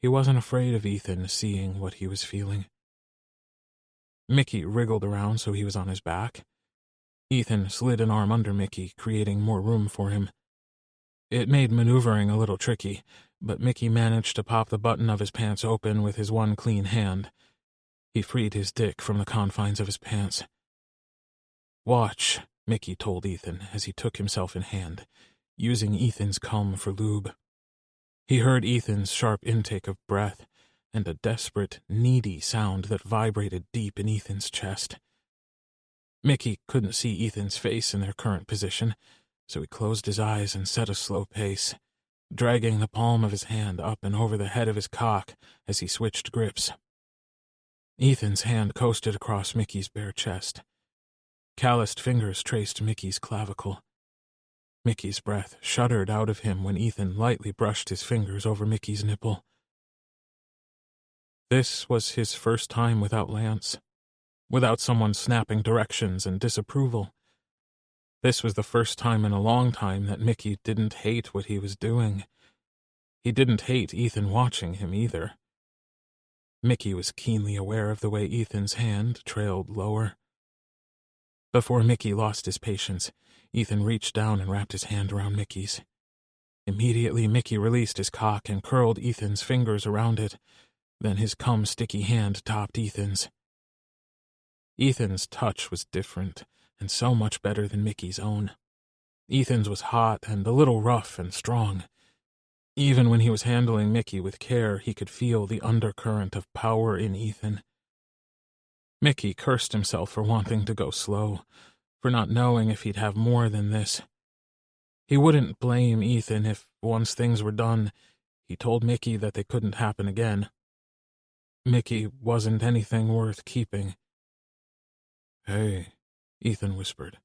He wasn't afraid of Ethan seeing what he was feeling. Mickey wriggled around so he was on his back. Ethan slid an arm under Mickey, creating more room for him. It made maneuvering a little tricky, but Mickey managed to pop the button of his pants open with his one clean hand. He freed his dick from the confines of his pants. "Watch," Mickey told Ethan as he took himself in hand, using Ethan's cum for lube. He heard Ethan's sharp intake of breath and a desperate, needy sound that vibrated deep in Ethan's chest. Mickey couldn't see Ethan's face in their current position, so he closed his eyes and set a slow pace, dragging the palm of his hand up and over the head of his cock as he switched grips. Ethan's hand coasted across Mickey's bare chest. Calloused fingers traced Mickey's clavicle. Mickey's breath shuddered out of him when Ethan lightly brushed his fingers over Mickey's nipple. This was his first time without Lance, without someone snapping directions and disapproval. This was the first time in a long time that Mickey didn't hate what he was doing. He didn't hate Ethan watching him either. Mickey was keenly aware of the way Ethan's hand trailed lower. Before Mickey lost his patience, Ethan reached down and wrapped his hand around Mickey's. Immediately, Mickey released his cock and curled Ethan's fingers around it. Then his cum-sticky hand topped Ethan's. Ethan's touch was different, and so much better than Mickey's own. Ethan's was hot and a little rough and strong. Even when he was handling Mickey with care, he could feel the undercurrent of power in Ethan. Mickey cursed himself for wanting to go slow, for not knowing if he'd have more than this. He wouldn't blame Ethan if, once things were done, he told Mickey that they couldn't happen again. Mickey wasn't anything worth keeping. "Hey," Ethan whispered.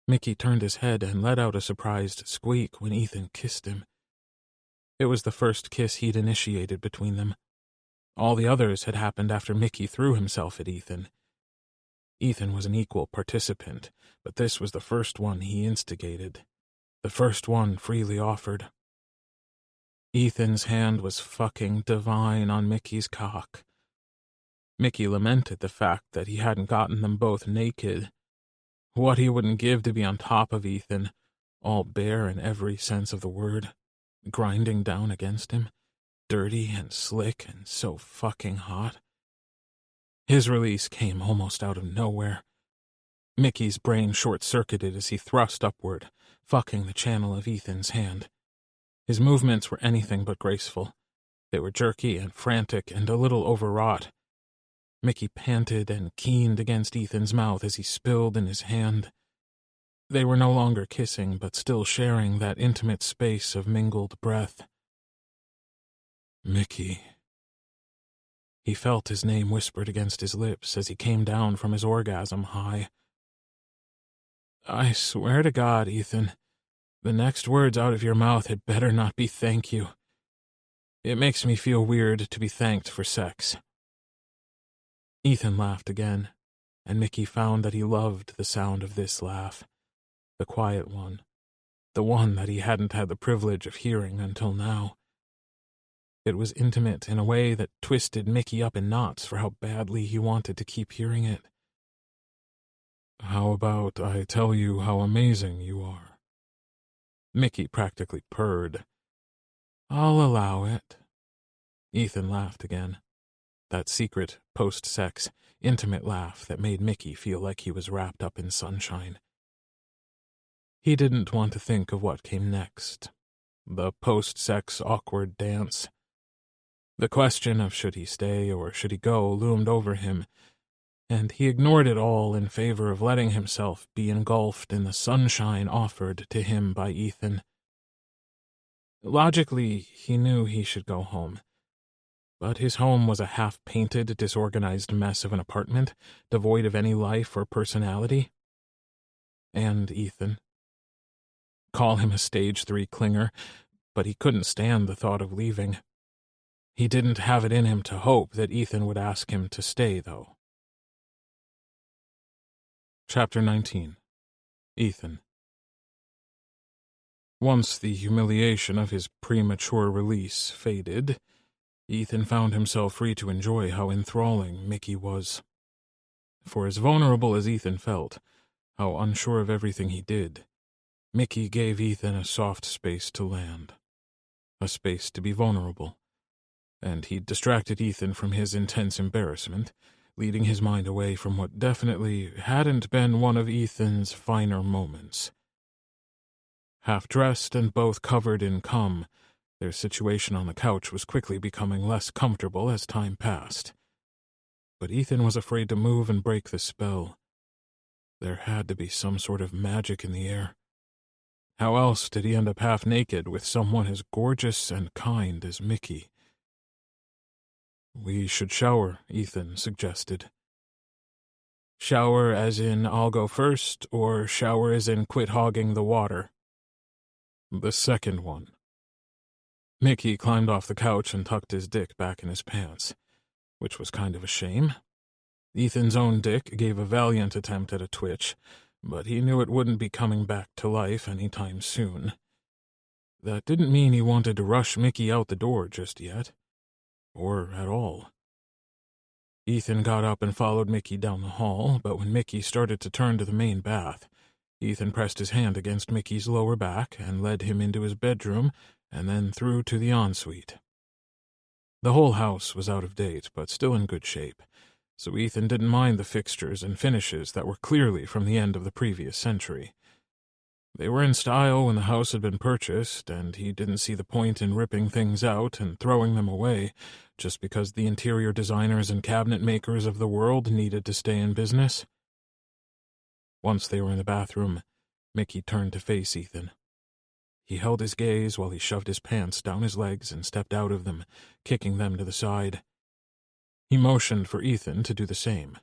Mickey turned his head and let out a surprised squeak when Ethan kissed him. It was the first kiss he'd initiated between them. All the others had happened after Mickey threw himself at Ethan. Ethan was an equal participant, but this was the first one he instigated, the first one freely offered. Ethan's hand was fucking divine on Mickey's cock. Mickey lamented the fact that he hadn't gotten them both naked. What he wouldn't give to be on top of Ethan, all bare in every sense of the word, grinding down against him, dirty and slick and so fucking hot. His release came almost out of nowhere. Mickey's brain short-circuited as he thrust upward, fucking the channel of Ethan's hand. His movements were anything but graceful. They were jerky and frantic and a little overwrought. Mickey panted and keened against Ethan's mouth as he spilled in his hand. They were no longer kissing, but still sharing that intimate space of mingled breath. Mickey. He felt his name whispered against his lips as he came down from his orgasm high. I swear to God, Ethan, the next words out of your mouth had better not be thank you. It makes me feel weird to be thanked for sex. Ethan laughed again, and Mickey found that he loved the sound of this laugh, the quiet one, the one that he hadn't had the privilege of hearing until now. It was intimate in a way that twisted Mickey up in knots for how badly he wanted to keep hearing it. How about I tell you how amazing you are? Mickey practically purred. I'll allow it. Ethan laughed again. That secret, post-sex, intimate laugh that made Mickey feel like he was wrapped up in sunshine. He didn't want to think of what came next. The post-sex awkward dance. The question of should he stay or should he go loomed over him, and he ignored it all in favor of letting himself be engulfed in the sunshine offered to him by Ethan. Logically, he knew he should go home. But his home was a half-painted, disorganized mess of an apartment, devoid of any life or personality. And Ethan. Call him a stage 3 clinger, but he couldn't stand the thought of leaving. He didn't have it in him to hope that Ethan would ask him to stay, though. Chapter 19. Ethan. Once the humiliation of his premature release faded, Ethan found himself free to enjoy how enthralling Mickey was. For as vulnerable as Ethan felt, how unsure of everything he did, Mickey gave Ethan a soft space to land, a space to be vulnerable, and he distracted Ethan from his intense embarrassment, leading his mind away from what definitely hadn't been one of Ethan's finer moments. Half-dressed and both covered in cum, their situation on the couch was quickly becoming less comfortable as time passed. But Ethan was afraid to move and break the spell. There had to be some sort of magic in the air. How else did he end up half-naked with someone as gorgeous and kind as Mickey? We should shower, Ethan suggested. Shower as in I'll go first, or shower as in quit hogging the water? The second one. Mickey climbed off the couch and tucked his dick back in his pants, which was kind of a shame. Ethan's own dick gave a valiant attempt at a twitch, but he knew it wouldn't be coming back to life any time soon. That didn't mean he wanted to rush Mickey out the door just yet. Or at all. Ethan got up and followed Mickey down the hall, but when Mickey started to turn to the main bath, Ethan pressed his hand against Mickey's lower back and led him into his bedroom and then through to the ensuite. The whole house was out of date, but still in good shape, so Ethan didn't mind the fixtures and finishes that were clearly from the end of the previous century. They were in style when the house had been purchased, and he didn't see the point in ripping things out and throwing them away just because the interior designers and cabinet makers of the world needed to stay in business. Once they were in the bathroom, Mickey turned to face Ethan. He held his gaze while he shoved his pants down his legs and stepped out of them, kicking them to the side. He motioned for Ethan to do the same.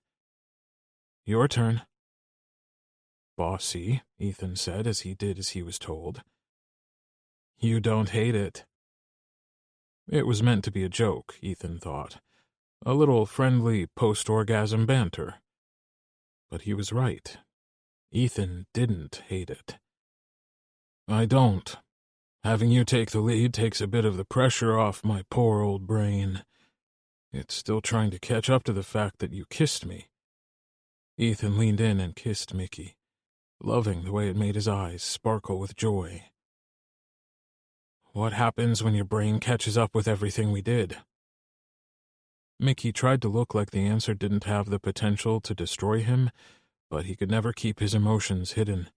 Your turn. bossy, Ethan said as he did as he was told. You don't hate it. It was meant to be a joke, Ethan thought. A little friendly post-orgasm banter. But he was right. Ethan didn't hate it. I don't. Having you take the lead takes a bit of the pressure off my poor old brain. It's still trying to catch up to the fact that you kissed me. Ethan leaned in and kissed Mickey, loving the way it made his eyes sparkle with joy. What happens when your brain catches up with everything we did? Mickey tried to look like the answer didn't have the potential to destroy him, but he could never keep his emotions hidden.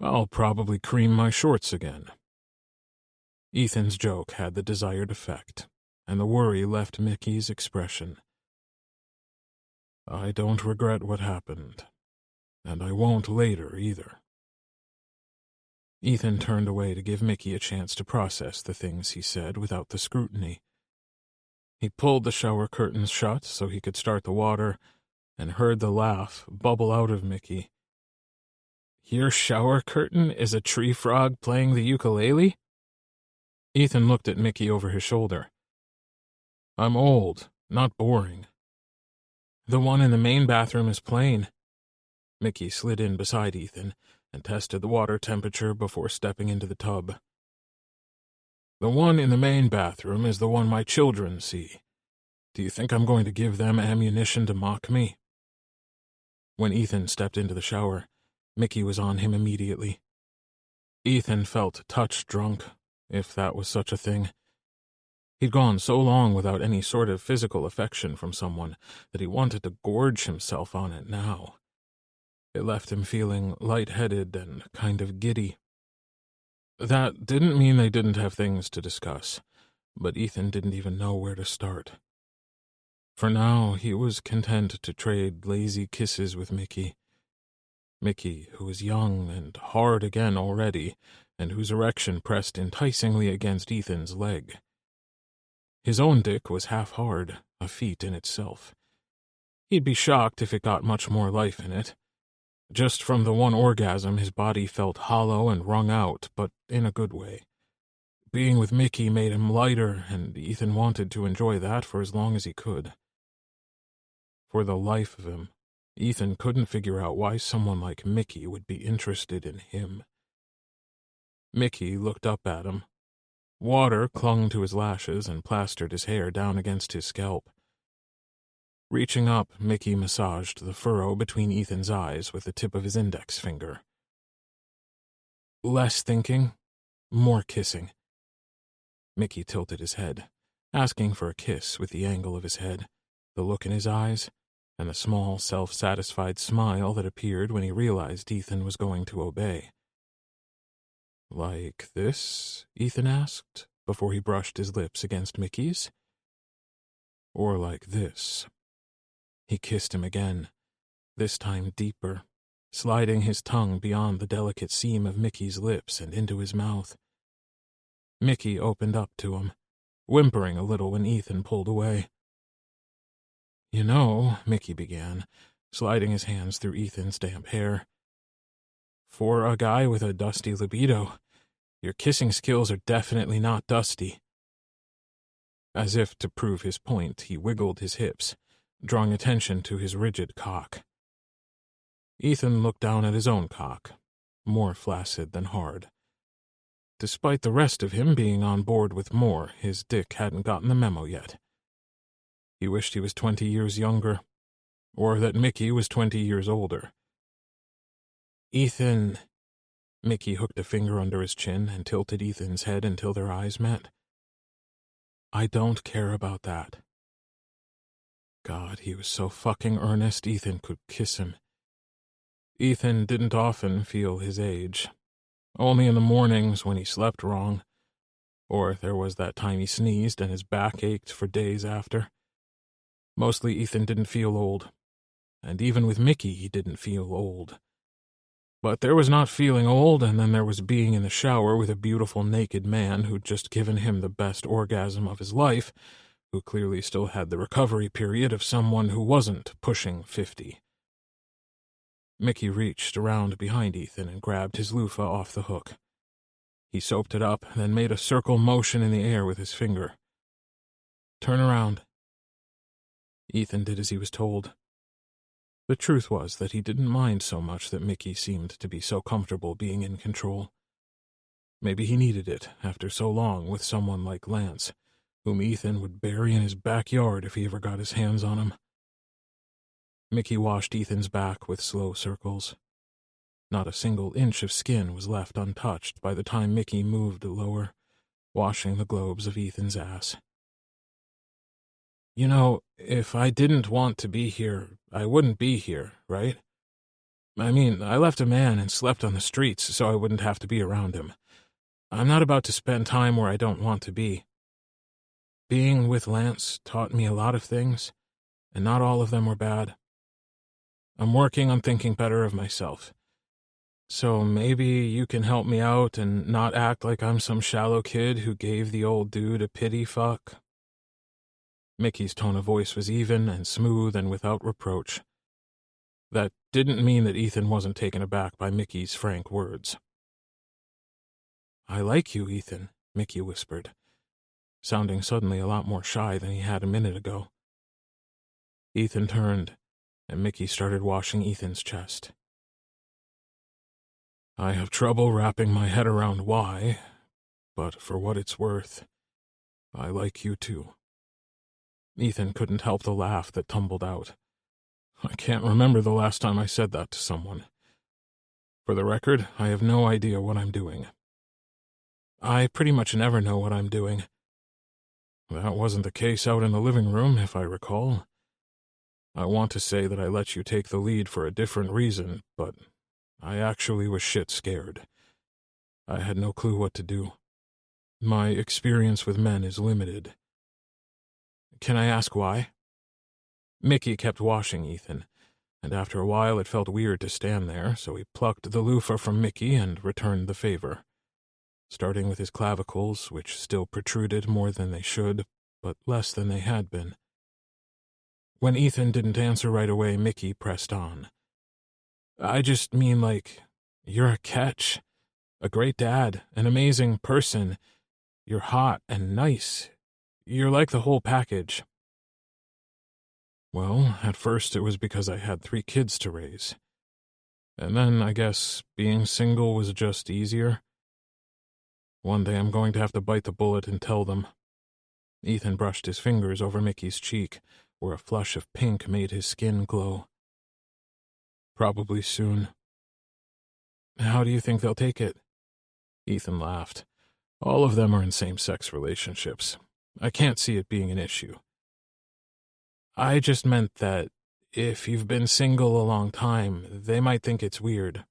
I'll probably cream my shorts again. Ethan's joke had the desired effect, and the worry left Mickey's expression. I don't regret what happened, and I won't later either. Ethan turned away to give Mickey a chance to process the things he said without the scrutiny. He pulled the shower curtains shut so he could start the water, and heard the laugh bubble out of Mickey. Your shower curtain is a tree frog playing the ukulele? Ethan looked at Mickey over his shoulder. I'm old, not boring. The one in the main bathroom is plain. Mickey slid in beside Ethan and tested the water temperature before stepping into the tub. The one in the main bathroom is the one my children see. Do you think I'm going to give them ammunition to mock me? When Ethan stepped into the shower, Mickey was on him immediately. Ethan felt touch-drunk, if that was such a thing. He'd gone so long without any sort of physical affection from someone that he wanted to gorge himself on it now. It left him feeling lightheaded and kind of giddy. That didn't mean they didn't have things to discuss, but Ethan didn't even know where to start. For now, he was content to trade lazy kisses with Mickey. Mickey, who was young and hard again already, and whose erection pressed enticingly against Ethan's leg. His own dick was half hard, a feat in itself. He'd be shocked if it got much more life in it. Just from the one orgasm, his body felt hollow and wrung out, but in a good way. Being with Mickey made him lighter, and Ethan wanted to enjoy that for as long as he could. For the life of him, Ethan couldn't figure out why someone like Mickey would be interested in him. Mickey looked up at him. Water clung to his lashes and plastered his hair down against his scalp. Reaching up, Mickey massaged the furrow between Ethan's eyes with the tip of his index finger. Less thinking, more kissing. Mickey tilted his head, asking for a kiss with the angle of his head, the look in his eyes, and the small, self-satisfied smile that appeared when he realized Ethan was going to obey. Like this? Ethan asked, before he brushed his lips against Mickey's. Or like this? He kissed him again, this time deeper, sliding his tongue beyond the delicate seam of Mickey's lips and into his mouth. Mickey opened up to him, whimpering a little when Ethan pulled away. You know, Mickey began, sliding his hands through Ethan's damp hair. For a guy with a dusty libido, your kissing skills are definitely not dusty. As if to prove his point, he wiggled his hips, drawing attention to his rigid cock. Ethan looked down at his own cock, more flaccid than hard. Despite the rest of him being on board with more, his dick hadn't gotten the memo yet. He wished he was 20 years younger, or that Mickey was 20 years older. Ethan... Mickey hooked a finger under his chin and tilted Ethan's head until their eyes met. I don't care about that. God, he was so fucking earnest Ethan could kiss him. Ethan didn't often feel his age. Only in the mornings when he slept wrong. Or there was that time he sneezed and his back ached for days after. Mostly Ethan didn't feel old. And even with Mickey, he didn't feel old. But there was not feeling old, and then there was being in the shower with a beautiful naked man who'd just given him the best orgasm of his life, who clearly still had the recovery period of someone who wasn't pushing 50. Mickey reached around behind Ethan and grabbed his loofah off the hook. He soaped it up, then made a circle motion in the air with his finger. "Turn around." Ethan did as he was told. The truth was that he didn't mind so much that Mickey seemed to be so comfortable being in control. Maybe he needed it after so long with someone like Lance, whom Ethan would bury in his backyard if he ever got his hands on him. Mickey washed Ethan's back with slow circles. Not a single inch of skin was left untouched by the time Mickey moved lower, washing the globes of Ethan's ass. "You know, if I didn't want to be here, I wouldn't be here, right? I mean, I left a man and slept on the streets so I wouldn't have to be around him. I'm not about to spend time where I don't want to be. Being with Lance taught me a lot of things, and not all of them were bad. I'm working on thinking better of myself. So maybe you can help me out and not act like I'm some shallow kid who gave the old dude a pity fuck." Mickey's tone of voice was even and smooth and without reproach. That didn't mean that Ethan wasn't taken aback by Mickey's frank words. "I like you, Ethan," Mickey whispered, sounding suddenly a lot more shy than he had a minute ago. Ethan turned, and Mickey started washing Ethan's chest. "I have trouble wrapping my head around why, but for what it's worth, I like you too." Ethan couldn't help the laugh that tumbled out. "I can't remember the last time I said that to someone. For the record, I have no idea what I'm doing. I pretty much never know what I'm doing. That wasn't the case out in the living room, if I recall. I want to say that I let you take the lead for a different reason, but I actually was shit scared. I had no clue what to do. My experience with men is limited." "Can I ask why?" Mickey kept washing Ethan, and after a while it felt weird to stand there, so he plucked the loofah from Mickey and returned the favor, starting with his clavicles, which still protruded more than they should, but less than they had been. When Ethan didn't answer right away, Mickey pressed on. "I just mean, like, you're a catch, a great dad, an amazing person. You're hot and nice. You're like the whole package." "Well, at first it was because I had 3 kids to raise. And then, I guess, being single was just easier. One day I'm going to have to bite the bullet and tell them." Ethan brushed his fingers over Mickey's cheek, where a flush of pink made his skin glow. "Probably soon." "How do you think they'll take it?" Ethan laughed. "All of them are in same-sex relationships. I can't see it being an issue. I just meant that if you've been single a long time, they might think it's weird.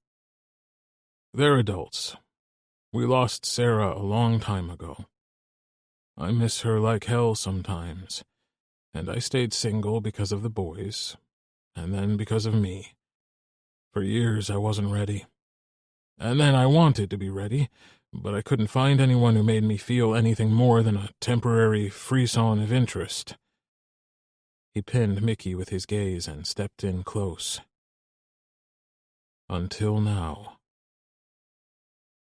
They're adults. We lost Sarah a long time ago. I miss her like hell sometimes, and I stayed single because of the boys, and then because of me. For years I wasn't ready. And then I wanted to be ready, but I couldn't find anyone who made me feel anything more than a temporary frisson of interest." He pinned Mickey with his gaze and stepped in close. "Until now."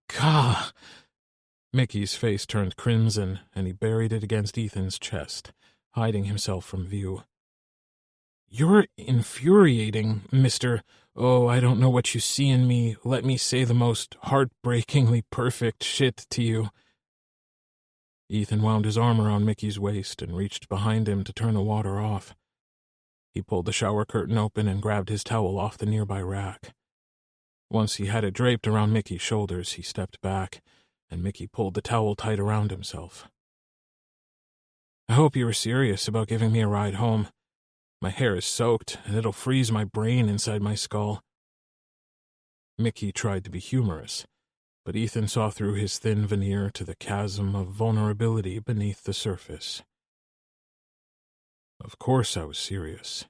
"Gah!" Mickey's face turned crimson, and he buried it against Ethan's chest, hiding himself from view. "You're infuriating, Mr. Oh, I don't know what you see in me. Let me say the most heartbreakingly perfect shit to you." Ethan wound his arm around Mickey's waist and reached behind him to turn the water off. He pulled the shower curtain open and grabbed his towel off the nearby rack. Once he had it draped around Mickey's shoulders, he stepped back, and Mickey pulled the towel tight around himself. "I hope you were serious about giving me a ride home. My hair is soaked, and it'll freeze my brain inside my skull." Mickey tried to be humorous, but Ethan saw through his thin veneer to the chasm of vulnerability beneath the surface. "Of course I was serious,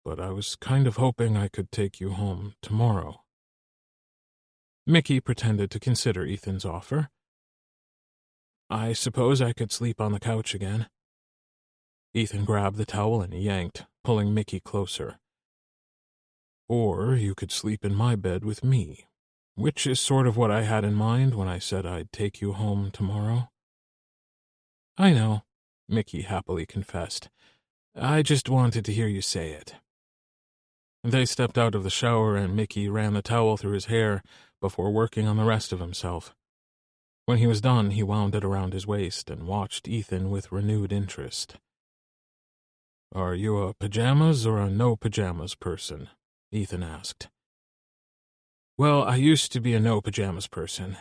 but I was kind of hoping I could take you home tomorrow." Mickey pretended to consider Ethan's offer. "I suppose I could sleep on the couch again." Ethan grabbed the towel and yanked, pulling Mickey closer. Or you could sleep in my bed with me, which is sort of what I had in mind when I said I'd take you home tomorrow." "I know," Mickey happily confessed. "I just wanted to hear you say it." They stepped out of the shower and Mickey ran the towel through his hair before working on the rest of himself. When he was done, he wound it around his waist and watched Ethan with renewed interest. "Are you a pajamas or a no-pajamas person?" Ethan asked. "Well, I used to be a no-pajamas person,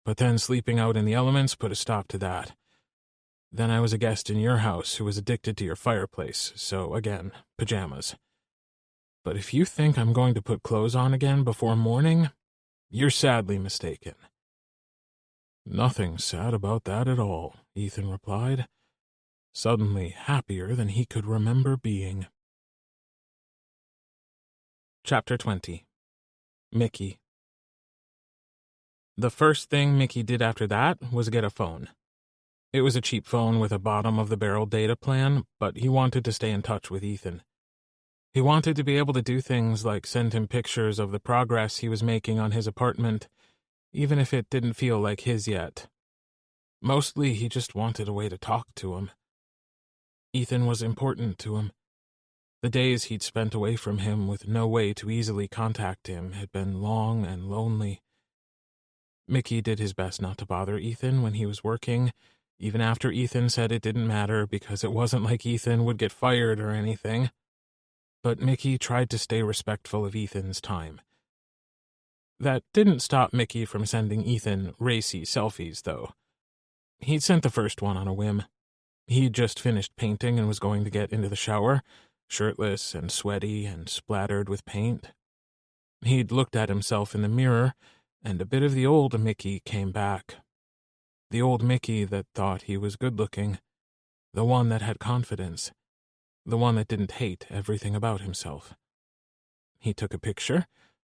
but then sleeping out in the elements put a stop to that. Then I was a guest in your house who was addicted to your fireplace, so again, pajamas. But if you think I'm going to put clothes on again before morning, you're sadly mistaken." "Nothing sad about that at all," Ethan replied, suddenly happier than he could remember being. Chapter 20. Mickey. The first thing Mickey did after that was get a phone. It was a cheap phone with a bottom-of-the-barrel data plan, but he wanted to stay in touch with Ethan. He wanted to be able to do things like send him pictures of the progress he was making on his apartment, even if it didn't feel like his yet. Mostly, he just wanted a way to talk to him. Ethan was important to him. The days he'd spent away from him with no way to easily contact him had been long and lonely. Mickey did his best not to bother Ethan when he was working, even after Ethan said it didn't matter because it wasn't like Ethan would get fired or anything. But Mickey tried to stay respectful of Ethan's time. That didn't stop Mickey from sending Ethan racy selfies, though. He'd sent the first one on a whim. He'd just finished painting and was going to get into the shower, shirtless and sweaty and splattered with paint. He'd looked at himself in the mirror, and a bit of the old Mickey came back. The old Mickey that thought he was good-looking. The one that had confidence. The one that didn't hate everything about himself. He took a picture,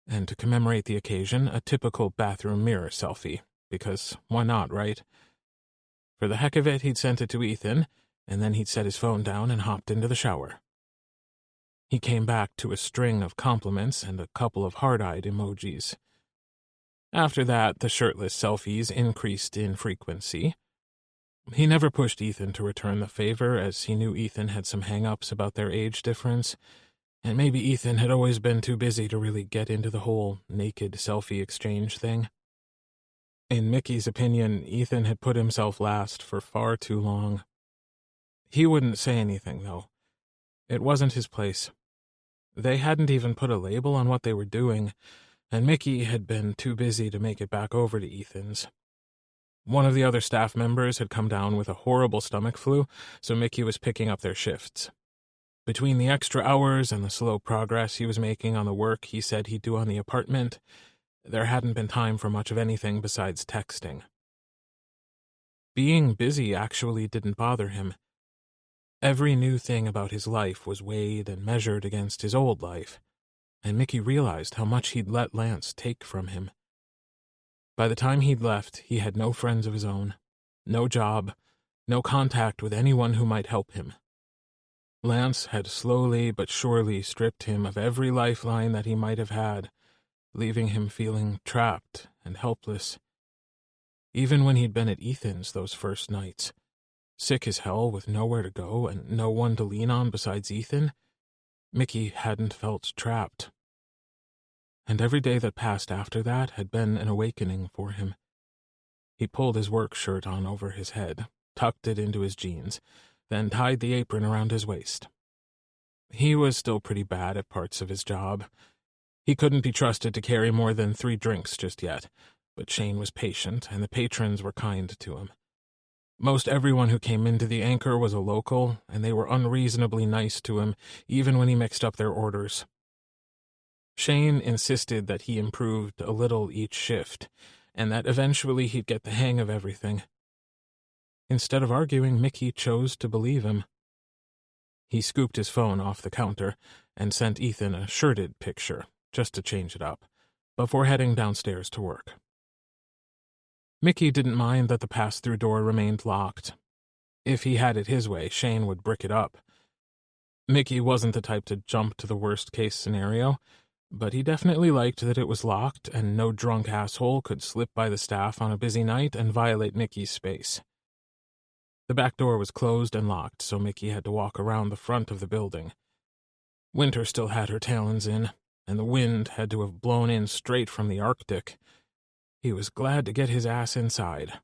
and to commemorate the occasion, a typical bathroom mirror selfie, because why not, right? For the heck of it, he'd sent it to Ethan, and then he'd set his phone down and hopped into the shower. He came back to a string of compliments and a couple of hard-eyed emojis. After that, the shirtless selfies increased in frequency. He never pushed Ethan to return the favor, as he knew Ethan had some hang-ups about their age difference, and maybe Ethan had always been too busy to really get into the whole naked selfie exchange thing. In Mickey's opinion, Ethan had put himself last for far too long. He wouldn't say anything, though. It wasn't his place. They hadn't even put a label on what they were doing, and Mickey had been too busy to make it back over to Ethan's. One of the other staff members had come down with a horrible stomach flu, so Mickey was picking up their shifts. Between the extra hours and the slow progress he was making on the work he said he'd do on the apartment, there hadn't been time for much of anything besides texting. Being busy actually didn't bother him. Every new thing about his life was weighed and measured against his old life, and Mickey realized how much he'd let Lance take from him. By the time he'd left, he had no friends of his own, no job, no contact with anyone who might help him. Lance had slowly but surely stripped him of every lifeline that he might have had, leaving him feeling trapped and helpless. Even when he'd been at Ethan's those first nights, sick as hell with nowhere to go and no one to lean on besides Ethan, Mickey hadn't felt trapped. And every day that passed after that had been an awakening for him. He pulled his work shirt on over his head, tucked it into his jeans, then tied the apron around his waist. He was still pretty bad at parts of his job. He couldn't be trusted to carry more than 3 drinks just yet, but Shane was patient, and the patrons were kind to him. Most everyone who came into the Anchor was a local, and they were unreasonably nice to him, even when he mixed up their orders. Shane insisted that he improved a little each shift, and that eventually he'd get the hang of everything. Instead of arguing, Mickey chose to believe him. He scooped his phone off the counter and sent Ethan a shirted picture, just to change it up, before heading downstairs to work. Mickey didn't mind that the pass-through door remained locked. If he had it his way, Shane would brick it up. Mickey wasn't the type to jump to the worst-case scenario, But he definitely liked that it was locked and no drunk asshole could slip by the staff on a busy night and violate Mickey's space. The back door was closed and locked, so Mickey had to walk around the front of the building. Winter still had her talons in, and the wind had to have blown in straight from the Arctic. He was glad to get his ass inside.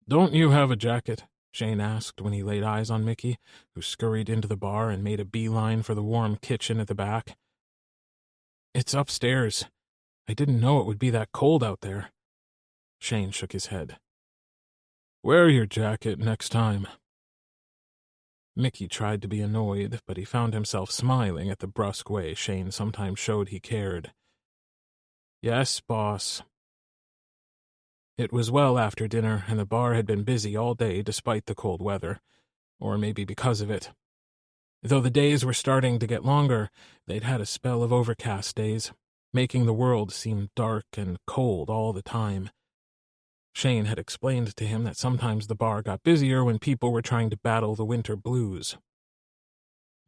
"Don't you have a jacket?" Shane asked when he laid eyes on Mickey, who scurried into the bar and made a beeline for the warm kitchen at the back. "It's upstairs. I didn't know it would be that cold out there." Shane shook his head. "Wear your jacket next time." Mickey tried to be annoyed, but he found himself smiling at the brusque way Shane sometimes showed he cared. "Yes, boss." It was well after dinner, and the bar had been busy all day despite the cold weather, or maybe because of it. Though the days were starting to get longer, they'd had a spell of overcast days, making the world seem dark and cold all the time. Shane had explained to him that sometimes the bar got busier when people were trying to battle the winter blues.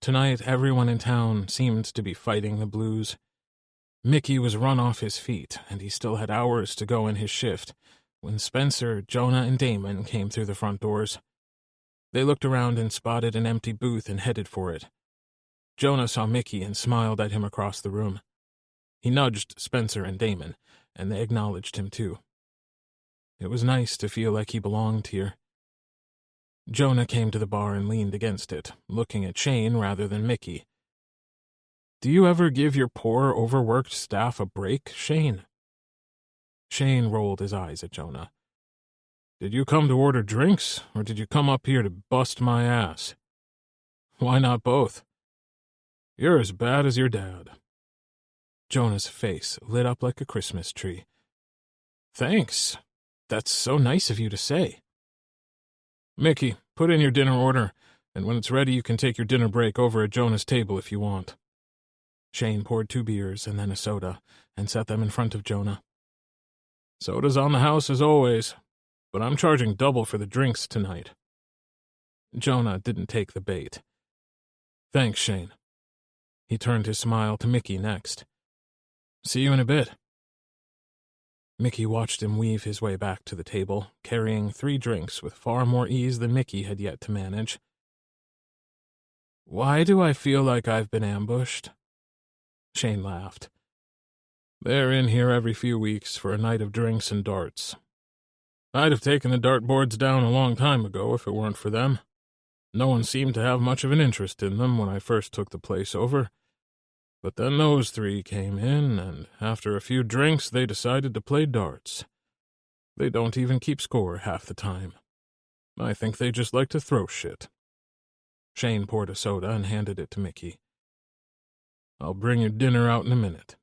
Tonight, everyone in town seemed to be fighting the blues. Mickey was run off his feet, and he still had hours to go in his shift, when Spencer, Jonah, and Damon came through the front doors. They looked around and spotted an empty booth and headed for it. Jonah saw Mickey and smiled at him across the room. He nudged Spencer and Damon, and they acknowledged him too. It was nice to feel like he belonged here. Jonah came to the bar and leaned against it, looking at Shane rather than Mickey. "Do you ever give your poor, overworked staff a break, Shane?" Shane rolled his eyes at Jonah. "Did you come to order drinks, or did you come up here to bust my ass?" "Why not both?" "You're as bad as your dad." Jonah's face lit up like a Christmas tree. "Thanks. That's so nice of you to say." "Mickey, put in your dinner order, and when it's ready you can take your dinner break over at Jonah's table if you want." Shane poured 2 beers and then a soda, and set them in front of Jonah. "Soda's on the house as always, but I'm charging double for the drinks tonight." Jonah didn't take the bait. "Thanks, Shane." He turned his smile to Mickey next. "See you in a bit." Mickey watched him weave his way back to the table, carrying 3 drinks with far more ease than Mickey had yet to manage. "Why do I feel like I've been ambushed?" Shane laughed. "They're in here every few weeks for a night of drinks and darts. I'd have taken the dartboards down a long time ago if it weren't for them. No one seemed to have much of an interest in them when I first took the place over. But then those 3 came in, and after a few drinks they decided to play darts. They don't even keep score half the time. I think they just like to throw shit." Shane poured a soda and handed it to Mickey. "I'll bring your dinner out in a minute."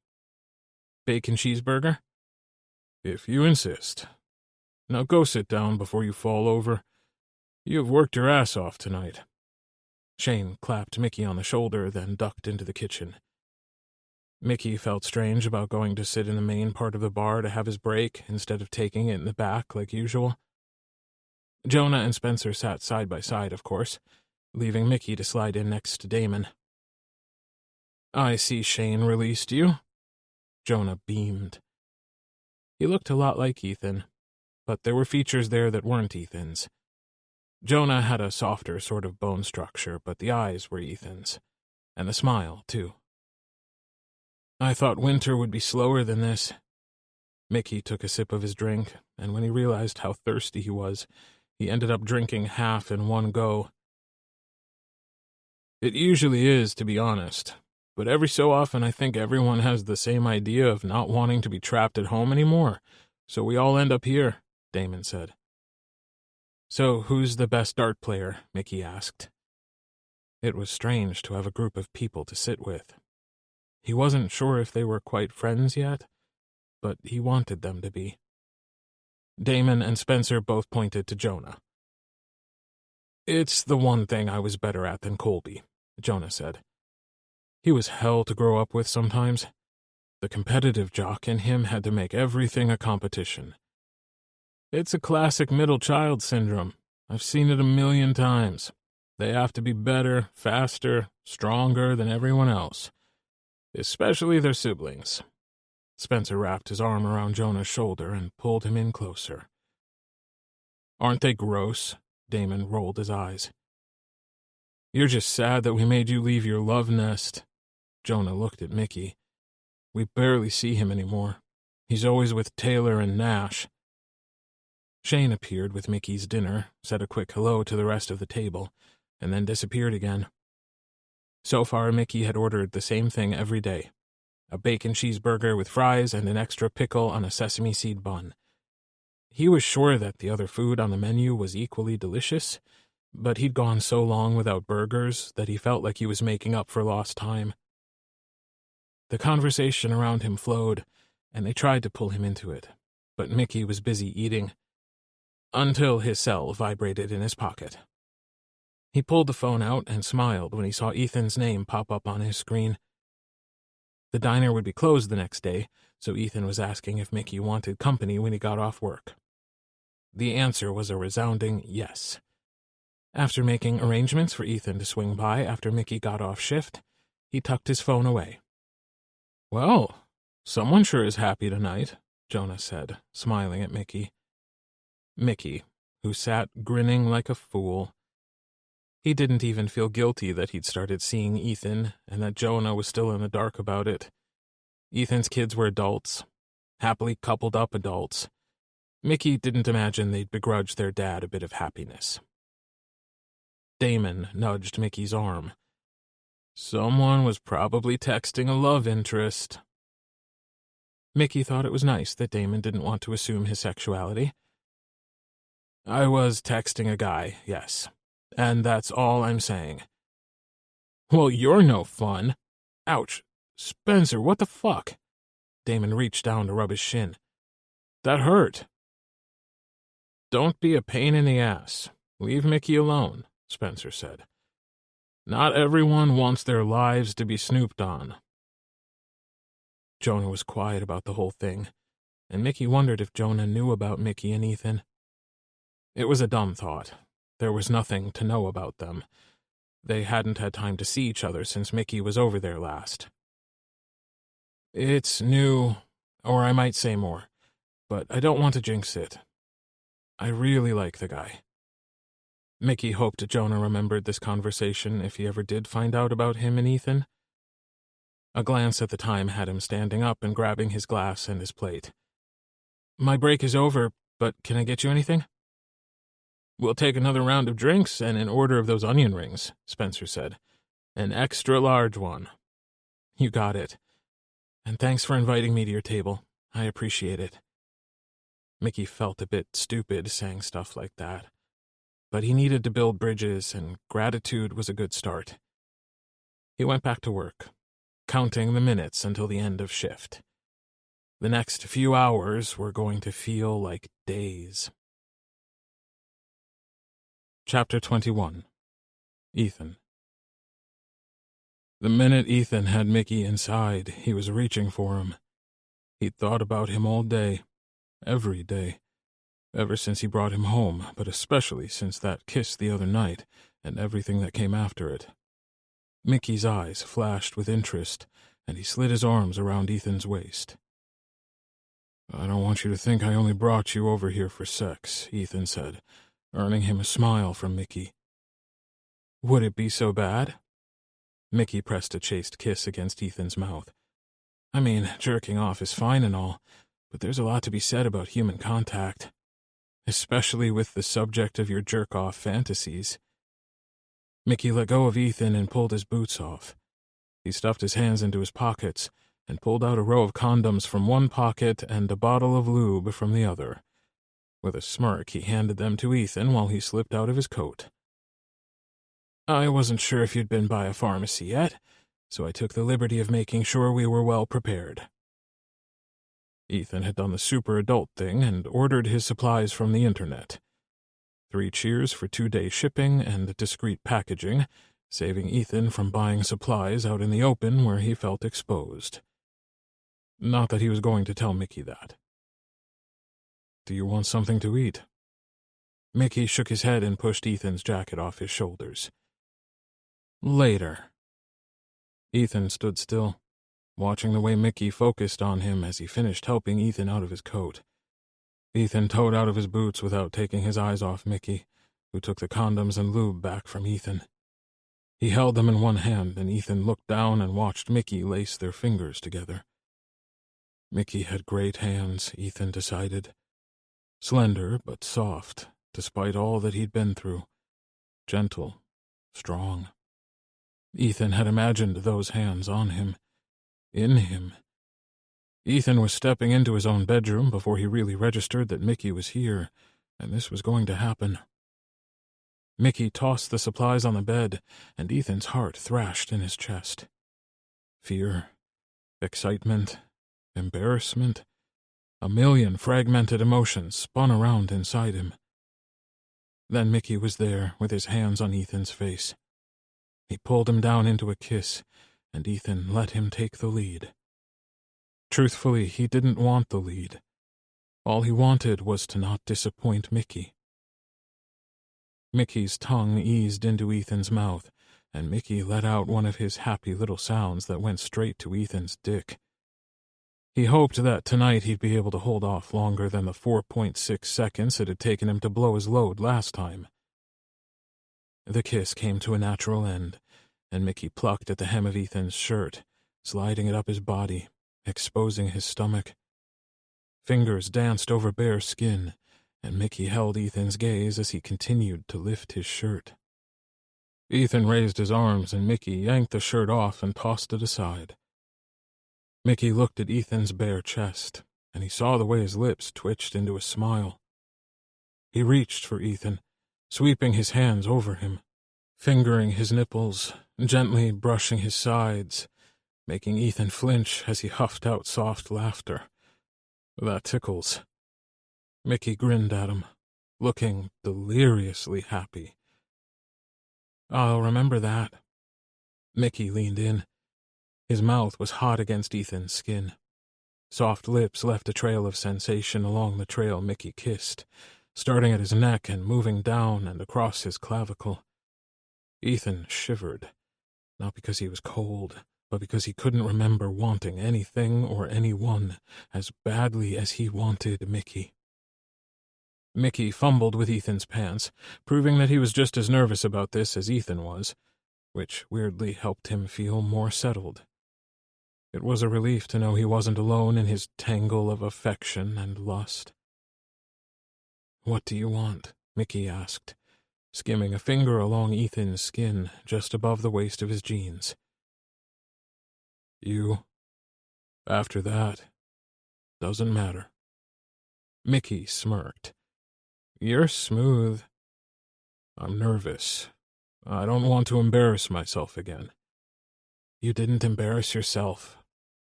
"Bacon cheeseburger?" "If you insist. Now go sit down before you fall over. You have worked your ass off tonight." Shane clapped Mickey on the shoulder, then ducked into the kitchen. Mickey felt strange about going to sit in the main part of the bar to have his break instead of taking it in the back like usual. Jonah and Spencer sat side by side, of course, leaving Mickey to slide in next to Damon. "I see Shane released you." Jonah beamed. He looked a lot like Ethan, but there were features there that weren't Ethan's. Jonah had a softer sort of bone structure, but the eyes were Ethan's, and the smile, too. "I thought winter would be slower than this." Mickey took a sip of his drink, and when he realized how thirsty he was, he ended up drinking half in one go. "It usually is, to be honest, but every so often I think everyone has the same idea of not wanting to be trapped at home anymore, so we all end up here," Damon said. "So who's the best dart player?" Mickey asked. It was strange to have a group of people to sit with. He wasn't sure if they were quite friends yet, but he wanted them to be. Damon and Spencer both pointed to Jonah. "It's the one thing I was better at than Colby," Jonah said. "He was hell to grow up with sometimes. The competitive jock in him had to make everything a competition. It's a classic middle child syndrome. I've seen it 1,000,000 times. They have to be better, faster, stronger than everyone else. especially their siblings. Spencer wrapped his arm around Jonah's shoulder and pulled him in closer. Aren't they gross? Damon rolled his eyes. You're just sad that we made you leave your love nest. Jonah looked at Mickey. We barely see him anymore. He's always with Taylor and Nash. Shane appeared with Mickey's dinner, said a quick hello to the rest of the table, and then disappeared again. So far, Mickey had ordered the same thing every day: a bacon cheeseburger with fries and an extra pickle on a sesame seed bun. He was sure that the other food on the menu was equally delicious, but he'd gone so long without burgers that he felt like he was making up for lost time. The conversation around him flowed, and they tried to pull him into it, but Mickey was busy eating, until his cell vibrated in his pocket. He pulled the phone out and smiled when he saw Ethan's name pop up on his screen. The diner would be closed the next day, so Ethan was asking if Mickey wanted company when he got off work. The answer was a resounding yes. After making arrangements for Ethan to swing by after Mickey got off shift, he tucked his phone away. Well, someone sure is happy tonight, Jonah said, smiling at Mickey. Mickey, who sat grinning like a fool. He didn't even feel guilty that he'd started seeing Ethan and that Jonah was still in the dark about it. Ethan's kids were adults, happily coupled up adults. Mickey didn't imagine they'd begrudge their dad a bit of happiness. Damon nudged Mickey's arm. Someone was probably texting a love interest. Mickey thought it was nice that Damon didn't want to assume his sexuality. I was texting a guy, yes, and that's all I'm saying. Well, you're no fun. Ouch. Spencer, what the fuck? Damon reached down to rub his shin. That hurt. Don't be a pain in the ass. Leave Mickey alone, Spencer said. Not everyone wants their lives to be snooped on. Jonah was quiet about the whole thing, and Mickey wondered if Jonah knew about Mickey and Ethan. It was a dumb thought. There was nothing to know about them. They hadn't had time to see each other since Mickey was over there last. It's new, or I might say more, but I don't want to jinx it. I really like the guy. Mickey hoped Jonah remembered this conversation if he ever did find out about him and Ethan. A glance at the time had him standing up and grabbing his glass and his plate. My break is over, but can I get you anything? We'll take another round of drinks and an order of those onion rings, Spencer said. An extra large one. You got it. And thanks for inviting me to your table. I appreciate it. Mickey felt a bit stupid saying stuff like that, but he needed to build bridges, and gratitude was a good start. He went back to work, counting the minutes until the end of shift. The next few hours were going to feel like days. Chapter 21. Ethan. The minute Ethan had Mickey inside, he was reaching for him. He'd thought about him all day, every day, ever since he brought him home, but especially since that kiss the other night and everything that came after it. Mickey's eyes flashed with interest, and he slid his arms around Ethan's waist. I don't want you to think I only brought you over here for sex, Ethan said, earning him a smile from Mickey. Would it be so bad? Mickey pressed a chaste kiss against Ethan's mouth. I mean, jerking off is fine and all, but there's a lot to be said about human contact, especially with the subject of your jerk-off fantasies. Mickey let go of Ethan and pulled his boots off. He stuffed his hands into his pockets and pulled out a row of condoms from one pocket and a bottle of lube from the other. With a smirk, he handed them to Ethan while he slipped out of his coat. I wasn't sure if you'd been by a pharmacy yet, so I took the liberty of making sure we were well prepared. Ethan had done the super adult thing and ordered his supplies from the internet. 3 cheers for 2-day shipping and discreet packaging, saving Ethan from buying supplies out in the open where he felt exposed. Not that he was going to tell Mickey that. Do you want something to eat? Mickey shook his head and pushed Ethan's jacket off his shoulders. Later. Ethan stood still. watching the way Mickey focused on him as he finished helping Ethan out of his coat. Ethan toed out of his boots without taking his eyes off Mickey, who took the condoms and lube back from Ethan. He held them in one hand, and Ethan looked down and watched Mickey lace their fingers together. Mickey had great hands, Ethan decided. Slender, but soft, despite all that he'd been through. Gentle, strong. Ethan had imagined those hands on him. In him. Ethan was stepping into his own bedroom before he really registered that Mickey was here, and this was going to happen. Mickey tossed the supplies on the bed, and Ethan's heart thrashed in his chest. Fear, excitement, embarrassment, a million fragmented emotions spun around inside him. Then Mickey was there with his hands on Ethan's face. He pulled him down into a kiss, and Ethan let him take the lead. Truthfully, he didn't want the lead. All he wanted was to not disappoint Mickey. Mickey's tongue eased into Ethan's mouth, and Mickey let out one of his happy little sounds that went straight to Ethan's dick. He hoped that tonight he'd be able to hold off longer than the 4.6 seconds it had taken him to blow his load last time. The kiss came to a natural end, and Mickey plucked at the hem of Ethan's shirt, sliding it up his body, exposing his stomach. Fingers danced over bare skin, and Mickey held Ethan's gaze as he continued to lift his shirt. Ethan raised his arms, and Mickey yanked the shirt off and tossed it aside. Mickey looked at Ethan's bare chest, and he saw the way his lips twitched into a smile. He reached for Ethan, sweeping his hands over him, fingering his nipples, gently brushing his sides, making Ethan flinch as he huffed out soft laughter. That tickles. Mickey grinned at him, looking deliriously happy. I'll remember that. Mickey leaned in. His mouth was hot against Ethan's skin. Soft lips left a trail of sensation along the trail Mickey kissed, starting at his neck and moving down and across his clavicle. Ethan shivered, not because he was cold, but because he couldn't remember wanting anything or anyone as badly as he wanted Mickey. Mickey fumbled with Ethan's pants, proving that he was just as nervous about this as Ethan was, which weirdly helped him feel more settled. It was a relief to know he wasn't alone in his tangle of affection and lust. "What do you want?" Mickey asked, skimming a finger along Ethan's skin just above the waist of his jeans. You. After that, doesn't matter. Mickey smirked. You're smooth. I'm nervous. I don't want to embarrass myself again. You didn't embarrass yourself.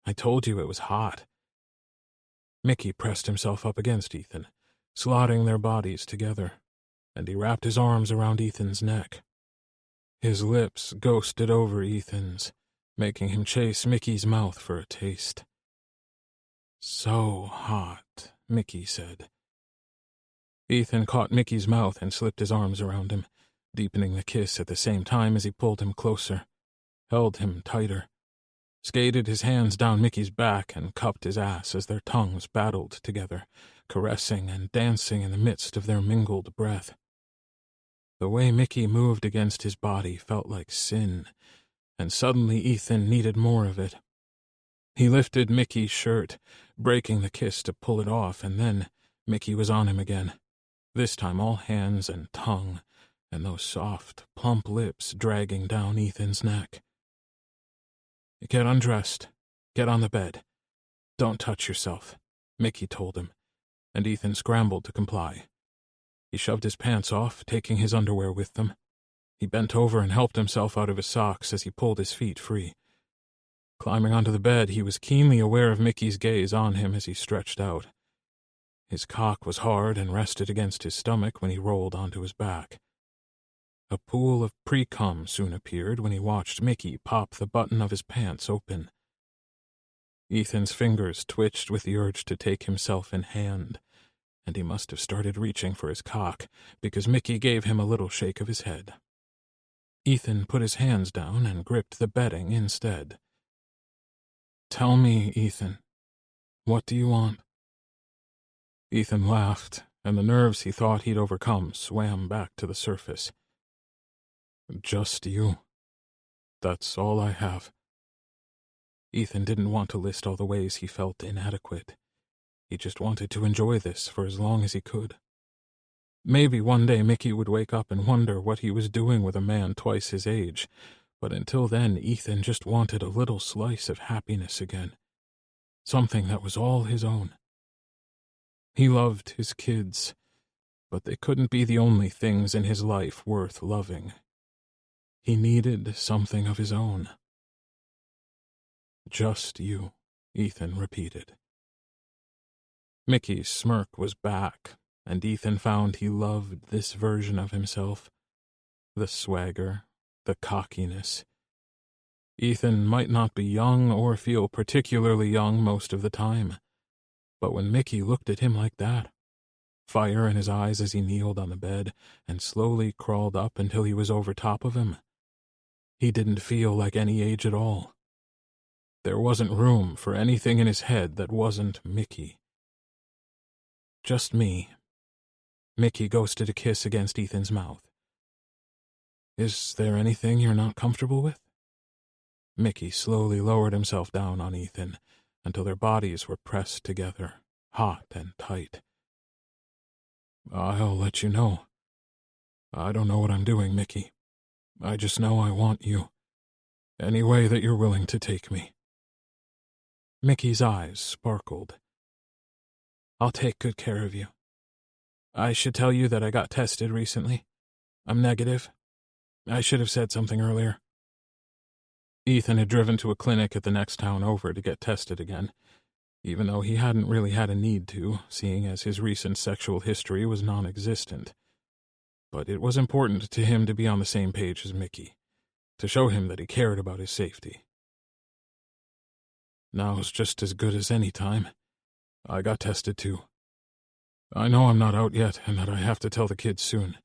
I told you it was hot. Mickey pressed himself up against Ethan, slotting their bodies together, and he wrapped his arms around Ethan's neck. His lips ghosted over Ethan's, making him chase Mickey's mouth for a taste. So hot, Mickey said. Ethan caught Mickey's mouth and slipped his arms around him, deepening the kiss at the same time as he pulled him closer, held him tighter, skated his hands down Mickey's back and cupped his ass as their tongues battled together, caressing and dancing in the midst of their mingled breath. The way Mickey moved against his body felt like sin, and suddenly Ethan needed more of it. He lifted Mickey's shirt, breaking the kiss to pull it off, and then Mickey was on him again, this time all hands and tongue, and those soft, plump lips dragging down Ethan's neck. Get undressed. Get on the bed. Don't touch yourself, Mickey told him, and Ethan scrambled to comply. He shoved his pants off, taking his underwear with them. He bent over and helped himself out of his socks as he pulled his feet free. Climbing onto the bed, he was keenly aware of Mickey's gaze on him as he stretched out. His cock was hard and rested against his stomach when he rolled onto his back. A pool of pre-cum soon appeared when he watched Mickey pop the button of his pants open. Ethan's fingers twitched with the urge to take himself in hand, and he must have started reaching for his cock because Mickey gave him a little shake of his head. Ethan put his hands down and gripped the bedding instead. Tell me, Ethan, what do you want? Ethan laughed, and the nerves he thought he'd overcome swam back to the surface. Just you. That's all I have. Ethan didn't want to list all the ways he felt inadequate. He just wanted to enjoy this for as long as he could. Maybe one day Mickey would wake up and wonder what he was doing with a man twice his age, but until then Ethan just wanted a little slice of happiness again. Something that was all his own. He loved his kids, but they couldn't be the only things in his life worth loving. He needed something of his own. Just you, Ethan repeated. Mickey's smirk was back, and Ethan found he loved this version of himself. The swagger, the cockiness. Ethan might not be young or feel particularly young most of the time, but when Mickey looked at him like that, fire in his eyes as he kneeled on the bed and slowly crawled up until he was over top of him, he didn't feel like any age at all. There wasn't room for anything in his head that wasn't Mickey. Just me. Mickey ghosted a kiss against Ethan's mouth. Is there anything you're not comfortable with? Mickey slowly lowered himself down on Ethan until their bodies were pressed together, hot and tight. I'll let you know. I don't know what I'm doing, Mickey. I just know I want you. Any way that you're willing to take me. Mickey's eyes sparkled. I'll take good care of you. I should tell you that I got tested recently. I'm negative. I should have said something earlier. Ethan had driven to a clinic at the next town over to get tested again, even though he hadn't really had a need to, seeing as his recent sexual history was non-existent. But it was important to him to be on the same page as Mickey, to show him that he cared about his safety. Now's just as good as any time. I got tested too. I know I'm not out yet and that I have to tell the kids soon,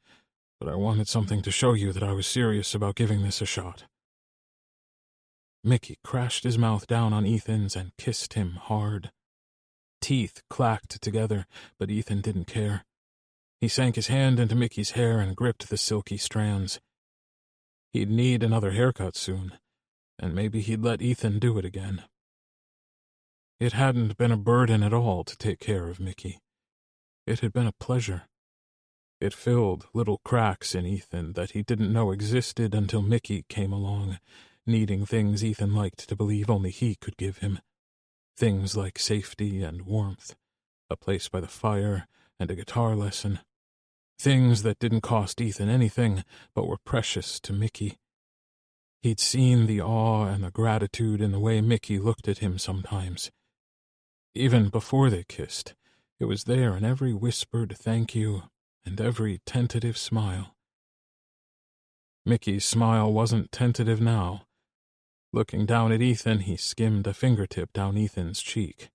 but I wanted something to show you that I was serious about giving this a shot. Mickey crashed his mouth down on Ethan's and kissed him hard. Teeth clacked together, but Ethan didn't care. He sank his hand into Mickey's hair and gripped the silky strands. He'd need another haircut soon, and maybe he'd let Ethan do it again. It hadn't been a burden at all to take care of Mickey. It had been a pleasure. It filled little cracks in Ethan that he didn't know existed until Mickey came along, needing things Ethan liked to believe only he could give him. Things like safety and warmth, a place by the fire, and a guitar lesson. Things that didn't cost Ethan anything, but were precious to Mickey. He'd seen the awe and the gratitude in the way Mickey looked at him sometimes. Even before they kissed, it was there in every whispered thank you and every tentative smile. Mickey's smile wasn't tentative now. Looking down at Ethan, he skimmed a fingertip down Ethan's cheek.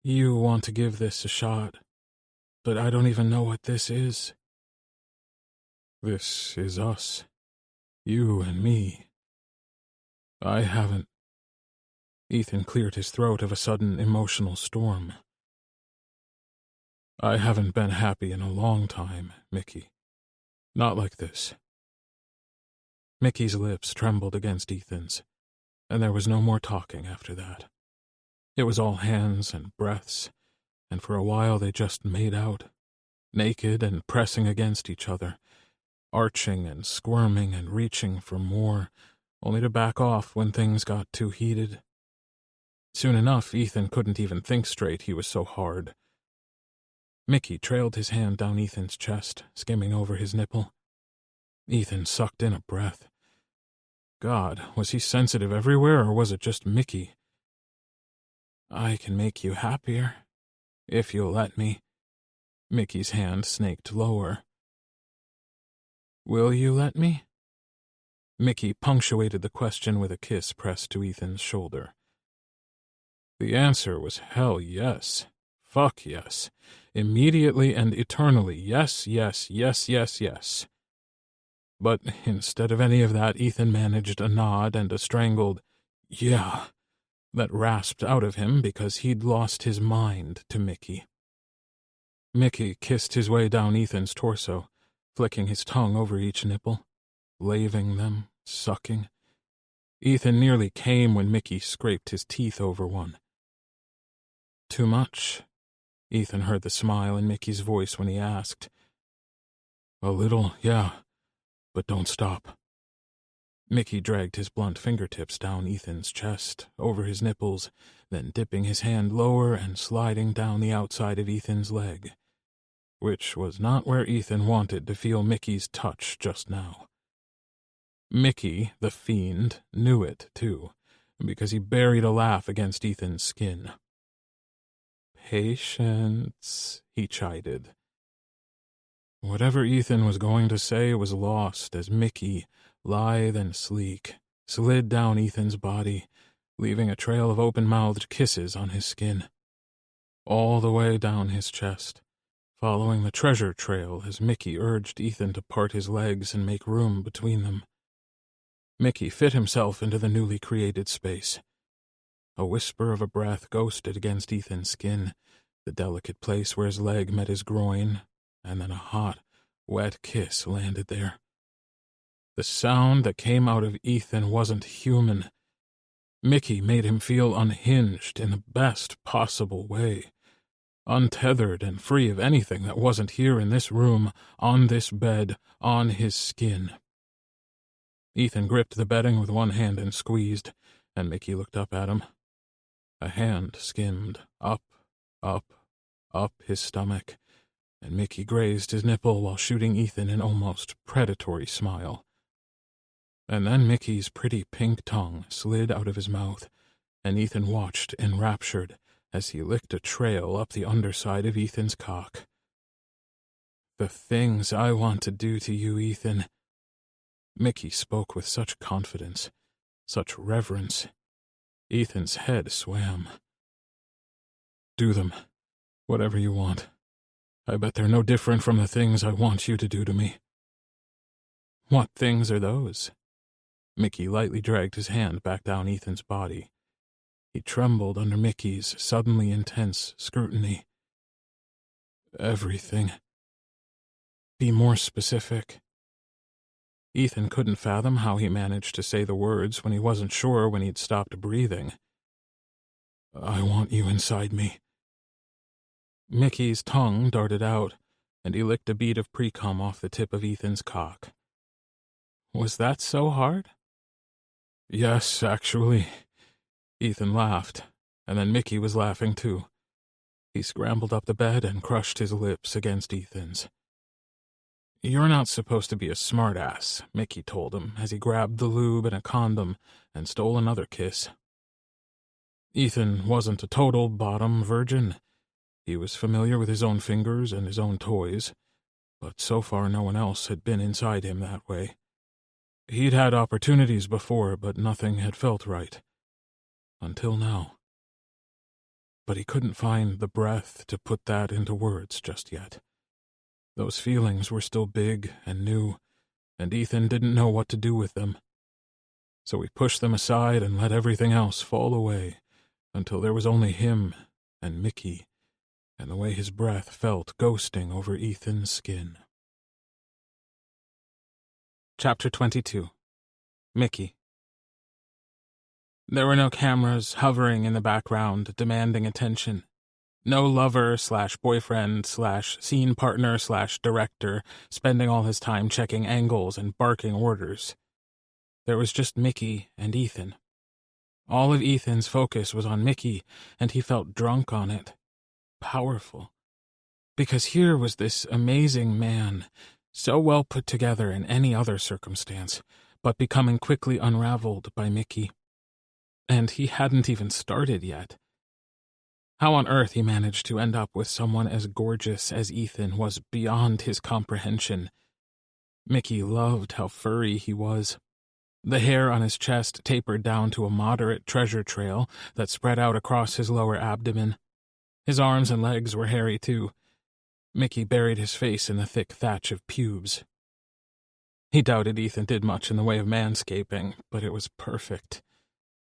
You want to give this a shot, but I don't even know what this is. This is us. You and me. I haven't. Ethan cleared his throat of a sudden emotional storm. I haven't been happy in a long time, Mickey. Not like this. Mickey's lips trembled against Ethan's, and there was no more talking after that. It was all hands and breaths, and for a while they just made out, naked and pressing against each other, arching and squirming and reaching for more, only to back off when things got too heated. Soon enough, Ethan couldn't even think straight, he was so hard. Mickey trailed his hand down Ethan's chest, skimming over his nipple. Ethan sucked in a breath. God, was he sensitive everywhere, or was it just Mickey? I can make you happier, if you'll let me. Mickey's hand snaked lower. Will you let me? Mickey punctuated the question with a kiss pressed to Ethan's shoulder. The answer was hell yes. Fuck yes. Immediately and eternally. Yes, yes, yes, yes, yes. But instead of any of that, Ethan managed a nod and a strangled, yeah, that rasped out of him because he'd lost his mind to Mickey. Mickey kissed his way down Ethan's torso, flicking his tongue over each nipple, laving them, sucking. Ethan nearly came when Mickey scraped his teeth over one. "Too much?" Ethan heard the smile in Mickey's voice when he asked. "A little, yeah, but don't stop." Mickey dragged his blunt fingertips down Ethan's chest, over his nipples, then dipping his hand lower and sliding down the outside of Ethan's leg, which was not where Ethan wanted to feel Mickey's touch just now. Mickey, the fiend, knew it, too, because he buried a laugh against Ethan's skin. "Patience," he chided. Whatever Ethan was going to say was lost as Mickey, lithe and sleek, slid down Ethan's body, leaving a trail of open-mouthed kisses on his skin, all the way down his chest, following the treasure trail as Mickey urged Ethan to part his legs and make room between them. Mickey fit himself into the newly created space. A whisper of a breath ghosted against Ethan's skin, the delicate place where his leg met his groin, and then a hot, wet kiss landed there. The sound that came out of Ethan wasn't human. Mickey made him feel unhinged in the best possible way, untethered and free of anything that wasn't here in this room, on this bed, on his skin. Ethan gripped the bedding with one hand and squeezed, and Mickey looked up at him. A hand skimmed up his stomach, and Mickey grazed his nipple while shooting Ethan an almost predatory smile. And then Mickey's pretty pink tongue slid out of his mouth, and Ethan watched enraptured as he licked a trail up the underside of Ethan's cock. "The things I want to do to you, Ethan." Mickey spoke with such confidence, such reverence. Ethan's head swam. "Do them, whatever you want. I bet they're no different from the things I want you to do to me." "What things are those?" Mickey lightly dragged his hand back down Ethan's body. He trembled under Mickey's suddenly intense scrutiny. "Everything." "Be more specific." Ethan couldn't fathom how he managed to say the words when he wasn't sure when he'd stopped breathing. "I want you inside me." Mickey's tongue darted out, and he licked a bead of pre-cum off the tip of Ethan's cock. "Was that so hard?" "Yes, actually." Ethan laughed, and then Mickey was laughing too. He scrambled up the bed and crushed his lips against Ethan's. "You're not supposed to be a smartass," Mickey told him as he grabbed the lube and a condom and stole another kiss. Ethan wasn't a total bottom virgin. He was familiar with his own fingers and his own toys, but so far no one else had been inside him that way. He'd had opportunities before, but nothing had felt right. Until now. But he couldn't find the breath to put that into words just yet. Those feelings were still big and new, and Ethan didn't know what to do with them. So he pushed them aside and let everything else fall away, until there was only him and Mickey, and the way his breath felt ghosting over Ethan's skin. Chapter 22. Mickey. There were no cameras hovering in the background, demanding attention. No lover/boyfriend/scene partner/director spending all his time checking angles and barking orders. There was just Mickey and Ethan. All of Ethan's focus was on Mickey, and he felt drunk on it. Powerful. Because here was this amazing man, so well put together in any other circumstance, but becoming quickly unraveled by Mickey. And he hadn't even started yet. How on earth he managed to end up with someone as gorgeous as Ethan was beyond his comprehension. Mickey loved how furry he was. The hair on his chest tapered down to a moderate treasure trail that spread out across his lower abdomen. His arms and legs were hairy too. Mickey buried his face in the thick thatch of pubes. He doubted Ethan did much in the way of manscaping, but it was perfect.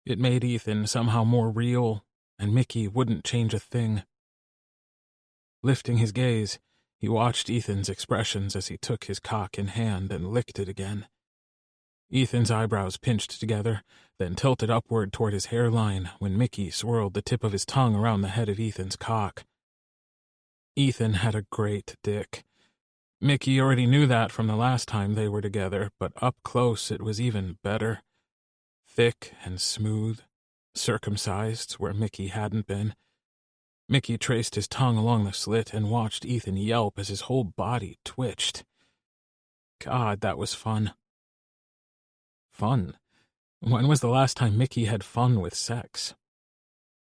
It made Ethan somehow more real, and Mickey wouldn't change a thing. Lifting his gaze, he watched Ethan's expressions as he took his cock in hand and licked it again. Ethan's eyebrows pinched together, then tilted upward toward his hairline when Mickey swirled the tip of his tongue around the head of Ethan's cock. Ethan had a great dick. Mickey already knew that from the last time they were together, but up close it was even better. Thick and smooth, circumcised where Mickey hadn't been. Mickey traced his tongue along the slit and watched Ethan yelp as his whole body twitched. God, that was fun. Fun? When was the last time Mickey had fun with sex?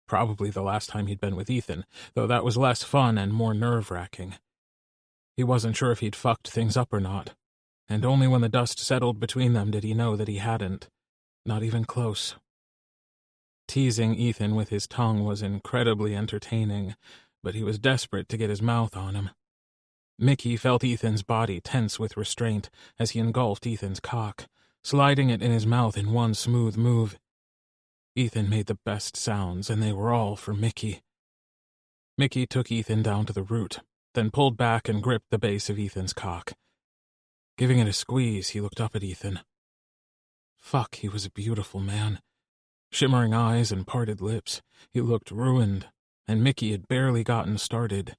Probably the last time he'd been with Ethan, though that was less fun and more nerve-wracking. He wasn't sure if he'd fucked things up or not, and only when the dust settled between them did he know that he hadn't. Not even close. Teasing Ethan with his tongue was incredibly entertaining, but he was desperate to get his mouth on him. Mickey felt Ethan's body tense with restraint as he engulfed Ethan's cock, sliding it in his mouth in one smooth move. Ethan made the best sounds, and they were all for Mickey. Mickey took Ethan down to the root, then pulled back and gripped the base of Ethan's cock. Giving it a squeeze, he looked up at Ethan. Fuck, he was a beautiful man. Shimmering eyes and parted lips, he looked ruined, and Mickey had barely gotten started.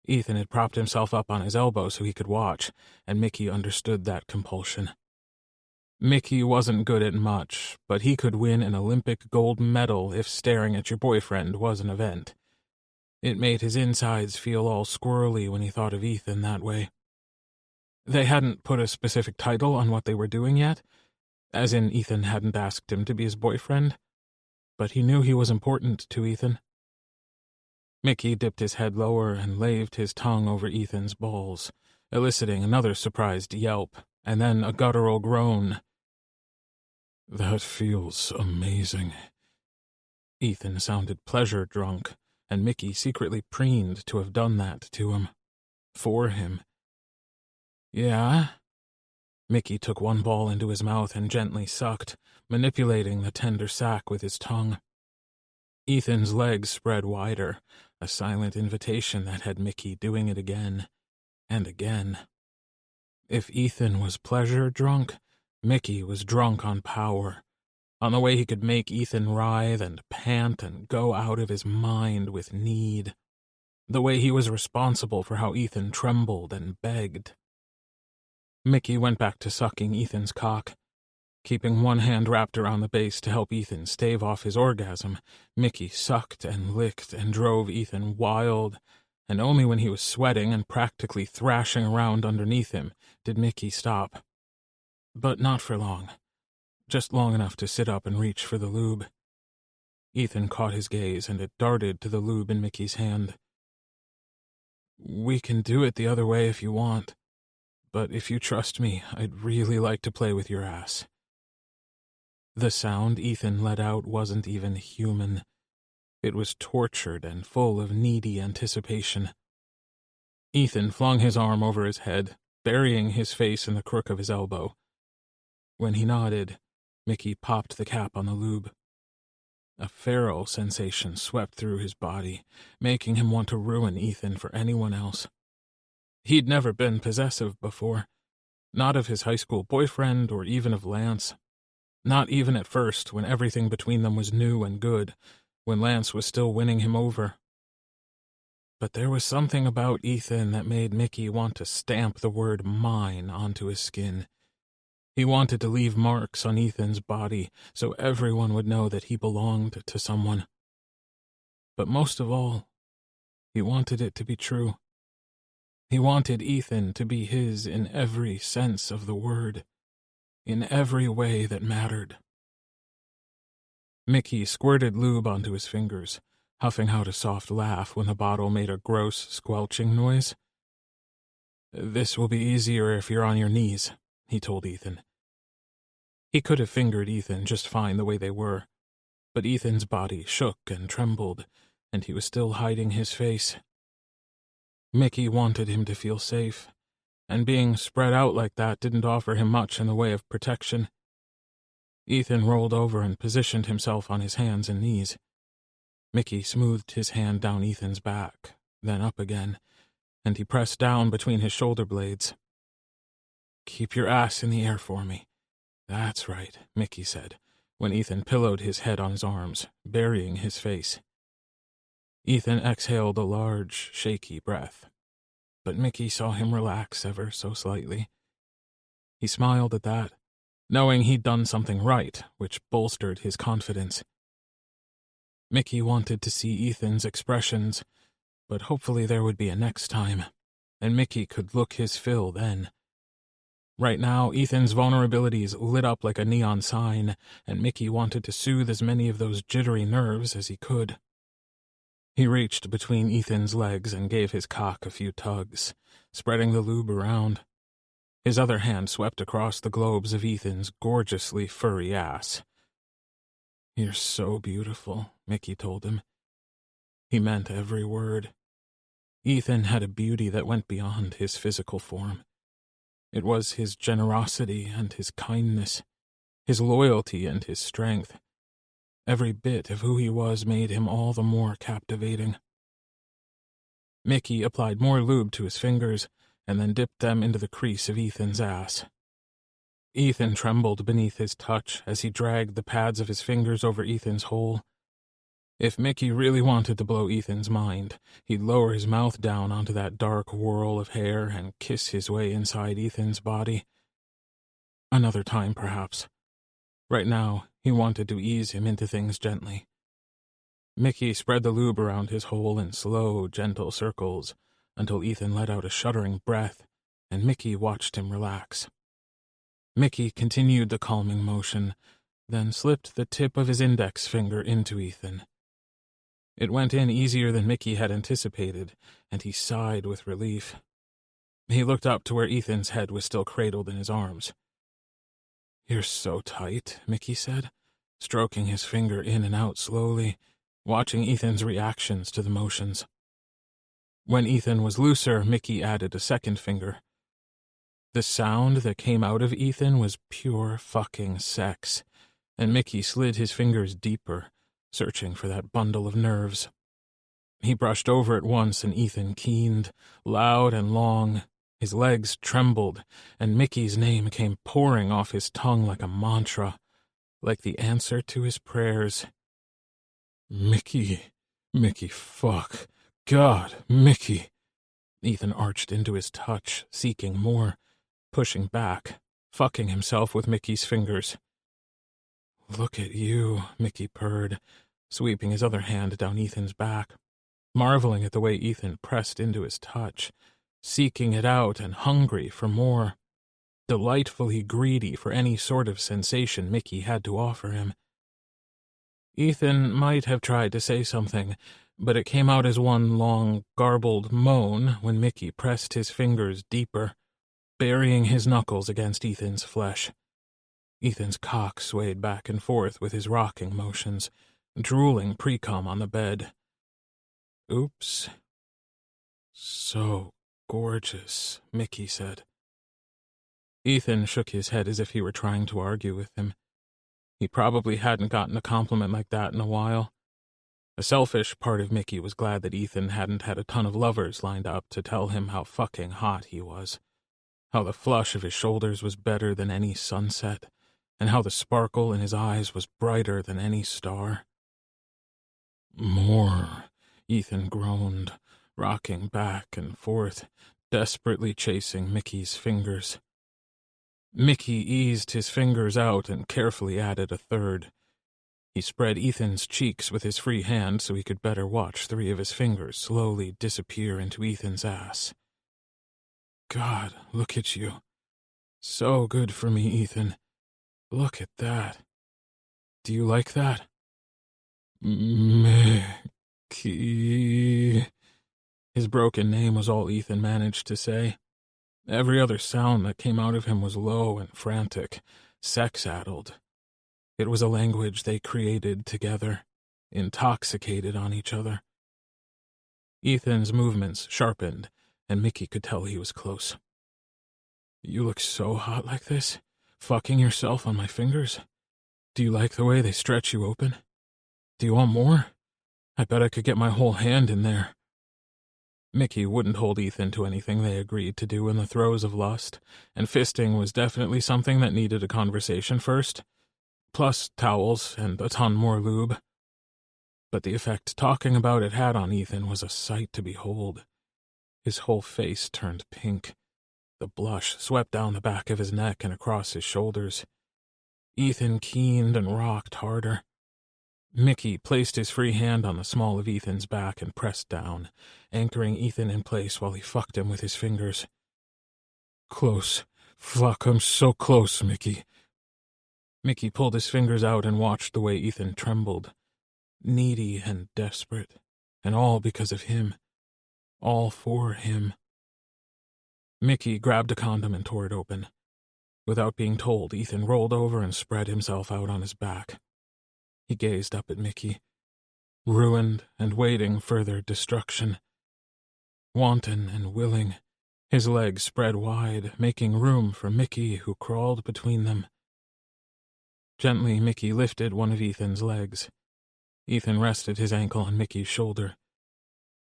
Ethan had propped himself up on his elbow so he could watch, and Mickey understood that compulsion. Mickey wasn't good at much, but he could win an Olympic gold medal if staring at your boyfriend was an event. It made his insides feel all squirrely when he thought of Ethan that way. They hadn't put a specific title on what they were doing yet, as in Ethan hadn't asked him to be his boyfriend, but he knew he was important to Ethan. Mickey dipped his head lower and laved his tongue over Ethan's balls, eliciting another surprised yelp, and then a guttural groan. That feels amazing. Ethan sounded pleasure-drunk, and Mickey secretly preened to have done that to him. For him. Yeah? Mickey took one ball into his mouth and gently sucked, manipulating the tender sack with his tongue. Ethan's legs spread wider, a silent invitation that had Mickey doing it again and again. If Ethan was pleasure-drunk, Mickey was drunk on power, on the way he could make Ethan writhe and pant and go out of his mind with need, the way he was responsible for how Ethan trembled and begged. Mickey went back to sucking Ethan's cock. Keeping one hand wrapped around the base to help Ethan stave off his orgasm, Mickey sucked and licked and drove Ethan wild, and only when he was sweating and practically thrashing around underneath him did Mickey stop. But not for long. Just long enough to sit up and reach for the lube. Ethan caught his gaze, and it darted to the lube in Mickey's hand. We can do it the other way if you want, but if you trust me, I'd really like to play with your ass. The sound Ethan let out wasn't even human. It was tortured and full of needy anticipation. Ethan flung his arm over his head, burying his face in the crook of his elbow. When he nodded, Mickey popped the cap on the lube. A feral sensation swept through his body, making him want to ruin Ethan for anyone else. He'd never been possessive before, not of his high school boyfriend or even of Lance. Not even at first, when everything between them was new and good, when Lance was still winning him over. But there was something about Ethan that made Mickey want to stamp the word mine onto his skin. He wanted to leave marks on Ethan's body so everyone would know that he belonged to someone. But most of all, he wanted it to be true. He wanted Ethan to be his in every sense of the word, in every way that mattered. Mickey squirted lube onto his fingers, huffing out a soft laugh when the bottle made a gross, squelching noise. This will be easier if you're on your knees, he told Ethan. He could have fingered Ethan just fine the way they were, but Ethan's body shook and trembled, and he was still hiding his face. Mickey wanted him to feel safe, and being spread out like that didn't offer him much in the way of protection. Ethan rolled over and positioned himself on his hands and knees. Mickey smoothed his hand down Ethan's back, then up again, and he pressed down between his shoulder blades. "Keep your ass in the air for me." "That's right," Mickey said, when Ethan pillowed his head on his arms, burying his face. Ethan exhaled a large, shaky breath, but Mickey saw him relax ever so slightly. He smiled at that, knowing he'd done something right, which bolstered his confidence. Mickey wanted to see Ethan's expressions, but hopefully there would be a next time, and Mickey could look his fill then. Right now, Ethan's vulnerabilities lit up like a neon sign, and Mickey wanted to soothe as many of those jittery nerves as he could. He reached between Ethan's legs and gave his cock a few tugs, spreading the lube around. His other hand swept across the globes of Ethan's gorgeously furry ass. "You're so beautiful," Mickey told him. He meant every word. Ethan had a beauty that went beyond his physical form. It was his generosity and his kindness, his loyalty and his strength. Every bit of who he was made him all the more captivating. Mickey applied more lube to his fingers and then dipped them into the crease of Ethan's ass. Ethan trembled beneath his touch as he dragged the pads of his fingers over Ethan's hole. If Mickey really wanted to blow Ethan's mind, he'd lower his mouth down onto that dark whirl of hair and kiss his way inside Ethan's body. Another time, perhaps. Right now, he wanted to ease him into things gently. Mickey spread the lube around his hole in slow, gentle circles until Ethan let out a shuddering breath, and Mickey watched him relax. Mickey continued the calming motion, then slipped the tip of his index finger into Ethan. It went in easier than Mickey had anticipated, and he sighed with relief. He looked up to where Ethan's head was still cradled in his arms. "You're so tight," Mickey said, stroking his finger in and out slowly, watching Ethan's reactions to the motions. When Ethan was looser, Mickey added a second finger. The sound that came out of Ethan was pure fucking sex, and Mickey slid his fingers deeper, searching for that bundle of nerves. He brushed over it once, and Ethan keened, loud and long. His legs trembled, and Mickey's name came pouring off his tongue like a mantra, like the answer to his prayers. "Mickey, Mickey, fuck. God, Mickey." Ethan arched into his touch, seeking more, pushing back, fucking himself with Mickey's fingers. "Look at you," Mickey purred, sweeping his other hand down Ethan's back, marveling at the way Ethan pressed into his touch, seeking it out and hungry for more, delightfully greedy for any sort of sensation Mickey had to offer him. Ethan might have tried to say something, but it came out as one long, garbled moan when Mickey pressed his fingers deeper, burying his knuckles against Ethan's flesh. Ethan's cock swayed back and forth with his rocking motions, drooling pre-cum on the bed. "Oops. So gorgeous," Mickey said. Ethan shook his head as if he were trying to argue with him. He probably hadn't gotten a compliment like that in a while. A selfish part of Mickey was glad that Ethan hadn't had a ton of lovers lined up to tell him how fucking hot he was, how the flush of his shoulders was better than any sunset, and how the sparkle in his eyes was brighter than any star. "More," Ethan groaned, rocking back and forth, desperately chasing Mickey's fingers. Mickey eased his fingers out and carefully added a third. He spread Ethan's cheeks with his free hand so he could better watch 3 of his fingers slowly disappear into Ethan's ass. "God, look at you. So good for me, Ethan. Look at that. Do you like that?" "Mickey." His broken name was all Ethan managed to say. Every other sound that came out of him was low and frantic, sex-addled. It was a language they created together, intoxicated on each other. Ethan's movements sharpened, and Mickey could tell he was close. "You look so hot like this, fucking yourself on my fingers." Do you like the way they stretch you open? Do you want more? I bet I could get my whole hand in there. Mickey wouldn't hold Ethan to anything they agreed to do in the throes of lust, and fisting was definitely something that needed a conversation first, plus towels and a ton more lube. But the effect talking about it had on Ethan was a sight to behold. His whole face turned pink. The blush swept down the back of his neck and across his shoulders. Ethan keened and rocked harder. Mickey placed his free hand on the small of Ethan's back and pressed down, anchoring Ethan in place while he fucked him with his fingers. Close. Fuck, I'm so close, Mickey. Mickey pulled his fingers out and watched the way Ethan trembled. Needy and desperate, and all because of him. All for him. Mickey grabbed a condom and tore it open. Without being told, Ethan rolled over and spread himself out on his back. He gazed up at Mickey, ruined and waiting further destruction. Wanton and willing, his legs spread wide, making room for Mickey, who crawled between them. Gently, Mickey lifted one of Ethan's legs. Ethan rested his ankle on Mickey's shoulder.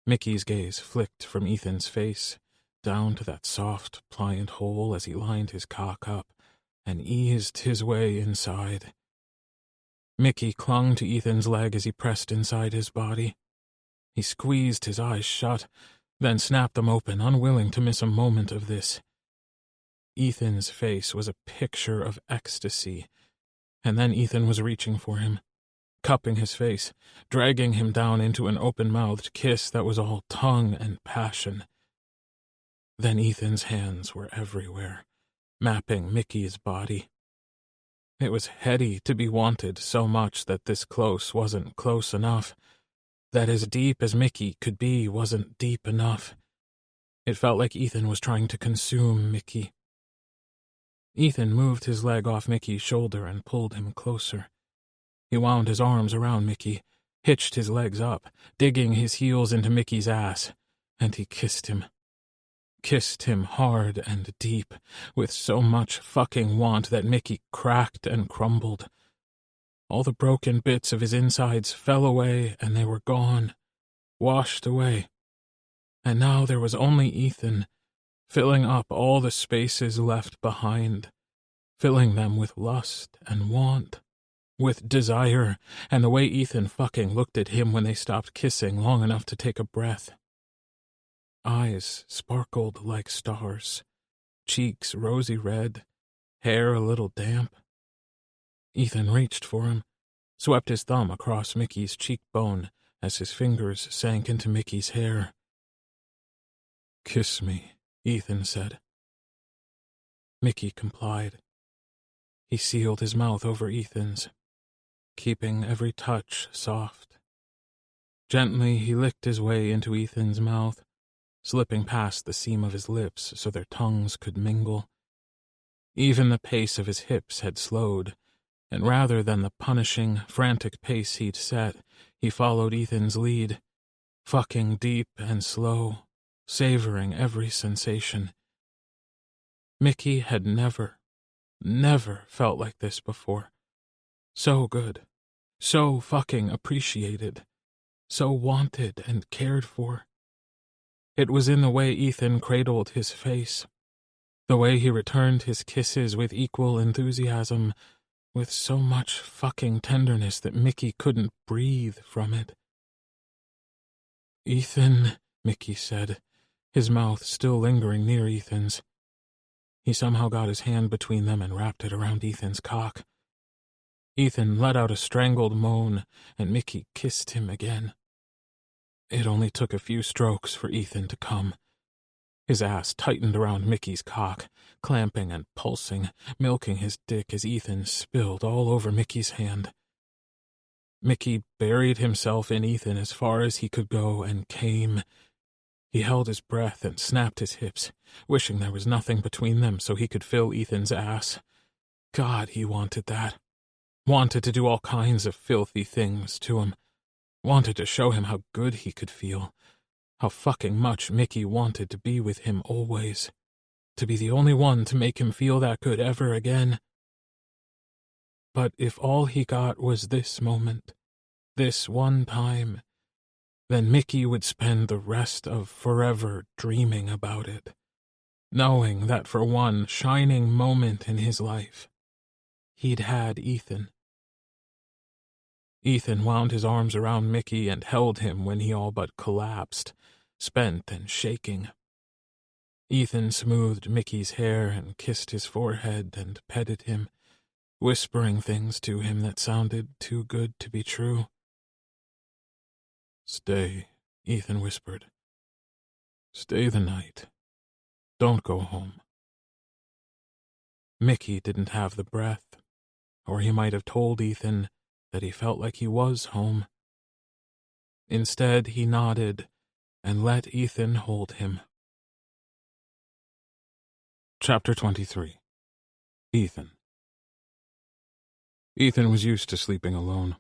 Mickey's gaze flicked from Ethan's face down to that soft, pliant hole as he lined his cock up and eased his way inside. Mickey clung to Ethan's leg as he pressed inside his body. He squeezed his eyes shut, then snapped them open, unwilling to miss a moment of this. Ethan's face was a picture of ecstasy, and then Ethan was reaching for him, cupping his face, dragging him down into an open-mouthed kiss that was all tongue and passion. Then Ethan's hands were everywhere, mapping Mickey's body. It was heady to be wanted so much that this close wasn't close enough, that as deep as Mickey could be wasn't deep enough. It felt like Ethan was trying to consume Mickey. Ethan moved his leg off Mickey's shoulder and pulled him closer. He wound his arms around Mickey, hitched his legs up, digging his heels into Mickey's ass, and he kissed him. Kissed him hard and deep, with so much fucking want that Mickey cracked and crumbled. All the broken bits of his insides fell away, and they were gone, washed away. And now there was only Ethan, filling up all the spaces left behind, filling them with lust and want, with desire, and the way Ethan fucking looked at him when they stopped kissing long enough to take a breath. Eyes sparkled like stars, cheeks rosy red, hair a little damp. Ethan reached for him, swept his thumb across Mickey's cheekbone as his fingers sank into Mickey's hair. "Kiss me," Ethan said. Mickey complied. He sealed his mouth over Ethan's, keeping every touch soft. Gently, he licked his way into Ethan's mouth, slipping past the seam of his lips so their tongues could mingle. Even the pace of his hips had slowed, and rather than the punishing, frantic pace he'd set, he followed Ethan's lead, fucking deep and slow, savoring every sensation. Mickey had never felt like this before. So good, so fucking appreciated, so wanted and cared for. It was in the way Ethan cradled his face, the way he returned his kisses with equal enthusiasm, with so much fucking tenderness that Mickey couldn't breathe from it. "Ethan," Mickey said, his mouth still lingering near Ethan's. He somehow got his hand between them and wrapped it around Ethan's cock. Ethan let out a strangled moan, and Mickey kissed him again. It only took a few strokes for Ethan to come. His ass tightened around Mickey's cock, clamping and pulsing, milking his dick as Ethan spilled all over Mickey's hand. Mickey buried himself in Ethan as far as he could go and came. He held his breath and snapped his hips, wishing there was nothing between them so he could fill Ethan's ass. God, he wanted that. Wanted to do all kinds of filthy things to him. Wanted to show him how good he could feel. How fucking much Mickey wanted to be with him always. To be the only one to make him feel that good ever again. But if all he got was this moment, this one time, then Mickey would spend the rest of forever dreaming about it, knowing that for one shining moment in his life, he'd had Ethan. Ethan wound his arms around Mickey and held him when he all but collapsed, spent and shaking. Ethan smoothed Mickey's hair and kissed his forehead and petted him, whispering things to him that sounded too good to be true. "Stay," Ethan whispered. "Stay the night. Don't go home." Mickey didn't have the breath, or he might have told Ethan that he felt like he was home. Instead, he nodded and let Ethan hold him. Chapter 23. Ethan. Ethan was used to sleeping alone,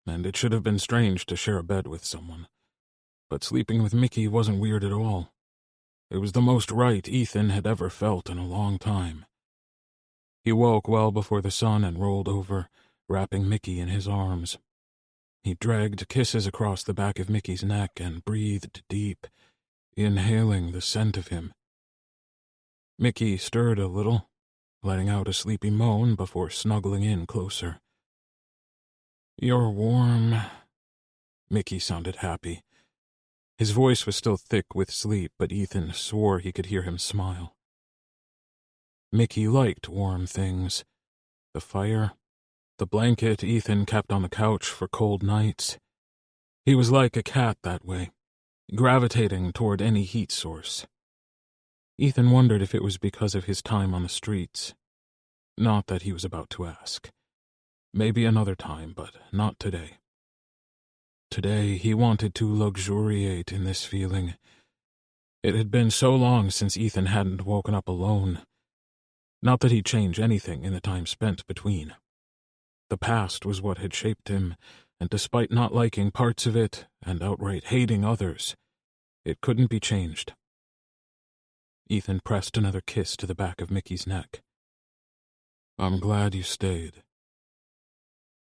and it should have been strange to share a bed with someone. But sleeping with Mickey wasn't weird at all. It was the most right Ethan had ever felt in a long time. He woke well before the sun and rolled over, wrapping Mickey in his arms. He dragged kisses across the back of Mickey's neck and breathed deep, inhaling the scent of him. Mickey stirred a little, letting out a sleepy moan before snuggling in closer. "You're warm." Mickey sounded happy. His voice was still thick with sleep, but Ethan swore he could hear him smile. Mickey liked warm things. The fire, the blanket Ethan kept on the couch for cold nights. He was like a cat that way, gravitating toward any heat source. Ethan wondered if it was because of his time on the streets. Not that he was about to ask. Maybe another time, but not today. Today, he wanted to luxuriate in this feeling. It had been so long since Ethan hadn't woken up alone. Not that he'd change anything in the time spent between. The past was what had shaped him, and despite not liking parts of it and outright hating others, it couldn't be changed. Ethan pressed another kiss to the back of Mickey's neck. "I'm glad you stayed."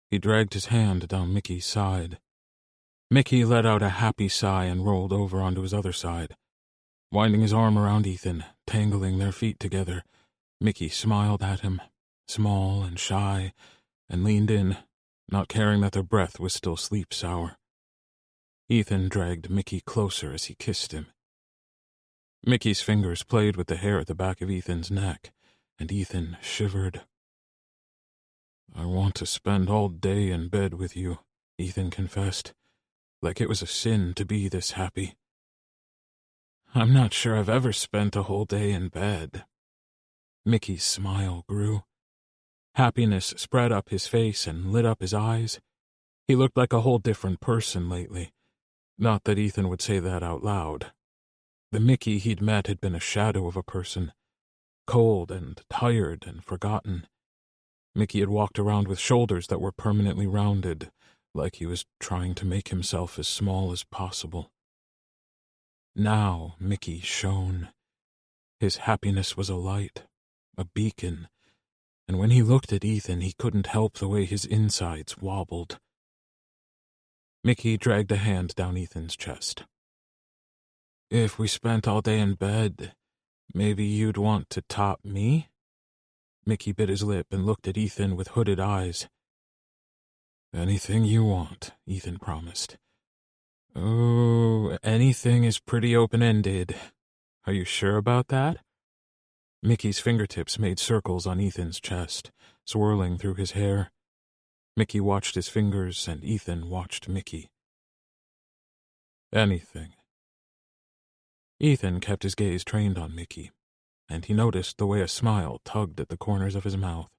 He dragged his hand down Mickey's side. Mickey let out a happy sigh and rolled over onto his other side. Winding his arm around Ethan, tangling their feet together, Mickey smiled at him, small and shy, and leaned in, not caring that their breath was still sleep-sour. Ethan dragged Mickey closer as he kissed him. Mickey's fingers played with the hair at the back of Ethan's neck, and Ethan shivered. "I want to spend all day in bed with you," Ethan confessed, like it was a sin to be this happy. "I'm not sure I've ever spent a whole day in bed." Mickey's smile grew. Happiness spread up his face and lit up his eyes. He looked like a whole different person lately. Not that Ethan would say that out loud. The Mickey he'd met had been a shadow of a person, cold and tired and forgotten. Mickey had walked around with shoulders that were permanently rounded, like he was trying to make himself as small as possible. Now Mickey shone. His happiness was a light, a beacon, and when he looked at Ethan, he couldn't help the way his insides wobbled. Mickey dragged a hand down Ethan's chest. "If we spent all day in bed, maybe you'd want to top me?" Mickey bit his lip and looked at Ethan with hooded eyes. "Anything you want," Ethan promised. "Oh, anything is pretty open-ended. Are you sure about that?" Mickey's fingertips made circles on Ethan's chest, swirling through his hair. Mickey watched his fingers, and Ethan watched Mickey. "Anything." Ethan kept his gaze trained on Mickey, and he noticed the way a smile tugged at the corners of his mouth.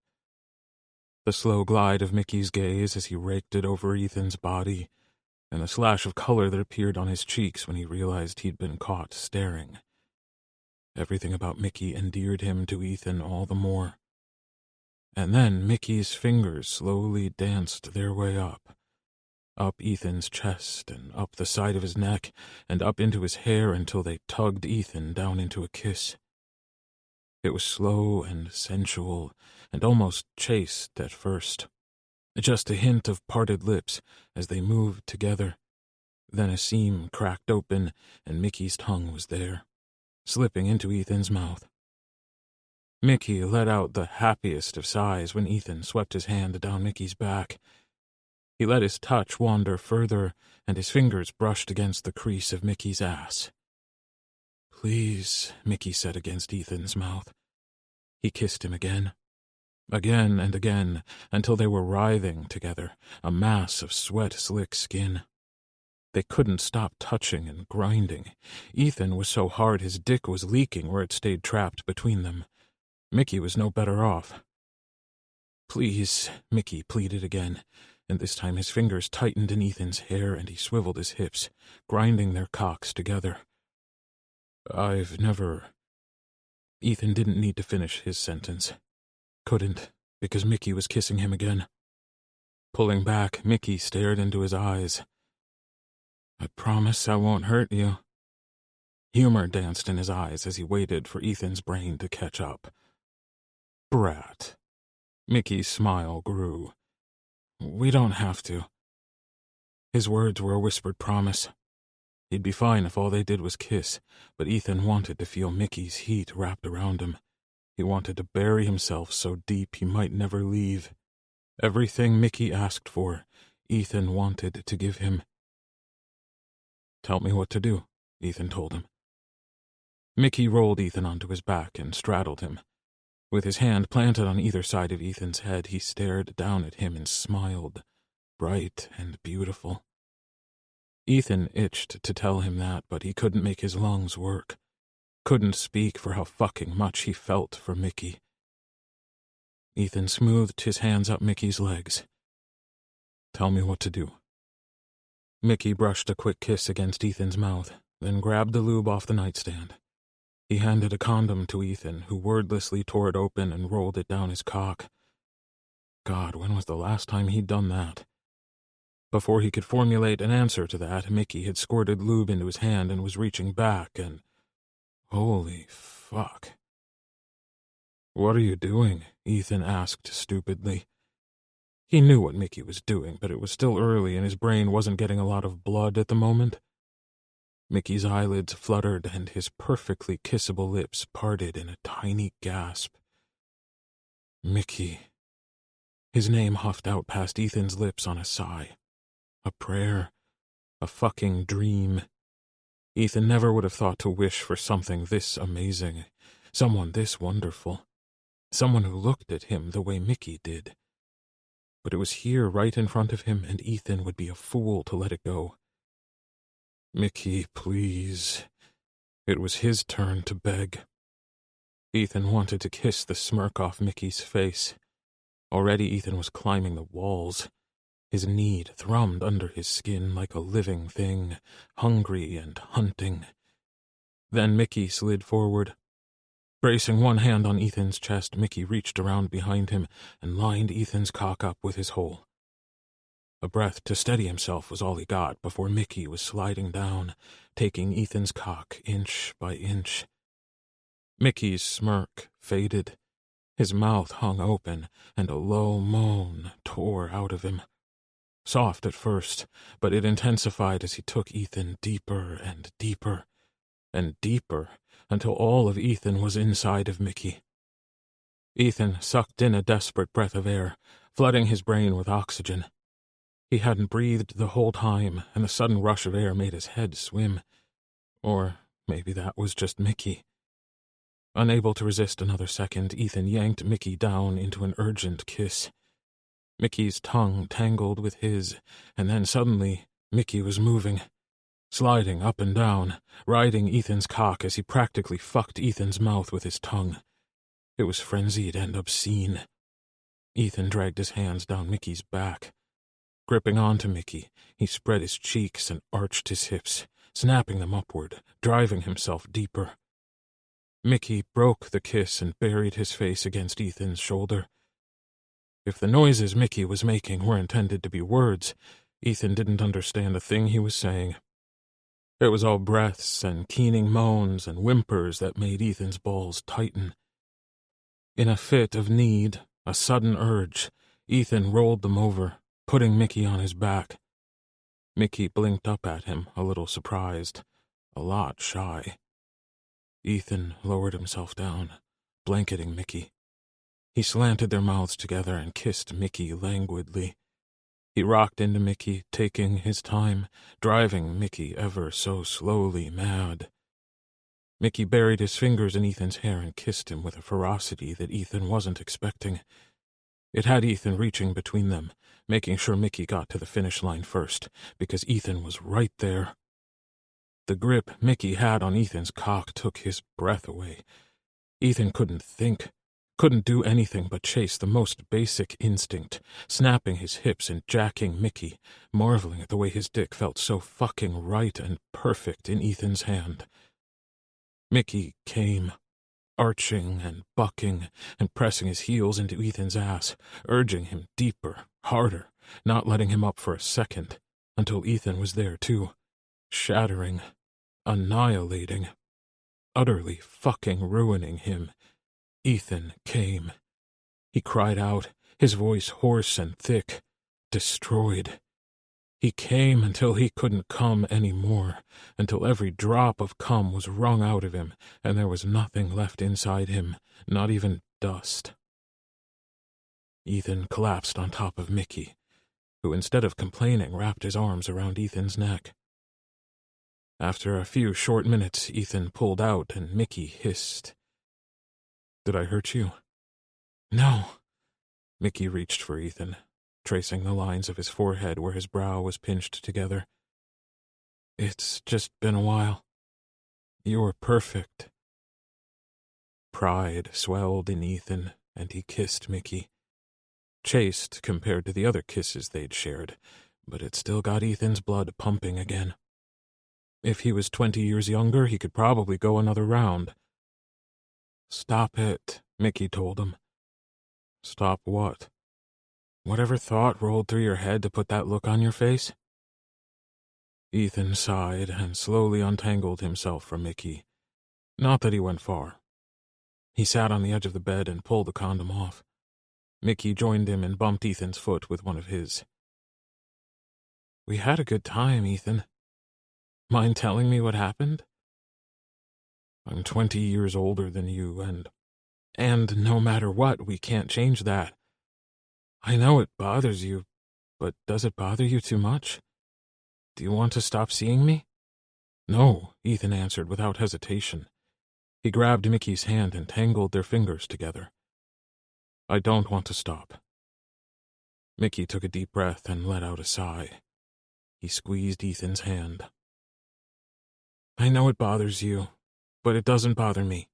The slow glide of Mickey's gaze as he raked it over Ethan's body, and the slash of color that appeared on his cheeks when he realized he'd been caught staring. Everything about Mickey endeared him to Ethan all the more. And then Mickey's fingers slowly danced their way up Ethan's chest and up the side of his neck and up into his hair until they tugged Ethan down into a kiss. It was slow and sensual and almost chaste at first, Just a hint of parted lips as they moved together. Then a seam cracked open, and Mickey's tongue was there, slipping into Ethan's mouth. Mickey let out the happiest of sighs when Ethan swept his hand down Mickey's back. He let his touch wander further, and his fingers brushed against the crease of Mickey's ass. "Please," Mickey said against Ethan's mouth. He kissed him again and again, until they were writhing together, a mass of sweat-slick skin. They couldn't stop touching and grinding. Ethan was so hard his dick was leaking where it stayed trapped between them. Mickey was no better off. "Please," Mickey pleaded again, and this time his fingers tightened in Ethan's hair and he swiveled his hips, grinding their cocks together. "I've never—" Ethan didn't need to finish his sentence. Couldn't, because Mickey was kissing him again. Pulling back, Mickey stared into his eyes. "I promise I won't hurt you." Humor danced in his eyes as he waited for Ethan's brain to catch up. "Brat." Mickey's smile grew. "We don't have to." His words were a whispered promise. He'd be fine if all they did was kiss, but Ethan wanted to feel Mickey's heat wrapped around him. He wanted to bury himself so deep he might never leave. Everything Mickey asked for, Ethan wanted to give him. "Tell me what to do," Ethan told him. Mickey rolled Ethan onto his back and straddled him. With his hand planted on either side of Ethan's head, he stared down at him and smiled, bright and beautiful. Ethan itched to tell him that, but he couldn't make his lungs work. Couldn't speak for how fucking much he felt for Mickey. Ethan smoothed his hands up Mickey's legs. "Tell me what to do." Mickey brushed a quick kiss against Ethan's mouth, then grabbed the lube off the nightstand. He handed a condom to Ethan, who wordlessly tore it open and rolled it down his cock. God, when was the last time he'd done that? Before he could formulate an answer to that, Mickey had squirted lube into his hand and was reaching back and... Holy fuck. "What are you doing?" Ethan asked stupidly. He knew what Mickey was doing, but it was still early and his brain wasn't getting a lot of blood at the moment. Mickey's eyelids fluttered and his perfectly kissable lips parted in a tiny gasp. "Mickey." His name huffed out past Ethan's lips on a sigh. A prayer. A fucking dream. Ethan never would have thought to wish for something this amazing, someone this wonderful, someone who looked at him the way Mickey did. But it was here right in front of him, and Ethan would be a fool to let it go. "Mickey, please." It was his turn to beg. Ethan wanted to kiss the smirk off Mickey's face. Already Ethan was climbing the walls. His need thrummed under his skin like a living thing, hungry and hunting. Then Mickey slid forward. Bracing one hand on Ethan's chest, Mickey reached around behind him and lined Ethan's cock up with his hole. A breath to steady himself was all he got before Mickey was sliding down, taking Ethan's cock inch by inch. Mickey's smirk faded. His mouth hung open, and a low moan tore out of him. Soft at first, but it intensified as he took Ethan deeper and deeper, and deeper, until all of Ethan was inside of Mickey. Ethan sucked in a desperate breath of air, flooding his brain with oxygen. He hadn't breathed the whole time, and the sudden rush of air made his head swim. Or maybe that was just Mickey. Unable to resist another second, Ethan yanked Mickey down into an urgent kiss. Mickey's tongue tangled with his, and then suddenly, Mickey was moving, sliding up and down, riding Ethan's cock as he practically fucked Ethan's mouth with his tongue. It was frenzied and obscene. Ethan dragged his hands down Mickey's back. Gripping onto Mickey, he spread his cheeks and arched his hips, snapping them upward, driving himself deeper. Mickey broke the kiss and buried his face against Ethan's shoulder. If the noises Mickey was making were intended to be words, Ethan didn't understand a thing he was saying. It was all breaths and keening moans and whimpers that made Ethan's balls tighten. In a fit of need, a sudden urge, Ethan rolled them over, putting Mickey on his back. Mickey blinked up at him, a little surprised, a lot shy. Ethan lowered himself down, blanketing Mickey. He slanted their mouths together and kissed Mickey languidly. He rocked into Mickey, taking his time, driving Mickey ever so slowly mad. Mickey buried his fingers in Ethan's hair and kissed him with a ferocity that Ethan wasn't expecting. It had Ethan reaching between them, making sure Mickey got to the finish line first, because Ethan was right there. The grip Mickey had on Ethan's cock took his breath away. Ethan couldn't think, couldn't do anything but chase the most basic instinct, snapping his hips and jacking Mickey, marveling at the way his dick felt so fucking right and perfect in Ethan's hand. Mickey came, arching and bucking and pressing his heels into Ethan's ass, urging him deeper, harder, not letting him up for a second, until Ethan was there too, shattering, annihilating, utterly fucking ruining him. Ethan came. He cried out, his voice hoarse and thick, destroyed. He came until he couldn't come any more, until every drop of cum was wrung out of him, and there was nothing left inside him, not even dust. Ethan collapsed on top of Mickey, who instead of complaining wrapped his arms around Ethan's neck. After a few short minutes, Ethan pulled out and Mickey hissed. "Did I hurt you?" "No." Mickey reached for Ethan, tracing the lines of his forehead where his brow was pinched together. "It's just been a while. You were perfect." Pride swelled in Ethan, and he kissed Mickey. Chaste compared to the other kisses they'd shared, but it still got Ethan's blood pumping again. If he was 20 years younger, he could probably go another round. "Stop it," Mickey told him. "Stop what?" "Whatever thought rolled through your head to put that look on your face?" Ethan sighed and slowly untangled himself from Mickey. Not that he went far. He sat on the edge of the bed and pulled the condom off. Mickey joined him and bumped Ethan's foot with one of his. "We had a good time, Ethan. Mind telling me what happened?" "I'm 20 years older than you, and no matter what, we can't change that. I know it bothers you, but does it bother you too much? Do you want to stop seeing me?" "No," Ethan answered without hesitation. He grabbed Mickey's hand and tangled their fingers together. "I don't want to stop." Mickey took a deep breath and let out a sigh. He squeezed Ethan's hand. "I know it bothers you, but it doesn't bother me.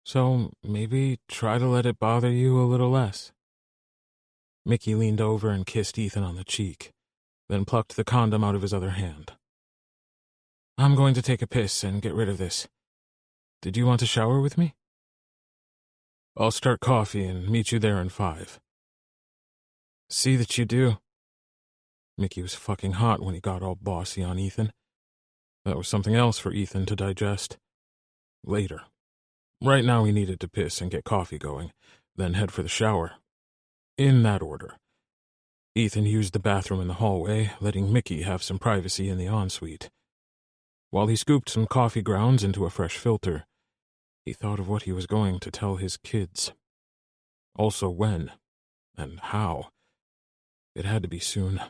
So maybe try to let it bother you a little less." Mickey leaned over and kissed Ethan on the cheek, then plucked the condom out of his other hand. "I'm going to take a piss and get rid of this. Did you want to shower with me?" "I'll start coffee and meet you there in 5. "See that you do." Mickey was fucking hot when he got all bossy on Ethan. That was something else for Ethan to digest. Later. Right now he needed to piss and get coffee going, then head for the shower. In that order. Ethan used the bathroom in the hallway, letting Mickey have some privacy in the ensuite. While he scooped some coffee grounds into a fresh filter, he thought of what he was going to tell his kids. Also when, and how. It had to be soon.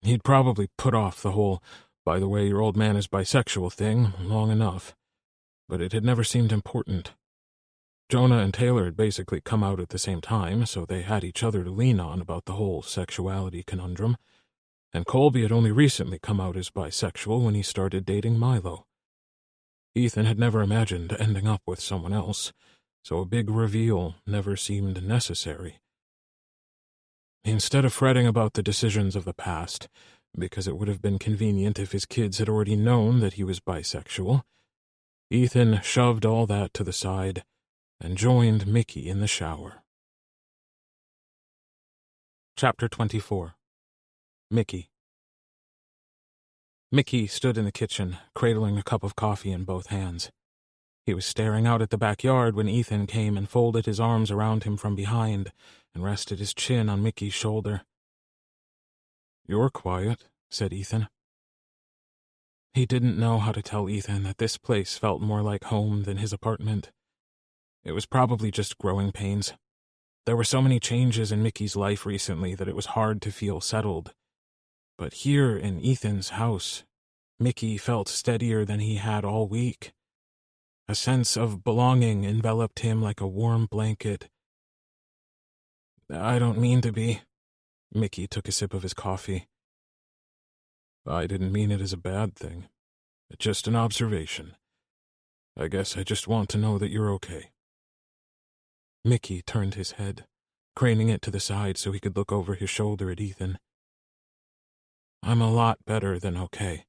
He'd probably put off the whole, "by the way, your old man is bisexual" thing long enough, but it had never seemed important. Jonah and Taylor had basically come out at the same time, so they had each other to lean on about the whole sexuality conundrum, and Colby had only recently come out as bisexual when he started dating Milo. Ethan had never imagined ending up with someone else, so a big reveal never seemed necessary. Instead of fretting about the decisions of the past, because it would have been convenient if his kids had already known that he was bisexual, Ethan shoved all that to the side and joined Mickey in the shower. Chapter 24. Mickey. Mickey stood in the kitchen, cradling a cup of coffee in both hands. He was staring out at the backyard when Ethan came and folded his arms around him from behind and rested his chin on Mickey's shoulder. "You're quiet," said Ethan. He didn't know how to tell Ethan that this place felt more like home than his apartment. It was probably just growing pains. There were so many changes in Mickey's life recently that it was hard to feel settled. But here in Ethan's house, Mickey felt steadier than he had all week. A sense of belonging enveloped him like a warm blanket. "I don't mean to be." Mickey took a sip of his coffee. "I didn't mean it as a bad thing. Just an observation. I guess I just want to know that you're okay." Mickey turned his head, craning it to the side so he could look over his shoulder at Ethan. "I'm a lot better than okay."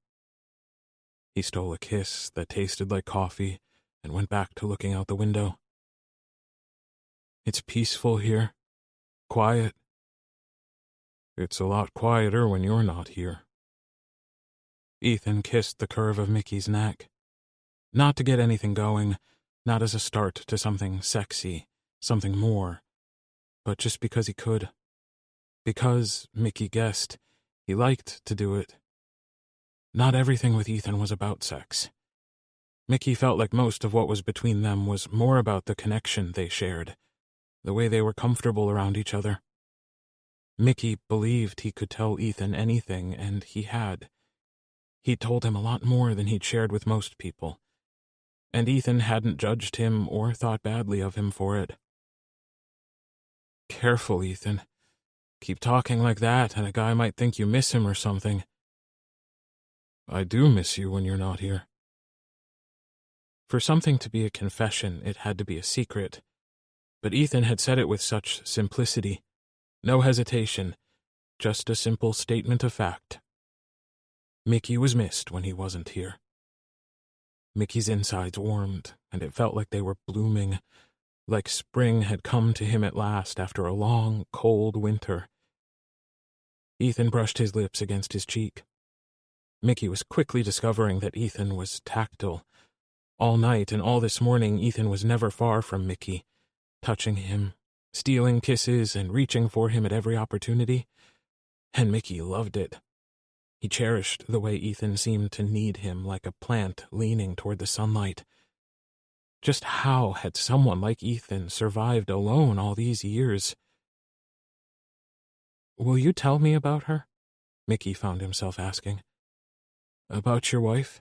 He stole a kiss that tasted like coffee and went back to looking out the window. "It's peaceful here. Quiet." "It's a lot quieter when you're not here." Ethan kissed the curve of Mickey's neck. Not to get anything going, not as a start to something sexy, something more, but just because he could. Because, Mickey guessed, he liked to do it. Not everything with Ethan was about sex. Mickey felt like most of what was between them was more about the connection they shared, the way they were comfortable around each other. Mickey believed he could tell Ethan anything, and he had. He'd told him a lot more than he'd shared with most people, and Ethan hadn't judged him or thought badly of him for it. "Careful, Ethan. Keep talking like that, and a guy might think you miss him or something." "I do miss you when you're not here." For something to be a confession, it had to be a secret, but Ethan had said it with such simplicity. No hesitation, just a simple statement of fact. Mickey was missed when he wasn't here. Mickey's insides warmed, and it felt like they were blooming, like spring had come to him at last after a long, cold winter. Ethan brushed his lips against his cheek. Mickey was quickly discovering that Ethan was tactile. All night and all this morning, Ethan was never far from Mickey, touching him, stealing kisses, and reaching for him at every opportunity. And Mickey loved it. He cherished the way Ethan seemed to need him like a plant leaning toward the sunlight. Just how had someone like Ethan survived alone all these years? "Will you tell me about her?" Mickey found himself asking. "About your wife?"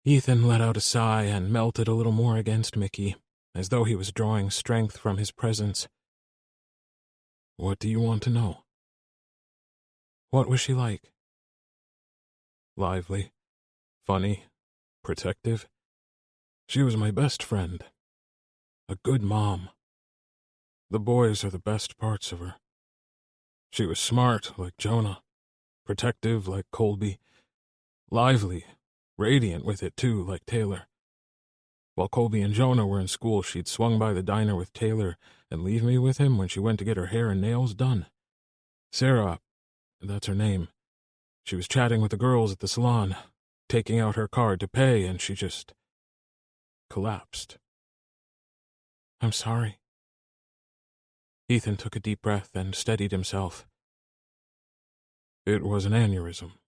Ethan let out a sigh and melted a little more against Mickey, as though he was drawing strength from his presence. "What do you want to know?" "What was she like?" "Lively, funny, protective. She was my best friend. A good mom. The boys are the best parts of her. She was smart like Jonah, protective like Colby, lively, radiant with it too like Taylor. While Colby and Jonah were in school, she'd swung by the diner with Taylor and leave me with him when she went to get her hair and nails done. Sarah, that's her name. She was chatting with the girls at the salon, taking out her card to pay, and she just collapsed." "I'm sorry." Ethan took a deep breath and steadied himself. "It was an aneurysm."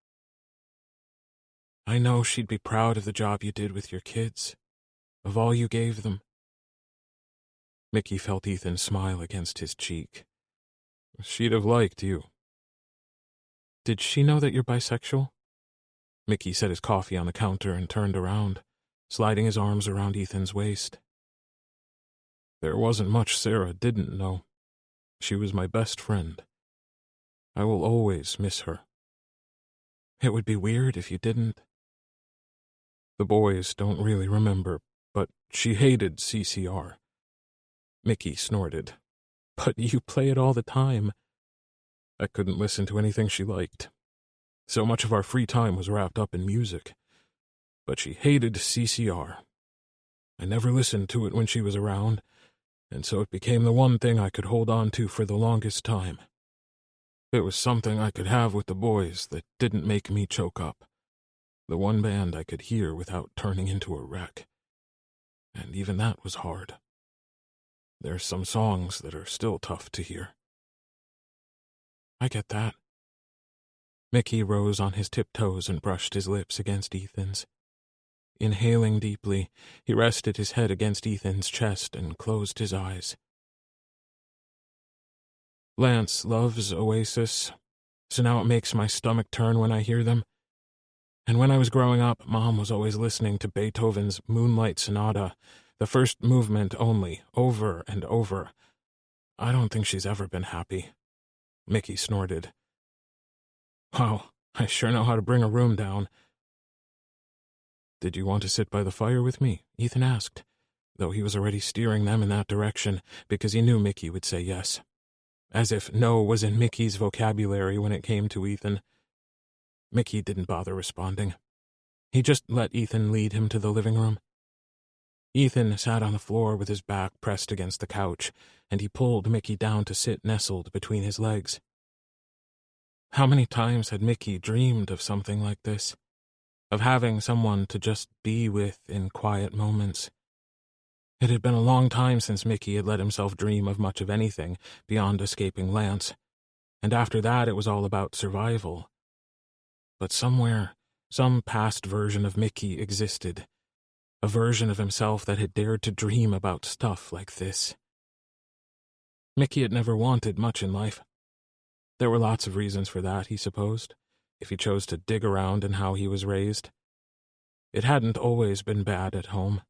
"I know she'd be proud of the job you did with your kids, of all you gave them." Mickey felt Ethan smile against his cheek. "She'd have liked you." "Did she know that you're bisexual?" Mickey set his coffee on the counter and turned around, sliding his arms around Ethan's waist. "There wasn't much Sarah didn't know. She was my best friend. I will always miss her." "It would be weird if you didn't." "The boys don't really remember, but she hated CCR." Mickey snorted. "But you play it all the time." "I couldn't listen to anything she liked. So much of our free time was wrapped up in music. But she hated CCR. I never listened to it when she was around, and so it became the one thing I could hold on to for the longest time. It was something I could have with the boys that didn't make me choke up. The one band I could hear without turning into a wreck. And even that was hard." There's some songs that are still tough to hear. I get that. Mickey rose on his tiptoes and brushed his lips against Ethan's. Inhaling deeply, he rested his head against Ethan's chest and closed his eyes. Lance loves Oasis, so now it makes my stomach turn when I hear them. And when I was growing up, Mom was always listening to Beethoven's Moonlight Sonata, the first movement only, over and over. I don't think she's ever been happy. Mickey snorted. Wow, I sure know how to bring a room down. Did you want to sit by the fire with me? Ethan asked, though he was already steering them in that direction because he knew Mickey would say yes. As if no was in Mickey's vocabulary when it came to Ethan. Mickey didn't bother responding. He just let Ethan lead him to the living room. Ethan sat on the floor with his back pressed against the couch, and he pulled Mickey down to sit nestled between his legs. How many times had Mickey dreamed of something like this? Of having someone to just be with in quiet moments. It had been a long time since Mickey had let himself dream of much of anything beyond escaping Lance, and after that it was all about survival. But somewhere, some past version of Mickey existed, a version of himself that had dared to dream about stuff like this. Mickey had never wanted much in life. There were lots of reasons for that, he supposed, if he chose to dig around in how he was raised. It hadn't always been bad at home,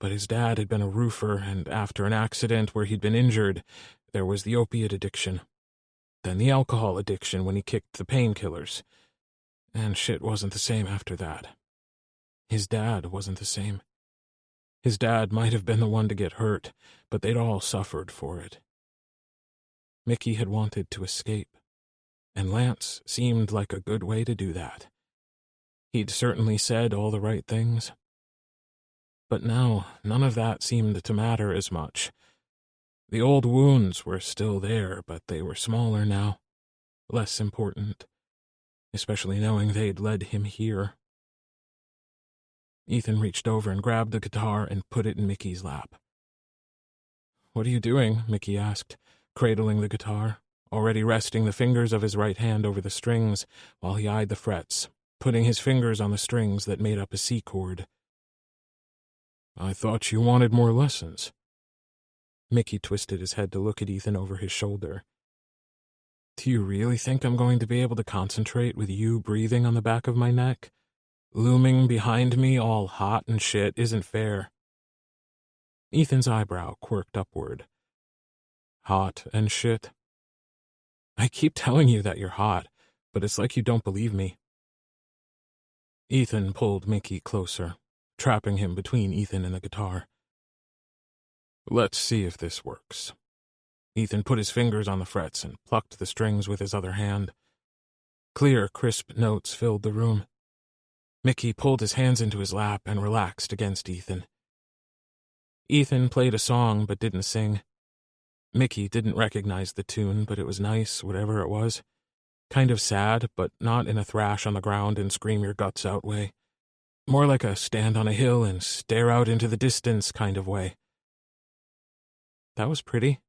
but his dad had been a roofer, and after an accident where he'd been injured, there was the opiate addiction. Then the alcohol addiction when he kicked the painkillers. And shit wasn't the same after that. His dad wasn't the same. His dad might have been the one to get hurt, but they'd all suffered for it. Mickey had wanted to escape, and Lance seemed like a good way to do that. He'd certainly said all the right things. But now, none of that seemed to matter as much. The old wounds were still there, but they were smaller now, less important, especially knowing they'd led him here. Ethan reached over and grabbed the guitar and put it in Mickey's lap. "What are you doing?" Mickey asked, cradling the guitar, already resting the fingers of his right hand over the strings while he eyed the frets, putting his fingers on the strings that made up a C chord. "I thought you wanted more lessons." Mickey twisted his head to look at Ethan over his shoulder. "Do you really think I'm going to be able to concentrate with you breathing on the back of my neck? Looming behind me all hot and shit isn't fair." Ethan's eyebrow quirked upward. "Hot and shit? I keep telling you that you're hot, but it's like you don't believe me." Ethan pulled Mickey closer, trapping him between Ethan and the guitar. "Let's see if this works." Ethan put his fingers on the frets and plucked the strings with his other hand. Clear, crisp notes filled the room. Mickey pulled his hands into his lap and relaxed against Ethan. Ethan played a song but didn't sing. Mickey didn't recognize the tune, but it was nice, whatever it was. Kind of sad, but not in a thrash on the ground and scream your guts out way. More like a stand on a hill and stare out into the distance kind of way. That was pretty.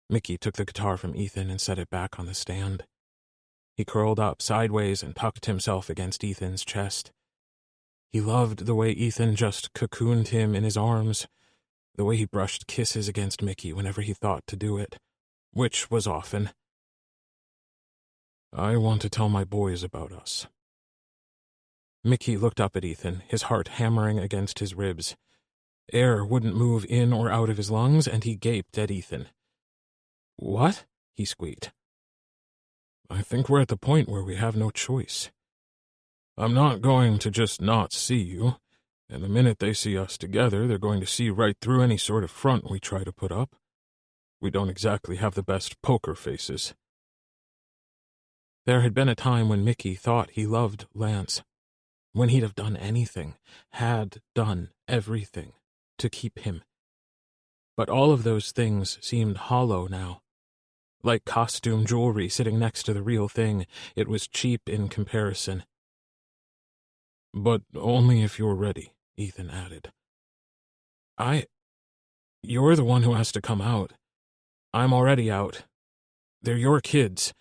Mickey took the guitar from Ethan and set it back on the stand. He curled up sideways and tucked himself against Ethan's chest. He loved the way Ethan just cocooned him in his arms, the way he brushed kisses against Mickey whenever he thought to do it, which was often. "I want to tell my boys about us." Mickey looked up at Ethan, his heart hammering against his ribs. Air wouldn't move in or out of his lungs, and he gaped at Ethan. "What?" he squeaked. "I think we're at the point where we have no choice. I'm not going to just not see you, and the minute they see us together, they're going to see right through any sort of front we try to put up. We don't exactly have the best poker faces." There had been a time when Mickey thought he loved Lance, when he'd have done anything, had done everything, to keep him. But all of those things seemed hollow now. Like costume jewelry sitting next to the real thing, it was cheap in comparison. "But only if you're ready," Ethan added. You're the one who has to come out. I'm already out. They're your kids.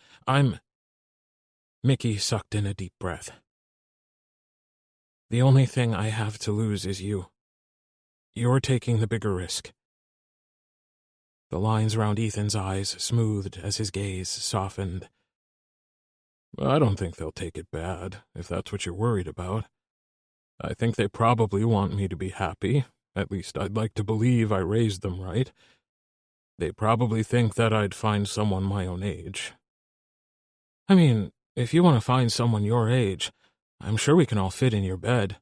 Mickey sucked in a deep breath. The only thing I have to lose is you. You're taking the bigger risk. The lines around Ethan's eyes smoothed as his gaze softened. I don't think they'll take it bad, if that's what you're worried about. I think they probably want me to be happy. At least I'd like to believe I raised them right. They probably think that I'd find someone my own age. I mean, if you want to find someone your age, I'm sure we can all fit in your bed.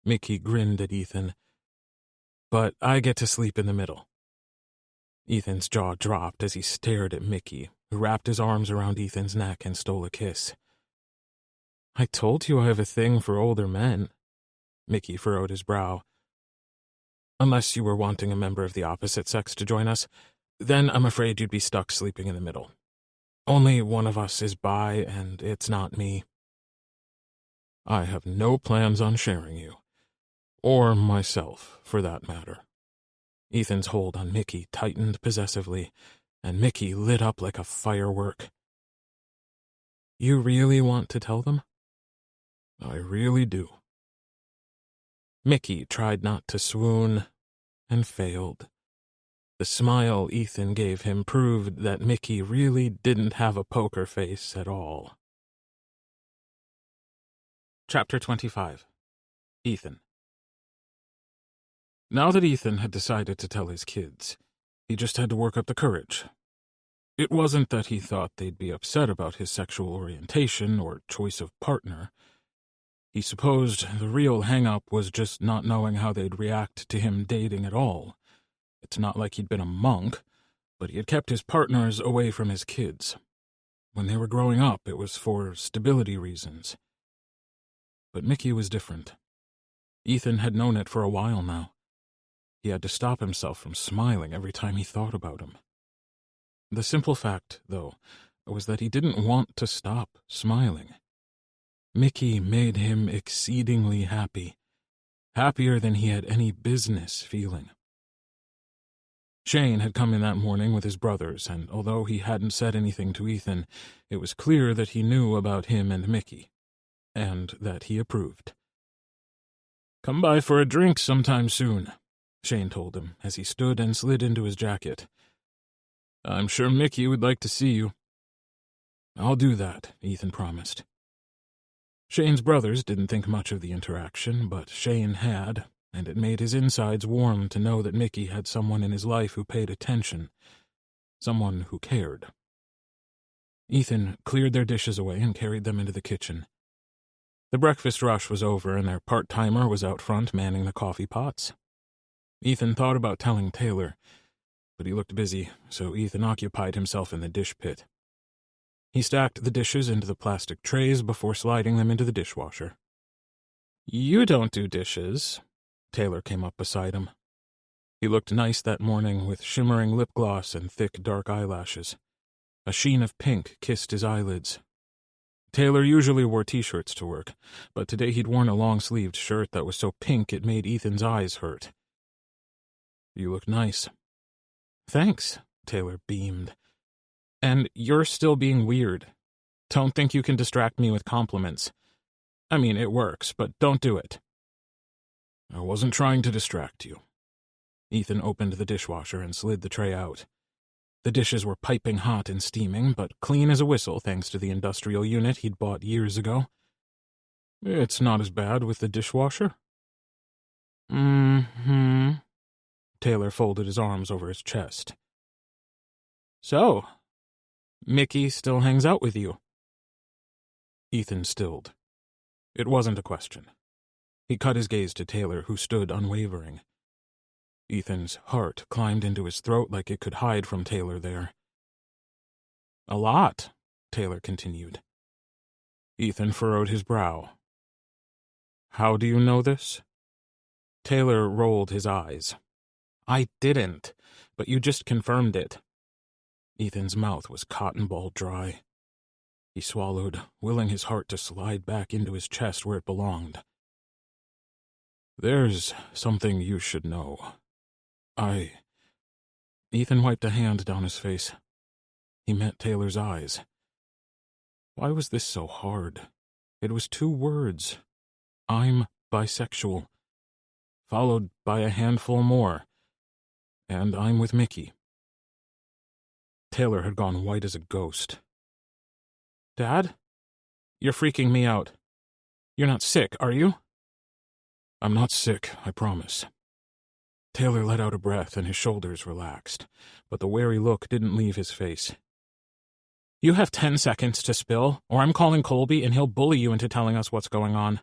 Mickey grinned at Ethan. But I get to sleep in the middle. Ethan's jaw dropped as he stared at Mickey, who wrapped his arms around Ethan's neck and stole a kiss. I told you I have a thing for older men. Mickey furrowed his brow. Unless you were wanting a member of the opposite sex to join us, then I'm afraid you'd be stuck sleeping in the middle. Only one of us is bi, and it's not me. I have no plans on sharing you. Or myself, for that matter. Ethan's hold on Mickey tightened possessively, and Mickey lit up like a firework. You really want to tell them? I really do. Mickey tried not to swoon, and failed. The smile Ethan gave him proved that Mickey really didn't have a poker face at all. Chapter 25. Ethan. Now that Ethan had decided to tell his kids, he just had to work up the courage. It wasn't that he thought they'd be upset about his sexual orientation or choice of partner. He supposed the real hang-up was just not knowing how they'd react to him dating at all. It's not like he'd been a monk, but he had kept his partners away from his kids. When they were growing up, it was for stability reasons. But Mickey was different. Ethan had known it for a while now. He had to stop himself from smiling every time he thought about him. The simple fact, though, was that he didn't want to stop smiling. Mickey made him exceedingly happy, happier than he had any business feeling. Shane had come in that morning with his brothers, and although he hadn't said anything to Ethan, it was clear that he knew about him and Mickey, and that he approved. "Come by for a drink sometime soon," Shane told him as he stood and slid into his jacket. "I'm sure Mickey would like to see you." "I'll do that," Ethan promised. Shane's brothers didn't think much of the interaction, but Shane had, and it made his insides warm to know that Mickey had someone in his life who paid attention, someone who cared. Ethan cleared their dishes away and carried them into the kitchen. The breakfast rush was over, and their part-timer was out front manning the coffee pots. Ethan thought about telling Taylor, but he looked busy, so Ethan occupied himself in the dish pit. He stacked the dishes into the plastic trays before sliding them into the dishwasher. "You don't do dishes." Taylor came up beside him. He looked nice that morning with shimmering lip gloss and thick dark eyelashes. A sheen of pink kissed his eyelids. Taylor usually wore t-shirts to work, but today he'd worn a long-sleeved shirt that was so pink it made Ethan's eyes hurt. "You look nice." "Thanks," Taylor beamed. "And you're still being weird. Don't think you can distract me with compliments. I mean, it works, but don't do it." "I wasn't trying to distract you." Ethan opened the dishwasher and slid the tray out. The dishes were piping hot and steaming, but clean as a whistle thanks to the industrial unit he'd bought years ago. "It's not as bad with the dishwasher." "Mm-hmm." Taylor folded his arms over his chest. "So, Mickey still hangs out with you?" Ethan stilled. It wasn't a question. He cut his gaze to Taylor, who stood unwavering. Ethan's heart climbed into his throat like it could hide from Taylor there. "A lot," Taylor continued. Ethan furrowed his brow. "How do you know this?" Taylor rolled his eyes. "I didn't, but you just confirmed it." Ethan's mouth was cotton-ball dry. He swallowed, willing his heart to slide back into his chest where it belonged. "There's something you should know. I Ethan wiped a hand down his face. He met Taylor's eyes. Why was this so hard? It was 2 words. I'm bisexual. Followed by a handful more. And I'm with Mickey. Taylor had gone white as a ghost. Dad? You're freaking me out. You're not sick, are you? I'm not sick, I promise. Taylor let out a breath and his shoulders relaxed, but the wary look didn't leave his face. You have 10 seconds to spill, or I'm calling Colby and he'll bully you into telling us what's going on.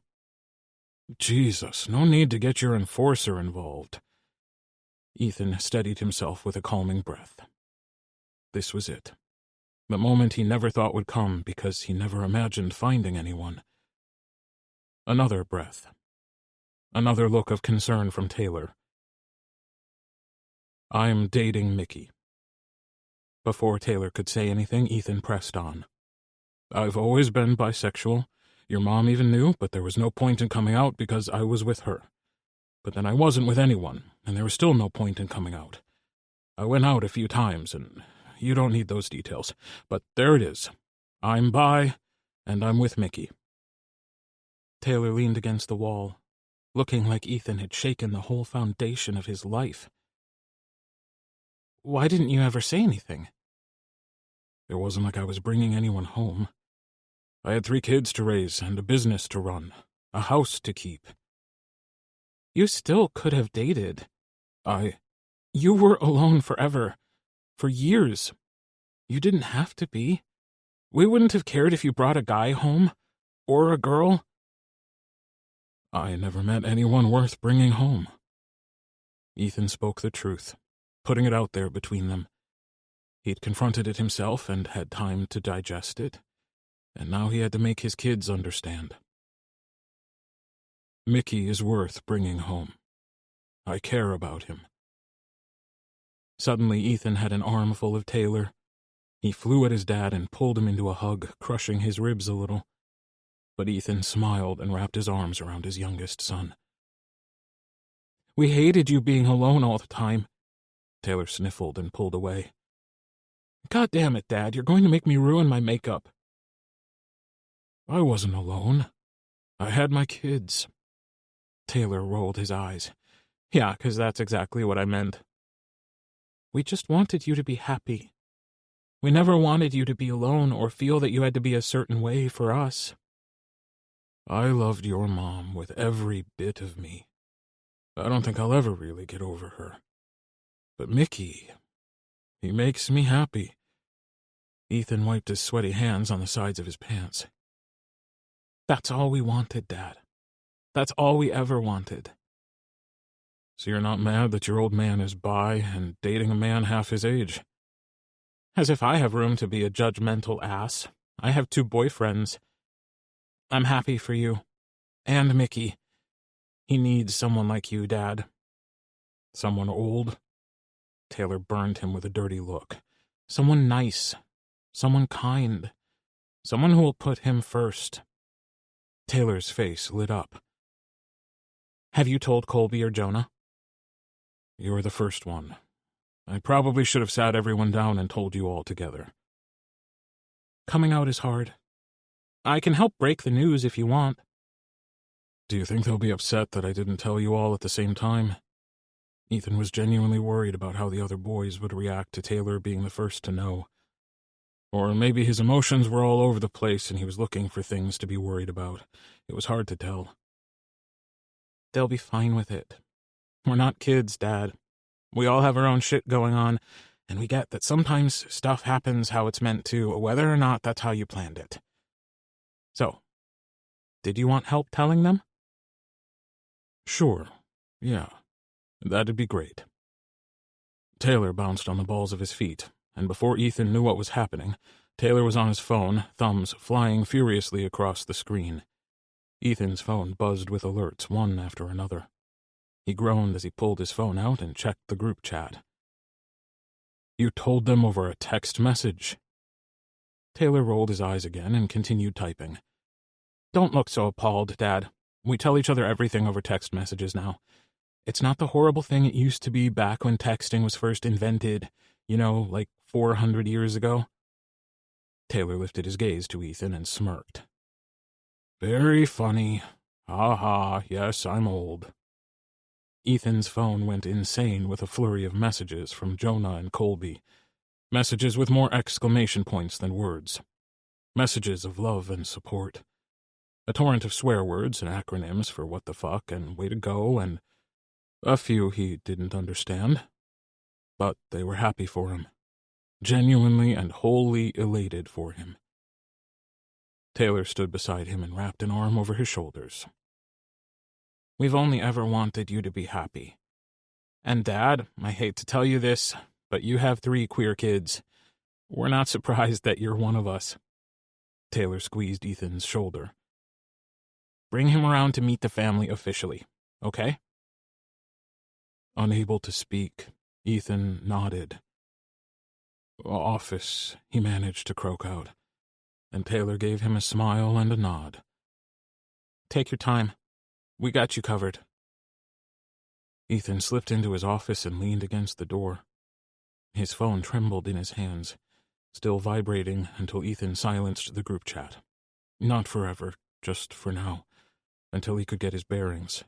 Jesus, no need to get your enforcer involved. Ethan steadied himself with a calming breath. This was it. The moment he never thought would come because he never imagined finding anyone. Another breath. Another look of concern from Taylor. I'm dating Mickey. Before Taylor could say anything, Ethan pressed on. I've always been bisexual. Your mom even knew, but there was no point in coming out because I was with her. But then I wasn't with anyone, and there was still no point in coming out. I went out a few times, and you don't need those details. But there it is. I'm bi, and I'm with Mickey. Taylor leaned against the wall, looking like Ethan had shaken the whole foundation of his life. Why didn't you ever say anything? It wasn't like I was bringing anyone home. I had 3 kids to raise and a business to run, a house to keep. You still could have dated. You were alone forever. For years. You didn't have to be. We wouldn't have cared if you brought a guy home. Or a girl. I never met anyone worth bringing home. Ethan spoke the truth, putting it out there between them. He'd confronted it himself and had time to digest it, and now he had to make his kids understand. Mickey is worth bringing home. I care about him. Suddenly, Ethan had an armful of Taylor. He flew at his dad and pulled him into a hug, crushing his ribs a little. But Ethan smiled and wrapped his arms around his youngest son. We hated you being alone all the time. Taylor sniffled and pulled away. God damn it, Dad, you're going to make me ruin my makeup. I wasn't alone. I had my kids. Taylor rolled his eyes. Yeah, 'cause that's exactly what I meant. We just wanted you to be happy. We never wanted you to be alone or feel that you had to be a certain way for us. I loved your mom with every bit of me. I don't think I'll ever really get over her. But Mickey, he makes me happy. Ethan wiped his sweaty hands on the sides of his pants. That's all we wanted, Dad. That's all we ever wanted. So you're not mad that your old man is bi and dating a man half his age? As if I have room to be a judgmental ass. I have 2 boyfriends. I'm happy for you. And Mickey. He needs someone like you, Dad. Someone old? Taylor burned him with a dirty look. Someone nice. Someone kind. Someone who will put him first. Taylor's face lit up. Have you told Colby or Jonah? You're the first one. I probably should have sat everyone down and told you all together. Coming out is hard. I can help break the news if you want. Do you think they'll be upset that I didn't tell you all at the same time? Ethan was genuinely worried about how the other boys would react to Taylor being the first to know. Or maybe his emotions were all over the place and he was looking for things to be worried about. It was hard to tell. They'll be fine with it. We're not kids, Dad. We all have our own shit going on, and we get that sometimes stuff happens how it's meant to, whether or not that's how you planned it. So, did you want help telling them? Sure, yeah. That'd be great. Taylor bounced on the balls of his feet, and before Ethan knew what was happening, Taylor was on his phone, thumbs flying furiously across the screen. Ethan's phone buzzed with alerts, one after another. He groaned as he pulled his phone out and checked the group chat. You told them over a text message? Taylor rolled his eyes again and continued typing. Don't look so appalled, Dad. We tell each other everything over text messages now. It's not the horrible thing it used to be back when texting was first invented, like 400 years ago. Taylor lifted his gaze to Ethan and smirked. Very funny. Ha ha, yes, I'm old. Ethan's phone went insane with a flurry of messages from Jonah and Colby. Messages with more exclamation points than words. Messages of love and support. A torrent of swear words and acronyms for what the fuck and way to go, and a few he didn't understand. But they were happy for him. Genuinely and wholly elated for him. Taylor stood beside him and wrapped an arm over his shoulders. We've only ever wanted you to be happy. And Dad, I hate to tell you this, but you have 3 queer kids. We're not surprised that you're one of us. Taylor squeezed Ethan's shoulder. Bring him around to meet the family officially, okay? Unable to speak, Ethan nodded. Office, he managed to croak out, and Taylor gave him a smile and a nod. Take your time. We got you covered. Ethan slipped into his office and leaned against the door. His phone trembled in his hands, still vibrating until Ethan silenced the group chat. Not forever, just for now, until he could get his bearings,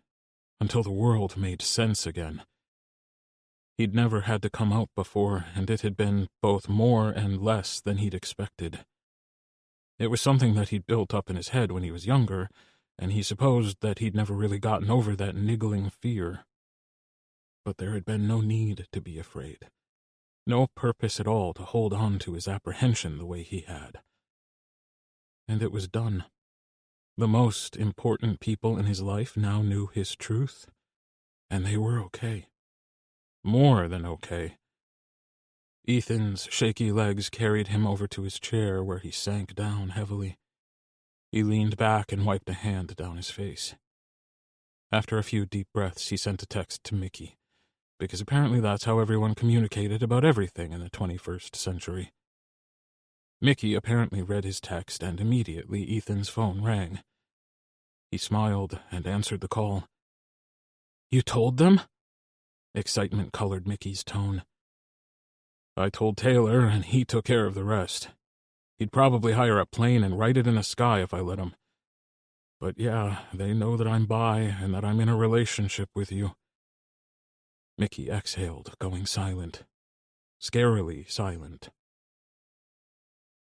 until the world made sense again. He'd never had to come out before, and it had been both more and less than he'd expected. It was something that he'd built up in his head when he was younger, and he supposed that he'd never really gotten over that niggling fear. But there had been no need to be afraid. No purpose at all to hold on to his apprehension the way he had. And it was done. The most important people in his life now knew his truth, and they were okay. More than okay. Ethan's shaky legs carried him over to his chair where he sank down heavily. He leaned back and wiped a hand down his face. After a few deep breaths, he sent a text to Mickey, because apparently that's how everyone communicated about everything in the 21st century. Mickey apparently read his text, and immediately Ethan's phone rang. He smiled and answered the call. You told them? Excitement colored Mickey's tone. I told Taylor, and he took care of the rest. He'd probably hire a plane and write it in the sky if I let him. But yeah, they know that I'm bi and that I'm in a relationship with you. Mickey exhaled, going silent. Scarily silent.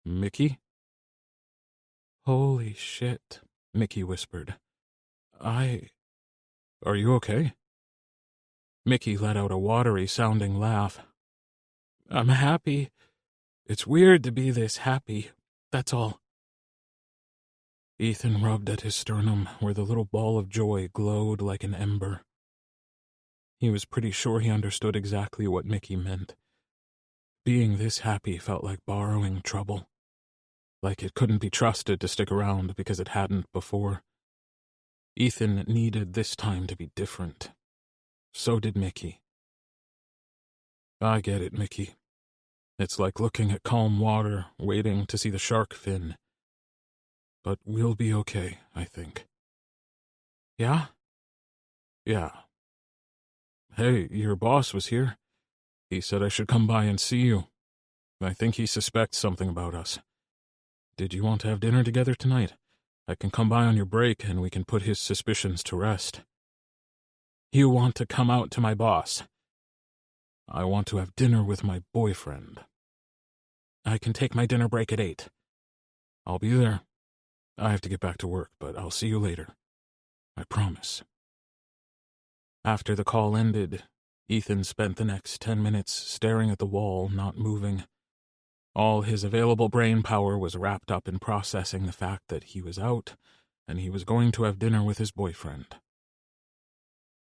Mickey? Holy shit, Mickey whispered. Are you okay? Mickey let out a watery-sounding laugh. I'm happy. It's weird to be this happy, that's all. Ethan rubbed at his sternum, where the little ball of joy glowed like an ember. He was pretty sure he understood exactly what Mickey meant. Being this happy felt like borrowing trouble. Like it couldn't be trusted to stick around because it hadn't before. Ethan needed this time to be different. So did Mickey. I get it, Mickey. It's like looking at calm water, waiting to see the shark fin. But we'll be okay, I think. Yeah? Yeah. Hey, your boss was here. He said I should come by and see you. I think he suspects something about us. Did you want to have dinner together tonight? I can come by on your break and we can put his suspicions to rest. You want to come out to my boss? I want to have dinner with my boyfriend. I can take my dinner break at 8. I'll be there. I have to get back to work, but I'll see you later. I promise. After the call ended, Ethan spent the next 10 minutes staring at the wall, not moving. All his available brain power was wrapped up in processing the fact that he was out, and he was going to have dinner with his boyfriend.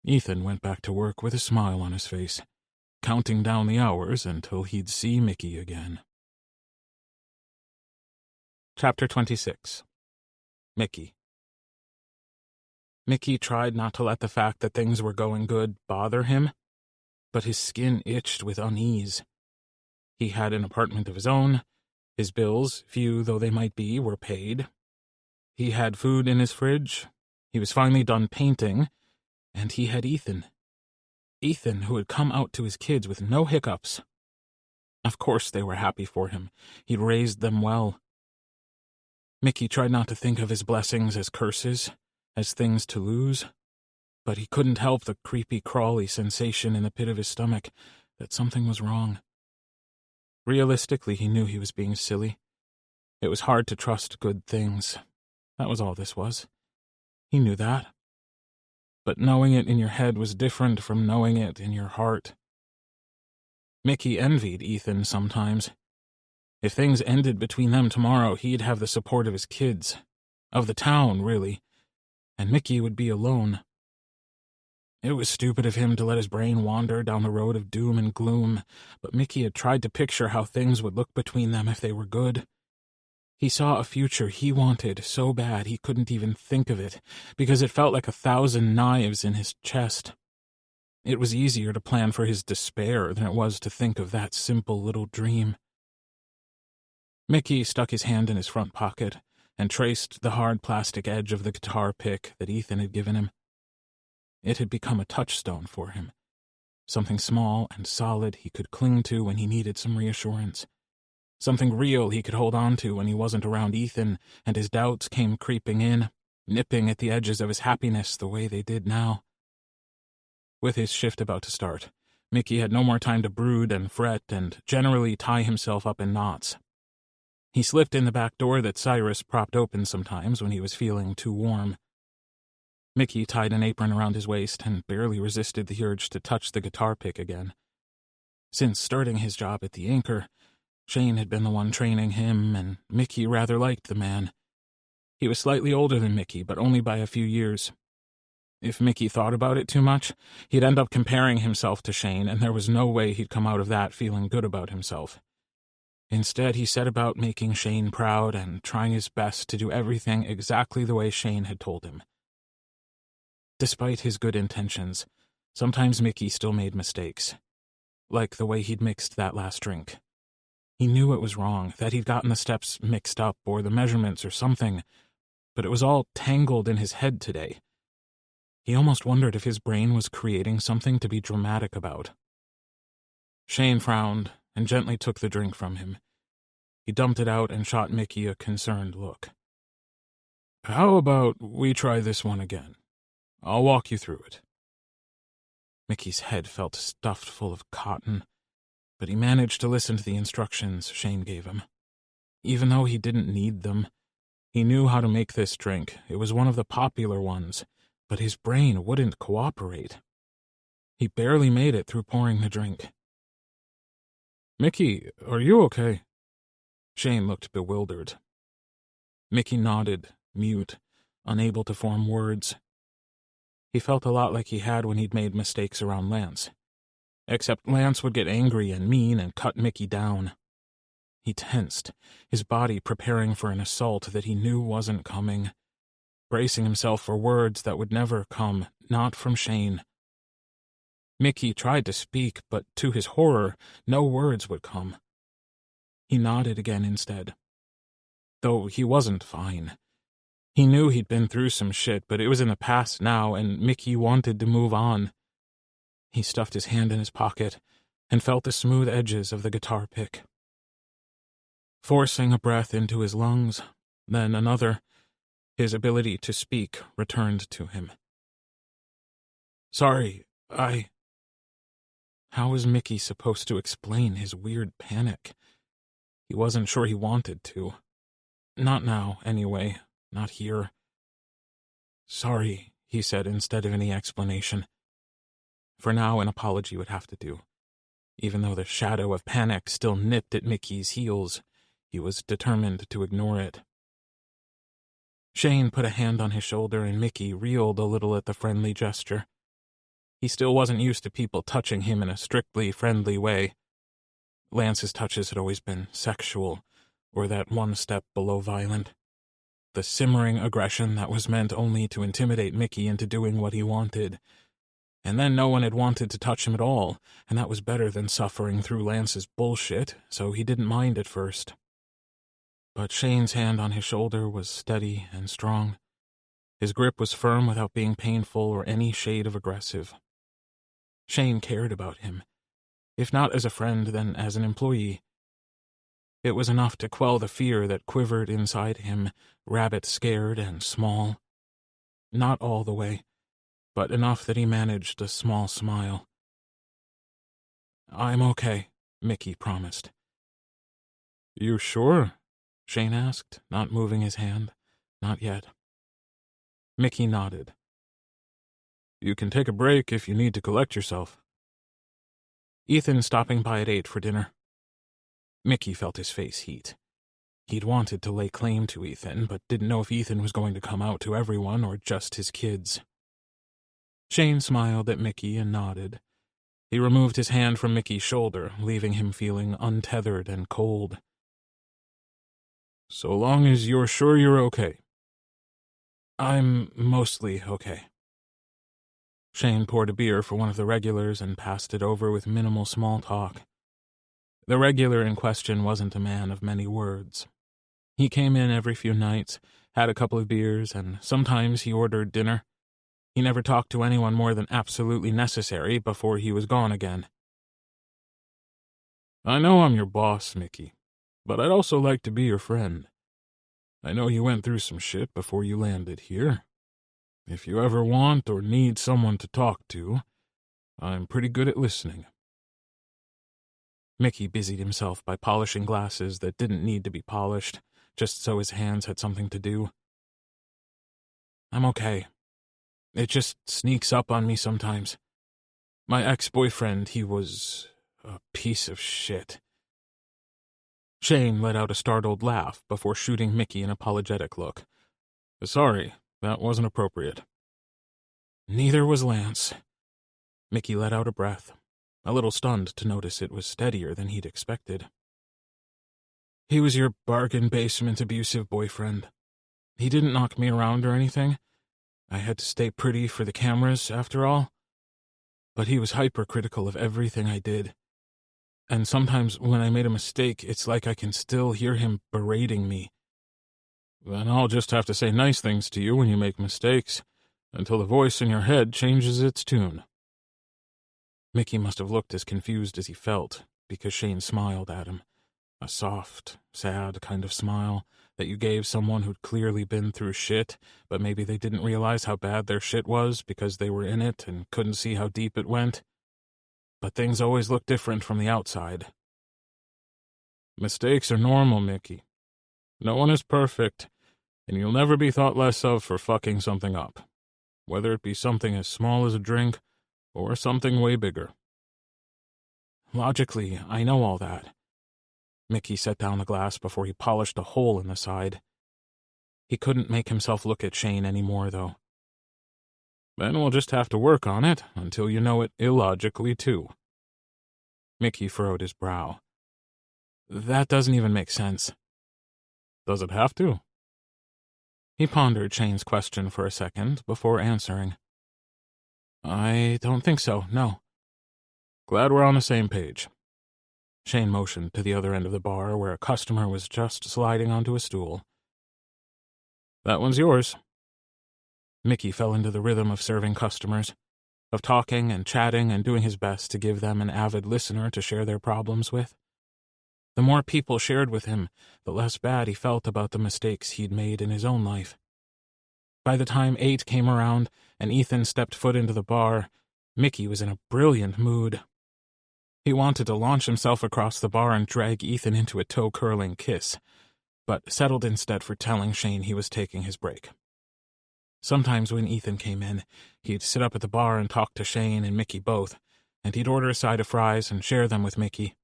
Ethan went back to work with a smile on his face, counting down the hours until he'd see Mickey again. Chapter 26. Mickey. Mickey tried not to let the fact that things were going good bother him, but his skin itched with unease. He had an apartment of his own. His bills, few though they might be, were paid. He had food in his fridge. He was finally done painting, and he had Ethan. Ethan, who had come out to his kids with no hiccups. Of course they were happy for him. He'd raised them well. Mickey tried not to think of his blessings as curses, as things to lose, but he couldn't help the creepy, crawly sensation in the pit of his stomach that something was wrong. Realistically, he knew he was being silly. It was hard to trust good things. That was all this was. He knew that. But knowing it in your head was different from knowing it in your heart. Mickey envied Ethan sometimes. If things ended between them tomorrow, he'd have the support of his kids. Of the town, really. And Mickey would be alone. It was stupid of him to let his brain wander down the road of doom and gloom, but Mickey had tried to picture how things would look between them if they were good. He saw a future he wanted so bad he couldn't even think of it, because it felt like 1,000 knives in his chest. It was easier to plan for his despair than it was to think of that simple little dream. Mickey stuck his hand in his front pocket and traced the hard plastic edge of the guitar pick that Ethan had given him. It had become a touchstone for him, something small and solid he could cling to when he needed some reassurance, something real he could hold on to when he wasn't around Ethan and his doubts came creeping in, nipping at the edges of his happiness the way they did now. With his shift about to start, Mickey had no more time to brood and fret and generally tie himself up in knots. He slipped in the back door that Cyrus propped open sometimes when he was feeling too warm. Mickey tied an apron around his waist and barely resisted the urge to touch the guitar pick again. Since starting his job at the Anchor, Shane had been the one training him, and Mickey rather liked the man. He was slightly older than Mickey, but only by a few years. If Mickey thought about it too much, he'd end up comparing himself to Shane, and there was no way he'd come out of that feeling good about himself. Instead, he set about making Shane proud and trying his best to do everything exactly the way Shane had told him. Despite his good intentions, sometimes Mickey still made mistakes, like the way he'd mixed that last drink. He knew it was wrong, that he'd gotten the steps mixed up or the measurements or something, but it was all tangled in his head today. He almost wondered if his brain was creating something to be dramatic about. Shane frowned and gently took the drink from him. He dumped it out and shot Mickey a concerned look. "How about we try this one again? I'll walk you through it." Mickey's head felt stuffed full of cotton, but he managed to listen to the instructions Shane gave him. Even though he didn't need them, he knew how to make this drink. It was one of the popular ones, but his brain wouldn't cooperate. He barely made it through pouring the drink. "Mickey, are you okay?" Shane looked bewildered. Mickey nodded, mute, unable to form words. He felt a lot like he had when he'd made mistakes around Lance. Except Lance would get angry and mean and cut Mickey down. He tensed, his body preparing for an assault that he knew wasn't coming, bracing himself for words that would never come, not from Shane. Mickey tried to speak, but to his horror, no words would come. He nodded again instead. Though he wasn't fine. He knew he'd been through some shit, but it was in the past now, and Mickey wanted to move on. He stuffed his hand in his pocket and felt the smooth edges of the guitar pick. Forcing a breath into his lungs, then another, his ability to speak returned to him. "Sorry, How was Mickey supposed to explain his weird panic? He wasn't sure he wanted to. Not now, anyway. Not here. "Sorry," he said instead of any explanation. For now, an apology would have to do. Even though the shadow of panic still nipped at Mickey's heels, he was determined to ignore it. Shane put a hand on his shoulder and Mickey reeled a little at the friendly gesture. He still wasn't used to people touching him in a strictly friendly way. Lance's touches had always been sexual, or that one step below violent. The simmering aggression that was meant only to intimidate Mickey into doing what he wanted. And then no one had wanted to touch him at all, and that was better than suffering through Lance's bullshit, so he didn't mind at first. But Shane's hand on his shoulder was steady and strong. His grip was firm without being painful or any shade of aggressive. Shane cared about him. If not as a friend, then as an employee. It was enough to quell the fear that quivered inside him, rabbit-scared and small. Not all the way, but enough that he managed a small smile. "I'm okay," Mickey promised. "You sure?" Shane asked, not moving his hand. Not yet. Mickey nodded. "You can take a break if you need to collect yourself." "Ethan's stopping by at 8 for dinner." Mickey felt his face heat. He'd wanted to lay claim to Ethan, but didn't know if Ethan was going to come out to everyone or just his kids. Shane smiled at Mickey and nodded. He removed his hand from Mickey's shoulder, leaving him feeling untethered and cold. "So long as you're sure you're okay." "I'm mostly okay." Shane poured a beer for one of the regulars and passed it over with minimal small talk. The regular in question wasn't a man of many words. He came in every few nights, had a couple of beers, and sometimes he ordered dinner. He never talked to anyone more than absolutely necessary before he was gone again. "I know I'm your boss, Mickey, but I'd also like to be your friend. I know you went through some shit before you landed here. If you ever want or need someone to talk to, I'm pretty good at listening." Mickey busied himself by polishing glasses that didn't need to be polished, just so his hands had something to do. "I'm okay. It just sneaks up on me sometimes. My ex-boyfriend, he was a piece of shit." Shane let out a startled laugh before shooting Mickey an apologetic look. "Sorry, that wasn't appropriate." "Neither was Lance." Mickey let out a breath, a little stunned to notice it was steadier than he'd expected. "He was your bargain basement abusive boyfriend. He didn't knock me around or anything. I had to stay pretty for the cameras, after all. But he was hypercritical of everything I did. And sometimes when I made a mistake, it's like I can still hear him berating me." "Then I'll just have to say nice things to you when you make mistakes, until the voice in your head changes its tune." Mickey must have looked as confused as he felt, because Shane smiled at him. A soft, sad kind of smile that you gave someone who'd clearly been through shit, but maybe they didn't realize how bad their shit was because they were in it and couldn't see how deep it went. But things always look different from the outside. "Mistakes are normal, Mickey. No one is perfect, and you'll never be thought less of for fucking something up, whether it be something as small as a drink or something way bigger." "Logically, I know all that." Mickey set down the glass before he polished a hole in the side. He couldn't make himself look at Shane anymore, though. "Then we'll just have to work on it until you know it illogically, too." Mickey furrowed his brow. "That doesn't even make sense." "Does it have to?" He pondered Shane's question for a second before answering. "I don't think so, no." "Glad we're on the same page." Shane motioned to the other end of the bar where a customer was just sliding onto a stool. "That one's yours." Mickey fell into the rhythm of serving customers, of talking and chatting and doing his best to give them an avid listener to share their problems with. The more people shared with him, the less bad he felt about the mistakes he'd made in his own life. By the time 8 came around and Ethan stepped foot into the bar, Mickey was in a brilliant mood. He wanted to launch himself across the bar and drag Ethan into a toe-curling kiss, but settled instead for telling Shane he was taking his break. Sometimes when Ethan came in, he'd sit up at the bar and talk to Shane and Mickey both, and he'd order a side of fries and share them with Mickey.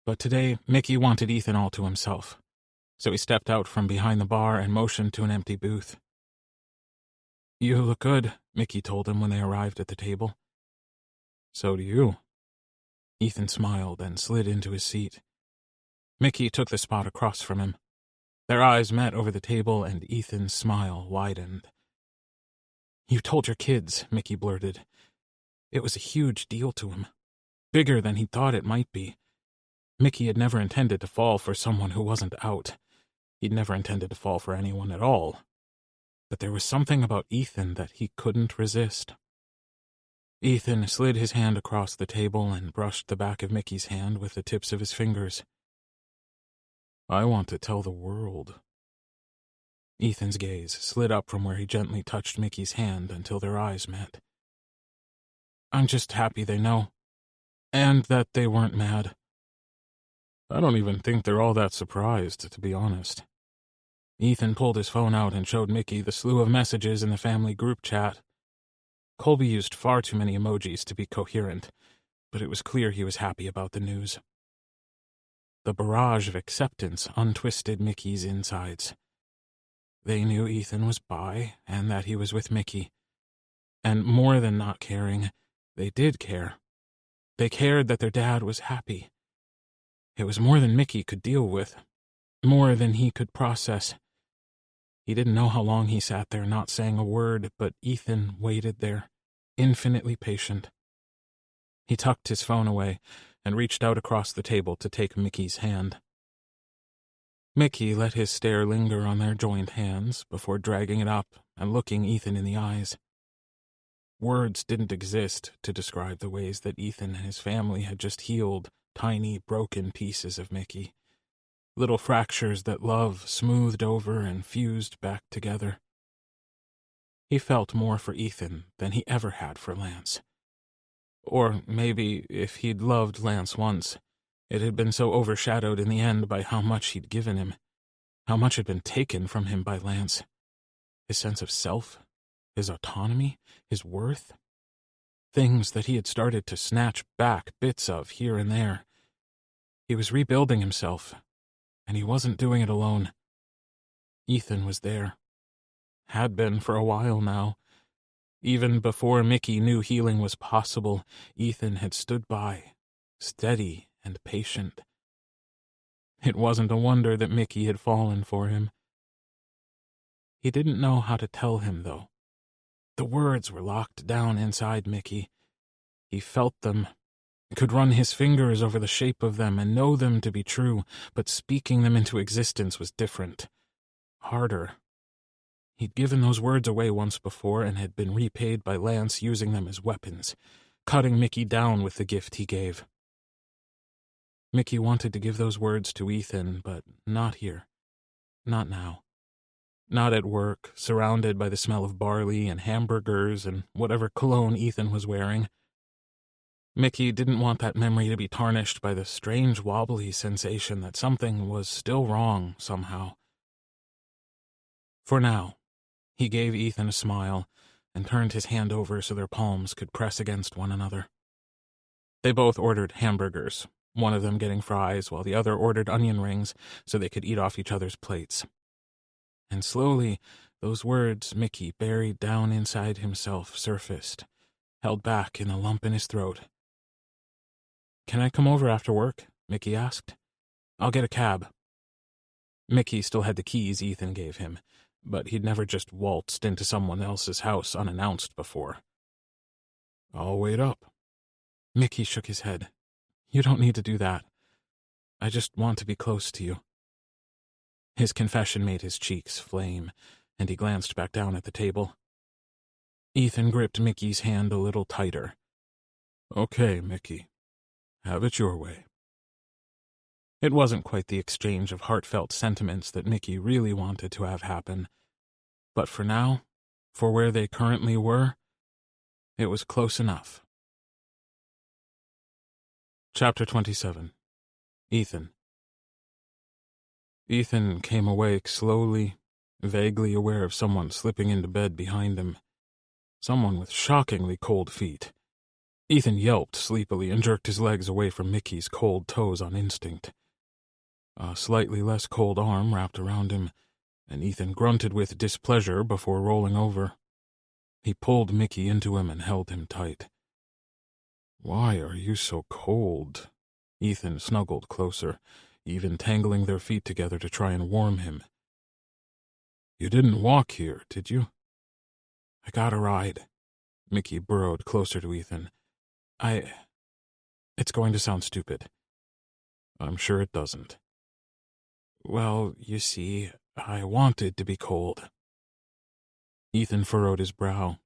But today, Mickey wanted Ethan all to himself, so he stepped out from behind the bar and motioned to an empty booth. "You look good," Mickey told him when they arrived at the table. "So do you." Ethan smiled and slid into his seat. Mickey took the spot across from him. Their eyes met over the table, and Ethan's smile widened. "You told your kids," Mickey blurted. It was a huge deal to him. Bigger than he thought it might be. Mickey had never intended to fall for someone who wasn't out. He'd never intended to fall for anyone at all. But there was something about Ethan that he couldn't resist. Ethan slid his hand across the table and brushed the back of Mickey's hand with the tips of his fingers. I want to tell the world. Ethan's gaze slid up from where he gently touched Mickey's hand until their eyes met. I'm just happy they know. And that they weren't mad. I don't even think they're all that surprised, to be honest. Ethan pulled his phone out and showed Mickey the slew of messages in the family group chat. Colby used far too many emojis to be coherent, but it was clear he was happy about the news. The barrage of acceptance untwisted Mickey's insides. They knew Ethan was bi and that he was with Mickey. And more than not caring, they did care. They cared that their dad was happy. It was more than Mickey could deal with, more than he could process. He didn't know how long he sat there not saying a word, but Ethan waited there, infinitely patient. He tucked his phone away and reached out across the table to take Mickey's hand. Mickey let his stare linger on their joined hands before dragging it up and looking Ethan in the eyes. Words didn't exist to describe the ways that Ethan and his family had just healed tiny, broken pieces of Mickey. Little fractures that love smoothed over and fused back together. He felt more for Ethan than he ever had for Lance. Or maybe, if he'd loved Lance once, it had been so overshadowed in the end by how much he'd given him, how much had been taken from him by Lance. His sense of self, his autonomy, his worth. Things that he had started to snatch back bits of here and there. He was rebuilding himself, and he wasn't doing it alone. Ethan was there. Had been for a while now. Even before Mickey knew healing was possible, Ethan had stood by, steady and patient. It wasn't a wonder that Mickey had fallen for him. He didn't know how to tell him, though. The words were locked down inside Mickey. He felt them, could run his fingers over the shape of them and know them to be true, but speaking them into existence was different. Harder. He'd given those words away once before and had been repaid by Lance using them as weapons, cutting Mickey down with the gift he gave. Mickey wanted to give those words to Ethan, but not here. Not now. Not at work, surrounded by the smell of barley and hamburgers and whatever cologne Ethan was wearing. Mickey didn't want that memory to be tarnished by the strange wobbly sensation that something was still wrong somehow. For now, he gave Ethan a smile and turned his hand over so their palms could press against one another. They both ordered hamburgers, one of them getting fries while the other ordered onion rings so they could eat off each other's plates. And slowly, those words Mickey buried down inside himself surfaced, held back in a lump in his throat. Can I come over after work? Mickey asked. I'll get a cab. Mickey still had the keys Ethan gave him, but he'd never just waltzed into someone else's house unannounced before. I'll wait up. Mickey shook his head. You don't need to do that. I just want to be close to you. His confession made his cheeks flame, and he glanced back down at the table. Ethan gripped Mickey's hand a little tighter. Okay, Mickey. Have it your way. It wasn't quite the exchange of heartfelt sentiments that Mickey really wanted to have happen, but for now, for where they currently were, it was close enough. Chapter 27. Ethan. Ethan came awake slowly, vaguely aware of someone slipping into bed behind him. Someone with shockingly cold feet. Ethan yelped sleepily and jerked his legs away from Mickey's cold toes on instinct. A slightly less cold arm wrapped around him, and Ethan grunted with displeasure before rolling over. He pulled Mickey into him and held him tight. Why are you so cold? Ethan snuggled closer, even tangling their feet together to try and warm him. You didn't walk here, did you? I got a ride. Mickey burrowed closer to Ethan. It's going to sound stupid. I'm sure it doesn't. Well, you see, I wanted to be cold. Ethan furrowed his brow,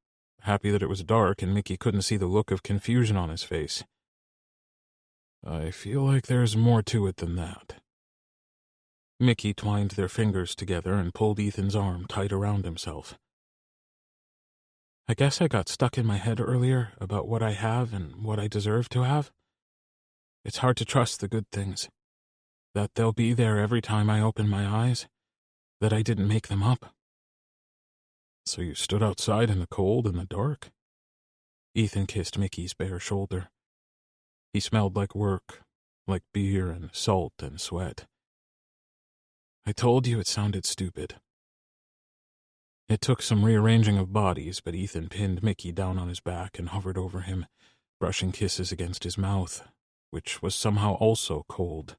happy that it was dark and Mickey couldn't see the look of confusion on his face. I feel like there's more to it than that. Mickey twined their fingers together and pulled Ethan's arm tight around himself. I guess I got stuck in my head earlier about what I have and what I deserve to have. It's hard to trust the good things, that they'll be there every time I open my eyes, that I didn't make them up. So you stood outside in the cold and the dark? Ethan kissed Mickey's bare shoulder. He smelled like work, like beer and salt and sweat. I told you it sounded stupid. It took some rearranging of bodies, but Ethan pinned Mickey down on his back and hovered over him, brushing kisses against his mouth, which was somehow also cold.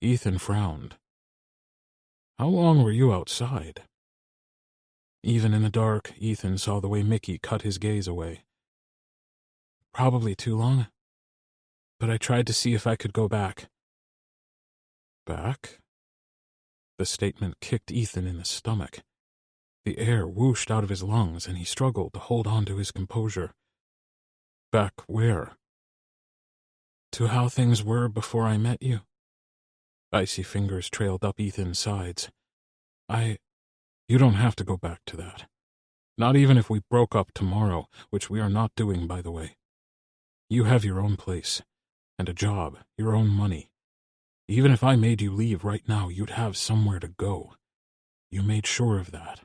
Ethan frowned. How long were you outside? Even in the dark, Ethan saw the way Mickey cut his gaze away. Probably too long, but I tried to see if I could go back. Back? The statement kicked Ethan in the stomach. The air whooshed out of his lungs, and he struggled to hold on to his composure. Back where? To how things were before I met you. Icy fingers trailed up Ethan's sides. You don't have to go back to that. Not even if we broke up tomorrow, which we are not doing, by the way. You have your own place, and a job, your own money. Even if I made you leave right now, you'd have somewhere to go. You made sure of that.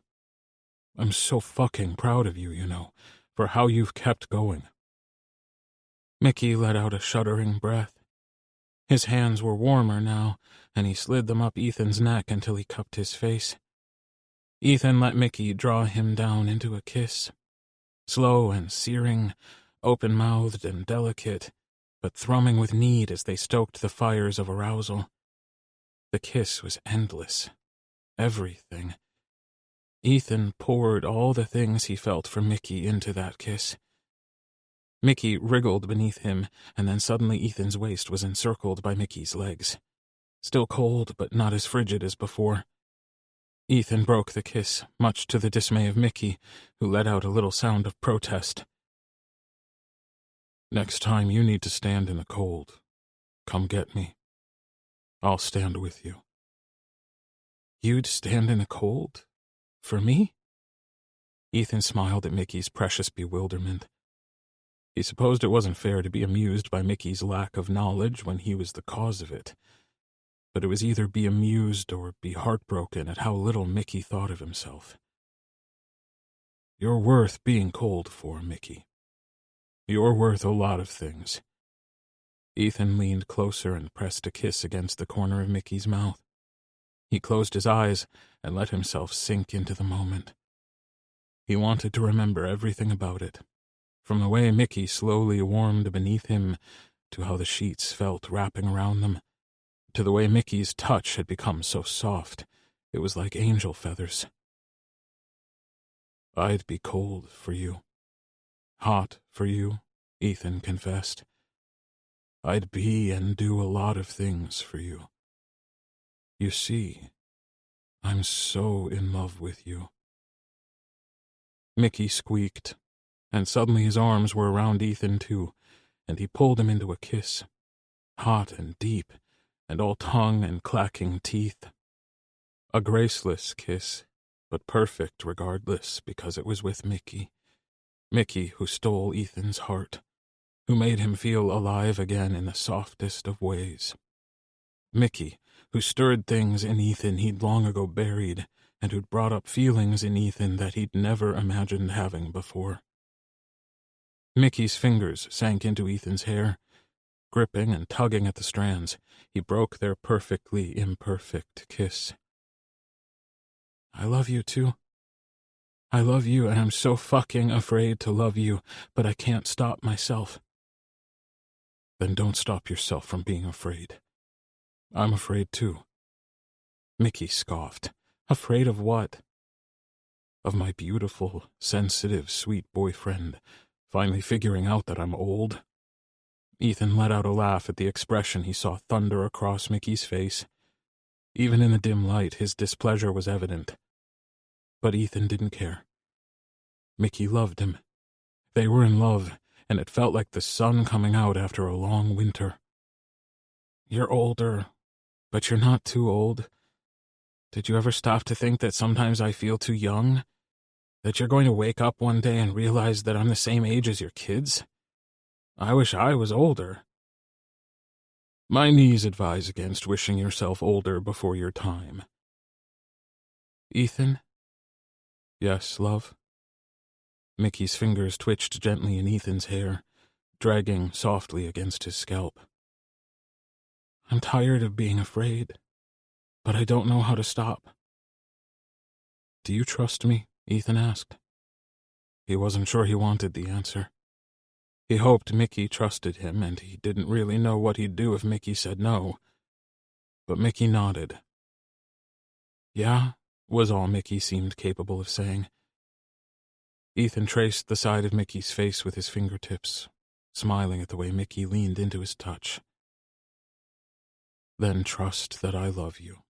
I'm so fucking proud of you, for how you've kept going. Mickey let out a shuddering breath. His hands were warmer now, and he slid them up Ethan's neck until he cupped his face. Ethan let Mickey draw him down into a kiss. Slow and searing, open-mouthed and delicate, but thrumming with need as they stoked the fires of arousal. The kiss was endless. Everything. Ethan poured all the things he felt for Mickey into that kiss. Mickey wriggled beneath him, and then suddenly Ethan's waist was encircled by Mickey's legs. Still cold, but not as frigid as before. Ethan broke the kiss, much to the dismay of Mickey, who let out a little sound of protest. Next time you need to stand in the cold, come get me. I'll stand with you. You'd stand in the cold? For me? Ethan smiled at Mickey's precious bewilderment. He supposed it wasn't fair to be amused by Mickey's lack of knowledge when he was the cause of it. But it was either be amused or be heartbroken at how little Mickey thought of himself. You're worth being cold for, Mickey. You're worth a lot of things. Ethan leaned closer and pressed a kiss against the corner of Mickey's mouth. He closed his eyes and let himself sink into the moment. He wanted to remember everything about it, from the way Mickey slowly warmed beneath him, to how the sheets felt wrapping around them, to the way Mickey's touch had become so soft, it was like angel feathers. I'd be cold for you. Hot for you, Ethan confessed. I'd be and do a lot of things for you. You see, I'm so in love with you. Mickey squeaked, and suddenly his arms were around Ethan too, and he pulled him into a kiss, hot and deep, and all tongue and clacking teeth. A graceless kiss, but perfect regardless, because it was with Mickey. Mickey who stole Ethan's heart, who made him feel alive again in the softest of ways. Mickey who stirred things in Ethan he'd long ago buried, and who'd brought up feelings in Ethan that he'd never imagined having before. Mickey's fingers sank into Ethan's hair. Gripping and tugging at the strands, he broke their perfectly imperfect kiss. I love you too. I love you, and I'm so fucking afraid to love you, but I can't stop myself. Then don't stop yourself from being afraid. I'm afraid too. Mickey scoffed. Afraid of what? Of my beautiful, sensitive, sweet boyfriend, finally figuring out that I'm old. Ethan let out a laugh at the expression he saw thunder across Mickey's face. Even in the dim light, his displeasure was evident. But Ethan didn't care. Mickey loved him. They were in love, and it felt like the sun coming out after a long winter. "You're older, but you're not too old. Did you ever stop to think that sometimes I feel too young? That you're going to wake up one day and realize that I'm the same age as your kids? I wish I was older." "My knees advise against wishing yourself older before your time." "Ethan?" "Yes, love?" Mickey's fingers twitched gently in Ethan's hair, dragging softly against his scalp. "I'm tired of being afraid, but I don't know how to stop." "Do you trust me?" Ethan asked. He wasn't sure he wanted the answer. He hoped Mickey trusted him, and he didn't really know what he'd do if Mickey said no. But Mickey nodded. "Yeah," was all Mickey seemed capable of saying. Ethan traced the side of Mickey's face with his fingertips, smiling at the way Mickey leaned into his touch. "Then trust that I love you.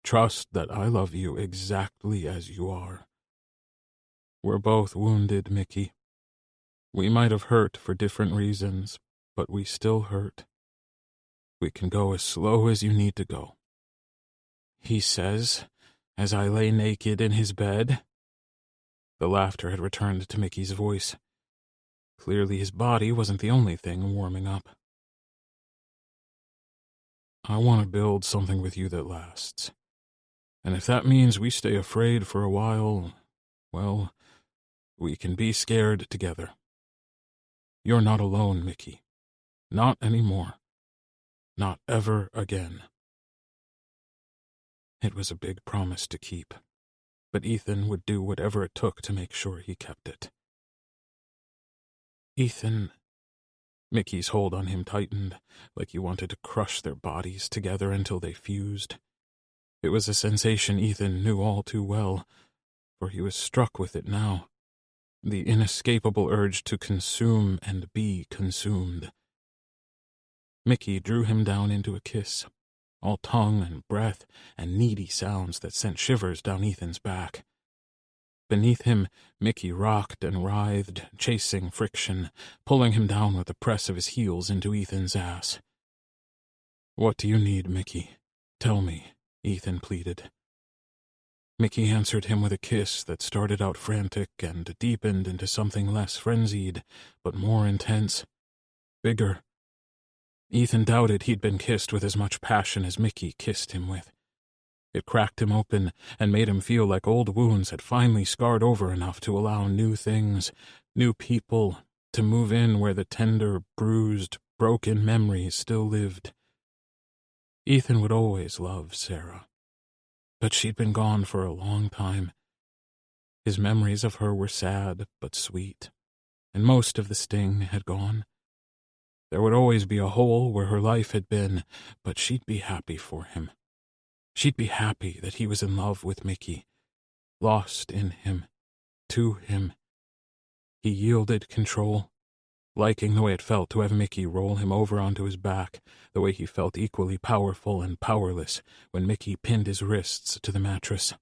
Trust that I love you exactly as you are. We're both wounded, Mickey. We might have hurt for different reasons, but we still hurt. We can go as slow as you need to go." he says, as I lay naked in his bed. The laughter had returned to Mickey's voice. Clearly his body wasn't the only thing warming up. "I want to build something with you that lasts. And if that means we stay afraid for a while, well, we can be scared together. You're not alone, Mickey. Not anymore. Not ever again." It was a big promise to keep, but Ethan would do whatever it took to make sure he kept it. "Ethan." Mickey's hold on him tightened, like he wanted to crush their bodies together until they fused. It was a sensation Ethan knew all too well, for he was struck with it now. The inescapable urge to consume and be consumed. Mickey drew him down into a kiss, all tongue and breath and needy sounds that sent shivers down Ethan's back. Beneath him, Mickey rocked and writhed, chasing friction, pulling him down with the press of his heels into Ethan's ass. "What do you need, Mickey? Tell me," Ethan pleaded. Mickey answered him with a kiss that started out frantic and deepened into something less frenzied, but more intense. Bigger. Ethan doubted he'd been kissed with as much passion as Mickey kissed him with. It cracked him open and made him feel like old wounds had finally scarred over enough to allow new things, new people, to move in where the tender, bruised, broken memories still lived. Ethan would always love Sarah, but she'd been gone for a long time. His memories of her were sad but sweet, and most of the sting had gone. There would always be a hole where her life had been, but she'd be happy for him. She'd be happy that he was in love with Mickey, lost in him, to him. He yielded control, liking the way it felt to have Mickey roll him over onto his back, the way he felt equally powerful and powerless when Mickey pinned his wrists to the mattress.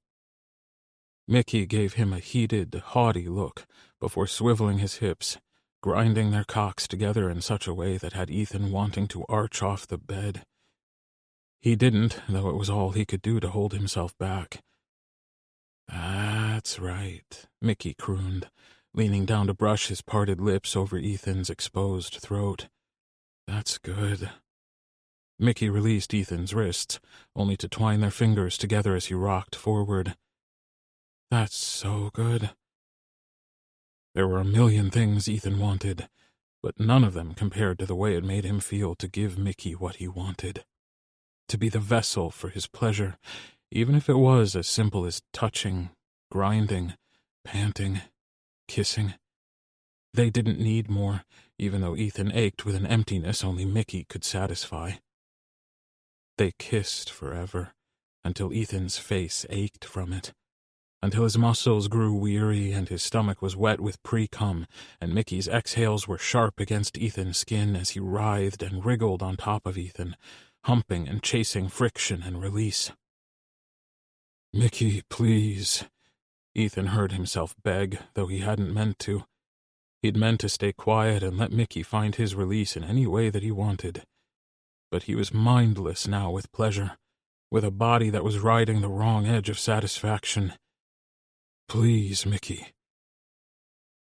Mickey gave him a heated, haughty look before swiveling his hips, grinding their cocks together in such a way that had Ethan wanting to arch off the bed. He didn't, though it was all he could do to hold himself back. "That's right," Mickey crooned, leaning down to brush his parted lips over Ethan's exposed throat. "That's good." Mickey released Ethan's wrists, only to twine their fingers together as he rocked forward. "That's so good." There were a million things Ethan wanted, but none of them compared to the way it made him feel to give Mickey what he wanted. To be the vessel for his pleasure, even if it was as simple as touching, grinding, panting, kissing. They didn't need more, even though Ethan ached with an emptiness only Mickey could satisfy. They kissed forever, until Ethan's face ached from it, until his muscles grew weary and his stomach was wet with pre-cum, and Mickey's exhales were sharp against Ethan's skin as he writhed and wriggled on top of Ethan, humping and chasing friction and release. "Mickey, please," Ethan heard himself beg, though he hadn't meant to. He'd meant to stay quiet and let Mickey find his release in any way that he wanted. But he was mindless now with pleasure, with a body that was riding the wrong edge of satisfaction. "Please, Mickey."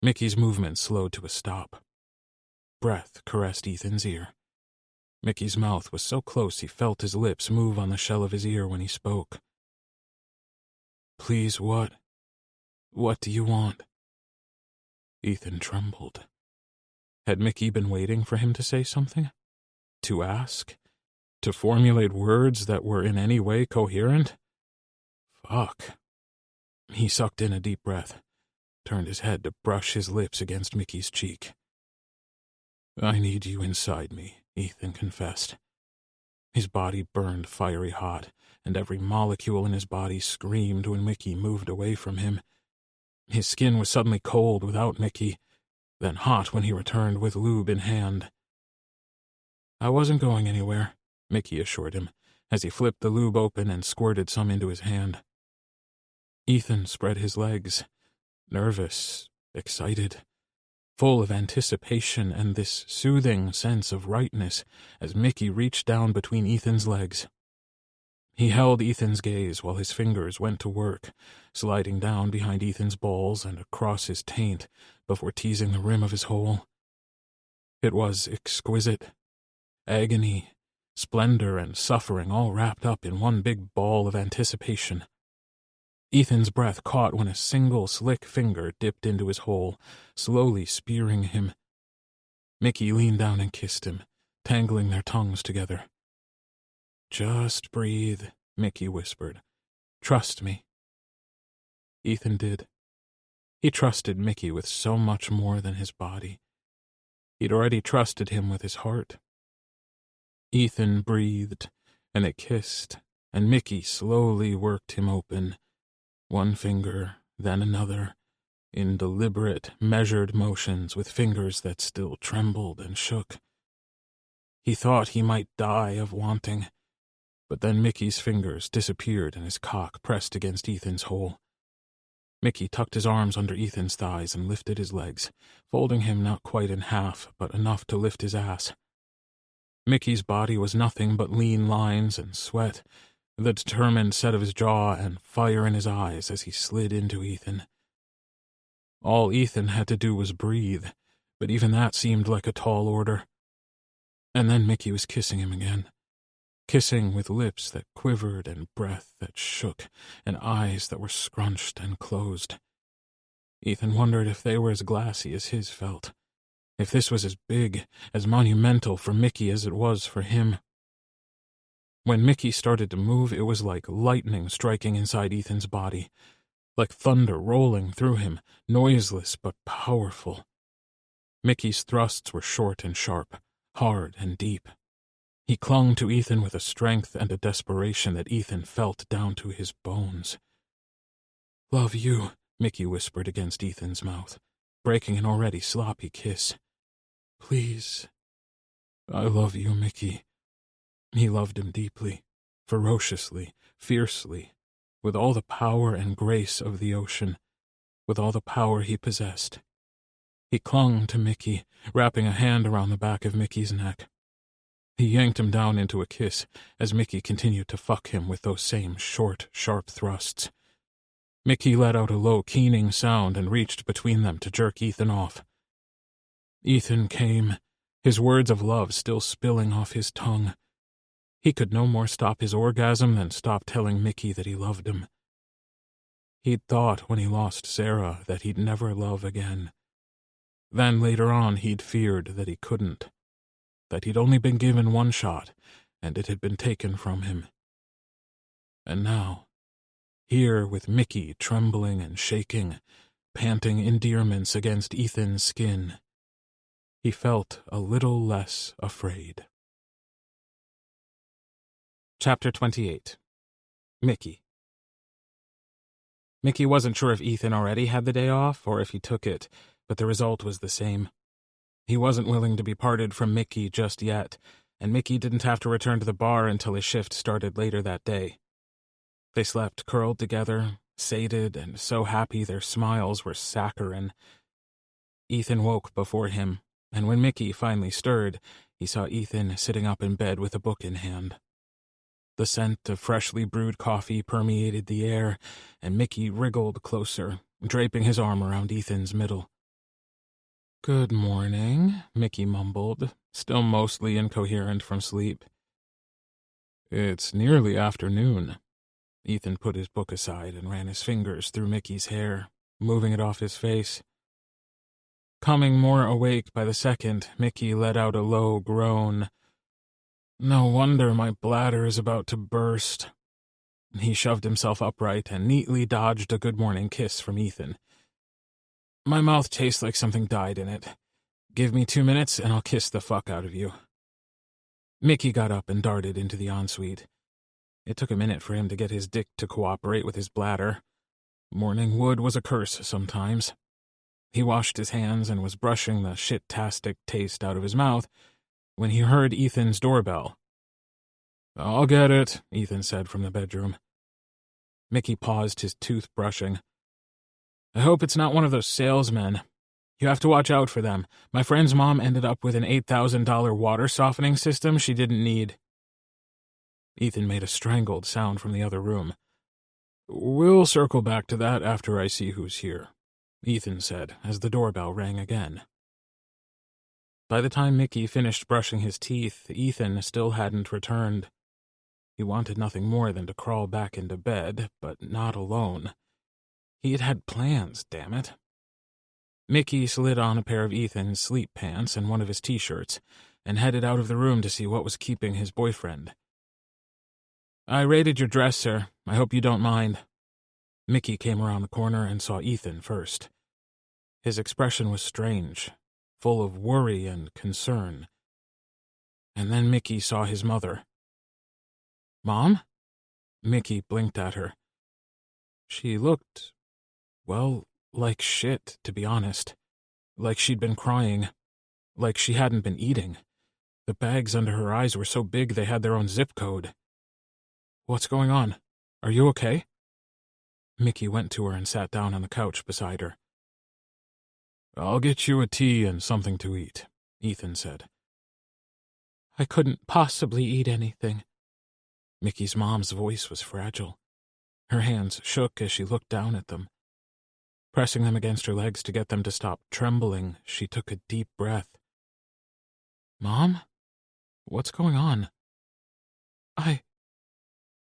Mickey's movement slowed to a stop. Breath caressed Ethan's ear. Mickey's mouth was so close he felt his lips move on the shell of his ear when he spoke. "Please, what? What do you want?" Ethan trembled. Had Mickey been waiting for him to say something? To ask? To formulate words that were in any way coherent? Fuck. He sucked in a deep breath, turned his head to brush his lips against Mickey's cheek. "I need you inside me," Ethan confessed. His body burned fiery hot, and every molecule in his body screamed when Mickey moved away from him. His skin was suddenly cold without Mickey, then hot when he returned with lube in hand. "I wasn't going anywhere," Mickey assured him, as he flipped the lube open and squirted some into his hand. Ethan spread his legs, nervous, excited, full of anticipation and this soothing sense of rightness as Mickey reached down between Ethan's legs. He held Ethan's gaze while his fingers went to work, sliding down behind Ethan's balls and across his taint before teasing the rim of his hole. It was exquisite. Agony, splendor, and suffering all wrapped up in one big ball of anticipation. Ethan's breath caught when a single slick finger dipped into his hole, slowly spearing him. Mickey leaned down and kissed him, tangling their tongues together. "Just breathe," Mickey whispered. "Trust me." Ethan did. He trusted Mickey with so much more than his body. He'd already trusted him with his heart. Ethan breathed, and they kissed, and Mickey slowly worked him open, one finger, then another, in deliberate, measured motions with fingers that still trembled and shook. He thought he might die of wanting, but then Mickey's fingers disappeared and his cock pressed against Ethan's hole. Mickey tucked his arms under Ethan's thighs and lifted his legs, folding him not quite in half, but enough to lift his ass. Mickey's body was nothing but lean lines and sweat, the determined set of his jaw and fire in his eyes as he slid into Ethan. All Ethan had to do was breathe, but even that seemed like a tall order. And then Mickey was kissing him again. Kissing with lips that quivered and breath that shook and eyes that were scrunched and closed. Ethan wondered if they were as glassy as his felt, if this was as big, as monumental for Mickey as it was for him. When Mickey started to move, it was like lightning striking inside Ethan's body, like thunder rolling through him, noiseless but powerful. Mickey's thrusts were short and sharp, hard and deep. He clung to Ethan with a strength and a desperation that Ethan felt down to his bones. "Love you," Mickey whispered against Ethan's mouth, breaking an already sloppy kiss. "Please." "I love you, Mickey." He loved him deeply, ferociously, fiercely, with all the power and grace of the ocean, with all the power he possessed. He clung to Mickey, wrapping a hand around the back of Mickey's neck. He yanked him down into a kiss as Mickey continued to fuck him with those same short, sharp thrusts. Mickey let out a low, keening sound and reached between them to jerk Ethan off. Ethan came, his words of love still spilling off his tongue. He could no more stop his orgasm than stop telling Mickey that he loved him. He'd thought when he lost Sarah that he'd never love again. Then later on he'd feared that he couldn't, that he'd only been given one shot, and it had been taken from him. And now, here with Mickey trembling and shaking, panting endearments against Ethan's skin, he felt a little less afraid. Chapter 28. Mickey. Mickey wasn't sure if Ethan already had the day off or if he took it, but the result was the same. He wasn't willing to be parted from Mickey just yet, and Mickey didn't have to return to the bar until his shift started later that day. They slept curled together, sated and so happy their smiles were saccharine. Ethan woke before him, and when Mickey finally stirred, he saw Ethan sitting up in bed with a book in hand. The scent of freshly brewed coffee permeated the air, and Mickey wriggled closer, draping his arm around Ethan's middle. "Good morning," Mickey mumbled, still mostly incoherent from sleep. "It's nearly afternoon." Ethan put his book aside and ran his fingers through Mickey's hair, moving it off his face. Coming more awake by the second, Mickey let out a low groan. "No wonder my bladder is about to burst." He shoved himself upright and neatly dodged a good morning kiss from Ethan. "My mouth tastes like something died in it. Give me 2 minutes and I'll kiss the fuck out of you." Mickey got up and darted into the ensuite. It took a minute for him to get his dick to cooperate with his bladder. Morning wood was a curse sometimes. He washed his hands and was brushing the shit-tastic taste out of his mouth when he heard Ethan's doorbell. "I'll get it," Ethan said from the bedroom. Mickey paused his toothbrushing. "I hope it's not one of those salesmen. You have to watch out for them. My friend's mom ended up with an $8,000 water softening system she didn't need." Ethan made a strangled sound from the other room. "We'll circle back to that after I see who's here," Ethan said as the doorbell rang again. By the time Mickey finished brushing his teeth, Ethan still hadn't returned. He wanted nothing more than to crawl back into bed, but not alone. He had had plans, damn it. Mickey slid on a pair of Ethan's sleep pants and one of his t-shirts, and headed out of the room to see what was keeping his boyfriend. "I raided your dress, sir. I hope you don't mind." Mickey came around the corner and saw Ethan first. His expression was strange, full of worry and concern. And then Mickey saw his mother. "Mom?" Mickey blinked at her. She looked, well, like shit, to be honest. Like she'd been crying. Like she hadn't been eating. The bags under her eyes were so big they had their own zip code. "What's going on? Are you okay?" Mickey went to her and sat down on the couch beside her. "I'll get you a tea and something to eat," Ethan said. "I couldn't possibly eat anything." Mickey's mom's voice was fragile. Her hands shook as she looked down at them. Pressing them against her legs to get them to stop trembling, she took a deep breath. "Mom? What's going on?"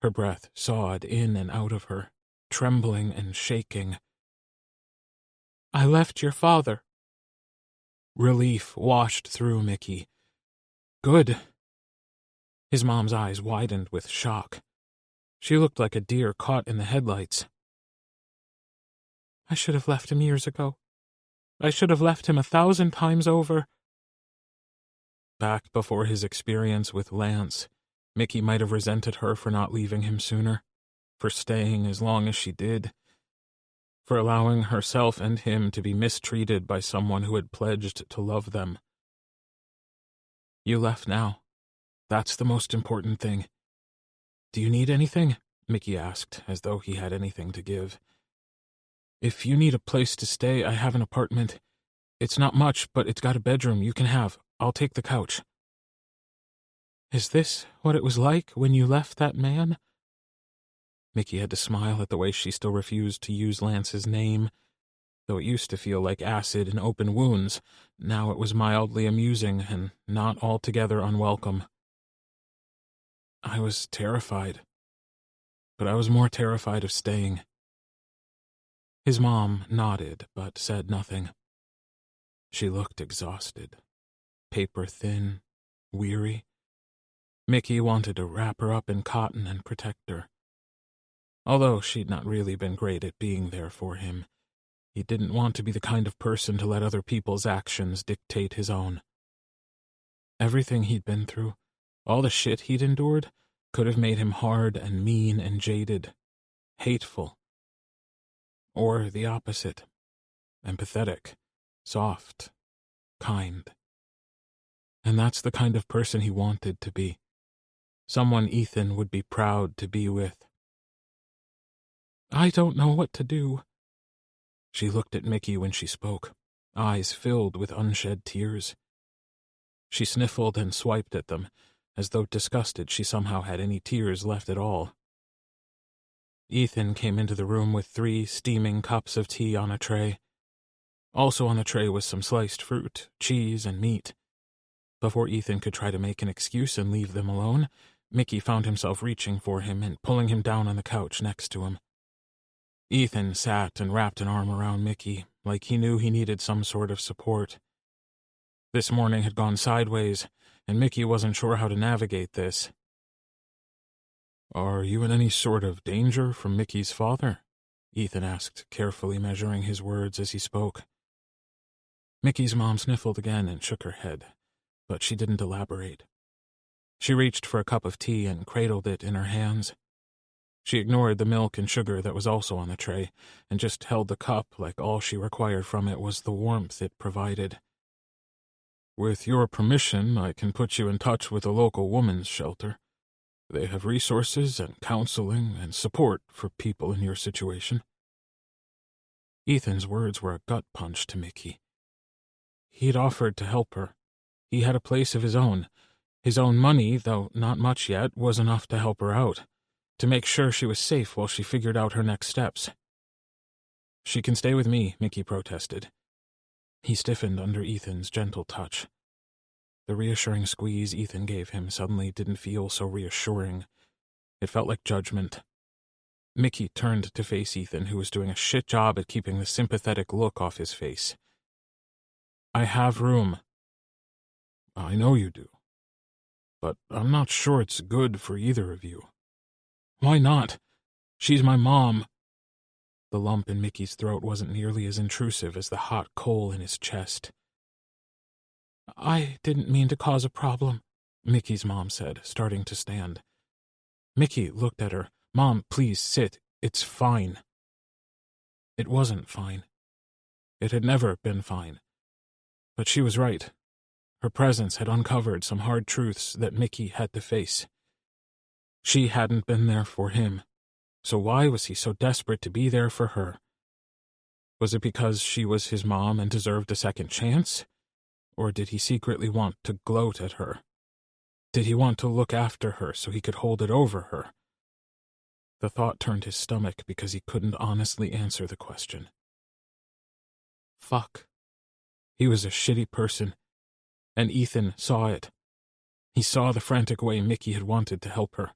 Her breath sawed in and out of her, trembling and shaking. "I left your father." Relief washed through Mickey. "Good." His mom's eyes widened with shock. She looked like a deer caught in the headlights. "I should have left him years ago. I should have left him 1,000 times over." Back before his experience with Lance, Mickey might have resented her for not leaving him sooner, for staying as long as she did, for allowing herself and him to be mistreated by someone who had pledged to love them. "You left now. That's the most important thing. Do you need anything?" Mickey asked, as though he had anything to give. "If you need a place to stay, I have an apartment. It's not much, but it's got a bedroom you can have. I'll take the couch." "Is this what it was like when you left that man?" Mickey had to smile at the way she still refused to use Lance's name. Though it used to feel like acid in open wounds, now it was mildly amusing and not altogether unwelcome. "I was terrified. But I was more terrified of staying." His mom nodded, but said nothing. She looked exhausted, paper-thin, weary. Mickey wanted to wrap her up in cotton and protect her. Although she'd not really been great at being there for him, he didn't want to be the kind of person to let other people's actions dictate his own. Everything he'd been through, all the shit he'd endured, could have made him hard and mean and jaded, hateful. Or the opposite, empathetic, soft, kind. And that's the kind of person he wanted to be. Someone Ethan would be proud to be with. I don't know what to do." She looked at Mickey when she spoke, eyes filled with unshed tears. She sniffled and swiped at them, as though disgusted she somehow had any tears left at all. Ethan came into the room with 3 steaming cups of tea on a tray. Also on the tray was some sliced fruit, cheese, and meat. Before Ethan could try to make an excuse and leave them alone, Mickey found himself reaching for him and pulling him down on the couch next to him. Ethan sat and wrapped an arm around Mickey, like he knew he needed some sort of support. This morning had gone sideways, and Mickey wasn't sure how to navigate this. "Are you in any sort of danger from Mickey's father?" Ethan asked, carefully measuring his words as he spoke. Mickey's mom sniffled again and shook her head, but she didn't elaborate. She reached for a cup of tea and cradled it in her hands. She ignored the milk and sugar that was also on the tray, and just held the cup like all she required from it was the warmth it provided. "With your permission, I can put you in touch with a local women's shelter. They have resources and counseling and support for people in your situation." Ethan's words were a gut punch to Mickey. He'd offered to help her. He had a place of his own. His own money, though not much yet, was enough to help her out, to make sure she was safe while she figured out her next steps. "She can stay with me," Mickey protested. He stiffened under Ethan's gentle touch. The reassuring squeeze Ethan gave him suddenly didn't feel so reassuring. It felt like judgment. Mickey turned to face Ethan, who was doing a shit job at keeping the sympathetic look off his face. "I have room." "I know you do. But I'm not sure it's good for either of you." "Why not? She's my mom." The lump in Mickey's throat wasn't nearly as intrusive as the hot coal in his chest. "I didn't mean to cause a problem," Mickey's mom said, starting to stand. Mickey looked at her. "Mom, please sit. It's fine." It wasn't fine. It had never been fine. But she was right. Her presence had uncovered some hard truths that Mickey had to face. She hadn't been there for him, so why was he so desperate to be there for her? Was it because she was his mom and deserved a second chance? Or did he secretly want to gloat at her? Did he want to look after her so he could hold it over her? The thought turned his stomach because he couldn't honestly answer the question. Fuck. He was a shitty person, and Ethan saw it. He saw the frantic way Mickey had wanted to help her.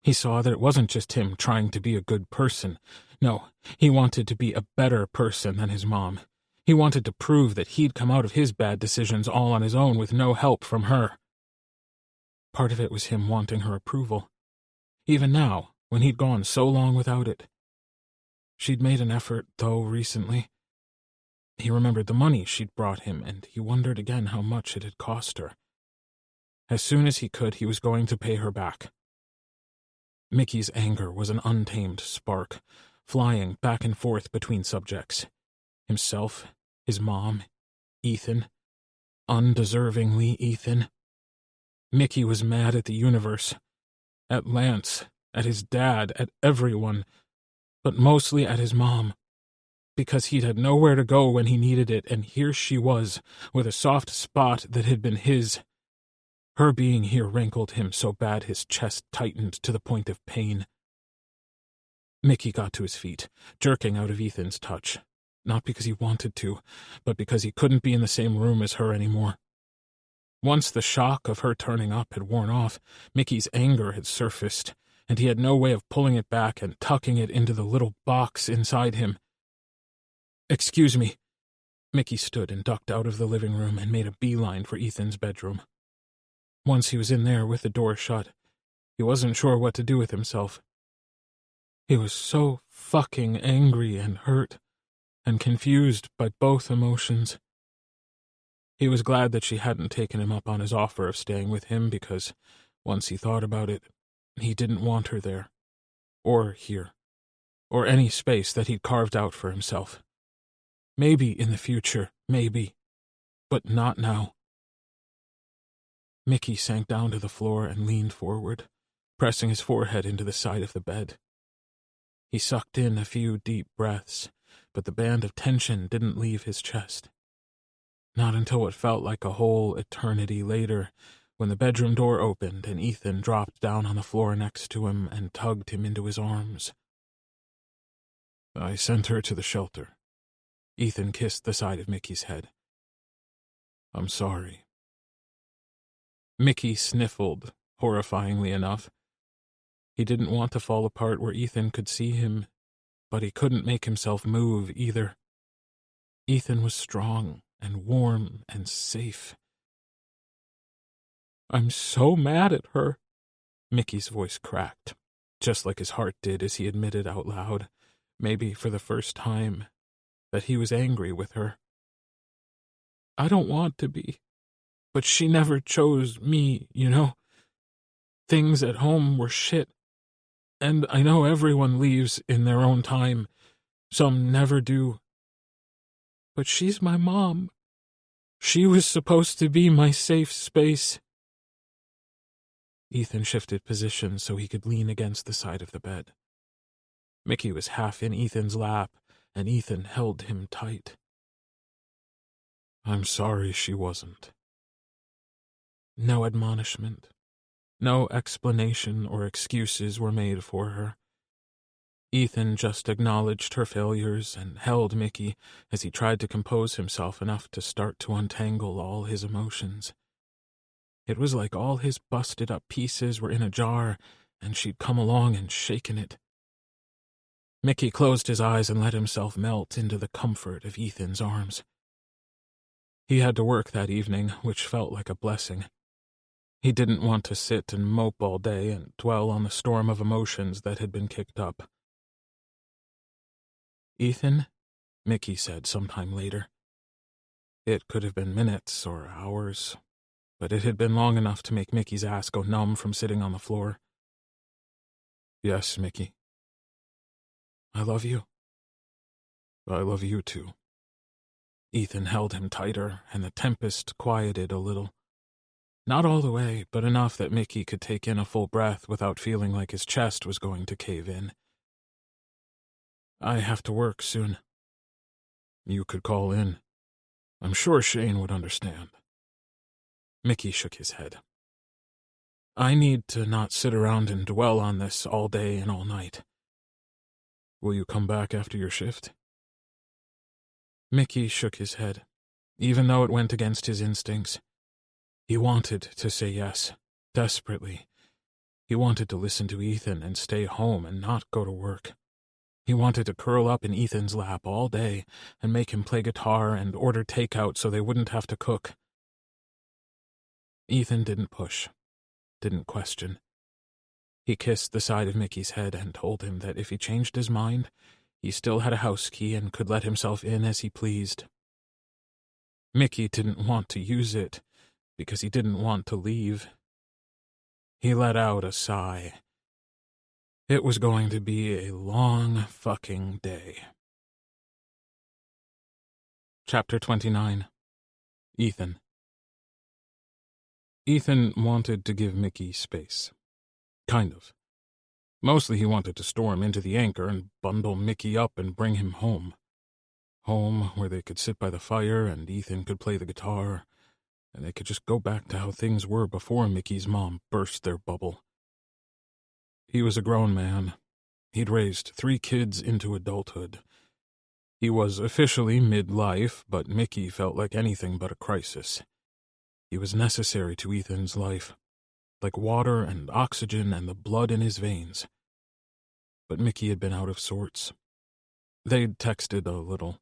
He saw that it wasn't just him trying to be a good person. No, he wanted to be a better person than his mom. He wanted to prove that he'd come out of his bad decisions all on his own with no help from her. Part of it was him wanting her approval. Even now, when he'd gone so long without it. She'd made an effort, though, recently. He remembered the money she'd brought him, and he wondered again how much it had cost her. As soon as he could, he was going to pay her back. Mickey's anger was an untamed spark, flying back and forth between subjects. Himself, his mom, Ethan. Undeservingly Ethan. Mickey was mad at the universe, at Lance, at his dad, at everyone, but mostly at his mom, because he'd had nowhere to go when he needed it, and here she was, with a soft spot that had been his. Her being here rankled him so bad his chest tightened to the point of pain. Mickey got to his feet, jerking out of Ethan's touch, not because he wanted to, but because he couldn't be in the same room as her anymore. Once the shock of her turning up had worn off, Mickey's anger had surfaced, and he had no way of pulling it back and tucking it into the little box inside him. "Excuse me." Mickey stood and ducked out of the living room and made a beeline for Ethan's bedroom. Once he was in there with the door shut, he wasn't sure what to do with himself. He was so fucking angry and hurt, and confused by both emotions. He was glad that she hadn't taken him up on his offer of staying with him because, once he thought about it, he didn't want her there, or here, or any space that he'd carved out for himself. Maybe in the future, maybe, but not now. Mickey sank down to the floor and leaned forward, pressing his forehead into the side of the bed. He sucked in a few deep breaths, but the band of tension didn't leave his chest. Not until what felt like a whole eternity later, when the bedroom door opened and Ethan dropped down on the floor next to him and tugged him into his arms. I sent her to the shelter. Ethan kissed the side of Mickey's head. I'm sorry. Mickey sniffled, horrifyingly enough. He didn't want to fall apart where Ethan could see him, but he couldn't make himself move either. Ethan was strong and warm and safe. I'm so mad at her. Mickey's voice cracked, just like his heart did as he admitted out loud, maybe for the first time, that he was angry with her. I don't want to be, but she never chose me, you know? Things at home were shit, and I know everyone leaves in their own time. Some never do. But she's my mom. She was supposed to be my safe space. Ethan shifted positions so he could lean against the side of the bed. Mickey was half in Ethan's lap, and Ethan held him tight. I'm sorry she wasn't. No admonishment, no explanation or excuses were made for her. Ethan just acknowledged her failures and held Mickey as he tried to compose himself enough to start to untangle all his emotions. It was like all his busted-up pieces were in a jar, and she'd come along and shaken it. Mickey closed his eyes and let himself melt into the comfort of Ethan's arms. He had to work that evening, which felt like a blessing. He didn't want to sit and mope all day and dwell on the storm of emotions that had been kicked up. Ethan, Mickey said sometime later. It could have been minutes or hours, but it had been long enough to make Mickey's ass go numb from sitting on the floor. Yes, Mickey. I love you. I love you too. Ethan held him tighter, and the tempest quieted a little. Not all the way, but enough that Mickey could take in a full breath without feeling like his chest was going to cave in. I have to work soon. You could call in. I'm sure Shane would understand. Mickey shook his head. I need to not sit around and dwell on this all day and all night. Will you come back after your shift? Mickey shook his head, even though it went against his instincts. He wanted to say yes, desperately. He wanted to listen to Ethan and stay home and not go to work. He wanted to curl up in Ethan's lap all day and make him play guitar and order takeout so they wouldn't have to cook. Ethan didn't push, didn't question. He kissed the side of Mickey's head and told him that if he changed his mind, he still had a house key and could let himself in as he pleased. Mickey didn't want to use it because he didn't want to leave. He let out a sigh. It was going to be a long fucking day. Chapter 29. Ethan. Ethan wanted to give Mickey space. Kind of. Mostly he wanted to storm into the Anchor and bundle Mickey up and bring him home. Home where they could sit by the fire and Ethan could play the guitar, and they could just go back to how things were before Mickey's mom burst their bubble. He was a grown man. He'd raised 3 kids into adulthood. He was officially mid-life, but Mickey felt like anything but a crisis. He was necessary to Ethan's life, like water and oxygen and the blood in his veins. But Mickey had been out of sorts. They'd texted a little.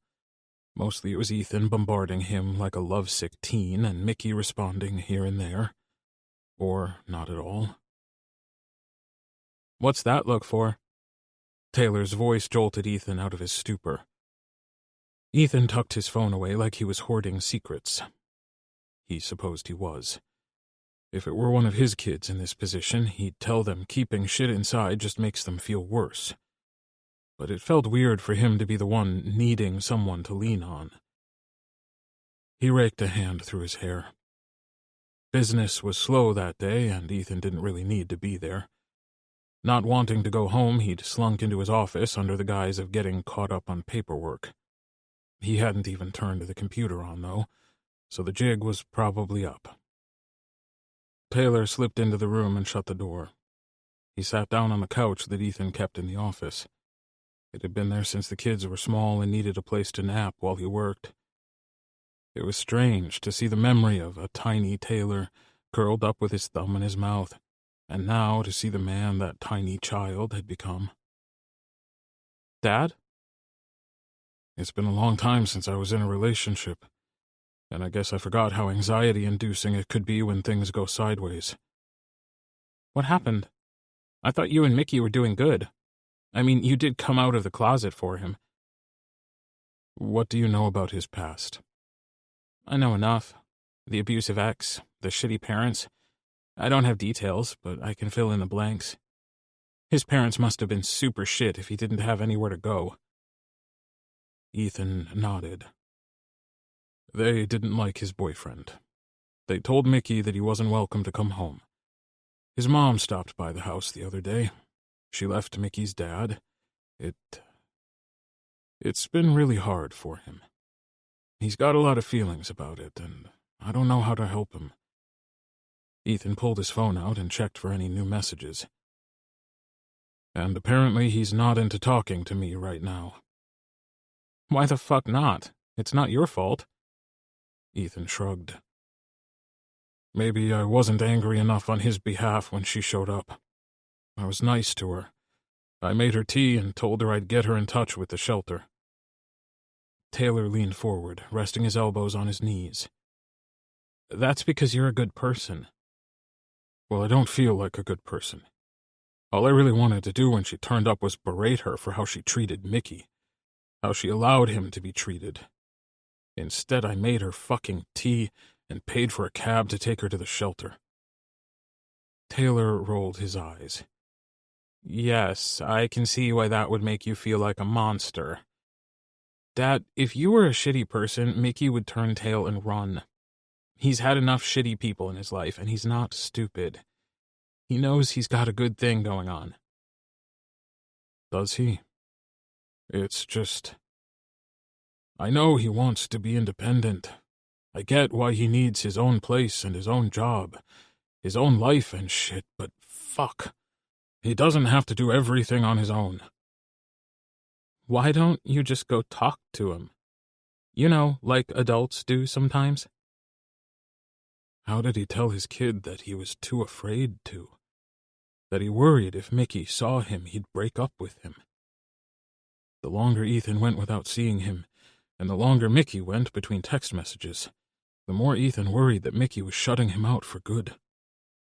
Mostly it was Ethan bombarding him like a lovesick teen and Mickey responding here and there. Or not at all. What's that look for? Taylor's voice jolted Ethan out of his stupor. Ethan tucked his phone away like he was hoarding secrets. He supposed he was. If it were one of his kids in this position, he'd tell them keeping shit inside just makes them feel worse. But it felt weird for him to be the one needing someone to lean on. He raked a hand through his hair. Business was slow that day, and Ethan didn't really need to be there. Not wanting to go home, he'd slunk into his office under the guise of getting caught up on paperwork. He hadn't even turned the computer on, though, so the jig was probably up. Taylor slipped into the room and shut the door. He sat down on the couch that Ethan kept in the office. It had been there since the kids were small and needed a place to nap while he worked. It was strange to see the memory of a tiny Taylor curled up with his thumb in his mouth, and now to see the man that tiny child had become. "Dad?" "It's been a long time since I was in a relationship, and I guess I forgot how anxiety-inducing it could be when things go sideways." "What happened? I thought you and Mickey were doing good. I mean, you did come out of the closet for him." "What do you know about his past?" "I know enough. The abusive ex, the shitty parents. I don't have details, but I can fill in the blanks. His parents must have been super shit if he didn't have anywhere to go." Ethan nodded. "They didn't like his boyfriend. They told Mickey that he wasn't welcome to come home. His mom stopped by the house the other day. She left Mickey's dad. It's been really hard for him. He's got a lot of feelings about it, and I don't know how to help him." Ethan pulled his phone out and checked for any new messages. "And apparently he's not into talking to me right now." "Why the fuck not? It's not your fault." Ethan shrugged. "Maybe I wasn't angry enough on his behalf when she showed up. I was nice to her. I made her tea and told her I'd get her in touch with the shelter." Taylor leaned forward, resting his elbows on his knees. "That's because you're a good person." "Well, I don't feel like a good person. All I really wanted to do when she turned up was berate her for how she treated Mickey, how she allowed him to be treated. Instead, I made her fucking tea and paid for a cab to take her to the shelter." Taylor rolled his eyes. "Yes, I can see why that would make you feel like a monster. Dad, if you were a shitty person, Mickey would turn tail and run. He's had enough shitty people in his life, and he's not stupid. He knows he's got a good thing going on." "Does he? It's just... I know he wants to be independent. I get why he needs his own place and his own job, his own life and shit, but fuck. He doesn't have to do everything on his own." "Why don't you just go talk to him? You know, like adults do sometimes." How did he tell his kid that he was too afraid to? That he worried if Mickey saw him, he'd break up with him? The longer Ethan went without seeing him, and the longer Mickey went between text messages, the more Ethan worried that Mickey was shutting him out for good.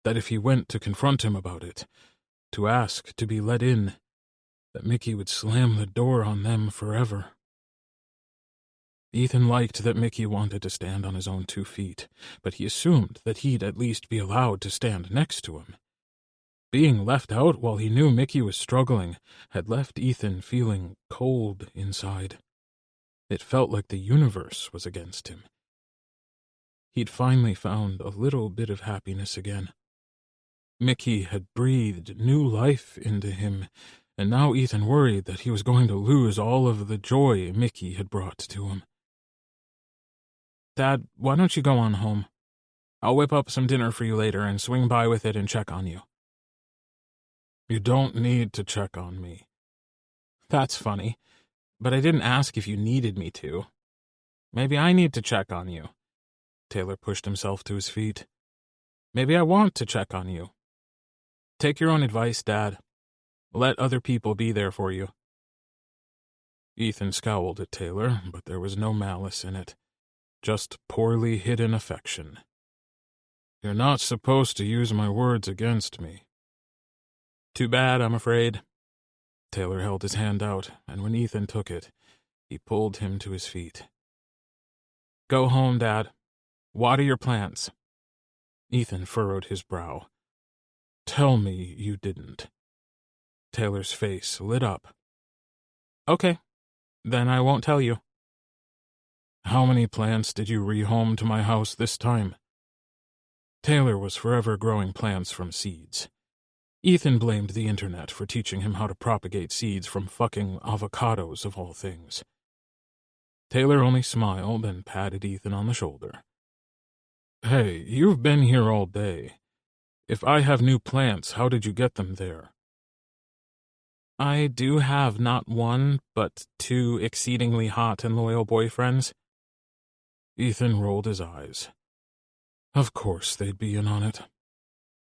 That if he went to confront him about it, to ask to be let in, that Mickey would slam the door on them forever. Ethan liked that Mickey wanted to stand on his own 2 feet, but he assumed that he'd at least be allowed to stand next to him. Being left out while he knew Mickey was struggling had left Ethan feeling cold inside. It felt like the universe was against him. He'd finally found a little bit of happiness again. Mickey had breathed new life into him, and now Ethan worried that he was going to lose all of the joy Mickey had brought to him. "Dad, why don't you go on home? I'll whip up some dinner for you later and swing by with it and check on you." "You don't need to check on me." "That's funny, but I didn't ask if you needed me to. Maybe I need to check on you." Taylor pushed himself to his feet. "Maybe I want to check on you. Take your own advice, Dad. Let other people be there for you." Ethan scowled at Taylor, but there was no malice in it. Just poorly hidden affection. "You're not supposed to use my words against me." "Too bad, I'm afraid." Taylor held his hand out, and when Ethan took it, he pulled him to his feet. "Go home, Dad. Water your plants." Ethan furrowed his brow. "Tell me you didn't." Taylor's face lit up. "Okay, then I won't tell you." "How many plants did you rehome to my house this time?" Taylor was forever growing plants from seeds. Ethan blamed the internet for teaching him how to propagate seeds from fucking avocados of all things. Taylor only smiled and patted Ethan on the shoulder. "Hey, you've been here all day. If I have new plants, how did you get them there?" "I do have not one, but two exceedingly hot and loyal boyfriends." Ethan rolled his eyes. Of course they'd be in on it.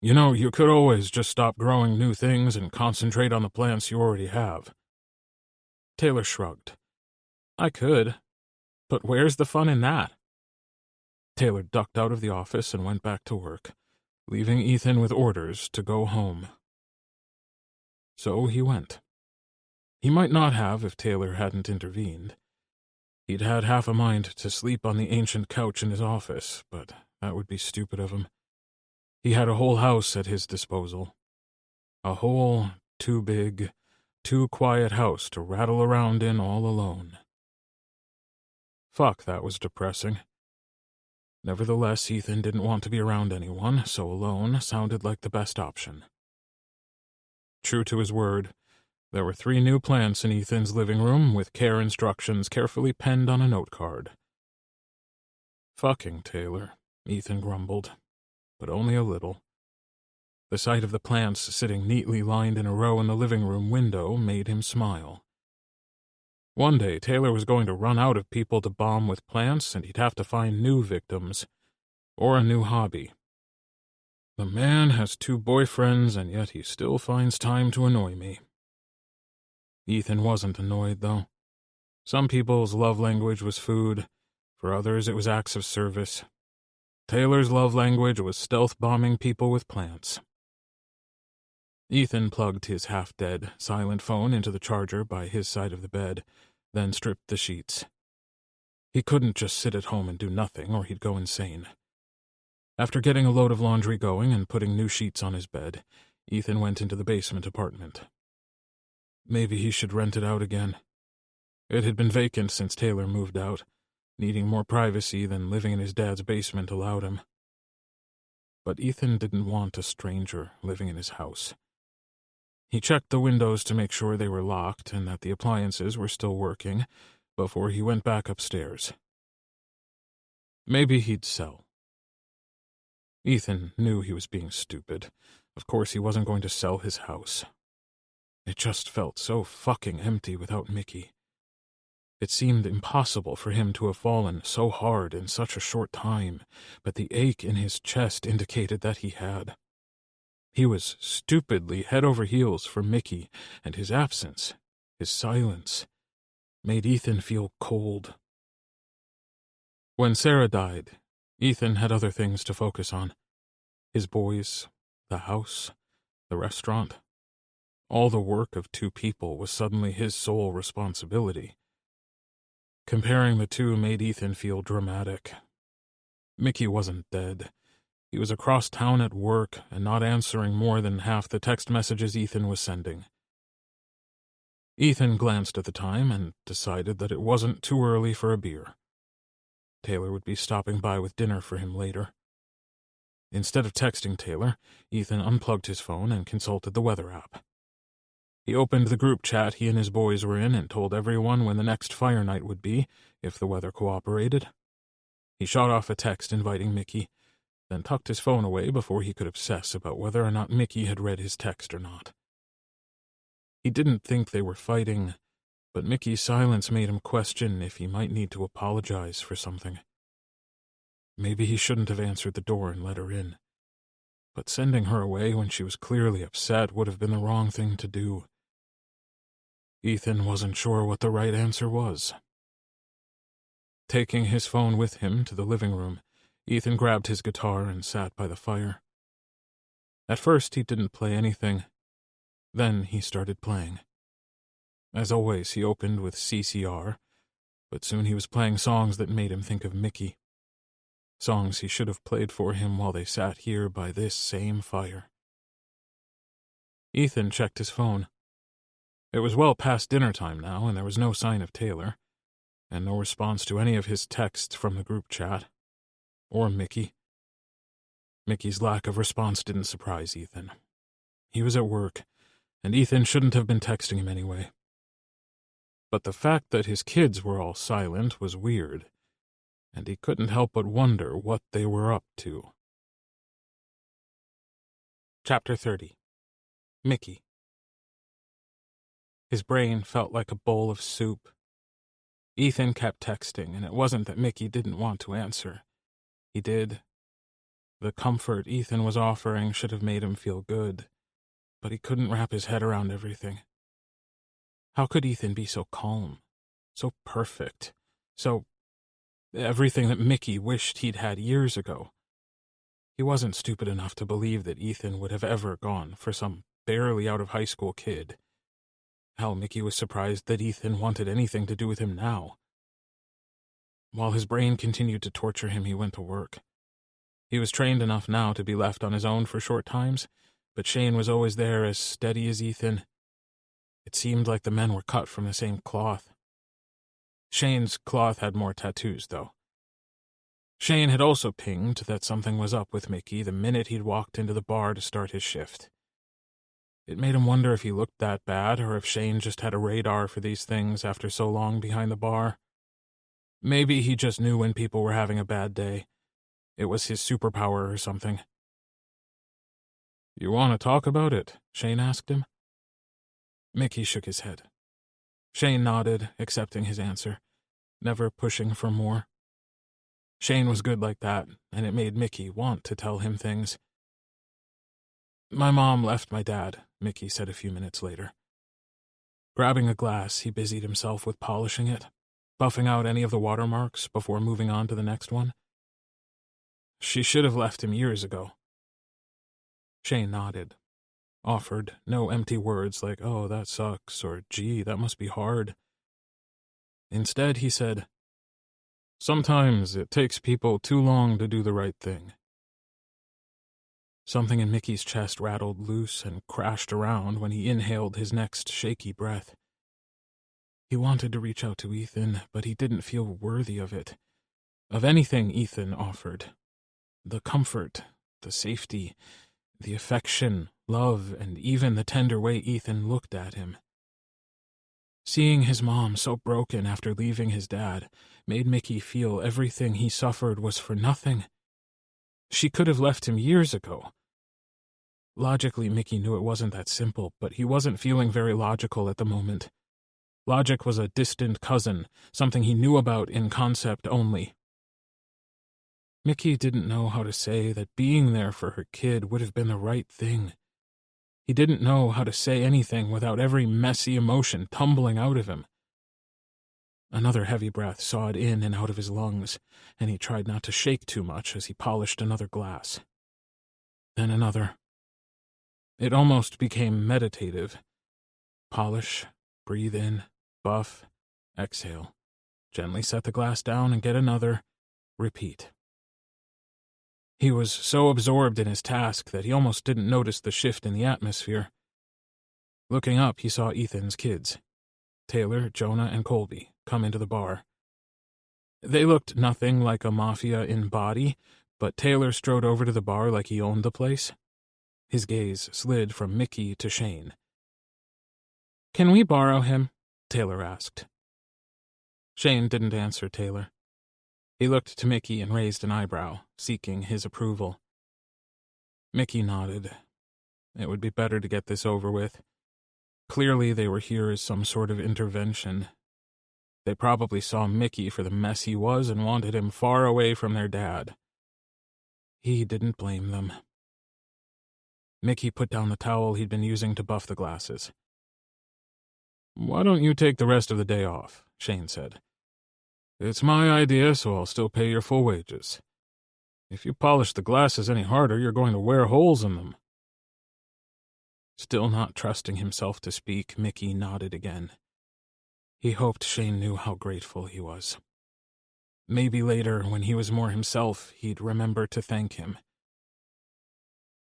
You know, you could always just stop growing new things and concentrate on the plants you already have. Taylor shrugged. I could, but where's the fun in that? Taylor ducked out of the office and went back to work, leaving Ethan with orders to go home. So he went. He might not have if Taylor hadn't intervened. He'd had half a mind to sleep on the ancient couch in his office, but that would be stupid of him. He had a whole house at his disposal. A whole, too big, too quiet house to rattle around in all alone. Fuck, that was depressing. Nevertheless, Ethan didn't want to be around anyone, so alone sounded like the best option. True to his word, there were 3 new plants in Ethan's living room with care instructions carefully penned on a note card. Fucking Taylor, Ethan grumbled, but only a little. The sight of the plants sitting neatly lined in a row in the living room window made him smile. One day, Taylor was going to run out of people to bomb with plants, and he'd have to find new victims, or a new hobby. The man has 2 boyfriends, and yet he still finds time to annoy me. Ethan wasn't annoyed, though. Some people's love language was food, for others it was acts of service. Taylor's love language was stealth bombing people with plants. Ethan plugged his half-dead, silent phone into the charger by his side of the bed, then stripped the sheets. He couldn't just sit at home and do nothing, or he'd go insane. After getting a load of laundry going and putting new sheets on his bed, Ethan went into the basement apartment. Maybe he should rent it out again. It had been vacant since Taylor moved out, needing more privacy than living in his dad's basement allowed him. But Ethan didn't want a stranger living in his house. He checked the windows to make sure they were locked and that the appliances were still working before he went back upstairs. Maybe he'd sell. Ethan knew he was being stupid. Of course he wasn't going to sell his house. It just felt so fucking empty without Mickey. It seemed impossible for him to have fallen so hard in such a short time, but the ache in his chest indicated that he had. He was stupidly head over heels for Mickey, and his absence, his silence, made Ethan feel cold. When Sarah died, Ethan had other things to focus on. His boys, the house, the restaurant. All the work of 2 people was suddenly his sole responsibility. Comparing the 2 made Ethan feel dramatic. Mickey wasn't dead. He was across town at work and not answering more than half the text messages Ethan was sending. Ethan glanced at the time and decided that it wasn't too early for a beer. Taylor would be stopping by with dinner for him later. Instead of texting Taylor, Ethan unplugged his phone and consulted the weather app. He opened the group chat he and his boys were in and told everyone when the next fire night would be, if the weather cooperated. He shot off a text inviting Mickey, then tucked his phone away before he could obsess about whether or not Mickey had read his text or not. He didn't think they were fighting, but Mickey's silence made him question if he might need to apologize for something. Maybe he shouldn't have answered the door and let her in. But sending her away when she was clearly upset would have been the wrong thing to do. Ethan wasn't sure what the right answer was. Taking his phone with him to the living room, Ethan grabbed his guitar and sat by the fire. At first, he didn't play anything. Then he started playing. As always, he opened with CCR, but soon he was playing songs that made him think of Mickey. Songs he should have played for him while they sat here by this same fire. Ethan checked his phone. It was well past dinner time now, and there was no sign of Taylor, and no response to any of his texts from the group chat. Or Mickey. Mickey's lack of response didn't surprise Ethan. He was at work, and Ethan shouldn't have been texting him anyway. But the fact that his kids were all silent was weird, and he couldn't help but wonder what they were up to. Chapter 30. Mickey. His brain felt like a bowl of soup. Ethan kept texting, and it wasn't that Mickey didn't want to answer. He did. The comfort Ethan was offering should have made him feel good, but he couldn't wrap his head around everything. How could Ethan be so calm, so perfect, so everything that Mickey wished he'd had years ago? He wasn't stupid enough to believe that Ethan would have ever gone for some barely out-of-high-school kid. Hell, Mickey was surprised that Ethan wanted anything to do with him now. While his brain continued to torture him, he went to work. He was trained enough now to be left on his own for short times, but Shane was always there, as steady as Ethan. It seemed like the men were cut from the same cloth. Shane's cloth had more tattoos, though. Shane had also pinged that something was up with Mickey the minute he'd walked into the bar to start his shift. It made him wonder if he looked that bad, or if Shane just had a radar for these things after so long behind the bar. Maybe he just knew when people were having a bad day. It was his superpower or something. "You want to talk about it?" Shane asked him. Mickey shook his head. Shane nodded, accepting his answer, never pushing for more. Shane was good like that, and it made Mickey want to tell him things. "My mom left my dad," Mickey said a few minutes later. Grabbing a glass, he busied himself with polishing it, buffing out any of the watermarks before moving on to the next one. "She should have left him years ago." Shane nodded, offered no empty words like, "Oh, that sucks," or "Gee, that must be hard." Instead, he said, "Sometimes it takes people too long to do the right thing." Something in Mickey's chest rattled loose and crashed around when he inhaled his next shaky breath. He wanted to reach out to Ethan, but he didn't feel worthy of it, of anything Ethan offered. The comfort, the safety, the affection, love, and even the tender way Ethan looked at him. Seeing his mom so broken after leaving his dad made Mickey feel everything he suffered was for nothing. She could have left him years ago. Logically, Mickey knew it wasn't that simple, but he wasn't feeling very logical at the moment. Logic was a distant cousin, something he knew about in concept only. Mickey didn't know how to say that being there for her kid would have been the right thing. He didn't know how to say anything without every messy emotion tumbling out of him. Another heavy breath sawed in and out of his lungs, and he tried not to shake too much as he polished another glass. Then another. It almost became meditative. Polish, breathe in, buff, exhale. Gently set the glass down and get another. Repeat. He was so absorbed in his task that he almost didn't notice the shift in the atmosphere. Looking up, he saw Ethan's kids, Taylor, Jonah, and Colby, come into the bar. They looked nothing like a mafia in body, but Taylor strode over to the bar like he owned the place. His gaze slid from Mickey to Shane. "Can we borrow him?" Taylor asked. Shane didn't answer Taylor. He looked to Mickey and raised an eyebrow, seeking his approval. Mickey nodded. It would be better to get this over with. Clearly they were here as some sort of intervention. They probably saw Mickey for the mess he was and wanted him far away from their dad. He didn't blame them. Mickey put down the towel he'd been using to buff the glasses. "Why don't you take the rest of the day off?" Shane said. "It's my idea, so I'll still pay your full wages. If you polish the glasses any harder, you're going to wear holes in them." Still not trusting himself to speak, Mickey nodded again. He hoped Shane knew how grateful he was. Maybe later, when he was more himself, he'd remember to thank him.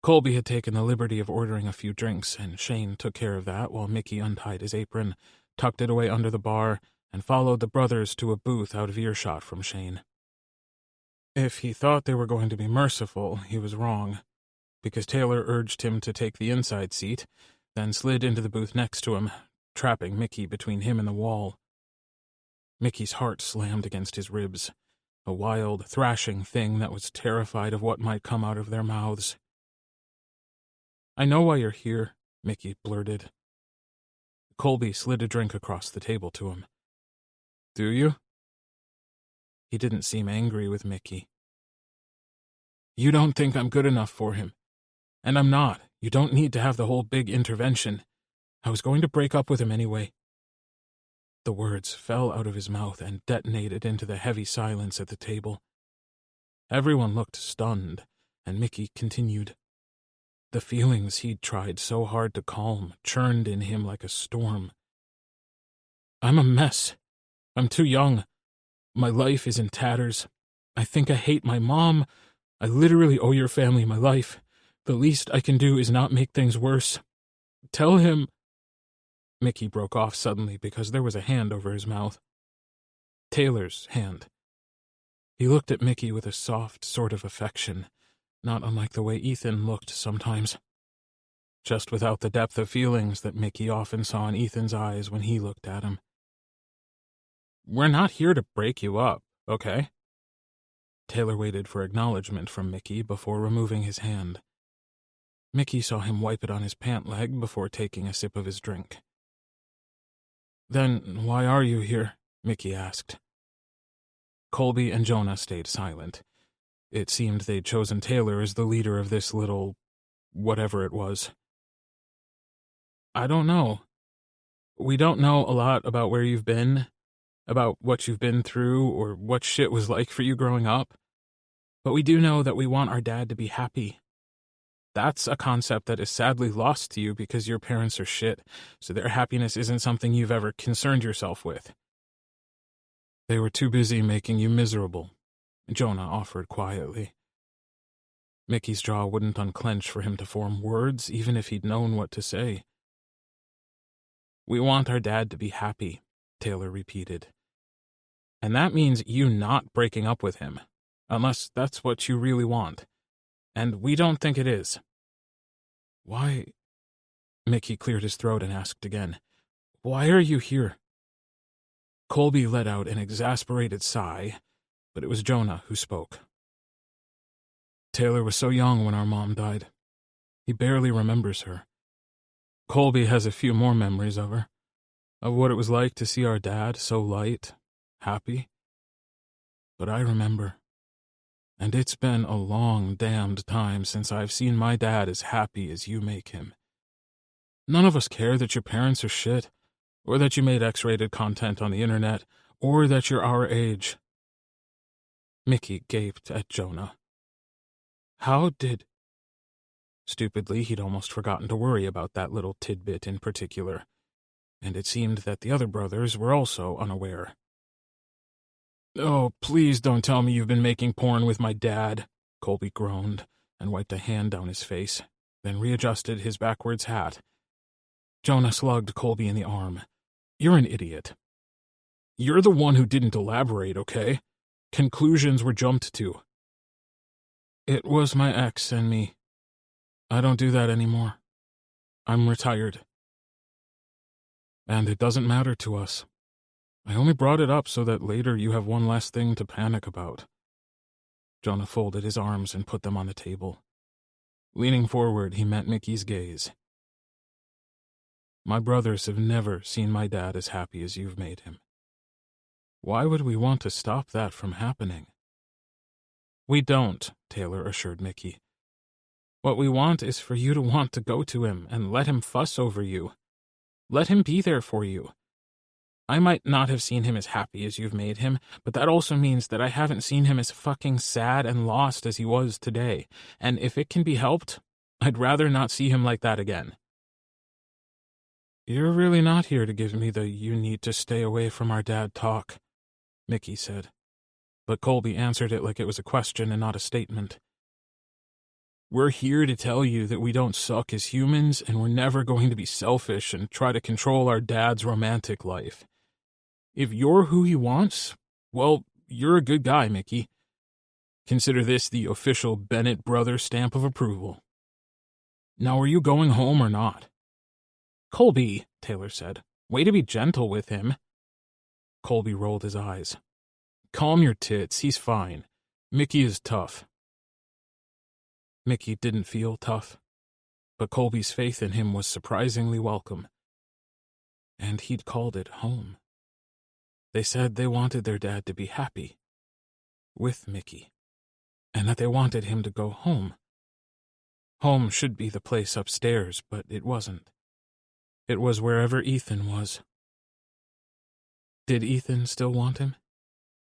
Colby had taken the liberty of ordering a few drinks, and Shane took care of that while Mickey untied his apron, tucked it away under the bar, and followed the brothers to a booth out of earshot from Shane. If he thought they were going to be merciful, he was wrong. because Taylor urged him to take the inside seat, then slid into the booth next to him, trapping Mickey between him and the wall. Mickey's heart slammed against his ribs, a wild, thrashing thing that was terrified of what might come out of their mouths. "I know why you're here," Mickey blurted. Colby slid a drink across the table to him. "Do you?" He didn't seem angry with Mickey. "You don't think I'm good enough for him. And I'm not. You don't need to have the whole big intervention. I was going to break up with him anyway." The words fell out of his mouth and detonated into the heavy silence at the table. Everyone looked stunned, and Mickey continued. The feelings he'd tried so hard to calm churned in him like a storm. "I'm a mess. I'm too young. My life is in tatters. I think I hate my mom. I literally owe your family my life. The least I can do is not make things worse. Tell him—" Mickey broke off suddenly because there was a hand over his mouth. Taylor's hand. He looked at Mickey with a soft sort of affection, not unlike the way Ethan looked sometimes, just without the depth of feelings that Mickey often saw in Ethan's eyes when he looked at him. "We're not here to break you up, okay?" Taylor waited for acknowledgement from Mickey before removing his hand. Mickey saw him wipe it on his pant leg before taking a sip of his drink. "Then why are you here?" Mickey asked. Colby and Jonah stayed silent. It seemed they'd chosen Taylor as the leader of this little whatever it was. "I don't know. We don't know a lot about where you've been, about what you've been through, or what shit was like for you growing up. But we do know that we want our dad to be happy. That's a concept that is sadly lost to you because your parents are shit, so their happiness isn't something you've ever concerned yourself with." "They were too busy making you miserable," Jonah offered quietly. Mickey's jaw wouldn't unclench for him to form words, even if he'd known what to say. "We want our dad to be happy," Taylor repeated. "And that means you not breaking up with him, unless that's what you really want. And we don't think it is." "Why?" Mickey cleared his throat and asked again. "Why are you here?" Colby let out an exasperated sigh, but it was Jonah who spoke. "Taylor was so young when our mom died. He barely remembers her. Colby has a few more memories of her, of what it was like to see our dad so light, happy. But I remember. And it's been a long damned time since I've seen my dad as happy as you make him. None of us care that your parents are shit, or that you made X-rated content on the internet, or that you're our age." Mickey gaped at Jonah. How did... Stupidly, he'd almost forgotten to worry about that little tidbit in particular, and it seemed that the other brothers were also unaware. "Oh, please don't tell me you've been making porn with my dad," Colby groaned, and wiped a hand down his face, then readjusted his backwards hat. Jonah slugged Colby in the arm. "You're an idiot. You're the one who didn't elaborate, okay? Conclusions were jumped to." "It was my ex and me. I don't do that anymore. I'm retired. And it doesn't matter to us. I only brought it up so that later you have one less thing to panic about." Jonah folded his arms and put them on the table. Leaning forward, he met Mickey's gaze. "My brothers have never seen my dad as happy as you've made him. Why would we want to stop that from happening?" "We don't," Taylor assured Mickey. "What we want is for you to want to go to him and let him fuss over you. Let him be there for you. I might not have seen him as happy as you've made him, but that also means that I haven't seen him as fucking sad and lost as he was today, and if it can be helped, I'd rather not see him like that again." "You're really not here to give me the you need to stay away from our dad talk," Mickey said. But Colby answered it like it was a question and not a statement. "We're here to tell you that we don't suck as humans, and we're never going to be selfish and try to control our dad's romantic life. If you're who he wants, well, you're a good guy, Mickey. Consider this the official Bennett brother stamp of approval. Now, are you going home or not?" "Colby," Taylor said, "way to be gentle with him." Colby rolled his eyes. "Calm your tits, he's fine. Mickey is tough." Mickey didn't feel tough, but Colby's faith in him was surprisingly welcome. And he'd called it home. They said they wanted their dad to be happy with Mickey, and that they wanted him to go home. Home should be the place upstairs, but it wasn't. It was wherever Ethan was. Did Ethan still want him?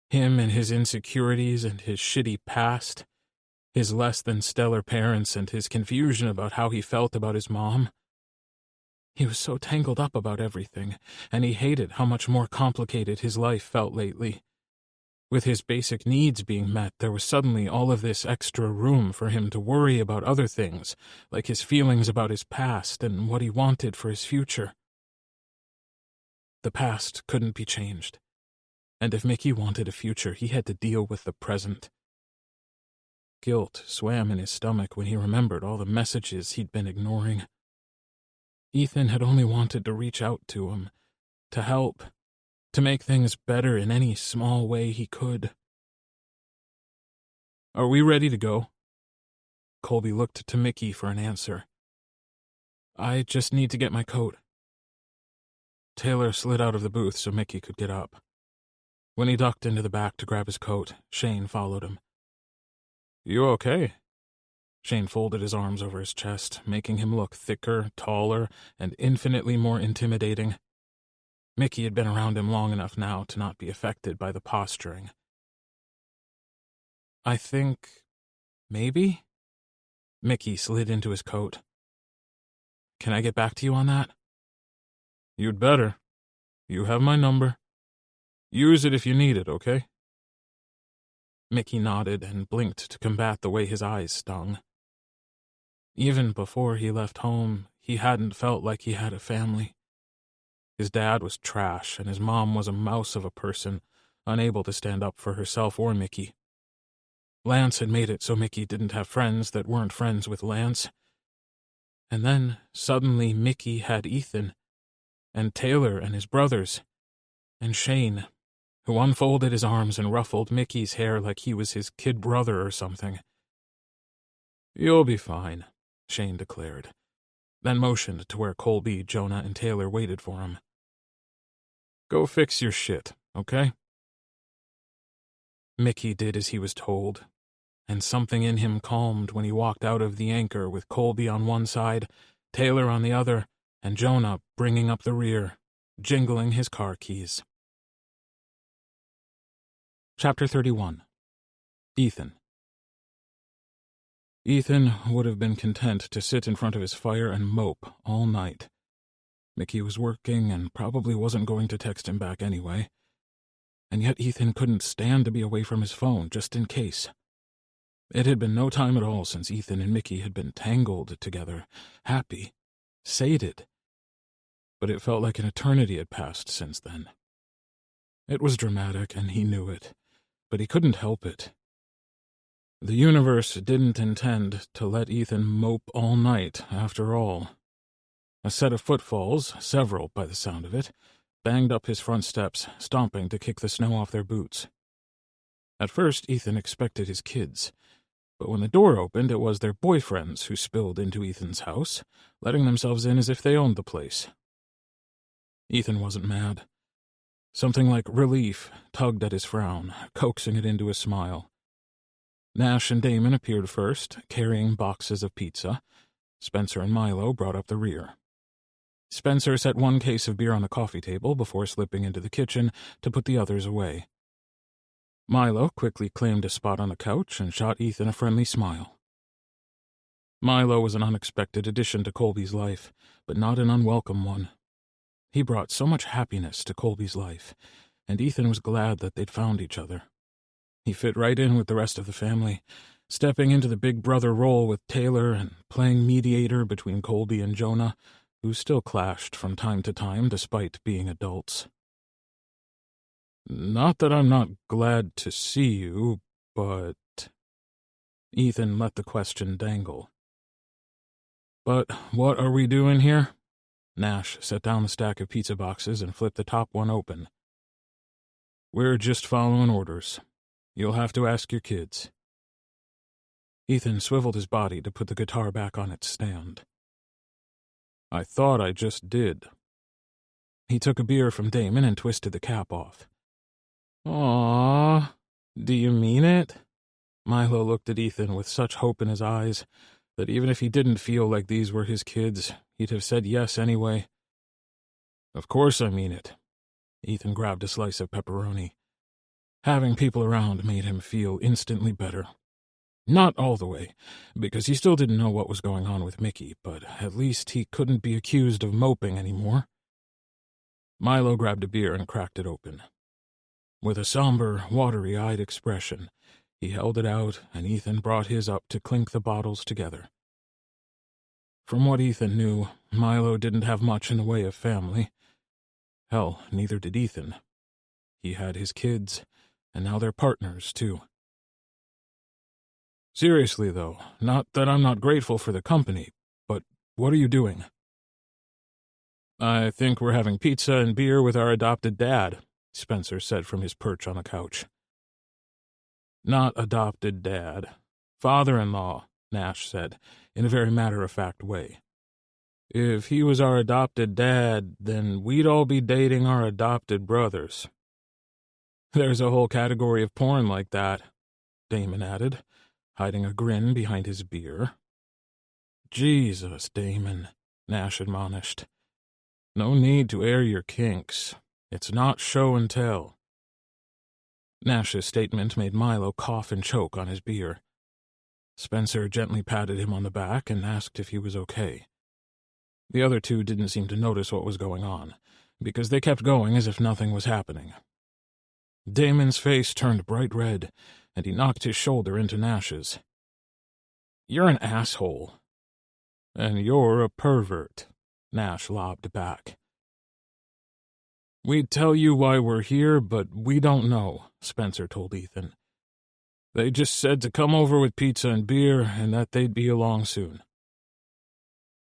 Him and his insecurities and his shitty past, his less than stellar parents and his confusion about how he felt about his mom? He was so tangled up about everything, and he hated how much more complicated his life felt lately. With his basic needs being met, there was suddenly all of this extra room for him to worry about other things, like his feelings about his past and what he wanted for his future. The past couldn't be changed, and if Mickey wanted a future, he had to deal with the present. Guilt swam in his stomach when he remembered all the messages he'd been ignoring. Ethan had only wanted to reach out to him, to help, to make things better in any small way he could. "Are we ready to go?" Colby looked to Mickey for an answer. "I just need to get my coat." Taylor slid out of the booth so Mickey could get up. When he ducked into the back to grab his coat, Shane followed him. "You okay?" Shane folded his arms over his chest, making him look thicker, taller, and infinitely more intimidating. Mickey had been around him long enough now to not be affected by the posturing. "I think... maybe?" Mickey slid into his coat. "Can I get back to you on that?" "You'd better. You have my number. Use it if you need it, okay?" Mickey nodded and blinked to combat the way his eyes stung. Even before he left home, he hadn't felt like he had a family. His dad was trash, and his mom was a mouse of a person, unable to stand up for herself or Mickey. Lance had made it so Mickey didn't have friends that weren't friends with Lance. And then, suddenly, Mickey had Ethan, and Taylor and his brothers, and Shane, who unfolded his arms and ruffled Mickey's hair like he was his kid brother or something. "You'll be fine," Shane declared, then motioned to where Colby, Jonah, and Taylor waited for him. "Go fix your shit, okay?" Mickey did as he was told, and something in him calmed when he walked out of the Anchor with Colby on one side, Taylor on the other, and Jonah bringing up the rear, jingling his car keys. Chapter 31. Ethan. Ethan would have been content to sit in front of his fire and mope all night. Mickey was working and probably wasn't going to text him back anyway. And yet Ethan couldn't stand to be away from his phone, just in case. It had been no time at all since Ethan and Mickey had been tangled together, happy, sated. But it felt like an eternity had passed since then. It was dramatic, and he knew it, but he couldn't help it. The universe didn't intend to let Ethan mope all night, after all. A set of footfalls, several by the sound of it, banged up his front steps, stomping to kick the snow off their boots. At first, Ethan expected his kids, but when the door opened, it was their boyfriends who spilled into Ethan's house, letting themselves in as if they owned the place. Ethan wasn't mad. Something like relief tugged at his frown, coaxing it into a smile. Nash and Damon appeared first, carrying boxes of pizza. Spencer and Milo brought up the rear. Spencer set one case of beer on the coffee table before slipping into the kitchen to put the others away. Milo quickly claimed a spot on the couch and shot Ethan a friendly smile. Milo was an unexpected addition to Colby's life, but not an unwelcome one. He brought so much happiness to Colby's life, and Ethan was glad that they'd found each other. He fit right in with the rest of the family, stepping into the big brother role with Taylor and playing mediator between Colby and Jonah, who still clashed from time to time despite being adults. "Not that I'm not glad to see you, but..." Ethan let the question dangle. But what are we doing here? Nash set down the stack of pizza boxes and flipped the top one open. We're just following orders. You'll have to ask your kids. Ethan swiveled his body to put the guitar back on its stand. I thought I just did. He took a beer from Damon and twisted the cap off. Aww, do you mean it? Milo looked at Ethan with such hope in his eyes that even if he didn't feel like these were his kids, he'd have said yes anyway. Of course I mean it. Ethan grabbed a slice of pepperoni. Having people around made him feel instantly better. Not all the way, because he still didn't know what was going on with Mickey, but at least he couldn't be accused of moping anymore. Milo grabbed a beer and cracked it open. With a somber, watery-eyed expression, he held it out, and Ethan brought his up to clink the bottles together. From what Ethan knew, Milo didn't have much in the way of family. Hell, neither did Ethan. He had his kids, and now they're partners, too. Seriously, though, not that I'm not grateful for the company, but what are you doing? I think we're having pizza and beer with our adopted dad, Spencer said from his perch on the couch. Not adopted dad. Father-in-law, Nash said, in a very matter-of-fact way. If he was our adopted dad, then we'd all be dating our adopted brothers. There's a whole category of porn like that, Damon added, hiding a grin behind his beer. Jesus, Damon, Nash admonished. No need to air your kinks. It's not show and tell. Nash's statement made Milo cough and choke on his beer. Spencer gently patted him on the back and asked if he was okay. The other two didn't seem to notice what was going on, because they kept going as if nothing was happening. Damon's face turned bright red, and he knocked his shoulder into Nash's. You're an asshole. And you're a pervert, Nash lobbed back. We'd tell you why we're here, but we don't know, Spencer told Ethan. They just said to come over with pizza and beer and that they'd be along soon.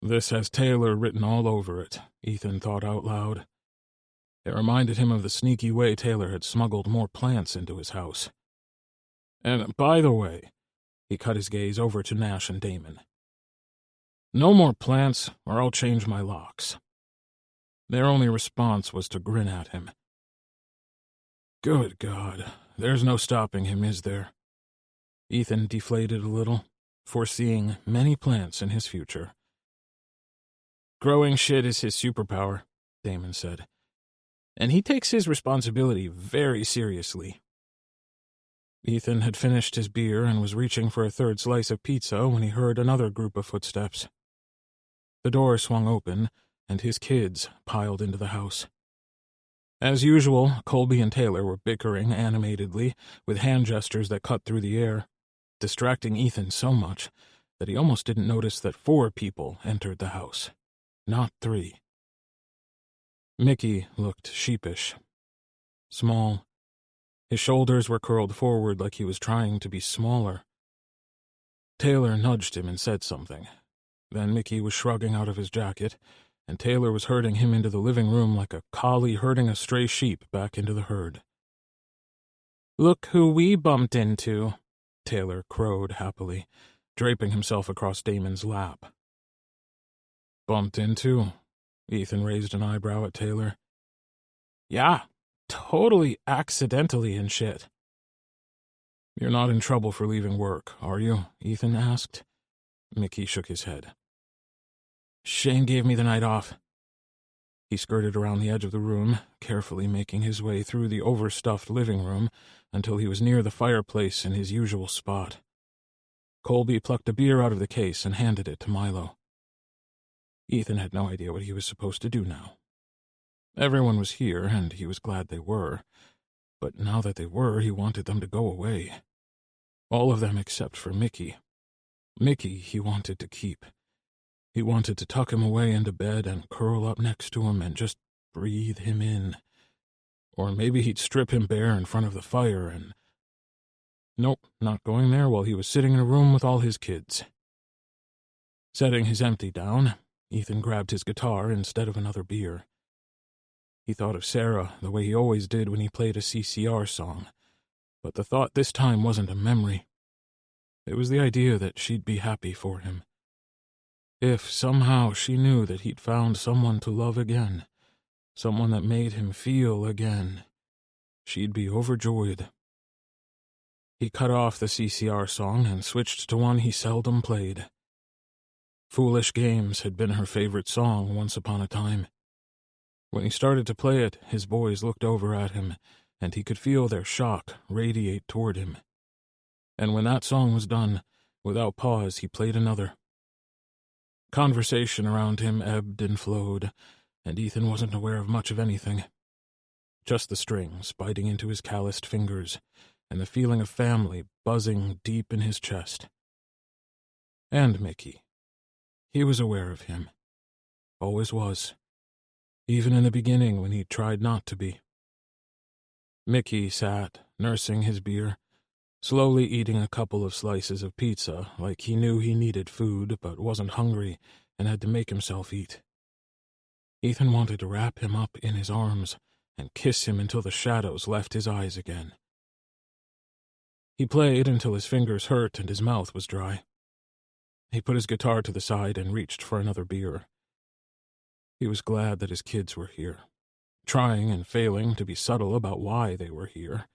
This has Taylor written all over it, Ethan thought out loud. It reminded him of the sneaky way Taylor had smuggled more plants into his house. And by the way, he cut his gaze over to Nash and Damon. No more plants, or I'll change my locks. Their only response was to grin at him. Good God, there's no stopping him, is there? Ethan deflated a little, foreseeing many plants in his future. Growing shit is his superpower, Damon said. And he takes his responsibility very seriously. Ethan had finished his beer and was reaching for a third slice of pizza when he heard another group of footsteps. The door swung open, and his kids piled into the house. As usual, Colby and Taylor were bickering animatedly, with hand gestures that cut through the air, distracting Ethan so much that he almost didn't notice that 4 people entered the house, not 3. Mickey looked sheepish. Small. His shoulders were curled forward like he was trying to be smaller. Taylor nudged him and said something. Then Mickey was shrugging out of his jacket, and Taylor was herding him into the living room like a collie herding a stray sheep back into the herd. Look who we bumped into, Taylor crowed happily, draping himself across Damon's lap. Bumped into? Ethan raised an eyebrow at Taylor. Yeah, totally accidentally and shit. You're not in trouble for leaving work, are you? Ethan asked. Mickey shook his head. Shane gave me the night off. He skirted around the edge of the room, carefully making his way through the overstuffed living room until he was near the fireplace in his usual spot. Colby plucked a beer out of the case and handed it to Milo. Ethan had no idea what he was supposed to do now. Everyone was here, and he was glad they were, but now that they were, he wanted them to go away. All of them except for Mickey. Mickey he wanted to keep. He wanted to tuck him away into bed and curl up next to him and just breathe him in. Or maybe he'd strip him bare in front of the fire and... Nope, not going there while he was sitting in a room with all his kids. Setting his empty down, Ethan grabbed his guitar instead of another beer. He thought of Sarah the way he always did when he played a CCR song, but the thought this time wasn't a memory. It was the idea that she'd be happy for him. If somehow she knew that he'd found someone to love again, someone that made him feel again, she'd be overjoyed. He cut off the CCR song and switched to one he seldom played. Foolish Games had been her favorite song once upon a time. When he started to play it, his boys looked over at him, and he could feel their shock radiate toward him. And when that song was done, without pause, he played another. Conversation around him ebbed and flowed, and Ethan wasn't aware of much of anything. Just the strings biting into his calloused fingers, and the feeling of family buzzing deep in his chest. And Mickey. He was aware of him. Always was. Even in the beginning when he tried not to be. Mickey sat, nursing his beer, slowly eating a couple of slices of pizza like he knew he needed food but wasn't hungry and had to make himself eat. Ethan wanted to wrap him up in his arms and kiss him until the shadows left his eyes again. He played until his fingers hurt and his mouth was dry. He put his guitar to the side and reached for another beer. He was glad that his kids were here, trying and failing to be subtle about why they were here.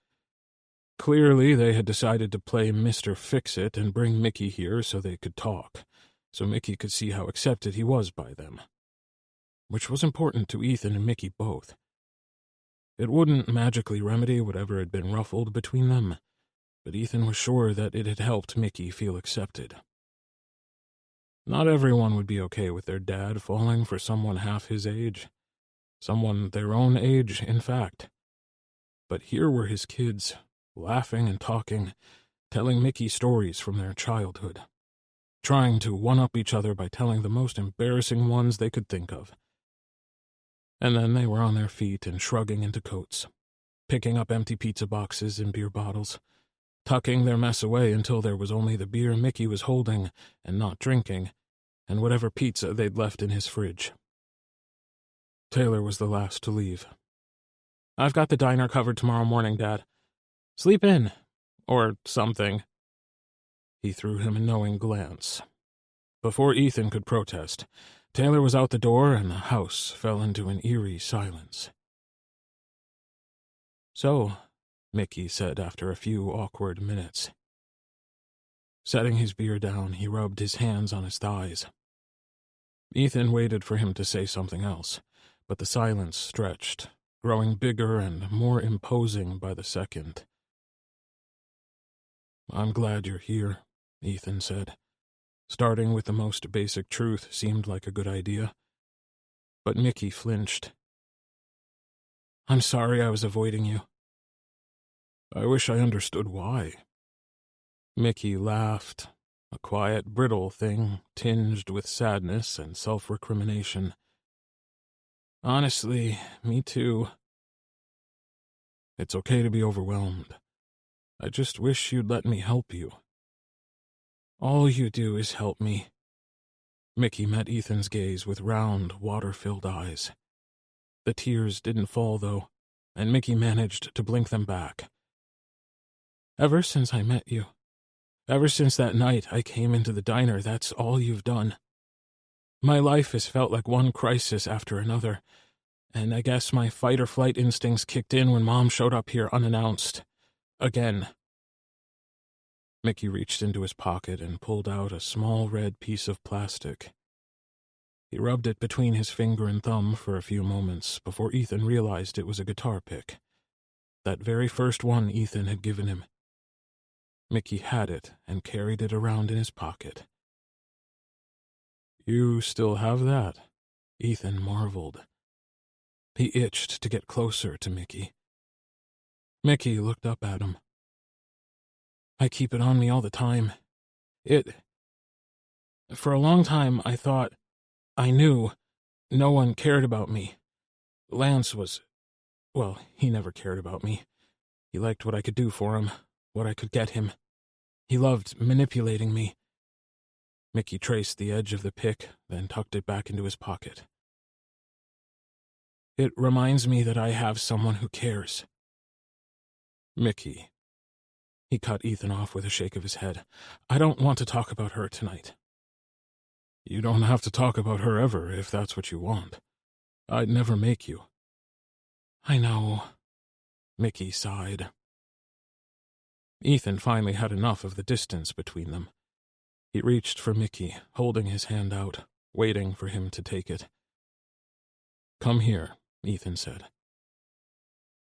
Clearly, they had decided to play Mr. Fix-It and bring Mickey here so they could talk, so Mickey could see how accepted he was by them. Which was important to Ethan and Mickey both. It wouldn't magically remedy whatever had been ruffled between them, but Ethan was sure that it had helped Mickey feel accepted. Not everyone would be okay with their dad falling for someone half his age. Someone their own age, in fact. But here were his kids, laughing and talking, telling Mickey stories from their childhood, trying to one-up each other by telling the most embarrassing ones they could think of. And then they were on their feet and shrugging into coats, picking up empty pizza boxes and beer bottles, tucking their mess away until there was only the beer Mickey was holding and not drinking, and whatever pizza they'd left in his fridge. Taylor was the last to leave. "I've got the diner covered tomorrow morning, Dad. Sleep in. Or something." He threw him a knowing glance. Before Ethan could protest, Taylor was out the door and the house fell into an eerie silence. "So," Mickey said after a few awkward minutes. Setting his beer down, he rubbed his hands on his thighs. Ethan waited for him to say something else, but the silence stretched, growing bigger and more imposing by the second. "I'm glad you're here," Ethan said. Starting with the most basic truth seemed like a good idea. But Mickey flinched. "I'm sorry I was avoiding you." "I wish I understood why." Mickey laughed, a quiet, brittle thing tinged with sadness and self-recrimination. "Honestly, me too." "It's okay to be overwhelmed. I just wish you'd let me help you." "All you do is help me." Mickey met Ethan's gaze with round, water-filled eyes. The tears didn't fall, though, and Mickey managed to blink them back. "Ever since I met you, ever since that night I came into the diner, that's all you've done. My life has felt like one crisis after another, and I guess my fight-or-flight instincts kicked in when Mom showed up here unannounced. Again." Mickey reached into his pocket and pulled out a small red piece of plastic. He rubbed it between his finger and thumb for a few moments before Ethan realized it was a guitar pick. That very first one Ethan had given him. Mickey had it and carried it around in his pocket. "You still have that?" Ethan marveled. He itched to get closer to Mickey. Mickey looked up at him. "I keep it on me all the time. For a long time I thought, I knew, no one cared about me. Lance well, he never cared about me. He liked what I could do for him, what I could get him. He loved manipulating me. Mickey traced the edge of the pick, then tucked it back into his pocket. It reminds me that I have someone who cares. Mickey. He cut Ethan off with a shake of his head. I don't want to talk about her tonight. You don't have to talk about her ever, if that's what you want. I'd never make you. I know. Mickey sighed. Ethan finally had enough of the distance between them. He reached for Mickey, holding his hand out, waiting for him to take it. Come here, Ethan said.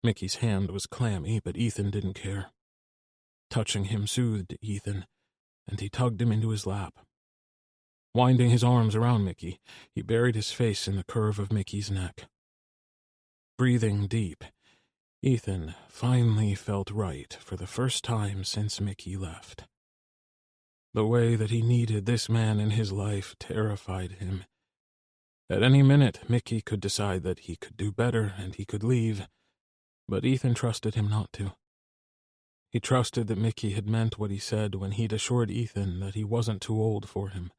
Mickey's hand was clammy, but Ethan didn't care. Touching him soothed Ethan, and he tugged him into his lap. Winding his arms around Mickey, he buried his face in the curve of Mickey's neck. Breathing deep, Ethan finally felt right for the first time since Mickey left. The way that he needed this man in his life terrified him. At any minute, Mickey could decide that he could do better and he could leave, but Ethan trusted him not to. He trusted that Mickey had meant what he said when he'd assured Ethan that he wasn't too old for him,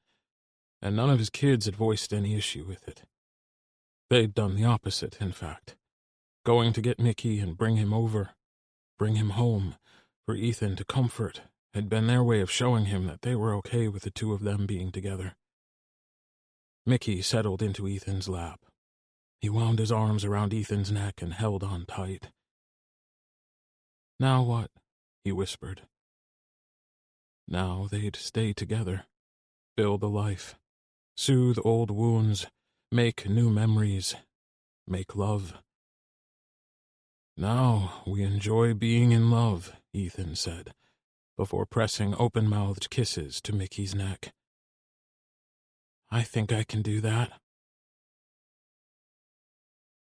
and none of his kids had voiced any issue with it. They'd done the opposite, in fact, going to get Mickey and bring him over, bring him home, for Ethan to comfort, had been their way of showing him that they were okay with the two of them being together. Mickey settled into Ethan's lap. He wound his arms around Ethan's neck and held on tight. Now what? He whispered. Now they'd stay together, build a life, soothe old wounds, make new memories, make love. Now we enjoy being in love, Ethan said, before pressing open-mouthed kisses to Mickey's neck. I think I can do that.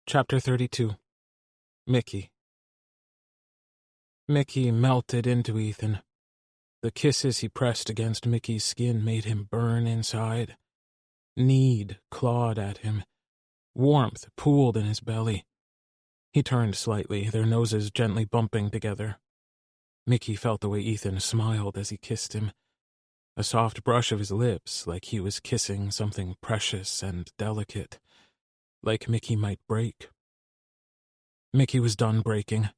Chapter 32. Mickey. Mickey melted into Ethan. The kisses he pressed against Mickey's skin made him burn inside. Need clawed at him. Warmth pooled in his belly. He turned slightly, their noses gently bumping together. Mickey felt the way Ethan smiled as he kissed him. A soft brush of his lips, like he was kissing something precious and delicate, like Mickey might break. Mickey was done breaking.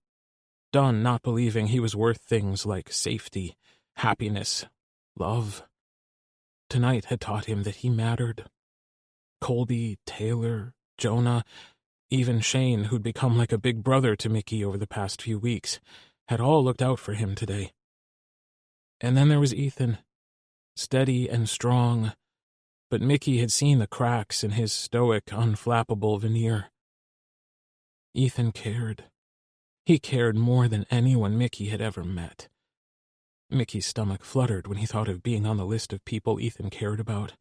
Done not believing he was worth things like safety, happiness, love. Tonight had taught him that he mattered. Colby, Taylor, Jonah, even Shane, who'd become like a big brother to Mickey over the past few weeks, had all looked out for him today. And then there was Ethan, steady and strong, but Mickey had seen the cracks in his stoic, unflappable veneer. Ethan cared. He cared more than anyone Mickey had ever met. Mickey's stomach fluttered when he thought of being on the list of people Ethan cared about,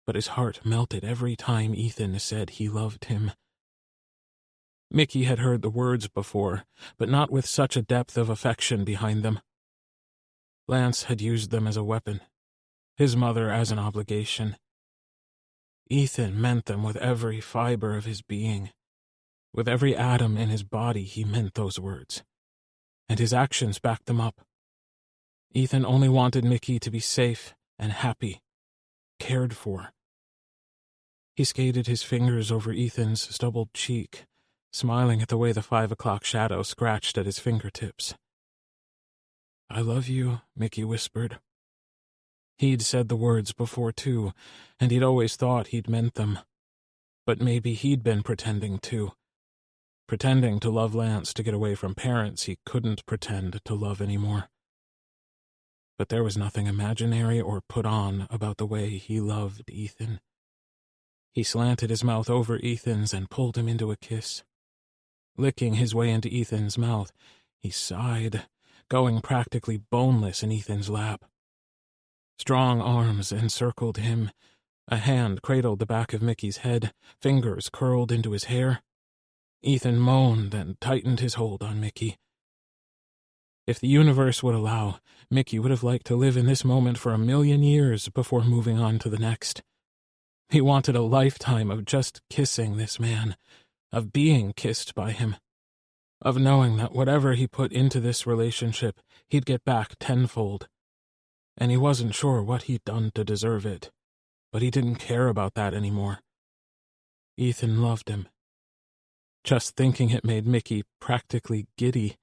but his heart melted every time Ethan said he loved him. Mickey had heard the words before, but not with such a depth of affection behind them. Lance had used them as a weapon, his mother as an obligation. Ethan meant them with every fiber of his being. With every atom in his body, he meant those words, and his actions backed them up. Ethan only wanted Mickey to be safe and happy, cared for. He skated his fingers over Ethan's stubbled cheek, smiling at the way the 5 o'clock shadow scratched at his fingertips. I love you, Mickey whispered. He'd said the words before, too, and he'd always thought he'd meant them. But maybe he'd been pretending, too. Pretending to love Lance to get away from parents he couldn't pretend to love anymore. But there was nothing imaginary or put on about the way he loved Ethan. He slanted his mouth over Ethan's and pulled him into a kiss. Licking his way into Ethan's mouth, he sighed, going practically boneless in Ethan's lap. Strong arms encircled him. A hand cradled the back of Mickey's head, fingers curled into his hair. Ethan moaned and tightened his hold on Mickey. If the universe would allow, Mickey would have liked to live in this moment for 1,000,000 years before moving on to the next. He wanted a lifetime of just kissing this man, of being kissed by him, of knowing that whatever he put into this relationship, he'd get back tenfold. and he wasn't sure what he'd done to deserve it, but he didn't care about that anymore. Ethan loved him. Just thinking it made Mickey practically giddy.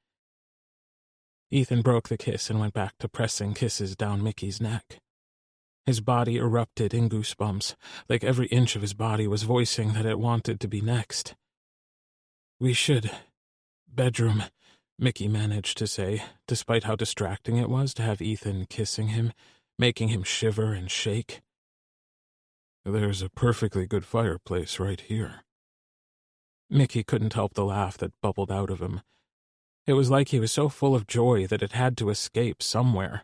Ethan broke the kiss and went back to pressing kisses down Mickey's neck. His body erupted in goosebumps, like every inch of his body was voicing that it wanted to be next. "We should... bedroom," Mickey managed to say, despite how distracting it was to have Ethan kissing him, making him shiver and shake. "There's a perfectly good fireplace right here." Mickey couldn't help the laugh that bubbled out of him. It was like he was so full of joy that it had to escape somewhere.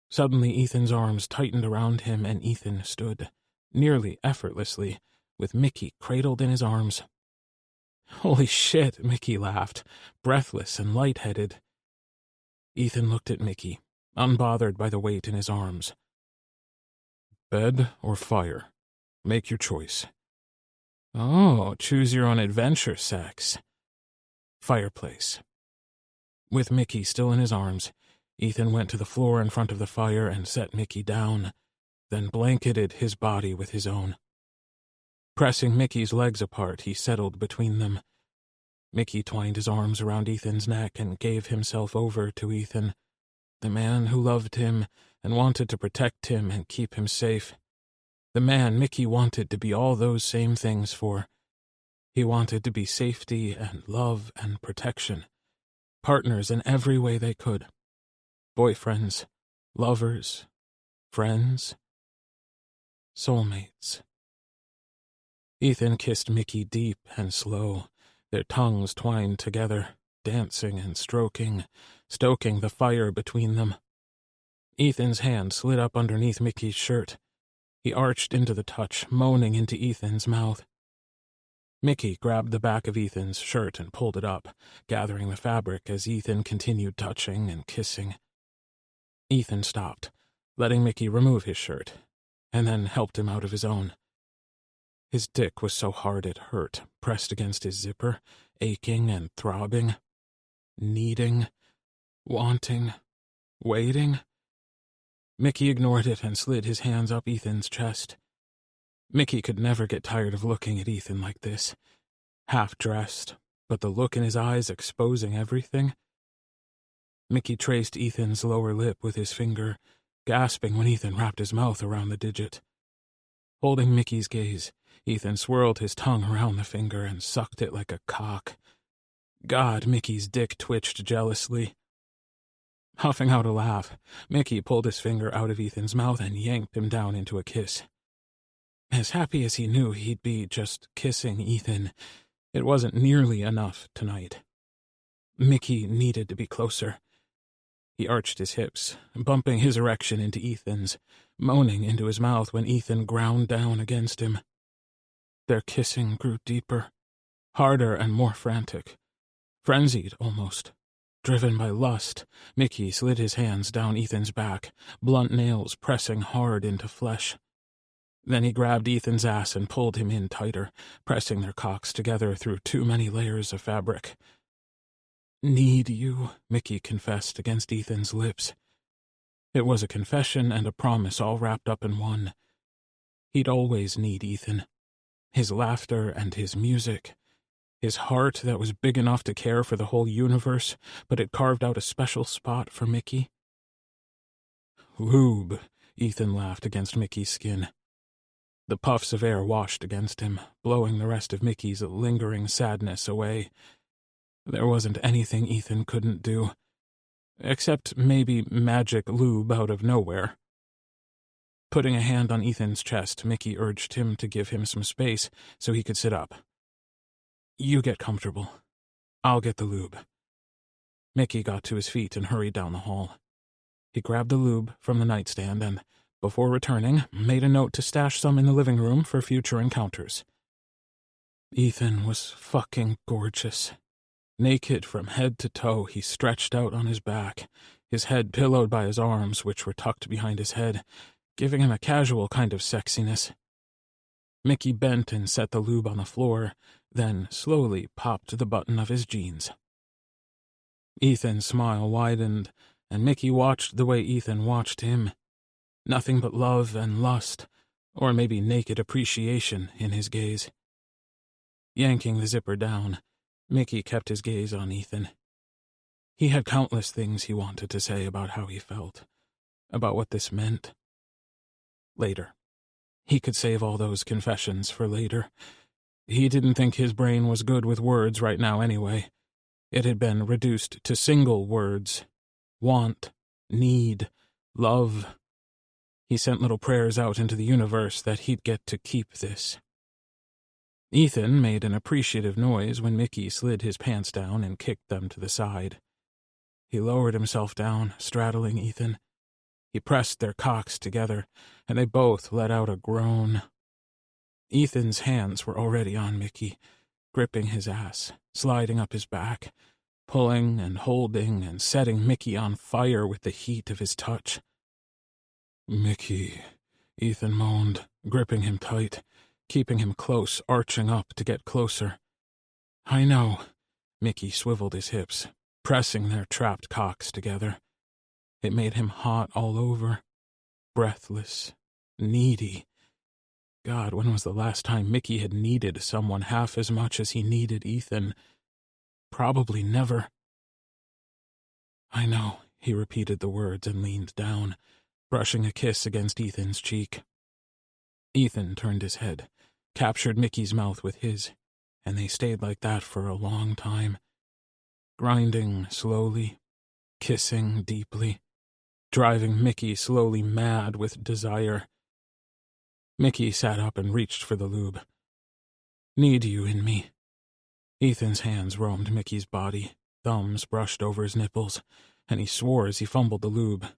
Suddenly Ethan's arms tightened around him and Ethan stood, nearly effortlessly, with Mickey cradled in his arms. "Holy shit," Mickey laughed, breathless and lightheaded. Ethan looked at Mickey, unbothered by the weight in his arms. "Bed or fire? Make your choice." "Oh, choose your own adventure, sex." Fireplace. With Mickey still in his arms, Ethan went to the floor in front of the fire and set Mickey down, then blanketed his body with his own. Pressing Mickey's legs apart, he settled between them. Mickey twined his arms around Ethan's neck and gave himself over to Ethan, the man who loved him and wanted to protect him and keep him safe. The man Mickey wanted to be all those same things for. He wanted to be safety and love and protection. Partners in every way they could. Boyfriends, lovers, friends, soulmates. Ethan kissed Mickey deep and slow, their tongues twined together, dancing and stroking, stoking the fire between them. Ethan's hand slid up underneath Mickey's shirt. He arched into the touch, moaning into Ethan's mouth. Mickey grabbed the back of Ethan's shirt and pulled it up, gathering the fabric as Ethan continued touching and kissing. Ethan stopped, letting Mickey remove his shirt, and then helped him out of his own. His dick was so hard it hurt, pressed against his zipper, aching and throbbing, needing, wanting, waiting. Mickey ignored it and slid his hands up Ethan's chest. Mickey could never get tired of looking at Ethan like this, half-dressed, but the look in his eyes exposing everything. Mickey traced Ethan's lower lip with his finger, gasping when Ethan wrapped his mouth around the digit. Holding Mickey's gaze, Ethan swirled his tongue around the finger and sucked it like a cock. God, Mickey's dick twitched jealously. Huffing out a laugh, Mickey pulled his finger out of Ethan's mouth and yanked him down into a kiss. As happy as he knew he'd be just kissing Ethan, it wasn't nearly enough tonight. Mickey needed to be closer. He arched his hips, bumping his erection into Ethan's, moaning into his mouth when Ethan ground down against him. Their kissing grew deeper, harder and more frantic, frenzied almost. Driven by lust, Mickey slid his hands down Ethan's back, blunt nails pressing hard into flesh. Then he grabbed Ethan's ass and pulled him in tighter, pressing their cocks together through too many layers of fabric. "Need you," Mickey confessed against Ethan's lips. It was a confession and a promise all wrapped up in one. He'd always need Ethan. His laughter and his music. His heart that was big enough to care for the whole universe, but it carved out a special spot for Mickey. "Lube," Ethan laughed against Mickey's skin. The puffs of air washed against him, blowing the rest of Mickey's lingering sadness away. There wasn't anything Ethan couldn't do. Except maybe magic lube out of nowhere. Putting a hand on Ethan's chest, Mickey urged him to give him some space so he could sit up. "You get comfortable. I'll get the lube." Mickey got to his feet and hurried down the hall. He grabbed the lube from the nightstand and, before returning, made a note to stash some in the living room for future encounters. Ethan was fucking gorgeous. Naked from head to toe, he stretched out on his back, his head pillowed by his arms, which were tucked behind his head, giving him a casual kind of sexiness. Mickey bent and set the lube on the floor, then slowly popped the button of his jeans. Ethan's smile widened, and Mickey watched the way Ethan watched him, Nothing but love and lust, or maybe naked appreciation in his gaze. Yanking the zipper down, Mickey kept his gaze on Ethan. He had countless things he wanted to say about how he felt, about what this meant. Later. He could save all those confessions for later. He didn't think his brain was good with words right now anyway. It had been reduced to single words. Want, need, love. He sent little prayers out into the universe that he'd get to keep this. Ethan made an appreciative noise when Mickey slid his pants down and kicked them to the side. He lowered himself down, straddling Ethan. He pressed their cocks together, and they both let out a groan. Ethan's hands were already on Mickey, gripping his ass, sliding up his back, pulling and holding and setting Mickey on fire with the heat of his touch. "Mickey," Ethan moaned, gripping him tight, keeping him close, arching up to get closer. "I know." Mickey swiveled his hips, pressing their trapped cocks together. It made him hot all over, breathless, needy. God, when was the last time Mickey had needed someone half as much as he needed Ethan? Probably never. "I know," he repeated the words and leaned down, brushing a kiss against Ethan's cheek. Ethan turned his head, captured Mickey's mouth with his, and they stayed like that for a long time, grinding slowly, kissing deeply, driving Mickey slowly mad with desire. Mickey sat up and reached for the lube. "Need you in me." Ethan's hands roamed Mickey's body, thumbs brushed over his nipples, and he swore as he fumbled the lube.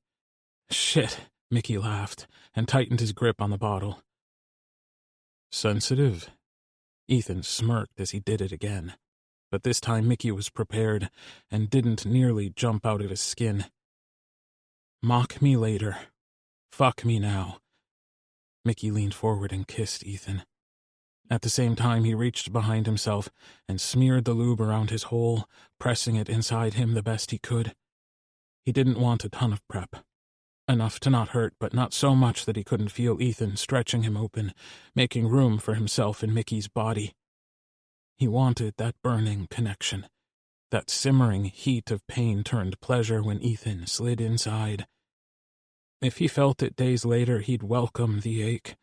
"Shit," Mickey laughed, and tightened his grip on the bottle. "Sensitive?" Ethan smirked as he did it again, but this time Mickey was prepared and didn't nearly jump out of his skin. "Mock me later. Fuck me now." Mickey leaned forward and kissed Ethan. At the same time, he reached behind himself and smeared the lube around his hole, pressing it inside him the best he could. He didn't want a ton of prep. Enough to not hurt, but not so much that he couldn't feel Ethan stretching him open, making room for himself in Mickey's body. He wanted that burning connection, that simmering heat of pain turned pleasure when Ethan slid inside. If he felt it days later, he'd welcome the ache.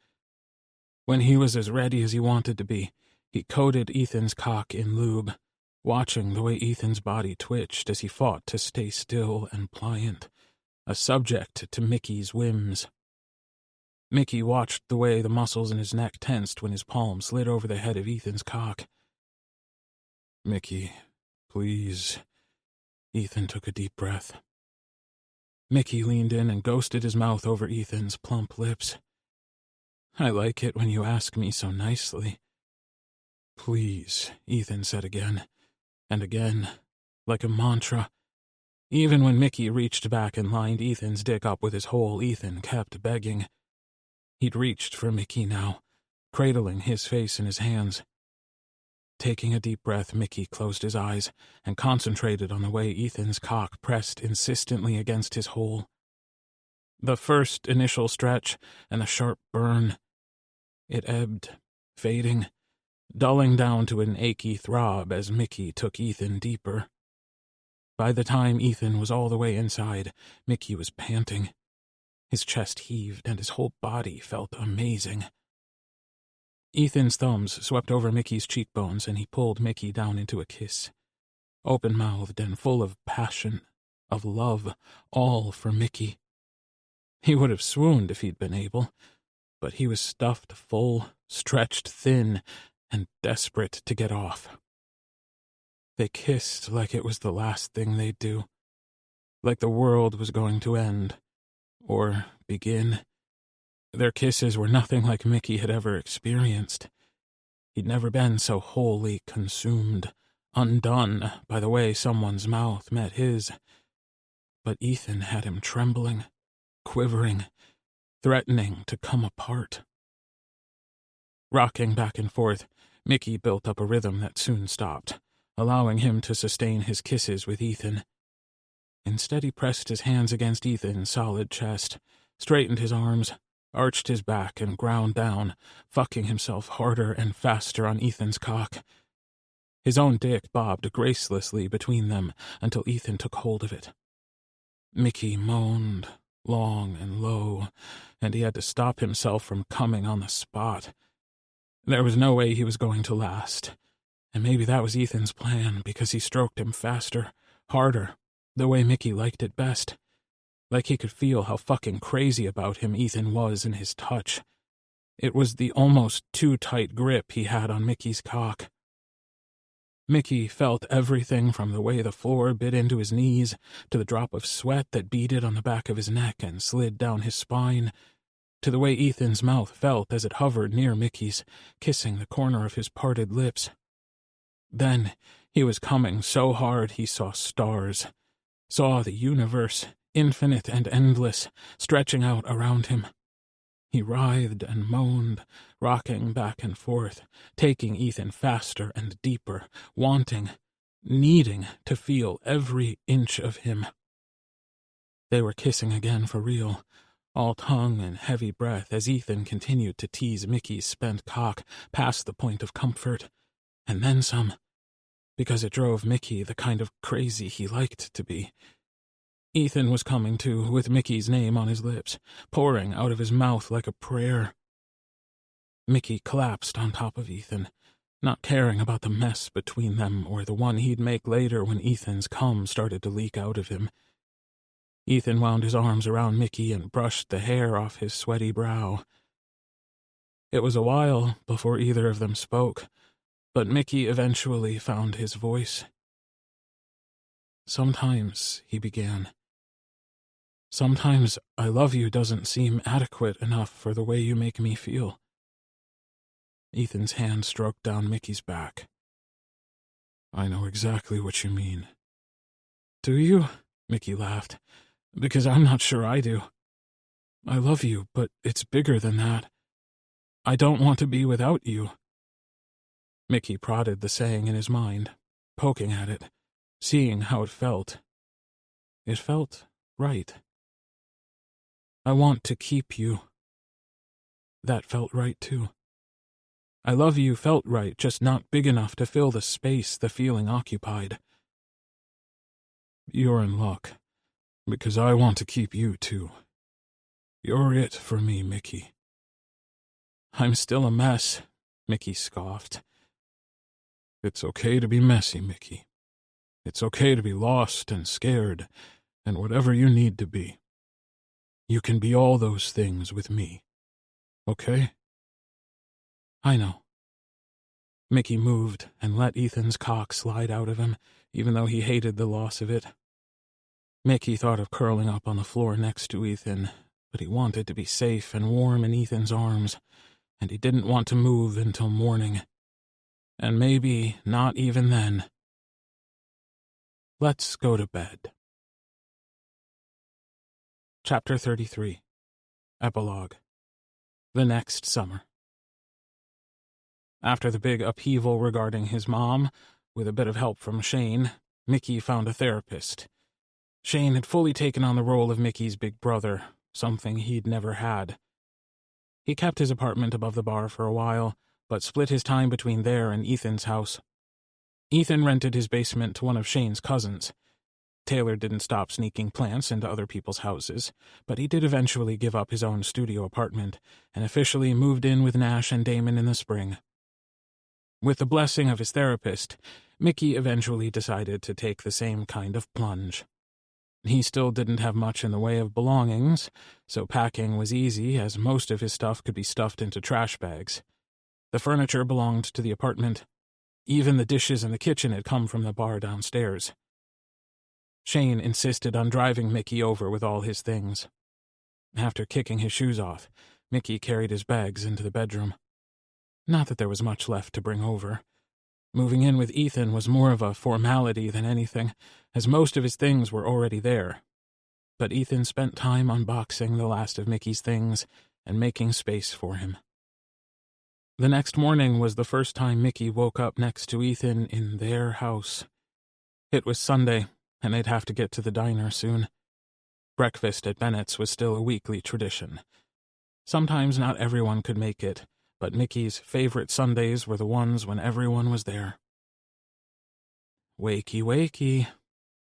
When he was as ready as he wanted to be, he coated Ethan's cock in lube, watching the way Ethan's body twitched as he fought to stay still and pliant, a subject to Mickey's whims. Mickey watched the way the muscles in his neck tensed when his palm slid over the head of Ethan's cock. "Mickey, please." Ethan took a deep breath. Mickey leaned in and ghosted his mouth over Ethan's plump lips. "I like it when you ask me so nicely." "Please," Ethan said again, and again, like a mantra. Even when Mickey reached back and lined Ethan's dick up with his hole, Ethan kept begging. He'd reached for Mickey now, cradling his face in his hands. Taking a deep breath, Mickey closed his eyes and concentrated on the way Ethan's cock pressed insistently against his hole. The first initial stretch and the sharp burn. It ebbed, fading, dulling down to an achy throb as Mickey took Ethan deeper. By the time Ethan was all the way inside, Mickey was panting. His chest heaved and his whole body felt amazing. Ethan's thumbs swept over Mickey's cheekbones and he pulled Mickey down into a kiss. Open-mouthed and full of passion, of love, all for Mickey. He would have swooned if he'd been able, but he was stuffed full, stretched thin, and desperate to get off. They kissed like it was the last thing they'd do, like the world was going to end, or begin. Their kisses were nothing like Mickey had ever experienced. He'd never been so wholly consumed, undone by the way someone's mouth met his. But Ethan had him trembling, quivering, threatening to come apart. Rocking back and forth, Mickey built up a rhythm that soon stopped, allowing him to sustain his kisses with Ethan. Instead, he pressed his hands against Ethan's solid chest, straightened his arms, arched his back, and ground down, fucking himself harder and faster on Ethan's cock. His own dick bobbed gracelessly between them until Ethan took hold of it. Mickey moaned, long and low, and he had to stop himself from coming on the spot. There was no way he was going to last, and maybe that was Ethan's plan, because he stroked him faster, harder, the way Mickey liked it best. Like he could feel how fucking crazy about him Ethan was in his touch. It was the almost too tight grip he had on Mickey's cock. Mickey felt everything from the way the floor bit into his knees, to the drop of sweat that beaded on the back of his neck and slid down his spine, to the way Ethan's mouth felt as it hovered near Mickey's, kissing the corner of his parted lips. Then he was coming so hard he saw stars, saw the universe, infinite and endless, stretching out around him. He writhed and moaned, rocking back and forth, taking Ethan faster and deeper, wanting, needing to feel every inch of him. They were kissing again for real, all tongue and heavy breath as Ethan continued to tease Mickey's spent cock past the point of comfort, and then some, because it drove Mickey the kind of crazy he liked to be. Ethan was coming too, with Mickey's name on his lips, pouring out of his mouth like a prayer. Mickey collapsed on top of Ethan, not caring about the mess between them or the one he'd make later when Ethan's cum started to leak out of him. Ethan wound his arms around Mickey and brushed the hair off his sweaty brow. It was a while before either of them spoke, but Mickey eventually found his voice. "Sometimes," he began, "sometimes I love you doesn't seem adequate enough for the way you make me feel." Ethan's hand stroked down Mickey's back. "I know exactly what you mean." "Do you?" Mickey laughed. "Because I'm not sure I do. I love you, but it's bigger than that. I don't want to be without you." Mickey prodded the saying in his mind, poking at it, seeing how it felt. It felt right. "I want to keep you." That felt right, too. "I love you" felt right, just not big enough to fill the space the feeling occupied. "You're in luck, because I want to keep you, too. You're it for me, Mickey." "I'm still a mess," Mickey scoffed. "It's okay to be messy, Mickey. It's okay to be lost and scared, and whatever you need to be. You can be all those things with me. Okay?" "I know." Mickey moved and let Ethan's cock slide out of him, even though he hated the loss of it. Mickey thought of curling up on the floor next to Ethan, but he wanted to be safe and warm in Ethan's arms, and he didn't want to move until morning. And maybe not even then. Let's go to bed. Chapter 33. Epilogue. The next summer. After the big upheaval regarding his mom, with a bit of help from Shane, Mickey found a therapist. Shane had fully taken on the role of Mickey's big brother, something he'd never had. He kept his apartment above the bar for a while, but split his time between there and Ethan's house. Ethan rented his basement to one of Shane's cousins. Taylor didn't stop sneaking plants into other people's houses, but he did eventually give up his own studio apartment and officially moved in with Nash and Damon in the spring. With the blessing of his therapist, Mickey eventually decided to take the same kind of plunge. He still didn't have much in the way of belongings, so packing was easy as most of his stuff could be stuffed into trash bags. The furniture belonged to the apartment. Even the dishes in the kitchen had come from the bar downstairs. Shane insisted on driving Mickey over with all his things. After kicking his shoes off, Mickey carried his bags into the bedroom. Not that there was much left to bring over. Moving in with Ethan was more of a formality than anything, as most of his things were already there. But Ethan spent time unboxing the last of Mickey's things and making space for him. The next morning was the first time Mickey woke up next to Ethan in their house. It was Sunday, and they'd have to get to the diner soon. Breakfast at Bennett's was still a weekly tradition. Sometimes not everyone could make it, but Mickey's favorite Sundays were the ones when everyone was there. Wakey, wakey.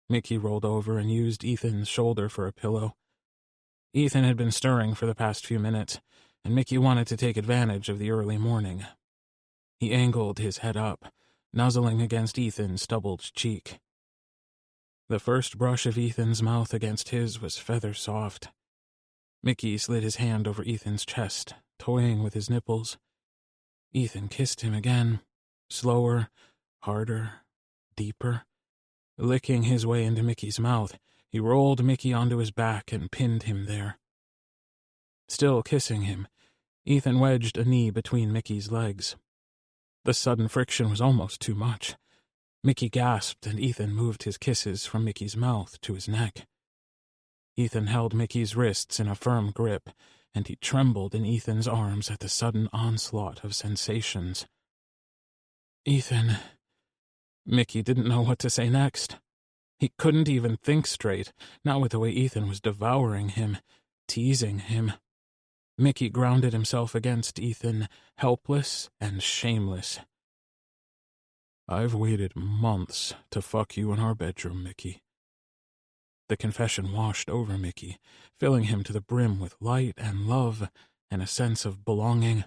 Mickey rolled over and used Ethan's shoulder for a pillow. Ethan had been stirring for the past few minutes, and Mickey wanted to take advantage of the early morning. He angled his head up, nuzzling against Ethan's stubbled cheek. The first brush of Ethan's mouth against his was feather-soft. Mickey slid his hand over Ethan's chest, toying with his nipples. Ethan kissed him again, slower, harder, deeper. Licking his way into Mickey's mouth, he rolled Mickey onto his back and pinned him there. Still kissing him, Ethan wedged a knee between Mickey's legs. The sudden friction was almost too much. Mickey gasped, and Ethan moved his kisses from Mickey's mouth to his neck. Ethan held Mickey's wrists in a firm grip, and he trembled in Ethan's arms at the sudden onslaught of sensations. Ethan... Mickey didn't know what to say next. He couldn't even think straight, not with the way Ethan was devouring him, teasing him. Mickey grounded himself against Ethan, helpless and shameless. "I've waited months to fuck you in our bedroom, Mickey." The confession washed over Mickey, filling him to the brim with light and love and a sense of belonging.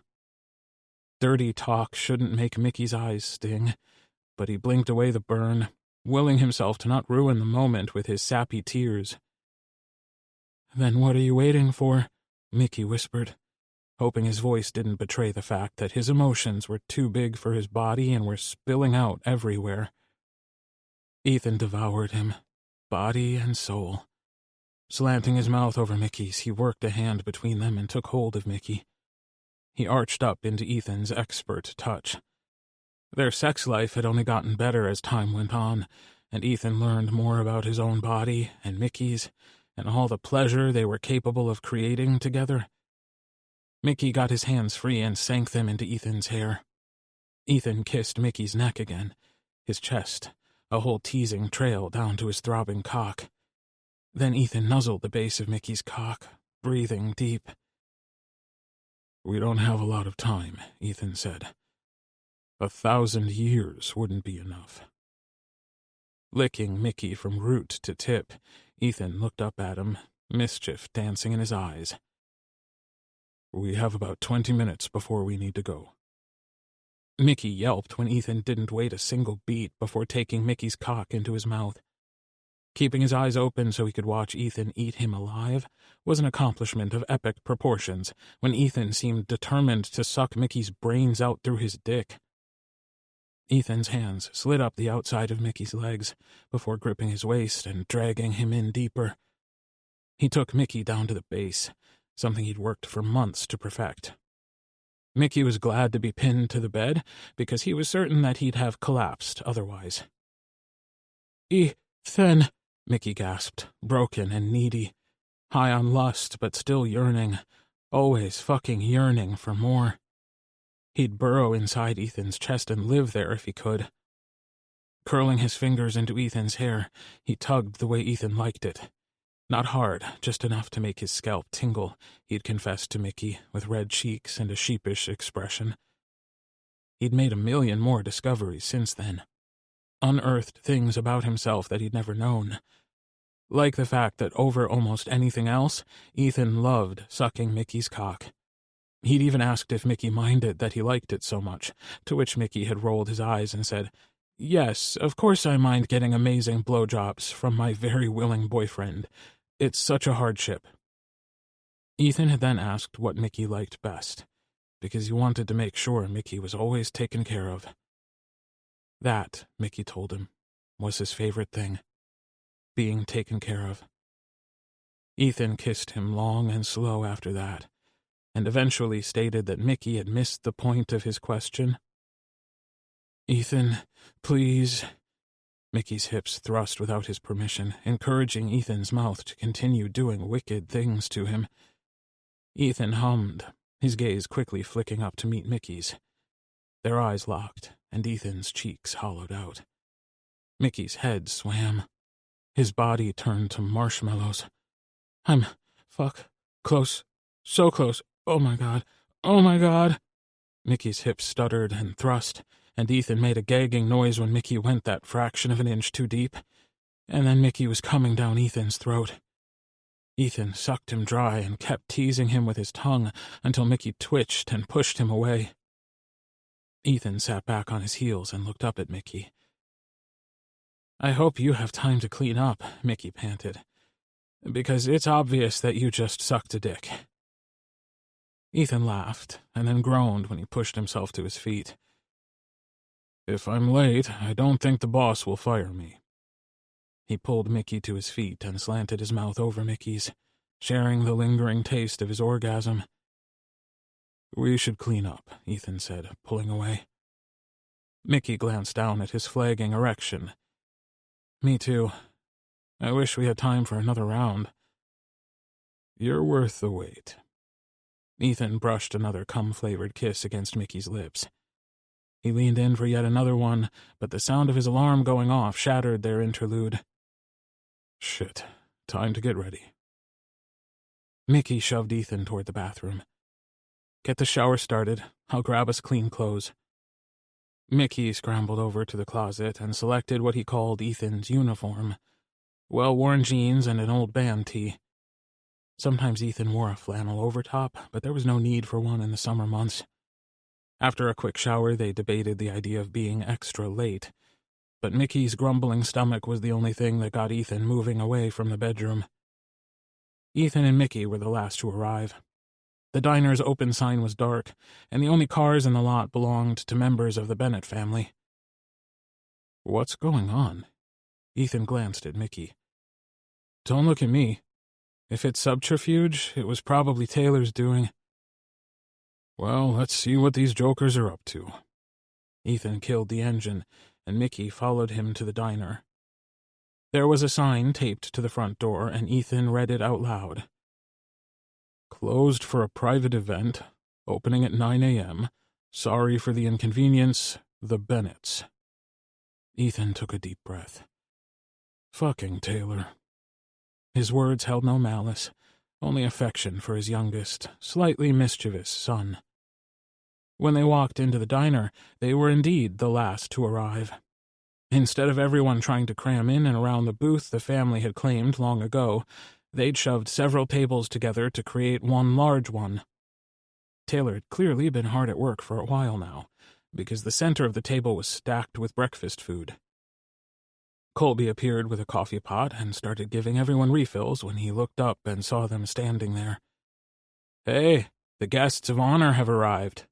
Dirty talk shouldn't make Mickey's eyes sting, but he blinked away the burn, willing himself to not ruin the moment with his sappy tears. "Then what are you waiting for?" Mickey whispered, hoping his voice didn't betray the fact that his emotions were too big for his body and were spilling out everywhere. Ethan devoured him, body and soul. Slanting his mouth over Mickey's, he worked a hand between them and took hold of Mickey. He arched up into Ethan's expert touch. Their sex life had only gotten better as time went on, and Ethan learned more about his own body and Mickey's, and all the pleasure they were capable of creating together. Mickey got his hands free and sank them into Ethan's hair. Ethan kissed Mickey's neck again, his chest, a whole teasing trail down to his throbbing cock. Then Ethan nuzzled the base of Mickey's cock, breathing deep. "We don't have a lot of time," Ethan said. 1,000 years wouldn't be enough." Licking Mickey from root to tip, Ethan looked up at him, mischief dancing in his eyes. "We have about 20 minutes before we need to go." Mickey yelped when Ethan didn't wait a single beat before taking Mickey's cock into his mouth. Keeping his eyes open so he could watch Ethan eat him alive was an accomplishment of epic proportions when Ethan seemed determined to suck Mickey's brains out through his dick. Ethan's hands slid up the outside of Mickey's legs before gripping his waist and dragging him in deeper. He took Mickey down to the base, something he'd worked for months to perfect. Mickey was glad to be pinned to the bed because he was certain that he'd have collapsed otherwise. "Ethan," Mickey gasped, broken and needy, high on lust but still yearning, always fucking yearning for more. He'd burrow inside Ethan's chest and live there if he could. Curling his fingers into Ethan's hair, he tugged the way Ethan liked it. Not hard, just enough to make his scalp tingle, he'd confessed to Mickey, with red cheeks and a sheepish expression. He'd made 1,000,000 more discoveries since then. Unearthed things about himself that he'd never known. Like the fact that over almost anything else, Ethan loved sucking Mickey's cock. He'd even asked if Mickey minded that he liked it so much, to which Mickey had rolled his eyes and said, "Yes, of course I mind getting amazing blowjobs from my very willing boyfriend. It's such a hardship." Ethan had then asked what Mickey liked best, because he wanted to make sure Mickey was always taken care of. That, Mickey told him, was his favorite thing. Being taken care of. Ethan kissed him long and slow after that, and eventually stated that Mickey had missed the point of his question. "Ethan, please." Mickey's hips thrust without his permission, encouraging Ethan's mouth to continue doing wicked things to him. Ethan hummed, his gaze quickly flicking up to meet Mickey's. Their eyes locked, and Ethan's cheeks hollowed out. Mickey's head swam. His body turned to marshmallows. I'm close. So close. Oh my God. Oh my God. Mickey's hips stuttered and thrust, and Ethan made a gagging noise when Mickey went that fraction of an inch too deep. And then Mickey was coming down Ethan's throat. Ethan sucked him dry and kept teasing him with his tongue until Mickey twitched and pushed him away. Ethan sat back on his heels and looked up at Mickey. I hope you have time to clean up, Mickey panted, because it's obvious that you just sucked a dick. Ethan laughed and then groaned when he pushed himself to his feet. If I'm late, I don't think the boss will fire me. He pulled Mickey to his feet and slanted his mouth over Mickey's, sharing the lingering taste of his orgasm. We should clean up, Ethan said, pulling away. Mickey glanced down at his flagging erection. Me too. I wish we had time for another round. You're worth the wait. Ethan brushed another cum-flavored kiss against Mickey's lips. He leaned in for yet another one, but the sound of his alarm going off shattered their interlude. Shit. Time to get ready. Mickey shoved Ethan toward the bathroom. Get the shower started. I'll grab us clean clothes. Mickey scrambled over to the closet and selected what he called Ethan's uniform. Well-worn jeans and an old band tee. Sometimes Ethan wore a flannel overtop, but there was no need for one in the summer months. After a quick shower, they debated the idea of being extra late, but Mickey's grumbling stomach was the only thing that got Ethan moving away from the bedroom. Ethan and Mickey were the last to arrive. The diner's open sign was dark, and the only cars in the lot belonged to members of the Bennett family. What's going on? Ethan glanced at Mickey. Don't look at me. If it's subterfuge, it was probably Taylor's doing. Well, let's see what these jokers are up to. Ethan killed the engine, and Mickey followed him to the diner. There was a sign taped to the front door, and Ethan read it out loud. Closed for a private event, opening at 9 a.m. Sorry for the inconvenience, the Bennetts. Ethan took a deep breath. Fucking Taylor. His words held no malice, only affection for his youngest, slightly mischievous son. When they walked into the diner, they were indeed the last to arrive. Instead of everyone trying to cram in and around the booth the family had claimed long ago, they'd shoved several tables together to create one large one. Taylor had clearly been hard at work for a while now, because the center of the table was stacked with breakfast food. Colby appeared with a coffee pot and started giving everyone refills when he looked up and saw them standing there. Hey, the guests of honor have arrived.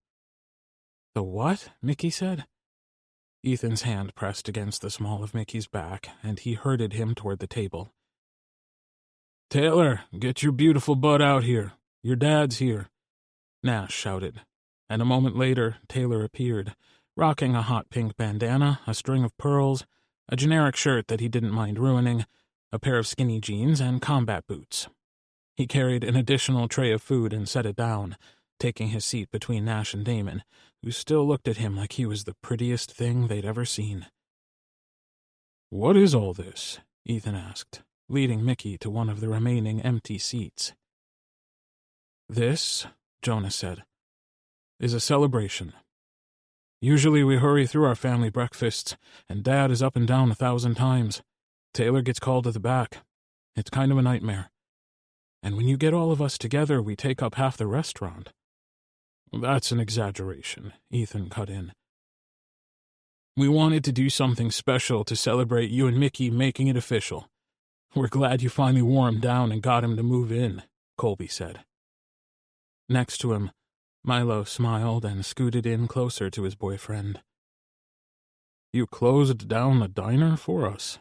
The what? Mickey said. Ethan's hand pressed against the small of Mickey's back, and he herded him toward the table. Taylor, get your beautiful butt out here. Your dad's here. Nash shouted, and a moment later, Taylor appeared, rocking a hot pink bandana, a string of pearls, a generic shirt that he didn't mind ruining, a pair of skinny jeans, and combat boots. He carried an additional tray of food and set it down, taking his seat between Nash and Damon, who still looked at him like he was the prettiest thing they'd ever seen. What is all this? Ethan asked, leading Mickey to one of the remaining empty seats. This, Jonah said, is a celebration. Usually we hurry through our family breakfasts, and Dad is up and down 1,000 times. Taylor gets called to the back. It's kind of a nightmare. And when you get all of us together, we take up half the restaurant. That's an exaggeration, Ethan cut in. We wanted to do something special to celebrate you and Mickey making it official. We're glad you finally wore him down and got him to move in, Colby said. Next to him, Milo smiled and scooted in closer to his boyfriend. You closed down the diner for us?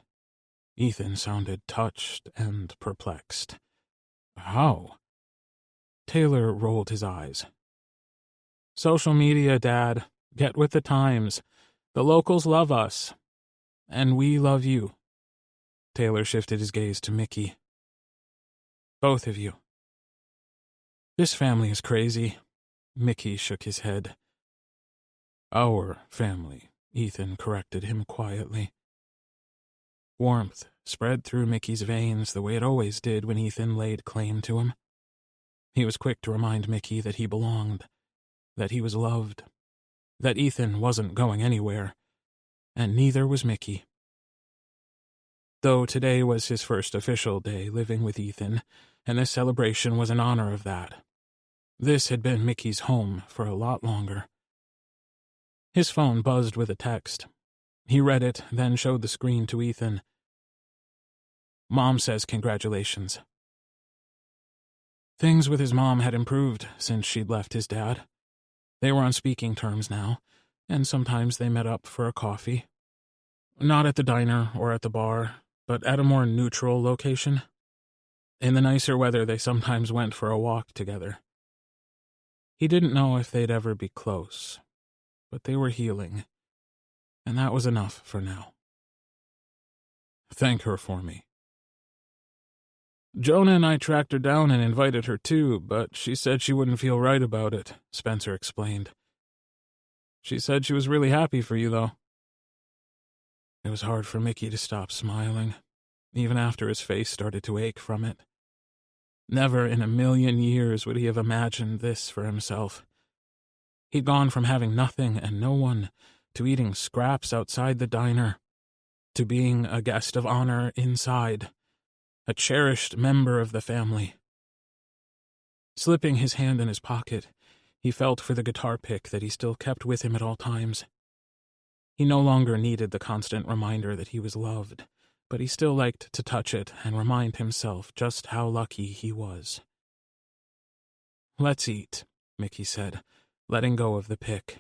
Ethan sounded touched and perplexed. How? Taylor rolled his eyes. Social media, Dad. Get with the times. The locals love us. And we love you. Taylor shifted his gaze to Mickey. Both of you. This family is crazy. Mickey shook his head. Our family, Ethan corrected him quietly. Warmth spread through Mickey's veins the way it always did when Ethan laid claim to him. He was quick to remind Mickey that he belonged, that he was loved, that Ethan wasn't going anywhere, and neither was Mickey. Though today was his first official day living with Ethan, and this celebration was in honor of that. This had been Mickey's home for a lot longer. His phone buzzed with a text. He read it, then showed the screen to Ethan. Mom says congratulations. Things with his mom had improved since she'd left his dad. They were on speaking terms now, and sometimes they met up for a coffee. Not at the diner or at the bar, but at a more neutral location. In the nicer weather, they sometimes went for a walk together. He didn't know if they'd ever be close, but they were healing, and that was enough for now. Thank her for me. Jonah and I tracked her down and invited her too, but she said she wouldn't feel right about it, Spencer explained. She said she was really happy for you, though. It was hard for Mickey to stop smiling, even after his face started to ache from it. Never in a million years would he have imagined this for himself. He'd gone from having nothing and no one to eating scraps outside the diner, to being a guest of honor inside, a cherished member of the family. Slipping his hand in his pocket, he felt for the guitar pick that he still kept with him at all times. He no longer needed the constant reminder that he was loved, but he still liked to touch it and remind himself just how lucky he was. Let's eat, Mickey said, letting go of the pick.